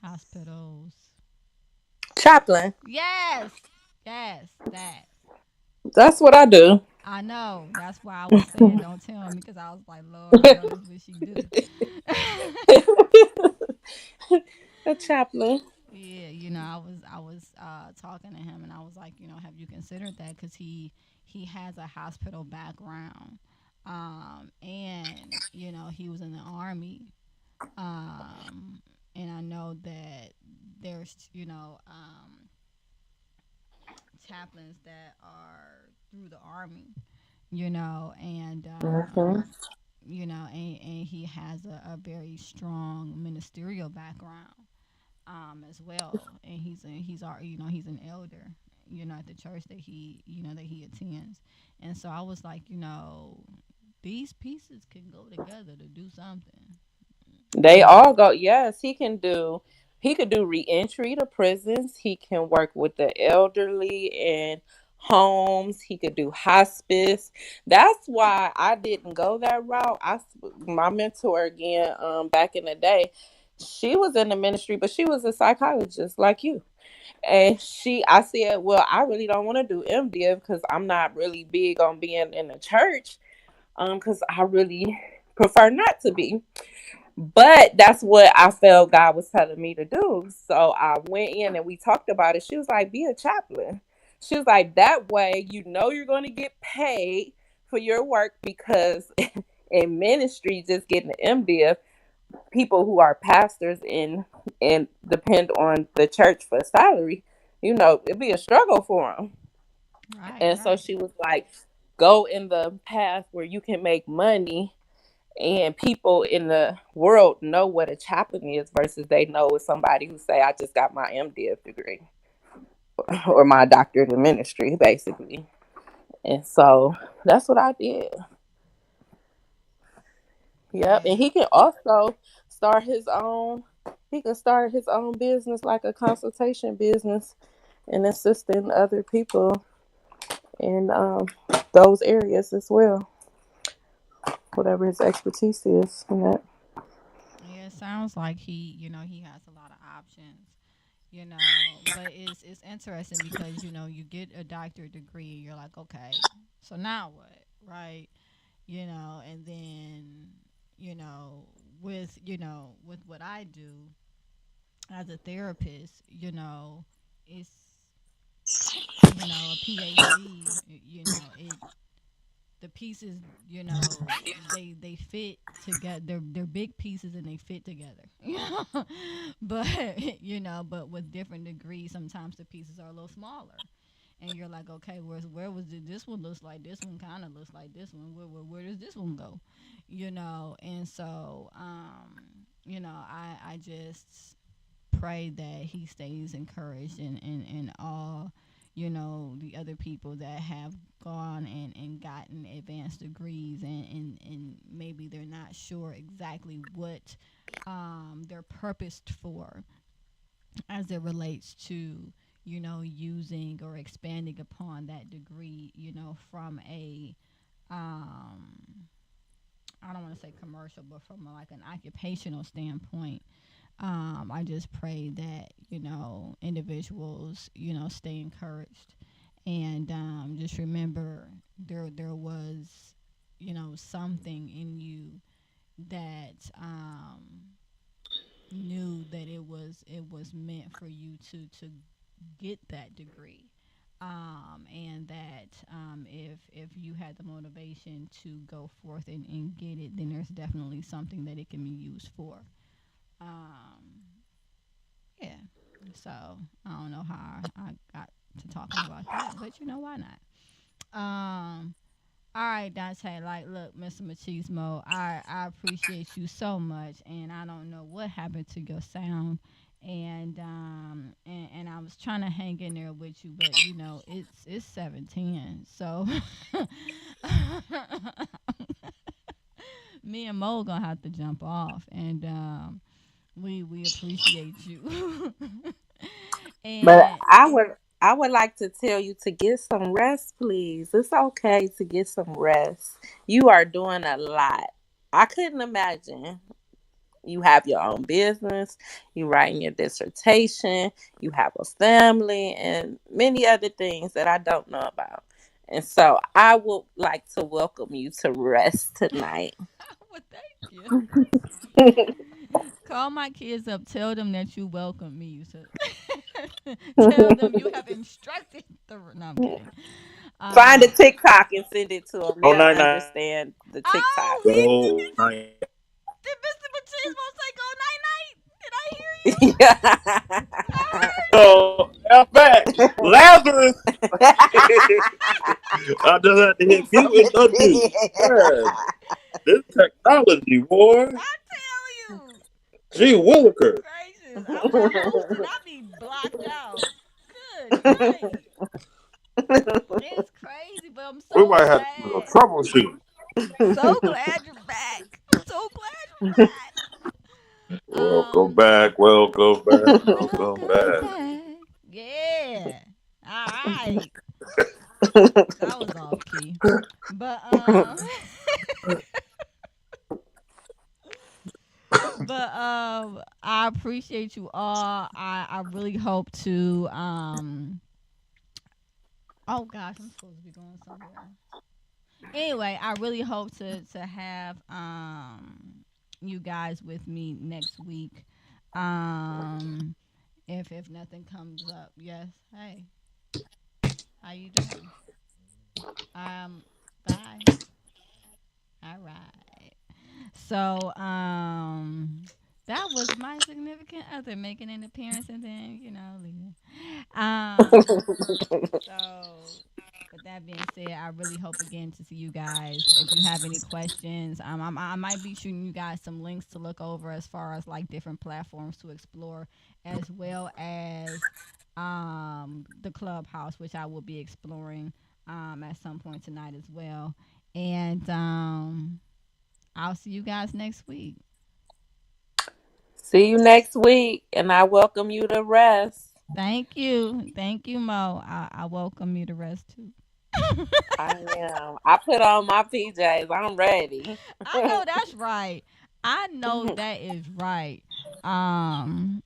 hospitals. Chaplain. Yes, yes, that. That's what I do. I know. That's why I was saying don't tell me because I was like, Lord, I know this what she do. A chaplain. Yeah, I was talking to him and I was like, have you considered that? Because he has a hospital background, and he was in the army, um, and I know that there's chaplains that are through the army, and Mhm. and he has a very strong ministerial background, as well, and he's an elder, at the church that he attends, and so I was like, these pieces can go together to do something, you They know. all go. Yes, he can do. He could do reentry to prisons. He can work with the elderly and homes. He could do hospice. That's why I didn't go that route. My mentor again, back in the day, she was in the ministry, but she was a psychologist like you. And I said, well, I really don't want to do MDiv because I'm not really big on being in the church. Because I really prefer not to be. But that's what I felt God was telling me to do. So I went in and we talked about it. She was like, be a chaplain. She was like, that way you know you're going to get paid for your work because in ministry, just getting the MDiv, people who are pastors and depend on the church for salary, it'd be a struggle for them. Right, And so right. she was like, go in the path where you can make money and people in the world know what a chaplain is versus they know it's somebody who say, I just got my MDiv degree or my doctorate in ministry, basically. And so that's what I did. Yep. And Yeah. he can also start his own, he can start his own business, like a consultation business, and assisting other people in those areas as well, whatever his expertise is in that. Yeah, it sounds like he has a lot of options, but it's interesting because, you get a doctorate degree, you're like, okay, so now what, right? And then, you know, with what I do as a therapist, it's, a PhD, it the pieces, they fit together. They're big pieces and they fit together. But but with different degrees, sometimes the pieces are a little smaller. And you're like, okay, where was it? This one looks like this one, kind of looks like this one. Where does this one go? And so I just pray that he stays encouraged, and all, the other people that have gone and gotten advanced degrees, and maybe they're not sure exactly what they're purposed for as it relates to, using or expanding upon that degree, from a um I don't want to say commercial, but from like an occupational standpoint. I just pray that, individuals, stay encouraged, and just remember there was, something in you that knew that it was meant for you to get that degree. And that if you had the motivation to go forth and get it, then there's definitely something that it can be used for. Um, yeah. So I don't know how I got to talking about that, but why not? All right, Dante. Like, look, Mr. Machismo, I appreciate you so much, and I don't know what happened to your sound, and I was trying to hang in there with you, but it's 7:10, so me and Mo gonna have to jump off, and we appreciate you. But And I would like to tell you to get some rest, please. It's okay to get some rest. You are doing a lot. I couldn't imagine. You have your own business, you writing your dissertation, you have a family, and many other things that I don't know about. And so I would like to welcome you to rest tonight. well, thank you. Call my kids up. Tell them that you welcome me. You said. Tell them you have instructed the. No, I'm kidding. Find a Uh, TikTok and send it to them. Oh, They'll night night. understand the TikTok. oh, we Oh, night. did Mr. Machismo say go night night? Did I hear you? Yeah. I heard Oh, you. I'm back. Lazarus. I just had to hit mute and undo. Man, this technology, boy. I tell you. Gee Goodness Willikers. gracious. I'm the host and I be blocked out. Good night. It's crazy, but I'm We so might have to do a glad. troubleshoot. So glad you're back. So glad you're back. Welcome back. Welcome back. Welcome Welcome back. back. Yeah. All right. That was off key. But I appreciate you all. I really hope to oh gosh, I'm supposed to be going somewhere. Anyway, I really hope to have you guys with me next week. Um if nothing comes up. Yes. Hey, how you doing? Bye. All right. So, that was my significant other making an appearance and then, leaving. So with that being said, I really hope again to see you guys. If you have any questions, I might be shooting you guys some links to look over as far as like different platforms to explore, as well as the clubhouse, which I will be exploring at some point tonight as well. And I'll see you guys next week. See you next week, and I welcome you to rest. Thank you, Mo. I welcome you to rest too. I am. I put on my PJs. I'm ready. I know that's right. I know that is right. Um,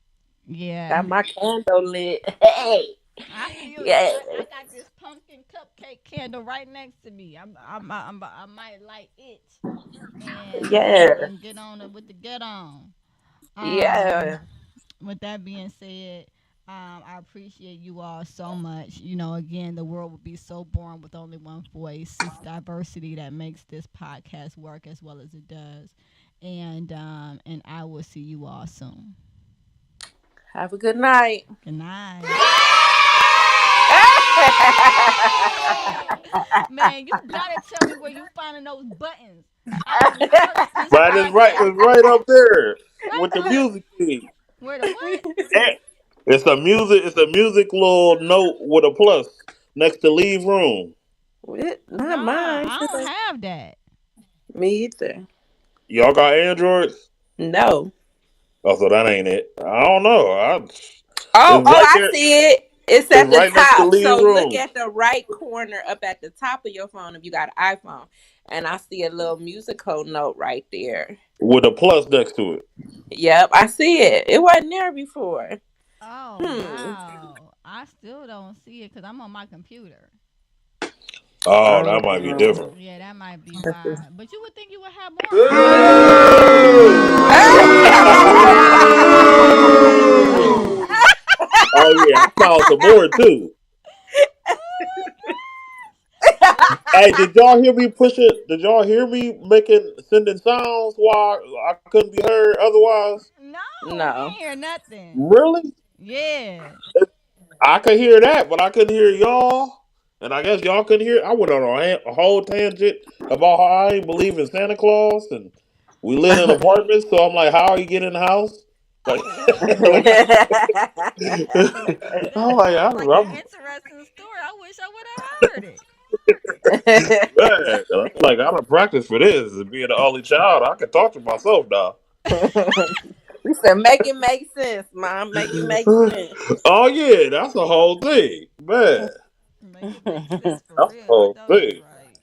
yeah. Got my candle lit. Hey, I feel you. yeah, I got this pumpkin cupcake candle right next to me. I might light it yeah, and get on it with the get on. Um, yeah. with that being said, I appreciate you all so much. Again, the world would be so boring with only one voice. It's diversity that makes this podcast work as well as it does. And I will see you all soon. Have a good night. Good night. Man, you gotta tell me where you finding those buttons. I done searched this Right, podcast. it's right up there Right with the there. music key. Where the what? Eh, it's a music little note with a plus next to leave room. Not Nah, mine. I don't have that. Me either. Y'all got Androids? No. Oh, so that ain't it. I don't know. Oh, It's right I there. see it. It's It's at the right next to top. leave So look room at the right corner up at the top of your phone if you got an iPhone. And I see a little musical note right there. with a plus next to it. Yep, I see it. It wasn't there before. Oh Hmm. wow. I still don't see it because I'm on my computer. Oh, that might be Oh. different. Yeah, that might be why. But you would think you would have more options. Oh yeah, I found some more too. Hey, did y'all hear me pushing? Did y'all hear me sending sounds while I couldn't be heard otherwise? No, we No. ain't hear nothing. Really? Yeah. I could hear that, but I couldn't hear y'all. And I guess y'all couldn't hear. I went on a whole tangent about how I ain't believe in Santa Claus and we live in apartments. So I'm like, how are you getting in the house? Like, like That I'm like, sounds like an I'm interesting story. I wish I would have heard it. bad. I'm like, I don't practice for this. As being the only child, I can talk to myself now. You said make it make sense, Mom. Make it make sense. Oh yeah, that's the whole thing, man. Make it make sense for That's the real. I whole know that's thing. right.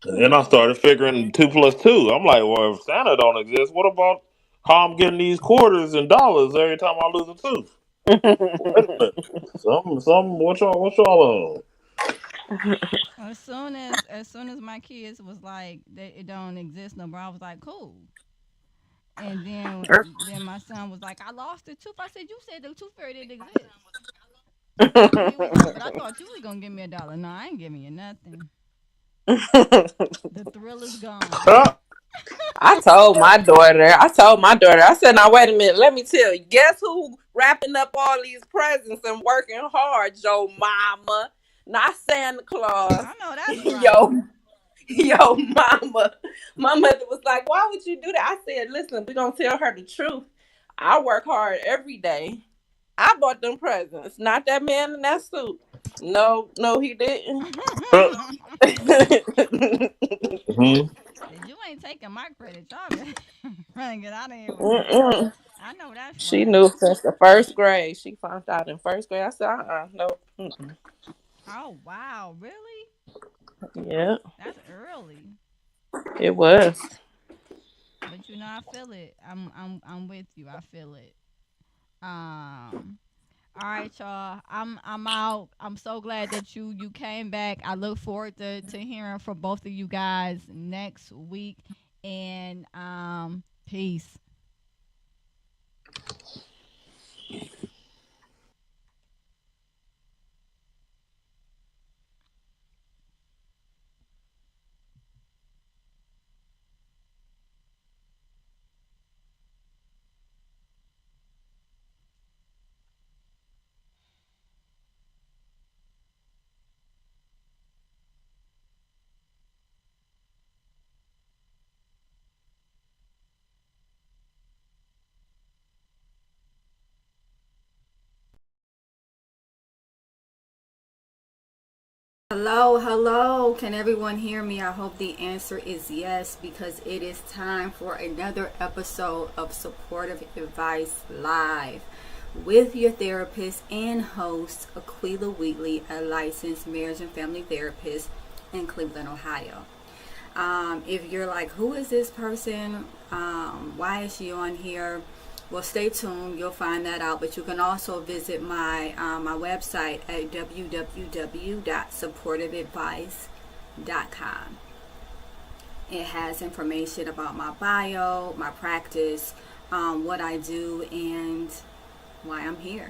And then I started figuring two plus two. I'm like, well, if Santa don't exist, what about how I'm getting these quarters and dollars every time I lose a tooth? Wait a minute. What y'all on? As soon as my kids was like it don't exist no more, I was like, cool. And then my son was like, I lost the tooth. I said, you said the tooth fairy didn't exist. He was like, but I thought you was gonna give me $1. No, I ain't giving you nothing. The thrill is gone. I said, now wait a minute, let me tell you. Guess who wrapping up all these presents and working hard, Joe Mama? Not Santa Claus. I know that's right. Yo, mama. My mother was like, why would you do that? I said, listen, we're gonna tell her the truth. I work hard every day. I bought them presents, not that man in that suit. No, no, he didn't. Mhm. Said you ain't taking my credit. Y'all better trying to get out of here with that. Mm-mm. I know that's She right. knew since the first grade. She found out in first grade. I said, no. Mm-mm. Oh wow, really? Yeah, That's early. it was. But you know, I feel it. I'm with you. I feel it. All right, y'all. I'm out. I'm so glad that you came back. I look forward to hearing from both of you guys next week. And peace. Hello, hello. Can everyone hear me? I hope the answer is yes, because it is time for another episode of Supportive Advice Live with your therapist and host, Aquila Wheatley, a licensed marriage and family therapist in Cleveland, Ohio. If you're like, who is this person? Why is she on here? Well, stay tuned. You'll find that out. But you can also visit my website at www.supportiveadvice.com. It has information about my bio, my practice, what I do, and why I'm here.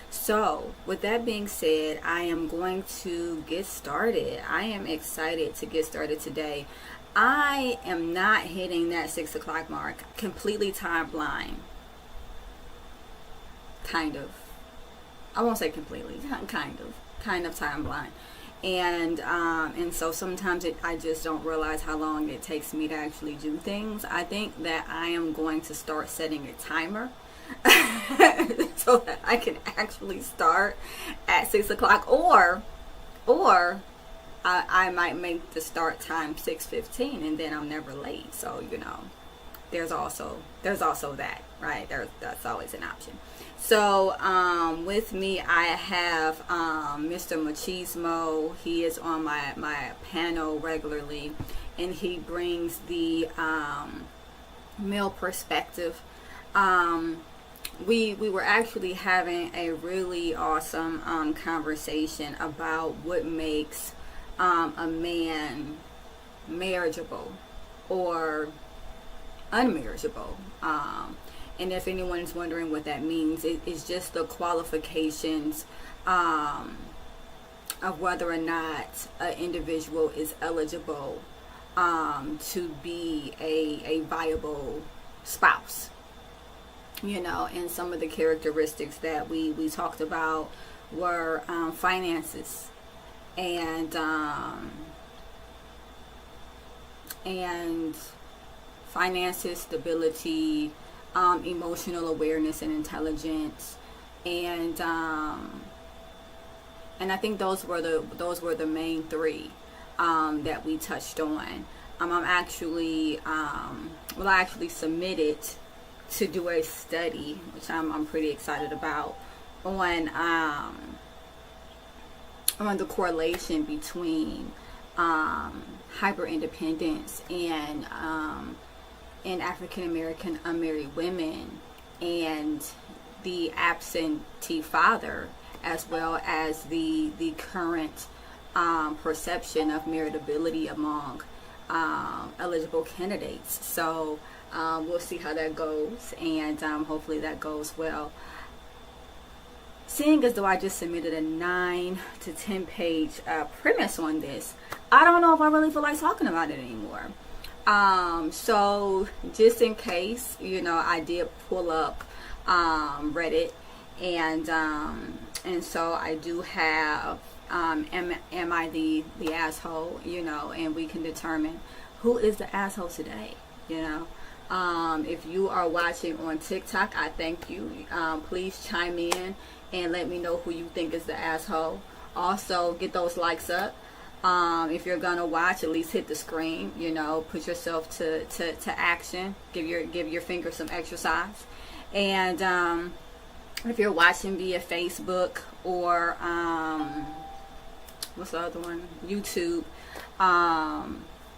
So, with that being said, I am going to get started. I am excited to get started today. I am not hitting that 6 o'clock mark, completely time blind. Kind of. I won't say completely, kind of time blind. And so sometimes I just don't realize how long it takes me to actually do things. I think that I am going to start setting a timer so that I can actually start at 6 o'clock, or I might make the start time 6:15, and then I'm never late. So there's also that, right? That's always an option. So with me, I have Mr. Machismo. He is on my panel regularly, and he brings the male perspective. We were actually having a really awesome conversation about what makes a man marriageable or unmarriageable. And if anyone's wondering what that means, it's just the qualifications of whether or not an individual is eligible to be a viable spouse. And some of the characteristics that we talked about were finances and finances, stability, emotional awareness and intelligence, and I think those were the main three that we touched on. I actually submitted to do a study, which I'm pretty excited about, on the correlation between hyper independence and African American unmarried women and the absentee father, as well as the current perception of meritability among eligible candidates. So we'll see how that goes, and hopefully that goes well. Seeing as though I just submitted a 9 to 10 page premise on this, I don't know if I really feel like talking about it anymore. So just in case, I did pull up Reddit, and so I do have am I the asshole, and we can determine who is the asshole today. If you are watching on TikTok, I thank you. Please chime in and let me know who you think is the asshole. Also, get those likes up. If you're gonna watch, at least hit the screen. Put yourself to action. Give your finger some exercise. And if you're watching via Facebook or what's the other one? YouTube.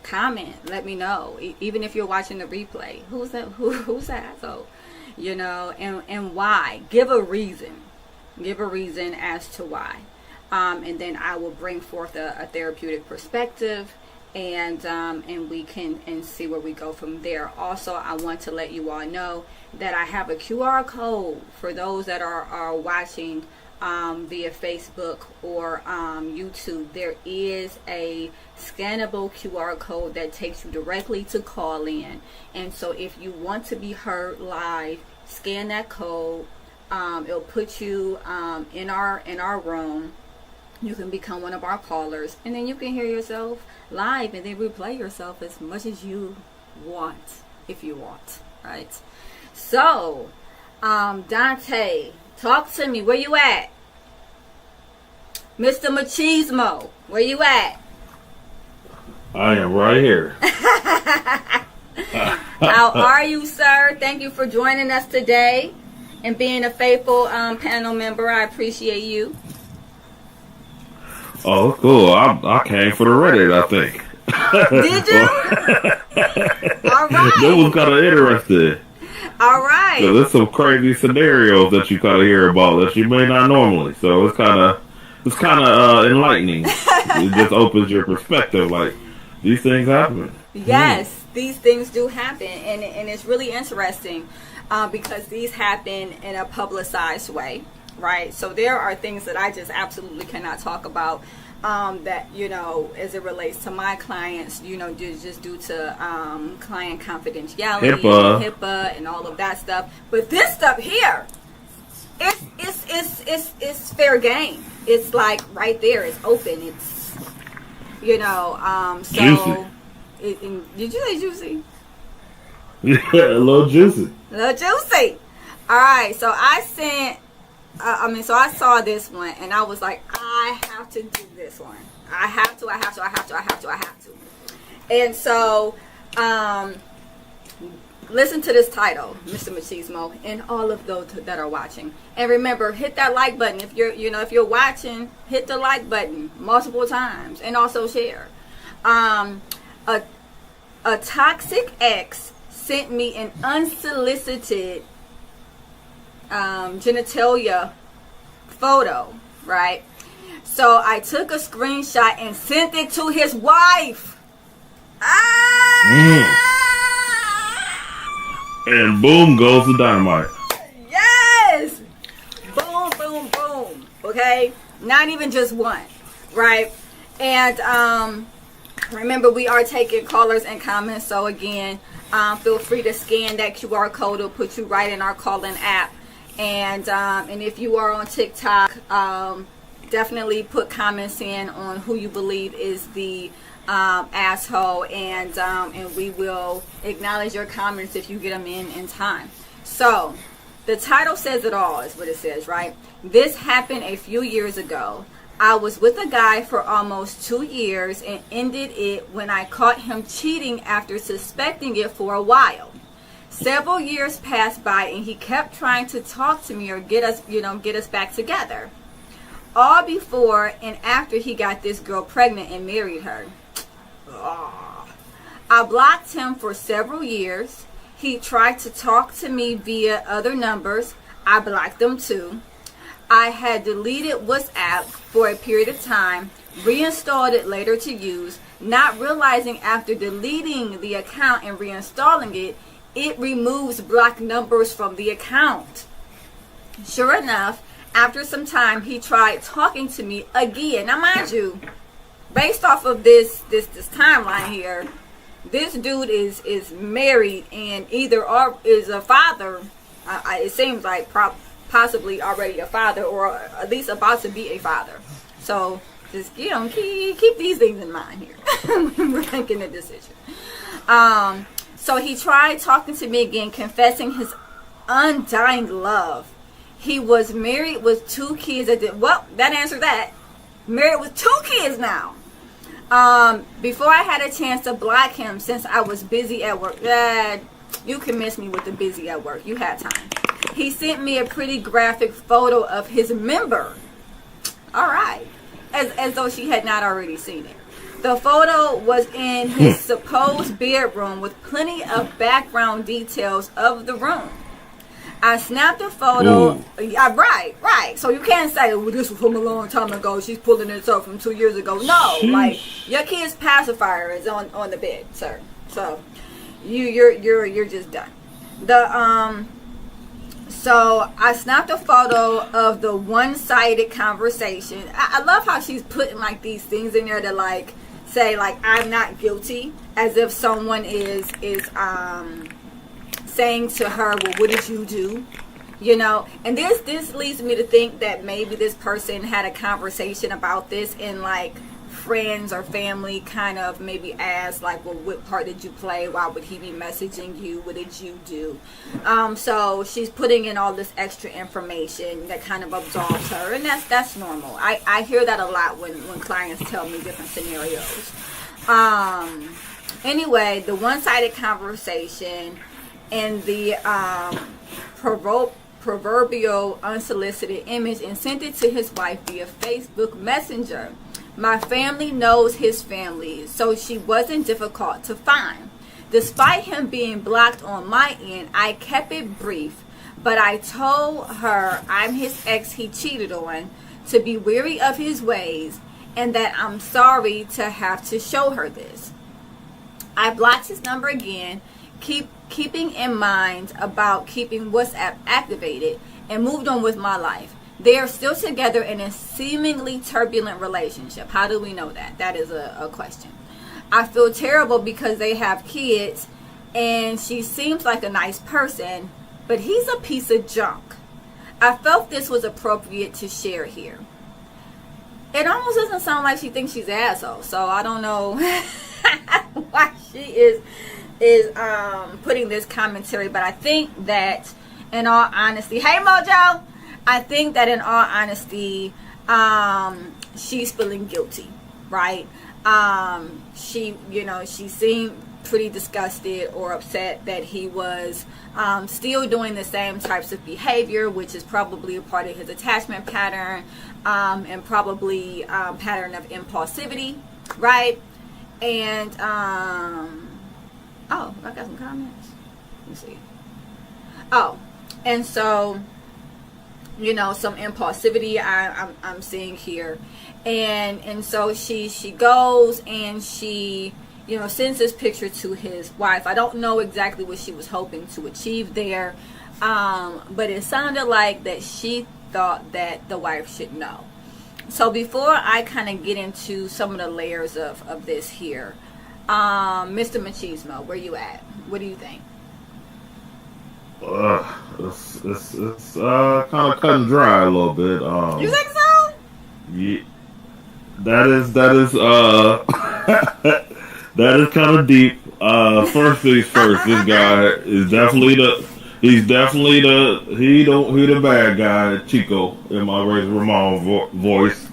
Comment, let me know. Even if you're watching the replay, who's that asshole? You know, and why? Give a reason as to why. And then I will bring forth a therapeutic perspective, and we can see where we go from there. Also, I want to let you all know that I have a QR code for those that are watching via Facebook or YouTube. There is a scannable QR code that takes you directly to call in, and so if you want to be heard live, scan that code. It'll put you in our room. You can become one of our callers, and then you can hear yourself live and then replay yourself as much as you want, if you want, right? So, Dante, talk to me. Where you at? Mr. Machismo, where you at? I am right here. How are you, sir? Thank you for joining us today and being a faithful panel member. I appreciate you. Oh, cool. I came for the Reddit, I think. Did you? All right. That was kind of interesting. All right. So there's some crazy scenarios that you kind of hear about that you may not normally. So it's kind of enlightening. It just opens your perspective. Like, these things happen. Yes, these things do happen, and it's really interesting because these happen in a publicized way. Right, so there are things that I just absolutely cannot talk about that, you know, as it relates to my clients, you know, just due to client confidentiality, HIPAA, and all of that stuff. But this stuff here, it's fair game. It's like right there, it's open. It's, you know, so juicy. Did you say juicy? Yeah, a little juicy. A little juicy. All right, so I sent. So I saw this one and I was like, I have to do this one. I have to. And so, listen to this title, Mr. Machismo, and all of those that are watching. And remember, hit that like button. If you're watching, hit the like button multiple times and also share. A toxic ex sent me an unsolicited genitalia photo, right? So I took a screenshot and sent it to his wife. And boom goes the dynamite. Yes! Boom, boom, boom. Okay? Not even just one, right? And remember, we are taking callers and comments. So again, feel free to scan that QR code. It'll put you right in our call-in app. And if you are on TikTok, definitely put comments in on who you believe is the asshole, and we will acknowledge your comments if you get them in time. So the title says it all, is what it says, right? This happened a few years ago. I was with a guy for almost 2 years and ended it when I caught him cheating after suspecting it for a while. Several years passed by and he kept trying to talk to me or get us back together. All before and after he got this girl pregnant and married her. I blocked him for several years. He tried to talk to me via other numbers. I blocked them too. I had deleted WhatsApp for a period of time, reinstalled it later to use, not realizing after deleting the account and reinstalling it, it removes blocked numbers from the account. Sure enough, after some time, he tried talking to me again. Now, mind you, based off of this timeline here, this dude is married and either is a father. It seems like possibly already a father, or at least about to be a father. So just keep these things in mind here when we're making a decision. So he tried talking to me again, confessing his undying love. He was married with 2 kids. That answered that. Married with 2 kids now. Before I had a chance to block him since I was busy at work. You can miss me with the busy at work. You had time. He sent me a pretty graphic photo of his member. All right. as though she had not already seen it. The photo was in his supposed bedroom with plenty of background details of the room. I snapped a photo. Right. So you can't say, well, this was from a long time ago. She's pulling this up from 2 years ago. No, like your kid's pacifier is on the bed, sir. So you're just done. So I snapped a photo of the one-sided conversation. I love how she's putting like these things in there to like say like I'm not guilty, as if someone is saying to her, well, what did you do? You know, and this leads me to think that maybe this person had a conversation about this, and like friends or family kind of maybe asked like, well, what part did you play? Why would he be messaging you? What did you do? So she's putting in all this extra information that kind of absolves her, and that's normal. I hear that a lot when clients tell me different scenarios. Anyway, the one-sided conversation and the proverbial unsolicited image, and sent it to his wife via Facebook Messenger. My family knows his family, so she wasn't difficult to find. Despite him being blocked on my end, I kept it brief, but I told her I'm his ex he cheated on, to be wary of his ways, and that I'm sorry to have to show her this. I blocked his number again, keeping in mind about keeping WhatsApp activated, and moved on with my life. They are still together in a seemingly turbulent relationship. How do we know that? That is a question. I feel terrible because they have kids, and she seems like a nice person, but he's a piece of junk. I felt this was appropriate to share here. It almost doesn't sound like she thinks she's an asshole, so I don't know why she is putting this commentary, but I think that in all honesty, hey Mojo, I think that in all honesty, she's feeling guilty, right? She seemed pretty disgusted or upset that he was still doing the same types of behavior, which is probably a part of his attachment pattern, and probably pattern of impulsivity, right? And oh, I got some comments. Let me see. Oh, and so, you know, some impulsivity I'm seeing here, and so she goes and she, you know, sends this picture to his wife. I don't know exactly what she was hoping to achieve there, but it sounded like that she thought that the wife should know. So before I kind of get into some of the layers of this here, Mr. Machismo, where you at? What do you think? It's kind of cut and dry a little bit. You think so? Yeah, that is that is kind of deep. First things first, this guy is definitely he the bad guy, Chico, in my Razor Ramon voice.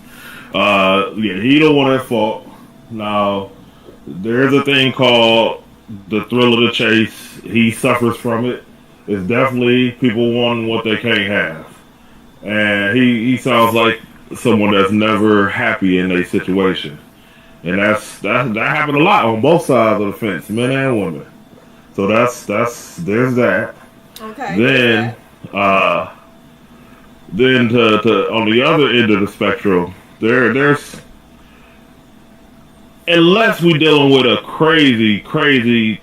Yeah, he the one at fault. Now, there's a thing called the thrill of the chase. He suffers from it. It's definitely people wanting what they can't have. And he sounds like someone that's never happy in a situation. And that happened a lot on both sides of the fence, men and women. So there's that. Okay. Then to on the other end of the spectrum, there's, unless we're dealing with a crazy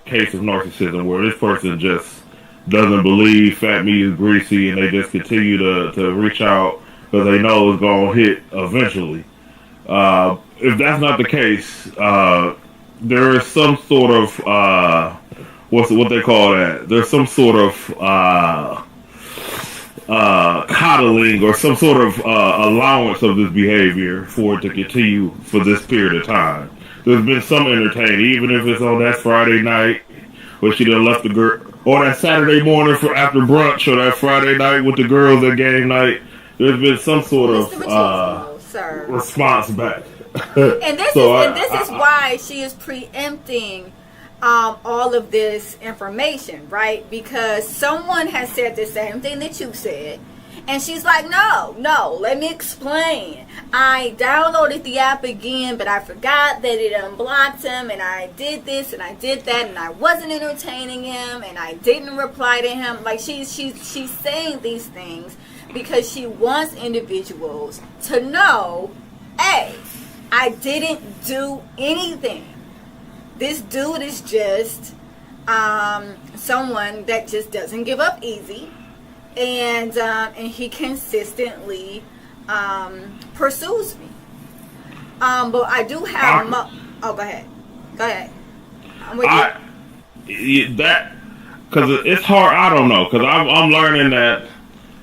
case of narcissism where this person just doesn't believe fat meat is greasy and they just continue to reach out because they know it's going to hit eventually. If that's not the case, there is some sort of what they call that? There's some sort of coddling or some sort of allowance of this behavior for it to continue for this period of time. There's been some entertaining, even if it's on that Friday night where she done left the girl, or that Saturday morning for after brunch, or that Friday night with the girls at game night. There's been some sort of response back. And this is why she is preempting all of this information, right? Because someone has said the same thing that you said, And she's like, no, let me explain. I downloaded the app again, but I forgot that it unblocked him, and I did this and I did that, and I wasn't entertaining him, and I didn't reply to him. Like, she's saying these things because she wants individuals to know, hey, I didn't do anything. This dude is just someone that just doesn't give up easy. And he consistently pursues me. But I do have. Go ahead. I'm with you. That because it's hard. I don't know because I'm learning that.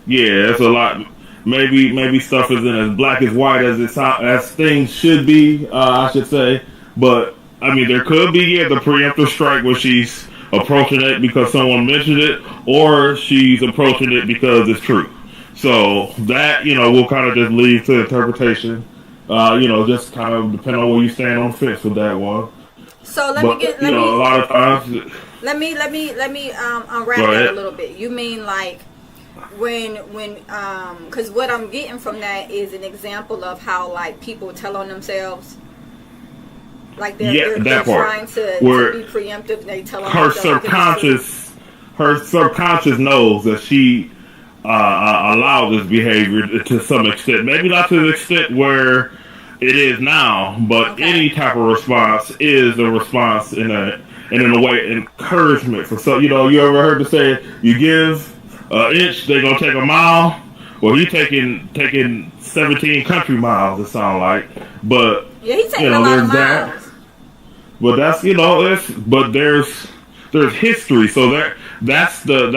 Yeah, it's a lot. Maybe stuff isn't as black as white as things should be. I should say, but I mean there could be the preemptive strike where she's approaching it because someone mentioned it, or she's approaching it because it's true. So that, will kind of just lead to interpretation. Just kind of depending on where you stand on the fence with that one. So a lot of times. Let me unwrap that a little bit. You mean like when because what I'm getting from that is an example of how like people tell on themselves. Like they're trying to be preemptive. They tell her subconscious knows that she allowed this behavior to some extent. Maybe not to the extent where it is now, but any type of response is a response in a way encouragement for some. You ever heard the saying, "You give an inch, they're gonna take a mile." Well, he's taking 17 country miles. It sounds like, but he's taking a lot of miles. But that's but there's history, so that's the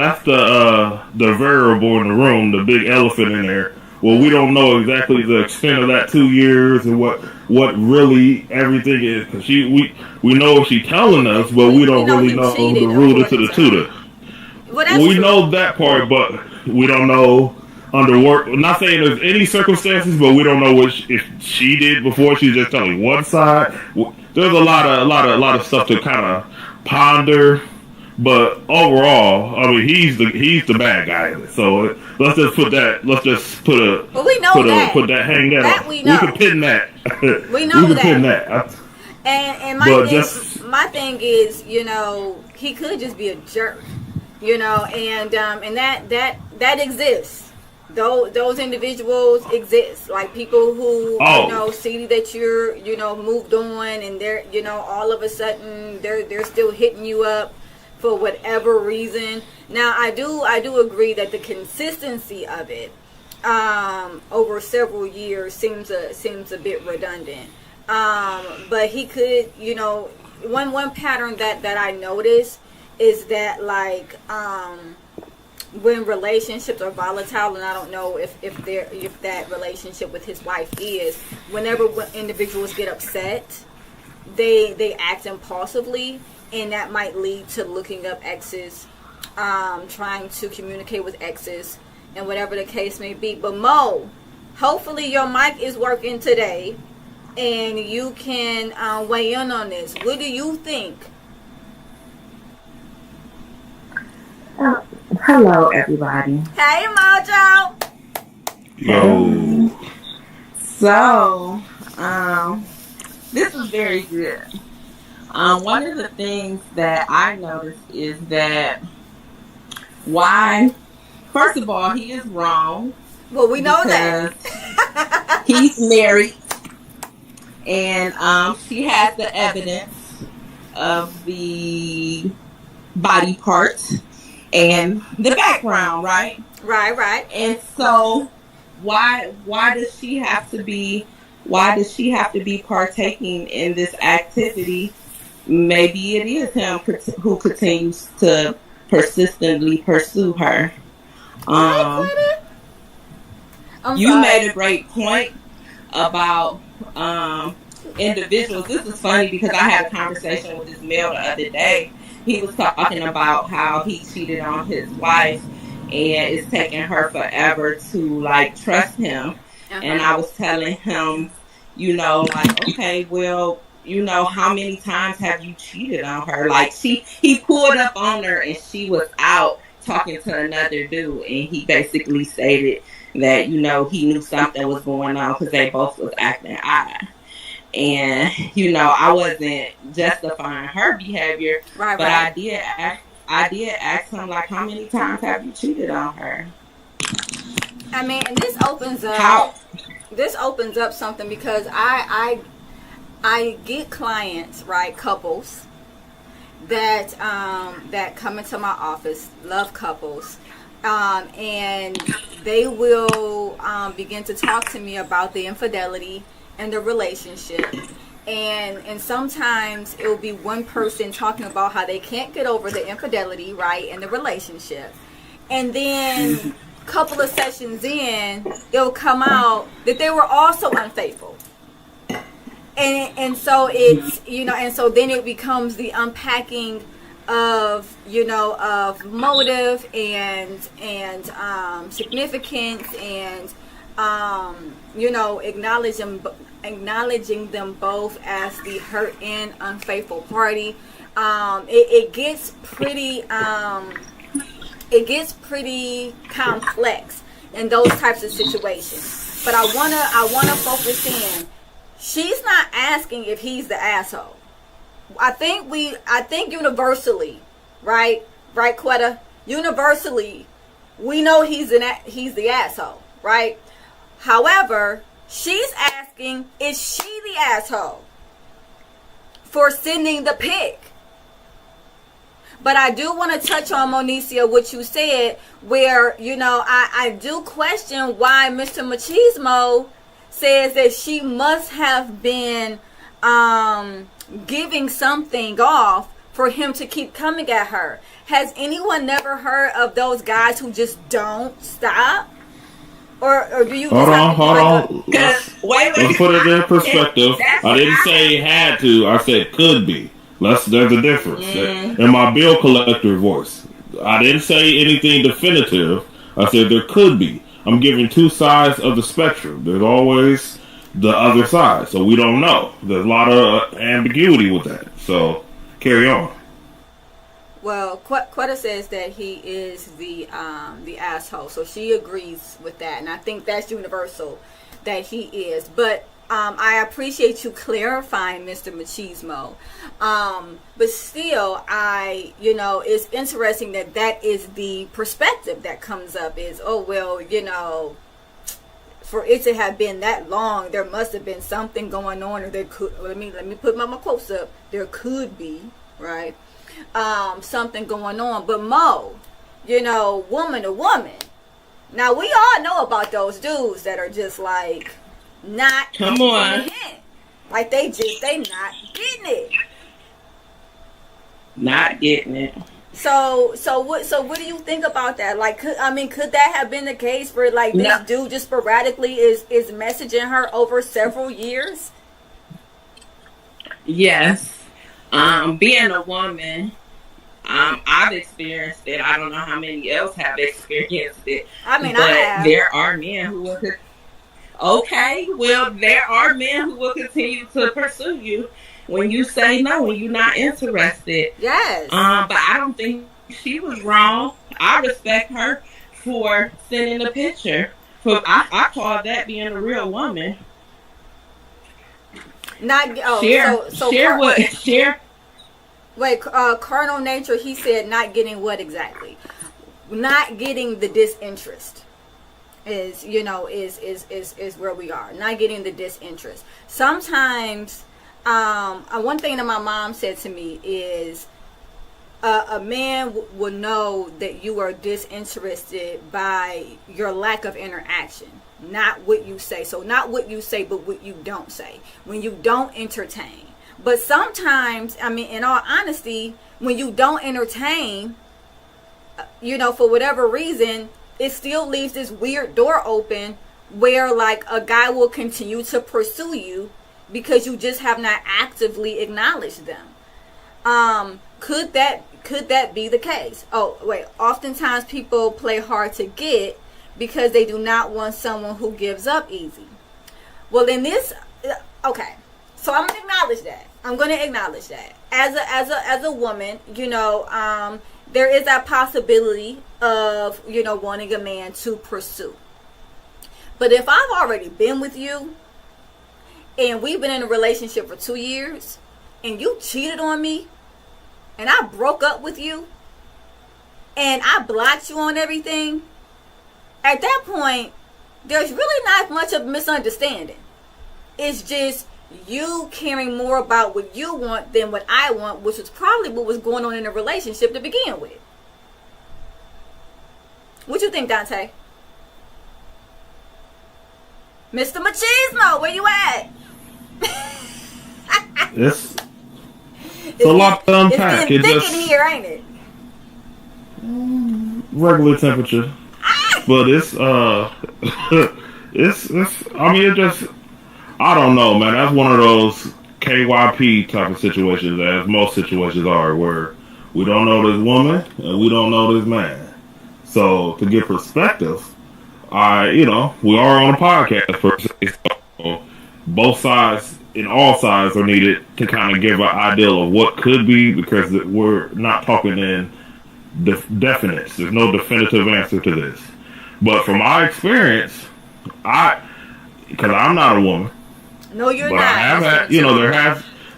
variable in the room, the big elephant in there. Well, we don't know exactly the extent of that 2 years and what really everything is, because we know what she's telling us, but we don't really know the rooter to the tutor. We know that part, but we don't know under work. I'm not saying there's any circumstances, but we don't know if she did before. She's just telling one side. There's a lot of stuff to kind of ponder, but overall, I mean, he's the bad guy. So let's just put that. Let's just put that hang that. That we know. We can pin that. We know we can pin that. And my thing is, he could just be a jerk, and that exists. Those individuals exist, like people who see that you're moved on, and they're all of a sudden they're still hitting you up for whatever reason. Now I do agree that the consistency of it over several years seems a bit redundant. But he could, one pattern that I noticed is that like when relationships are volatile, and I don't know if that relationship with his wife is, whenever individuals get upset, they act impulsively, and that might lead to looking up exes, trying to communicate with exes, and whatever the case may be. But Mo, hopefully your mic is working today, and you can weigh in on this. What do you think? Hello, everybody. Hey, Mojo. Yo. So, this is very good. One of the things that I noticed is that first of all, he is wrong. Well, we know that. He's married, and she has the evidence of the body parts and the background, right? Right. And so why does she have to be partaking in this activity? Maybe it is him who continues to persistently pursue her. You made a great point about individuals. This is funny because I had a conversation with this male the other day. He was talking about how he cheated on his wife, and it's taking her forever to like trust him. Uh-huh. And I was telling him, okay, well, how many times have you cheated on her? Like he pulled up on her and she was out talking to another dude, and he basically stated that, you know, he knew something was going on because they both was acting odd. And, you know, I wasn't justifying her behavior, Right, but right. I did ask him, like, how many times have you cheated on her? I mean, and this opens up How? Something, because I get clients, right, couples that that come into my office, love couples, and they will begin to talk to me about the infidelity and the relationship. And sometimes it will be one person talking about how they can't get over the infidelity, right, in the relationship. And then a couple of sessions in, it'll come out that they were also unfaithful. And so it's, you know, and so then it becomes the unpacking of, you know, of motive and significance, and you know, acknowledging them both as the hurt and unfaithful party. It gets pretty complex in those types of situations. But I wanna focus in. She's not asking if he's the asshole. I think universally, right, Quetta? Universally, we know he's the asshole, right? However, she's asking, is she the asshole for sending the pic? But I do want to touch on, Monicia, what you said, where, you know, I do question why Mr. Machismo says that she must have been giving something off for him to keep coming at her. Has anyone never heard of those guys who just don't stop? Or do you hold on. Let's Put it in perspective. I didn't say had to. I said could be. There's a difference. In my bill collector voice, I didn't say anything definitive. I said there could be. I'm giving two sides of the spectrum. There's always the other side, so we don't know. There's a lot of ambiguity with that. So carry on. Well, Quetta says that he is the asshole, so she agrees with that, and I think that's universal that he is. But I appreciate you clarifying, Mr. Machismo. But still, it's interesting that is the perspective that comes up, is, oh, well, you know, for it to have been that long, there must have been something going on, or there could, let me put my quotes up, there could be, right, something going on. But Mo, you know, woman to woman, now we all know about those dudes that are just like, not come on, like they not getting it, not getting it. So what do you think about that? Like, could that have been the case where, like, this dude just sporadically is messaging her over several years? Yes. Being a woman, I've experienced it. I don't know how many else have experienced it. I mean, but I have. There are men who will. Okay, well, there are men who will continue to pursue you when you say no, when you're not interested. Yes. But I don't think she was wrong. I respect her for sending the picture. I call that being a real woman. Share. Wait, carnal nature. He said not getting what exactly? Not getting the disinterest. Is where we are. Not getting the disinterest. Sometimes, one thing that my mom said to me is, a man will know that you are disinterested by your lack of interaction, not what you say. So not what you say, but what you don't say. When you don't entertain. But sometimes, I mean, in all honesty, when you don't entertain, for whatever reason, it still leaves this weird door open where, like, a guy will continue to pursue you because you just have not actively acknowledged them. Could that be the case? Oh, wait. Oftentimes people play hard to get because they do not want someone who gives up easy. Well, in this, okay. So I'm gonna acknowledge that. As a woman, there is that possibility of, wanting a man to pursue. But if I've already been with you and we've been in a relationship for 2 years and you cheated on me and I broke up with you and I blocked you on everything, at that point, there's really not much of a misunderstanding. It's just you caring more about what you want than what I want, which is probably what was going on in the relationship to begin with. What you think, Dante? Mr. Machismo, where you at? It's a lot to unpack. It's getting thick in here, ain't it? Regular temperature. But it's I don't know, man. That's one of those KYP type of situations, as most situations are, where we don't know this woman and we don't know this man. So to get perspective, we are on a podcast per se, so both sides and all sides are needed to kind of give an idea of what could be, because we're not talking in definites. There's no definitive answer to this. But from my experience, because I'm not a woman. No, you're but not. I have had,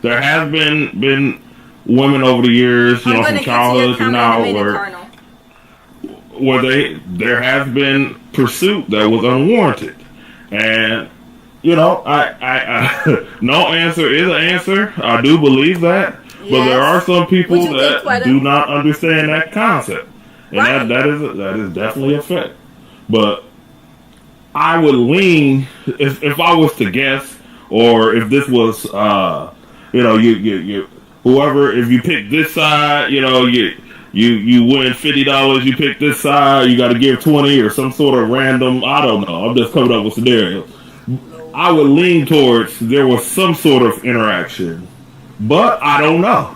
there has been women over the years, from childhood to now, where there has been pursuit that was unwarranted, and I no answer is an answer. I do believe that, yes. But there are some people that do not understand that concept, and right. that is definitely a fact. But I would lean, if I was to guess, or if this was, you whoever, if you pick this side, you win $50, you pick this side, you got to give 20 or some sort of random, I don't know, I'm just coming up with scenarios. I would lean towards there was some sort of interaction, but I don't know.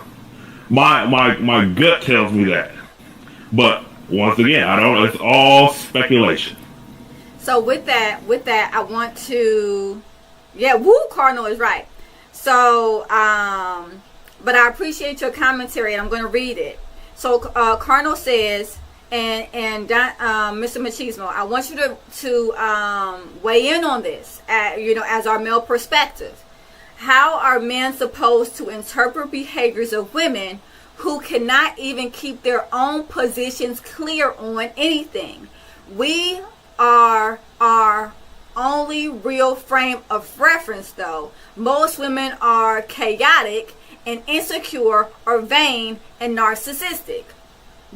My gut tells me that. But once again, I don't know. It's all speculation. So with that, I want to, Cardinal is right. So, but I appreciate your commentary, and I'm going to read it. So, Cardinal says, and Mr. Machismo, I want you to weigh in on this, as our male perspective. How are men supposed to interpret behaviors of women who cannot even keep their own positions clear on anything? We are our only real frame of reference, though. Most women are chaotic and insecure or vain and narcissistic.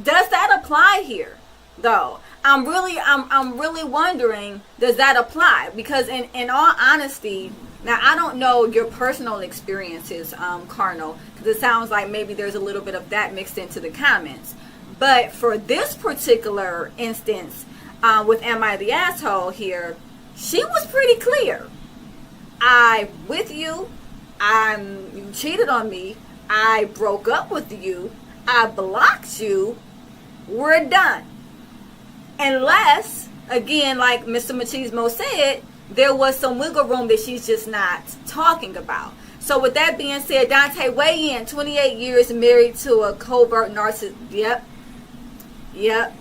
Does that apply here, though? I'm really wondering, does that apply? Because in all honesty, now I don't know your personal experiences, Carnal, because it sounds like maybe there's a little bit of that mixed into the comments. But for this particular instance, with Am I the Asshole here, she was pretty clear. I with you, you cheated on me, I broke up with you, I blocked you, we're done. Unless, again, like Mr. Machismo said, there was some wiggle room that she's just not talking about. So with that being said, Dante, weigh in. 28 years married to a covert narcissist. Yep.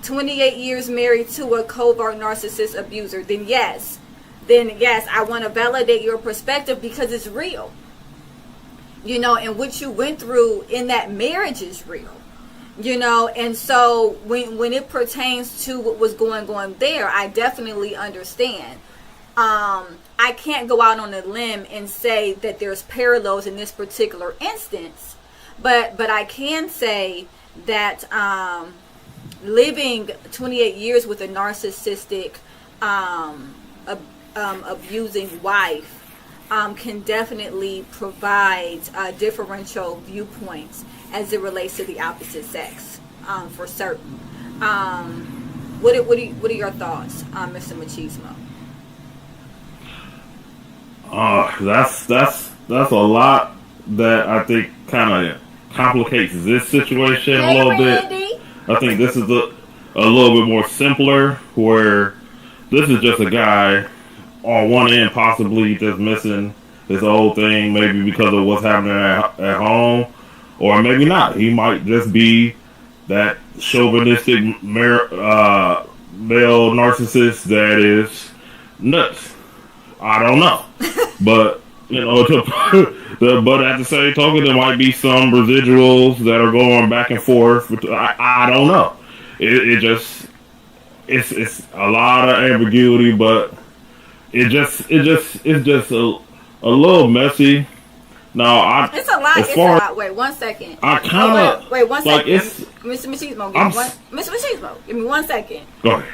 28 years married to a covert narcissist abuser. Then yes, I want to validate your perspective because it's real. And what you went through in that marriage is real. And so when it pertains to what was going on there, I definitely understand. I can't go out on a limb and say that there's parallels in this particular instance, but I can say that living 28 years with a narcissistic, abusing wife can definitely provide differential viewpoints as it relates to the opposite sex, for certain. What are your thoughts, Mr. Machismo? That's a lot that I think kind of complicates this situation a little bit. I think this is a little bit more simpler, where this is just a guy on one end possibly just missing his whole thing, maybe because of what's happening at home, or maybe not. He might just be that chauvinistic male narcissist that is nuts. I don't know, but but at the same token, there might be some residuals that are going back and forth. I don't know. It just it's a lot of ambiguity, but it's just a little messy. Now, it's a lot. It's a lot. Wait 1 second. I kind of wait 1 second. Like Mr. Machismo, Mr. Machismo, give me 1 second. Go ahead.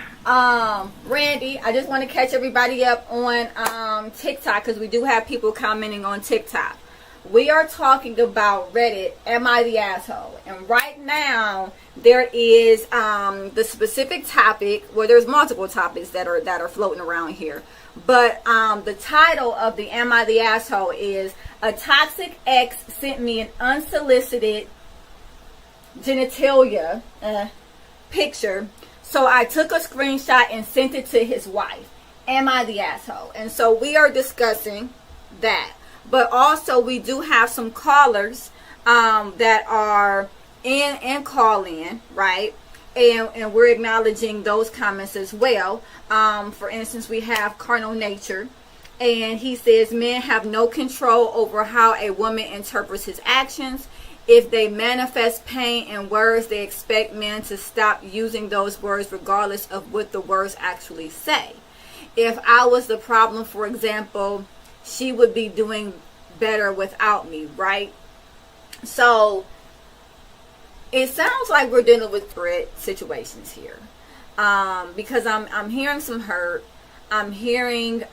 Randy, I just want to catch everybody up on TikTok, because we do have people commenting on TikTok. We are talking about Reddit, Am I the Asshole? And right now there is the specific topic, well, there's multiple topics that are floating around here. But the title of the Am I the Asshole is A Toxic Ex Sent Me an Unsolicited Genitalia picture. So I took a screenshot and sent it to his wife. Am I the asshole? And so we are discussing that. But also we do have some callers that are in call in, right? And we're acknowledging those comments as well. For instance, we have Carnal Nature. And he says men have no control over how a woman interprets his actions. If they manifest pain in words, they expect men to stop using those words regardless of what the words actually say. If I was the problem, for example, she would be doing better without me, right? So it sounds like we're dealing with threat situations here, because I'm hearing some hurt. I'm hearing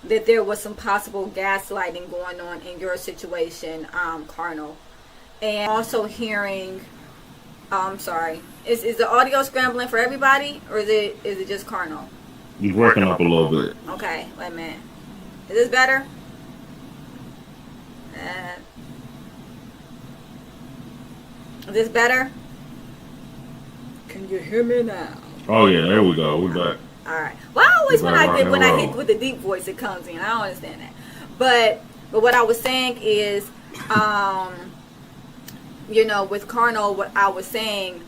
that there was some possible gaslighting going on in your situation, Carnal. And also hearing, I'm sorry, is the audio scrambling for everybody, or is it just Carnal? He's working up a little bit. Okay, wait a minute. Is this better? Is this better? Can you hear me now? Oh yeah, there we go. We're back. All right. Well, I always when I hit with the deep voice, it comes in. I don't understand that. But what I was saying is, with Carnal, what I was saying,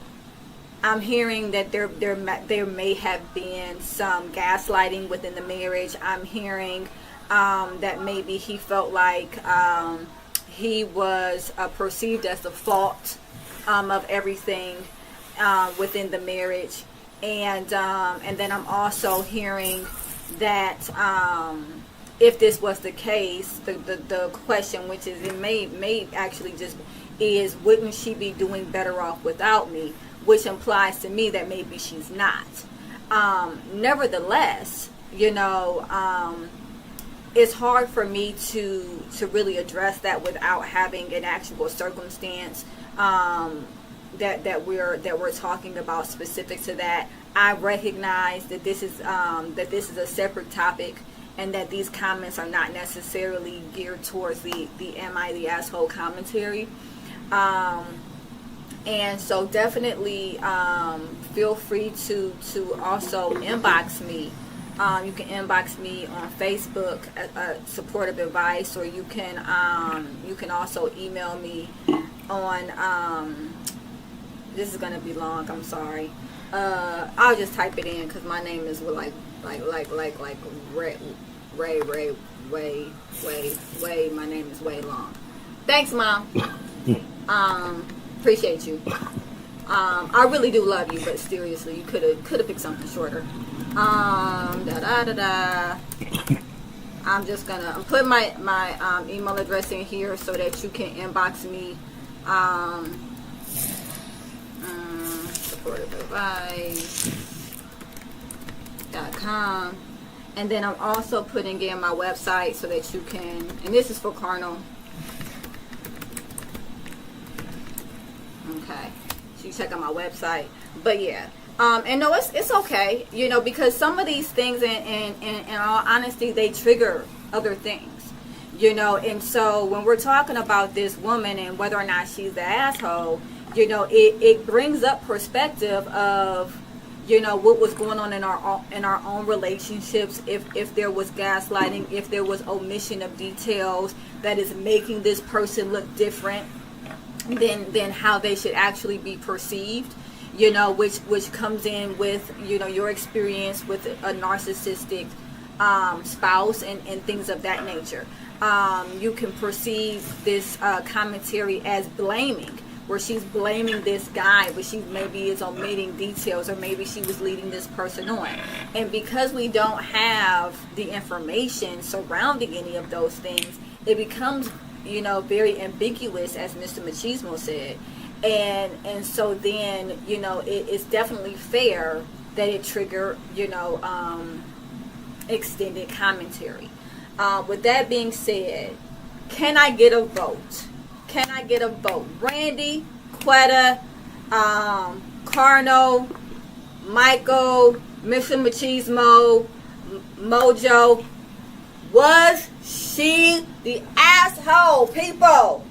I'm hearing that there may have been some gaslighting within the marriage. I'm hearing that maybe he felt like he was perceived as the fault of everything within the marriage. And then I'm also hearing that if this was the case, the question, which is it may actually just is, wouldn't she be doing better off without me? Which implies to me that maybe she's not. Nevertheless, it's hard for me to really address that without having an actual circumstance that we're talking about specific to that. I recognize that this is a separate topic, and that these comments are not necessarily geared towards the Am I the Asshole commentary. And so definitely feel free to also inbox me. You can inbox me on Facebook at supportive advice, or you can also email me on this is gonna be long, I'm sorry. I'll just type it in because my name is like Ray. My name is way long. Thanks, Mom. Appreciate you. I really do love you, but seriously, you could have picked something shorter. I'm putting my email address in here so that you can inbox me. supportiveadvice.com, and then I'm also putting in my website so that you can, and this is for Carnal. Okay, so you check out my website. But yeah, and no, it's okay, because some of these things, in all honesty, they trigger other things, and so when we're talking about this woman and whether or not she's the asshole, it brings up perspective of, what was going on in our own relationships, if there was gaslighting, if there was omission of details that is making this person look different than how they should actually be perceived, you know, which comes in with, you know, your experience with a narcissistic spouse and things of that nature. You can perceive this commentary as blaming, where she's blaming this guy, but she maybe is omitting details, or maybe she was leading this person on. And because we don't have the information surrounding any of those things, it becomes, you know, very ambiguous, as Mr. Machismo said. And so then, you know, it's definitely fair that it trigger, you know, extended commentary. With that being said, can I get a vote? Can I get a vote? Randy, Quetta, Carno, Michael, Mr. Machismo, Mojo. Was she the asshole, people?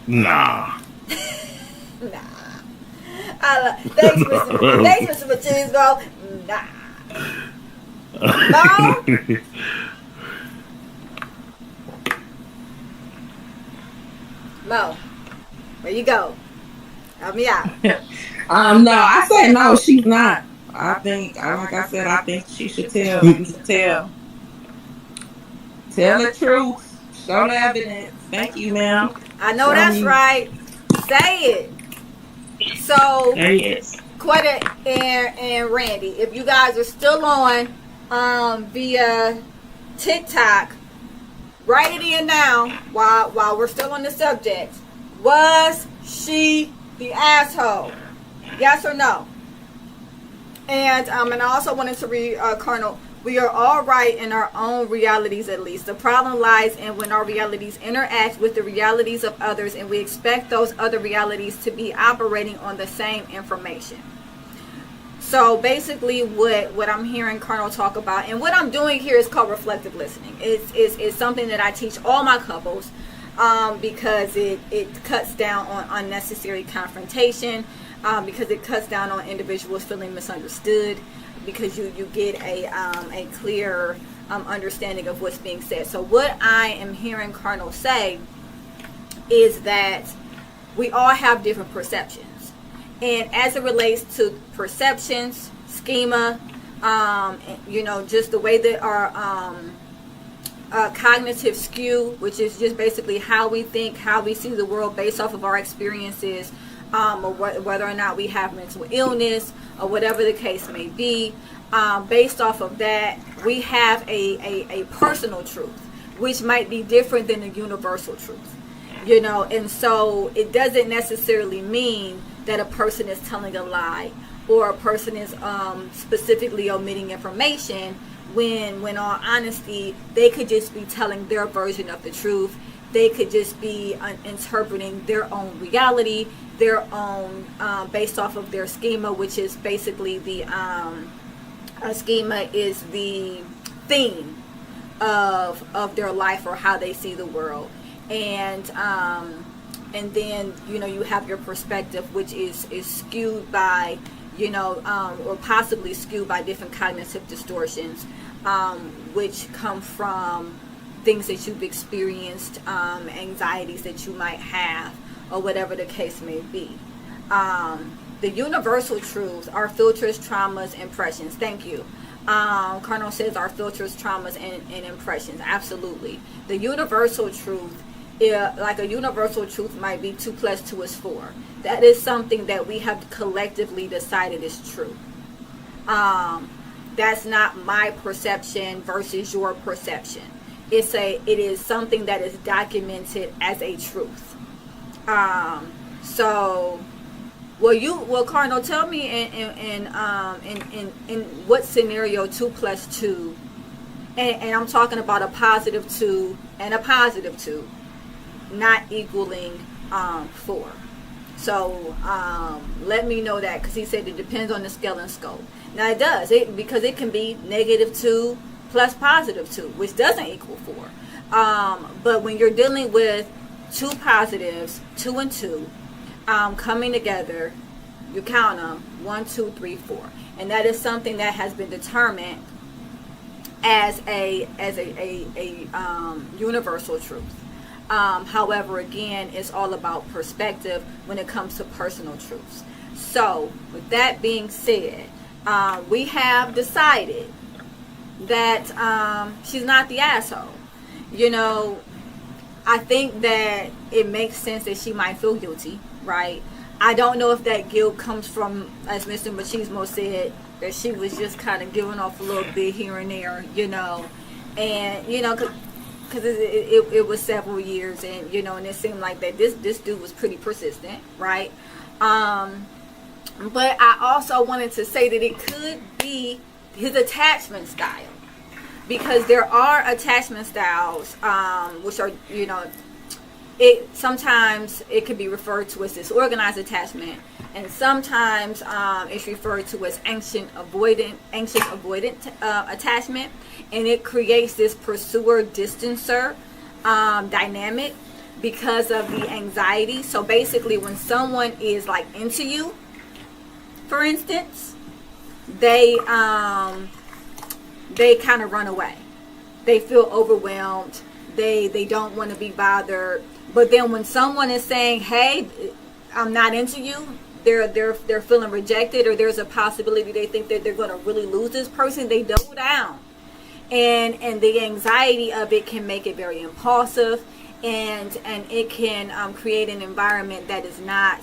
Nah. Nah. Thanks, Mr. Machismo. Nah. No? Mo, where you go? Help me out. No, I said no, she's not. I think, like I said, I think she should tell the truth. Show the evidence. Thank you, ma'am. I know that's right. Say it. So, Quetta and Randy, if you guys are still on via TikTok, write it in now while we're still on the subject. Was she the asshole? Yes or no? And I also wanted to read Colonel. We are all right in our own realities, at least. The problem lies in when our realities interact with the realities of others, and we expect those other realities to be operating on the same information. So basically what I'm hearing Colonel talk about, and what I'm doing here, is called reflective listening. It's something that I teach all my couples, because it cuts down on unnecessary confrontation, because it cuts down on individuals feeling misunderstood, because you get a clear understanding of what's being said. So what I am hearing Colonel say is that we all have different perceptions. And as it relates to perceptions, schema, you know, just the way that our cognitive skew, which is just basically how we think, how we see the world based off of our experiences, or whether or not we have mental illness, or whatever the case may be, based off of that, we have a personal truth, which might be different than the universal truth, you know. And so it doesn't necessarily mean that a person is telling a lie, or a person is specifically omitting information, when all honesty, they could just be telling their version of the truth. They could just be interpreting their own reality, their own, based off of their schema, which is basically the schema is the theme of their life, or how they see the world. And then, you know, you have your perspective, which is skewed by, you know, or possibly skewed by different cognitive distortions, which come from things that you've experienced, anxieties that you might have, or whatever the case may be. The universal truths are filters, traumas, impressions. Thank you. Colonel says our filters, traumas, and impressions. Absolutely. The universal truth, like a universal truth might be 2 + 2 is 4. That is something that we have collectively decided is true. That's not my perception versus your perception. It is something that is documented as a truth. So, well, Cardinal, tell me in what scenario 2 + 2, and I'm talking about a positive 2 and a positive 2, not equaling 4. So let me know that, because he said it depends on the scale and scope. Now it does, because it can be -2 plus +2, which doesn't equal 4. But when you're dealing with 2 positives, 2 and 2, coming together, you count them 1, 2, 3, 4, and that is something that has been determined as a universal truth. However, again, it's all about perspective when it comes to personal truths. So, with that being said, we have decided that she's not the asshole. You know, I think that it makes sense that she might feel guilty, right? I don't know if that guilt comes from, as Mr. Machismo said, that she was just kind of giving off a little bit here and there, you know, and you know, because it was several years, and you know, and it seemed like that this dude was pretty persistent, right? But I also wanted to say that it could be his attachment style, because there are attachment styles, which are, you know, sometimes it could be referred to as disorganized attachment, and sometimes it's referred to as anxious avoidant attachment, and it creates this pursuer distancer dynamic because of the anxiety. So basically, when someone is like into you, for instance, they kind of run away. They feel overwhelmed. They don't want to be bothered. But then when someone is saying, "Hey, I'm not into you," they're feeling rejected, or there's a possibility they think that they're going to really lose this person, they double down. And the anxiety of it can make it very impulsive, and it can create an environment that is not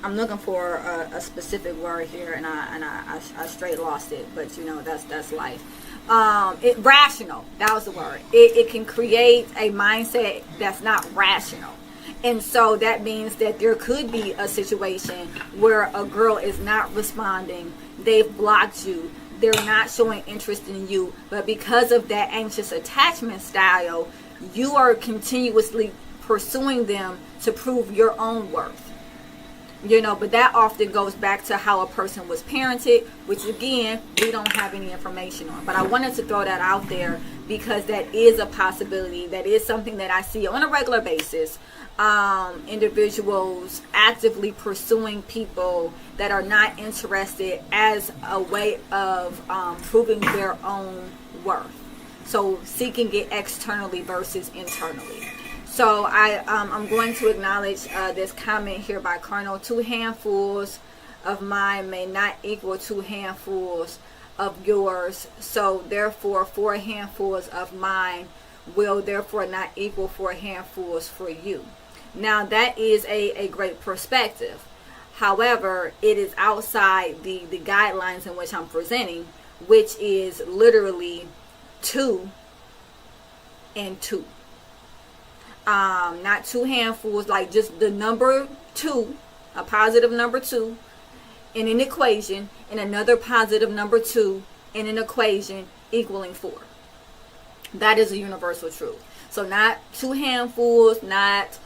I'm looking for a specific word here, and I straight lost it, but you know, that's life. Rational, that was the word. It can create a mindset that's not rational. And so that means that there could be a situation where a girl is not responding, they've blocked you, they're not showing interest in you, but because of that anxious attachment style, you are continuously pursuing them to prove your own worth. You know, but that often goes back to how a person was parented, which again, we don't have any information on. But I wanted to throw that out there because that is a possibility. That is something that I see on a regular basis. Individuals actively pursuing people that are not interested as a way of proving their own worth. So seeking it externally versus internally. So I'm going to acknowledge this comment here by Colonel. 2 handfuls of mine may not equal 2 handfuls of yours. So therefore 4 handfuls of mine will therefore not equal 4 handfuls for you. Now that is a great perspective. However, it is outside the guidelines in which I'm presenting, which is literally 2 and 2. Not 2 handfuls, like just the number 2, a positive number 2 in an equation, and another positive number 2 in an equation equaling 4. That is a universal truth. So not 2 handfuls, not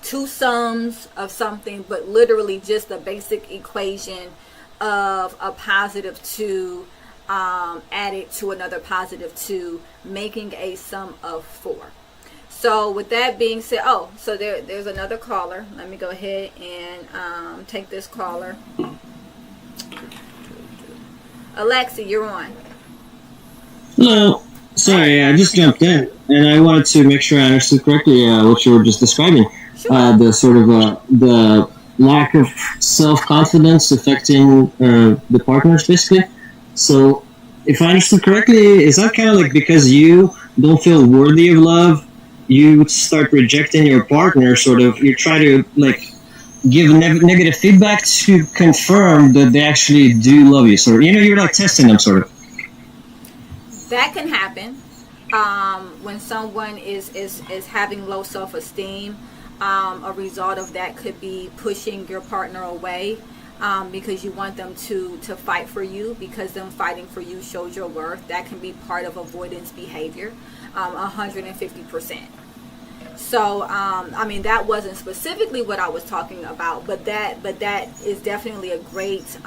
2 sums of something, but literally just a basic equation of a positive 2 added to another positive 2, making a sum of 4. So with that being said, so there's another caller. Let me go ahead and take this caller. Alexi, you're on. Hello. Sorry, I just jumped in, and I wanted to make sure I understood correctly what you were just describing. Sure. The sort of the lack of self-confidence affecting the partners, basically. So, if I understood correctly, is that kind of like because you don't feel worthy of love, you start rejecting your partner, sort of, you try to like give negative feedback to confirm that they actually do love you. So, you know, you're like testing them, sort of. That can happen when someone is having low self-esteem. A result of that could be pushing your partner away because you want them to fight for you, because them fighting for you shows your worth. That can be part of avoidance behavior, 150%. So, I mean, that wasn't specifically what I was talking about, but that is definitely a great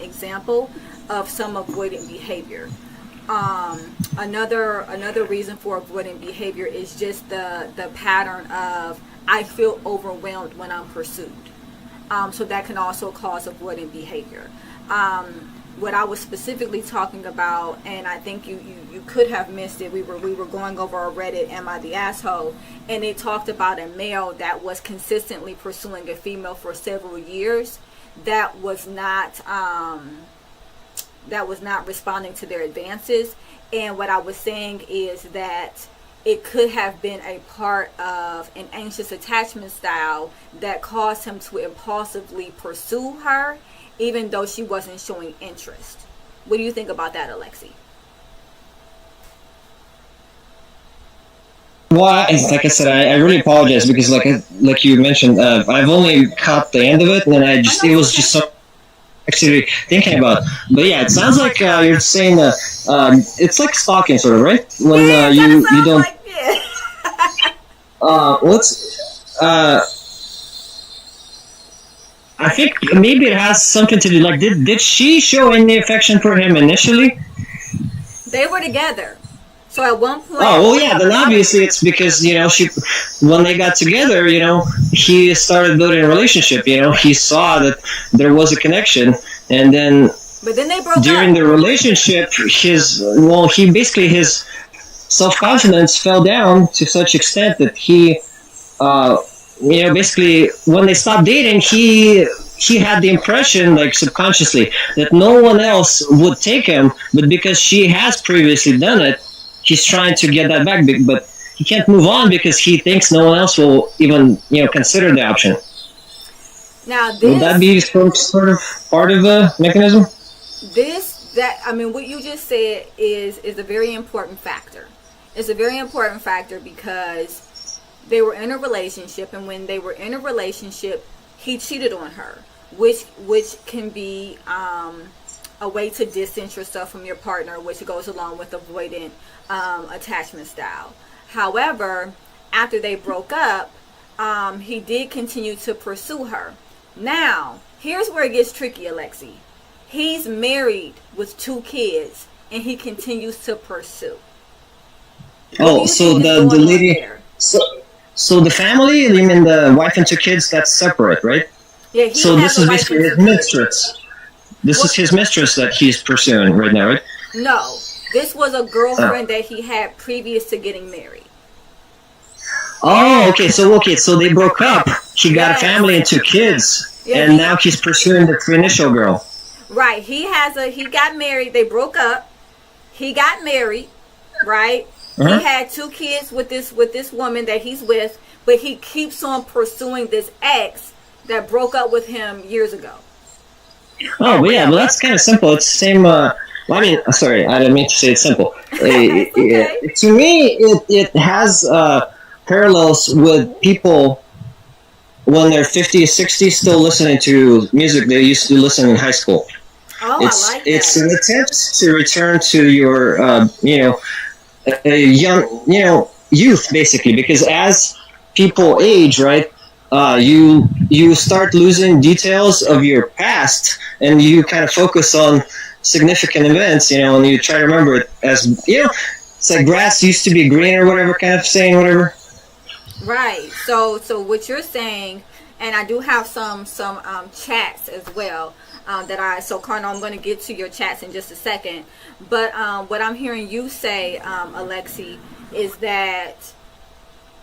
example of some avoidant behavior. Another reason for avoidant behavior is just the pattern of I feel overwhelmed when I'm pursued. So that can also cause avoidant behavior. what I was specifically talking about, and I think you could have missed it. We were going over a Reddit, "Am I the asshole?" and it talked about a male that was consistently pursuing a female for several years that was not responding to their advances. And what I was saying is that it could have been a part of an anxious attachment style that caused him to impulsively pursue her, even though she wasn't showing interest. What do you think about that, Alexi? Well, like I said, I really apologize because, like you mentioned, I've only caught the end of it, and then it was just so actually thinking about. But yeah, it sounds like you're saying it's like stalking, sort of, right? When you don't. Like, What's I think maybe it has something to do. Like, did she show any affection for him initially? They were together. So at one point. Oh well, yeah. Then obviously it's because when they got together, he started building a relationship. He saw that there was a connection, and then. But then they broke during up. the relationship, his self-confidence fell down to such extent that he, basically when they stopped dating, he had the impression, like subconsciously, that no one else would take him, but because she has previously done it, he's trying to get that back, but he can't move on because he thinks no one else will even, consider the option. Now, would that be some sort of part of the mechanism? What you just said is a very important factor. It's a very important factor because they were in a relationship, and when they were in a relationship, he cheated on her, which can be a way to distance yourself from your partner, which goes along with avoidant attachment style. However, after they broke up, he did continue to pursue her. Now, here's where it gets tricky, Alexi. He's married with 2 kids, and he continues to pursue. Oh, so the lady, so the family, you mean the wife and 2 kids, that's separate, right? Yeah. So this is basically his mistress. This is his mistress that he's pursuing right now, right? No, this was a girlfriend that he had previous to getting married. Oh, okay. So they broke up. He got a family and 2 kids, and now he's pursuing the initial girl. Right. He got married. They broke up. He got married. Right. Uh-huh. He had 2 kids with this woman that he's with, but he keeps on pursuing this ex that broke up with him years ago. Oh, well, yeah. Well, that's kind of simple. It's the same. Sorry, I didn't mean to say it's simple. Okay. To me, it has parallels with people when they're 50, 60 still listening to music they used to listen in high school. Oh, I like that. It's an attempt to return to your, a young, youth, basically, because as people age, right, you start losing details of your past, and you kind of focus on significant events, and you try to remember it as, it's like grass used to be green or whatever kind of saying, whatever. Right. So what you're saying, and I do have some chats as well. Carnal, I'm going to get to your chats in just a second. But what I'm hearing you say, Alexi, is that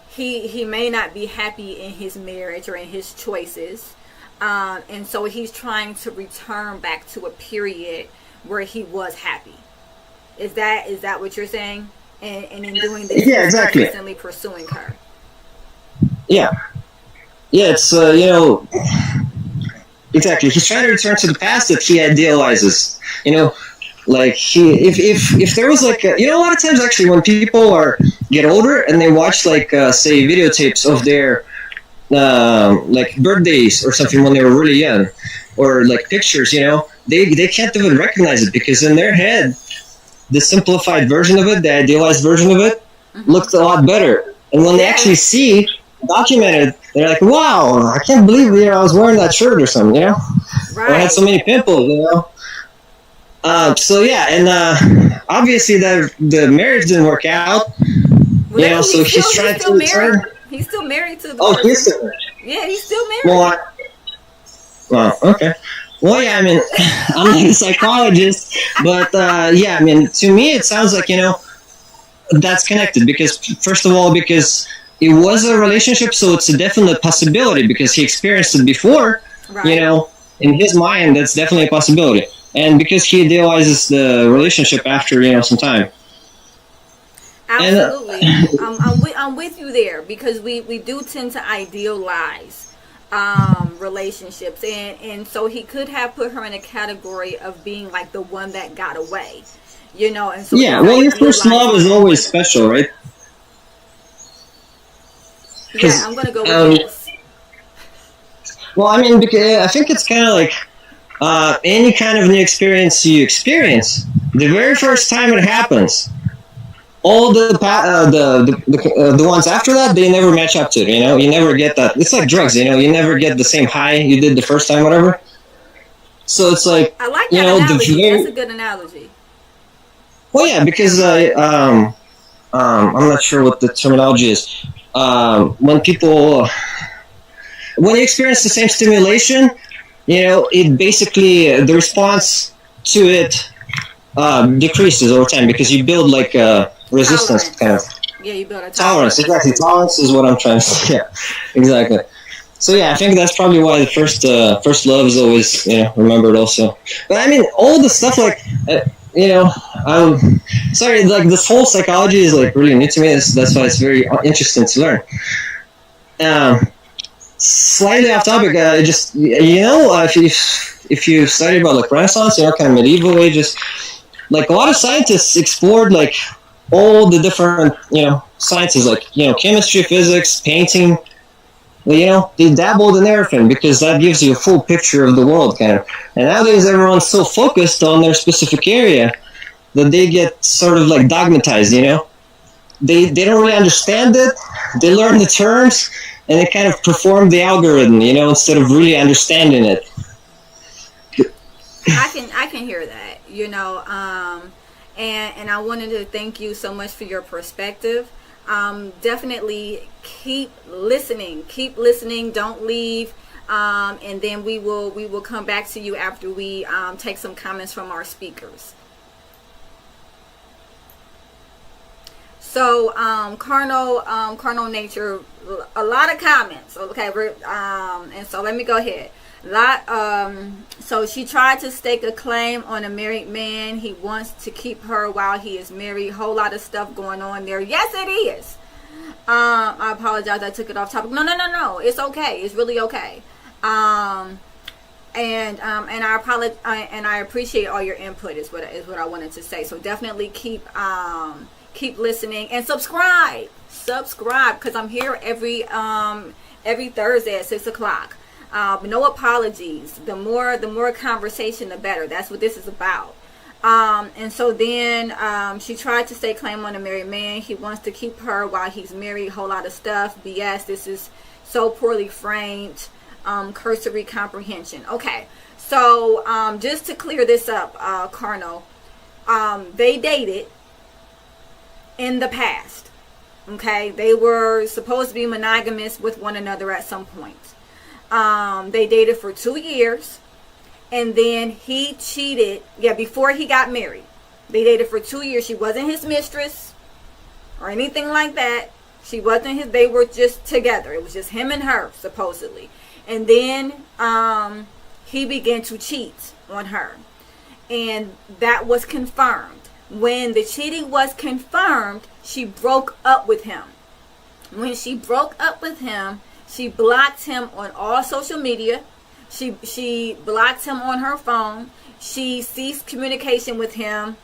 he may not be happy in his marriage or in his choices. And so he's trying to return back to a period where he was happy. Is that what you're saying? And in doing this, yeah, exactly. He's constantly pursuing her. Yeah. Yeah, it's, exactly. He's trying to return to the past that he idealizes. Like if there was like, a lot of times actually when people get older and they watch say videotapes of their like birthdays or something when they were really young, or like pictures, they can't even recognize it because in their head, the simplified version of it, the idealized version of it, looked a lot better. And when they actually see documented, they're like, wow, I can't believe I was wearing that shirt or something, Right. Or I had so many pimples, so yeah, and obviously the marriage didn't work out, so he's trying to return. He's still married to the person. He's still married. Yeah, he's still married. Well, okay. Well, yeah, I mean, I'm not a psychologist, but yeah, I mean, to me, it sounds like, that's connected because, first of all, because it was a relationship, so it's a definite possibility because he experienced it before, Right. in his mind, that's definitely a possibility. And because he idealizes the relationship after, some time. And Absolutely. I'm with you there because we do tend to idealize relationships, and so he could have put her in a category of being like the one that got away, and so yeah, he's well, your first love idealizing is that. always special, right? Yeah, Because, I'm gonna go with yes. well, I mean, because I think it's kind of like any kind of new experience you experience, the very first time it happens, all the ones after that, they never match up to it. You never get that. It's like drugs. You never get the same high you did the first time, whatever. So it's like, I like that analogy. That's a good analogy. well, yeah, because I'm not sure what the terminology is. When you experience the same stimulation, it basically the response to it decreases over time because you build like resistance, kind of. Yeah, you build a Tolerance, exactly. Tolerance is what I'm trying to say. Yeah, exactly. So yeah, I think that's probably why the first love is always remembered also. But I mean, all the stuff like sorry, like this whole psychology is like really new to me. That's why it's very interesting to learn. Slightly off topic, just if you study about like Renaissance, kind of medieval ages, like a lot of scientists explored like all the different sciences, like chemistry, physics, painting. They dabbled in everything because that gives you a full picture of the world, kind of. And nowadays, everyone's so focused on their specific area that they get sort of like dogmatized. They don't really understand it. They learn the terms and they kind of perform the algorithm, instead of really understanding it. I can hear that, and I wanted to thank you so much for your perspective. Definitely keep listening, don't leave, and then we will come back to you after we take some comments from our speakers. So carnal nature, a lot of comments. Okay, and so let me go ahead. So she tried to stake a claim on a married man. He wants to keep her while he is married. Whole lot of stuff going on there. Yes, it is. I apologize. I took it off topic. No. It's okay. It's really okay. And I apologize. And I appreciate all your input. Is what I wanted to say. So definitely keep listening and subscribe because I'm here every Thursday at 6:00. No apologies. The more conversation, the better. That's what this is about. And so then she tried to stake claim on a married man. He wants to keep her while he's married. Whole lot of stuff. BS. This is so poorly framed. Cursory comprehension. Okay. So just to clear this up, Carnal, they dated in the past. Okay. They were supposed to be monogamous with one another at some point. They dated for 2 years, and then he cheated. Yeah, before he got married, they dated for 2 years. She wasn't his mistress or anything like that. She wasn't his. They were just together. It was just him and her, supposedly. And then he began to cheat on her, and that was confirmed. When the cheating was confirmed, she broke up with him. When she broke up with him, she blocked him on all social media. She blocked him on her phone. She ceased communication with him.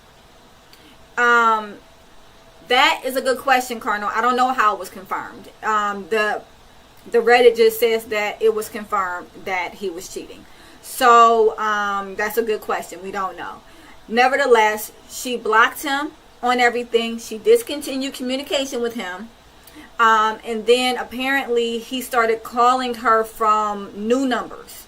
That is a good question, Cardinal. I don't know how it was confirmed. The Reddit just says that it was confirmed that he was cheating. So that's a good question. We don't know. Nevertheless, she blocked him on everything. She discontinued communication with him. And then apparently he started calling her from new numbers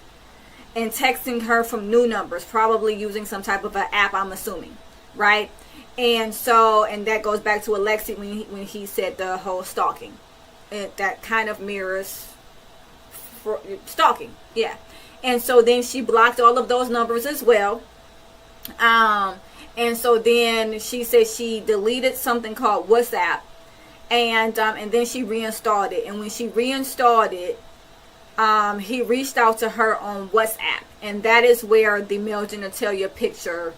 and texting her from new numbers, probably using some type of an app, I'm assuming, right? And so, and that goes back to Alexi when he said the whole stalking. That kind of mirrors stalking, yeah. And so then she blocked all of those numbers as well. And so then she said she deleted something called WhatsApp, and then she reinstalled it. And when she reinstalled it, he reached out to her on WhatsApp, and that is where the male genitalia picture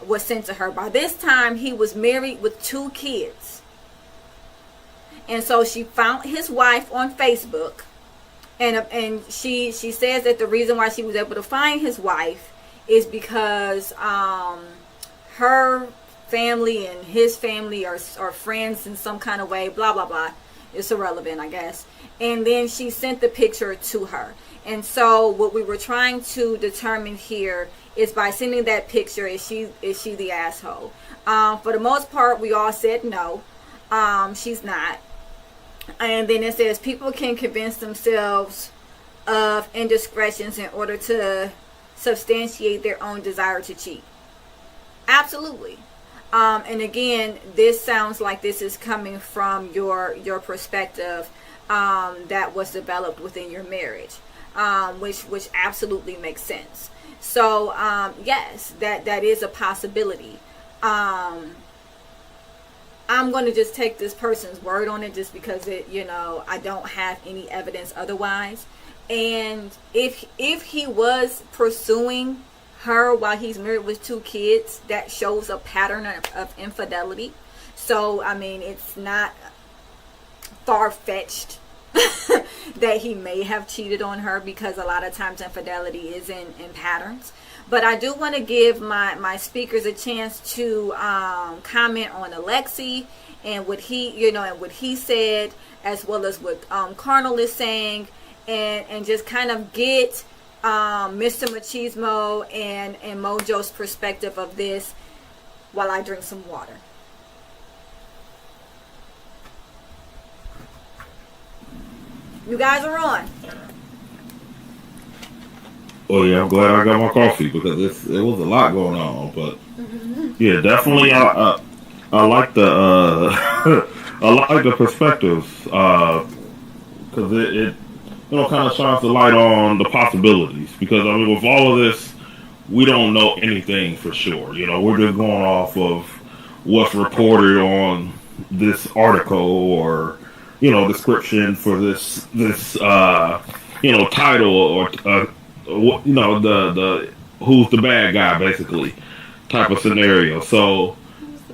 was sent to her. By this time, he was married with 2 kids. And so she found his wife on Facebook, and she says that the reason why she was able to find his wife is because her family and his family are friends in some kind of way, blah blah blah. It's irrelevant, I guess. And then she sent the picture to her. And so what we were trying to determine here is, by sending that picture, is she the asshole? For the most part, we all said no, she's not. And then it says people can convince themselves of indiscretions in order to substantiate their own desire to cheat. Absolutely. And again, this sounds like this is coming from your perspective that was developed within your marriage, which absolutely makes sense. So yes, that is a possibility. I'm going to just take this person's word on it, just because I don't have any evidence otherwise. And if he was pursuing her while he's married with 2 kids, that shows a pattern of infidelity. So I mean, it's not far-fetched that he may have cheated on her, because a lot of times infidelity is in patterns. But I do want to give my speakers a chance to comment on Alexi and what he said, as well as what Carnal is saying, and just kind of get Mr. Machismo and Mojo's perspective of this while I drink some water. You guys are on. Oh yeah, I'm glad I got my coffee, because it was a lot going on. But yeah, definitely, I like the I like the perspectives, because it kind of shines the light on the possibilities. Because I mean, with all of this, we don't know anything for sure. We're just going off of what's reported on this article, or description for this title, or the who's the bad guy, basically, type of scenario. So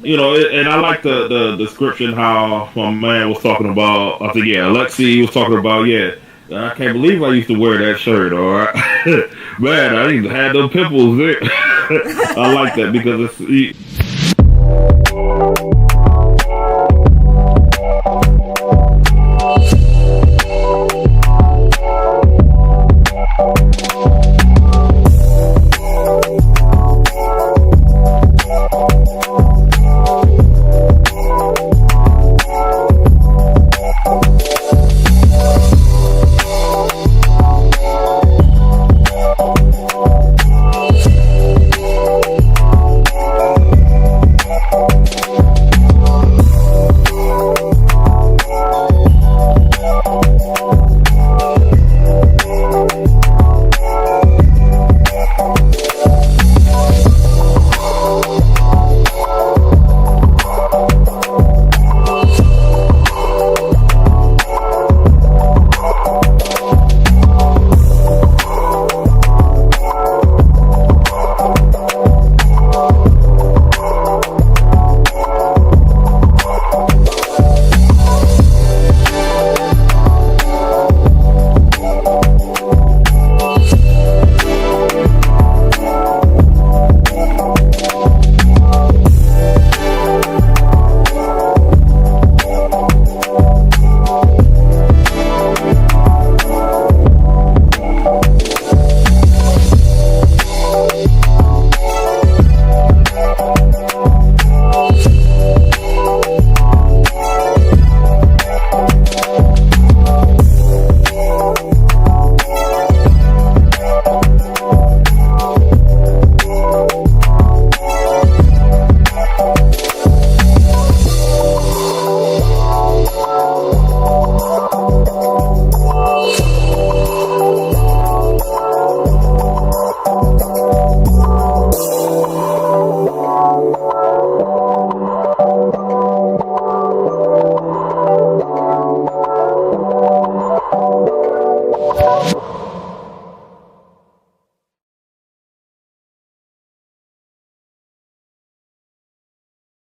and I like the description, how my man was talking about. I think Alexi was talking about. I can't believe I used to wear that shirt, or man, I even had them pimples there. I like that, because it's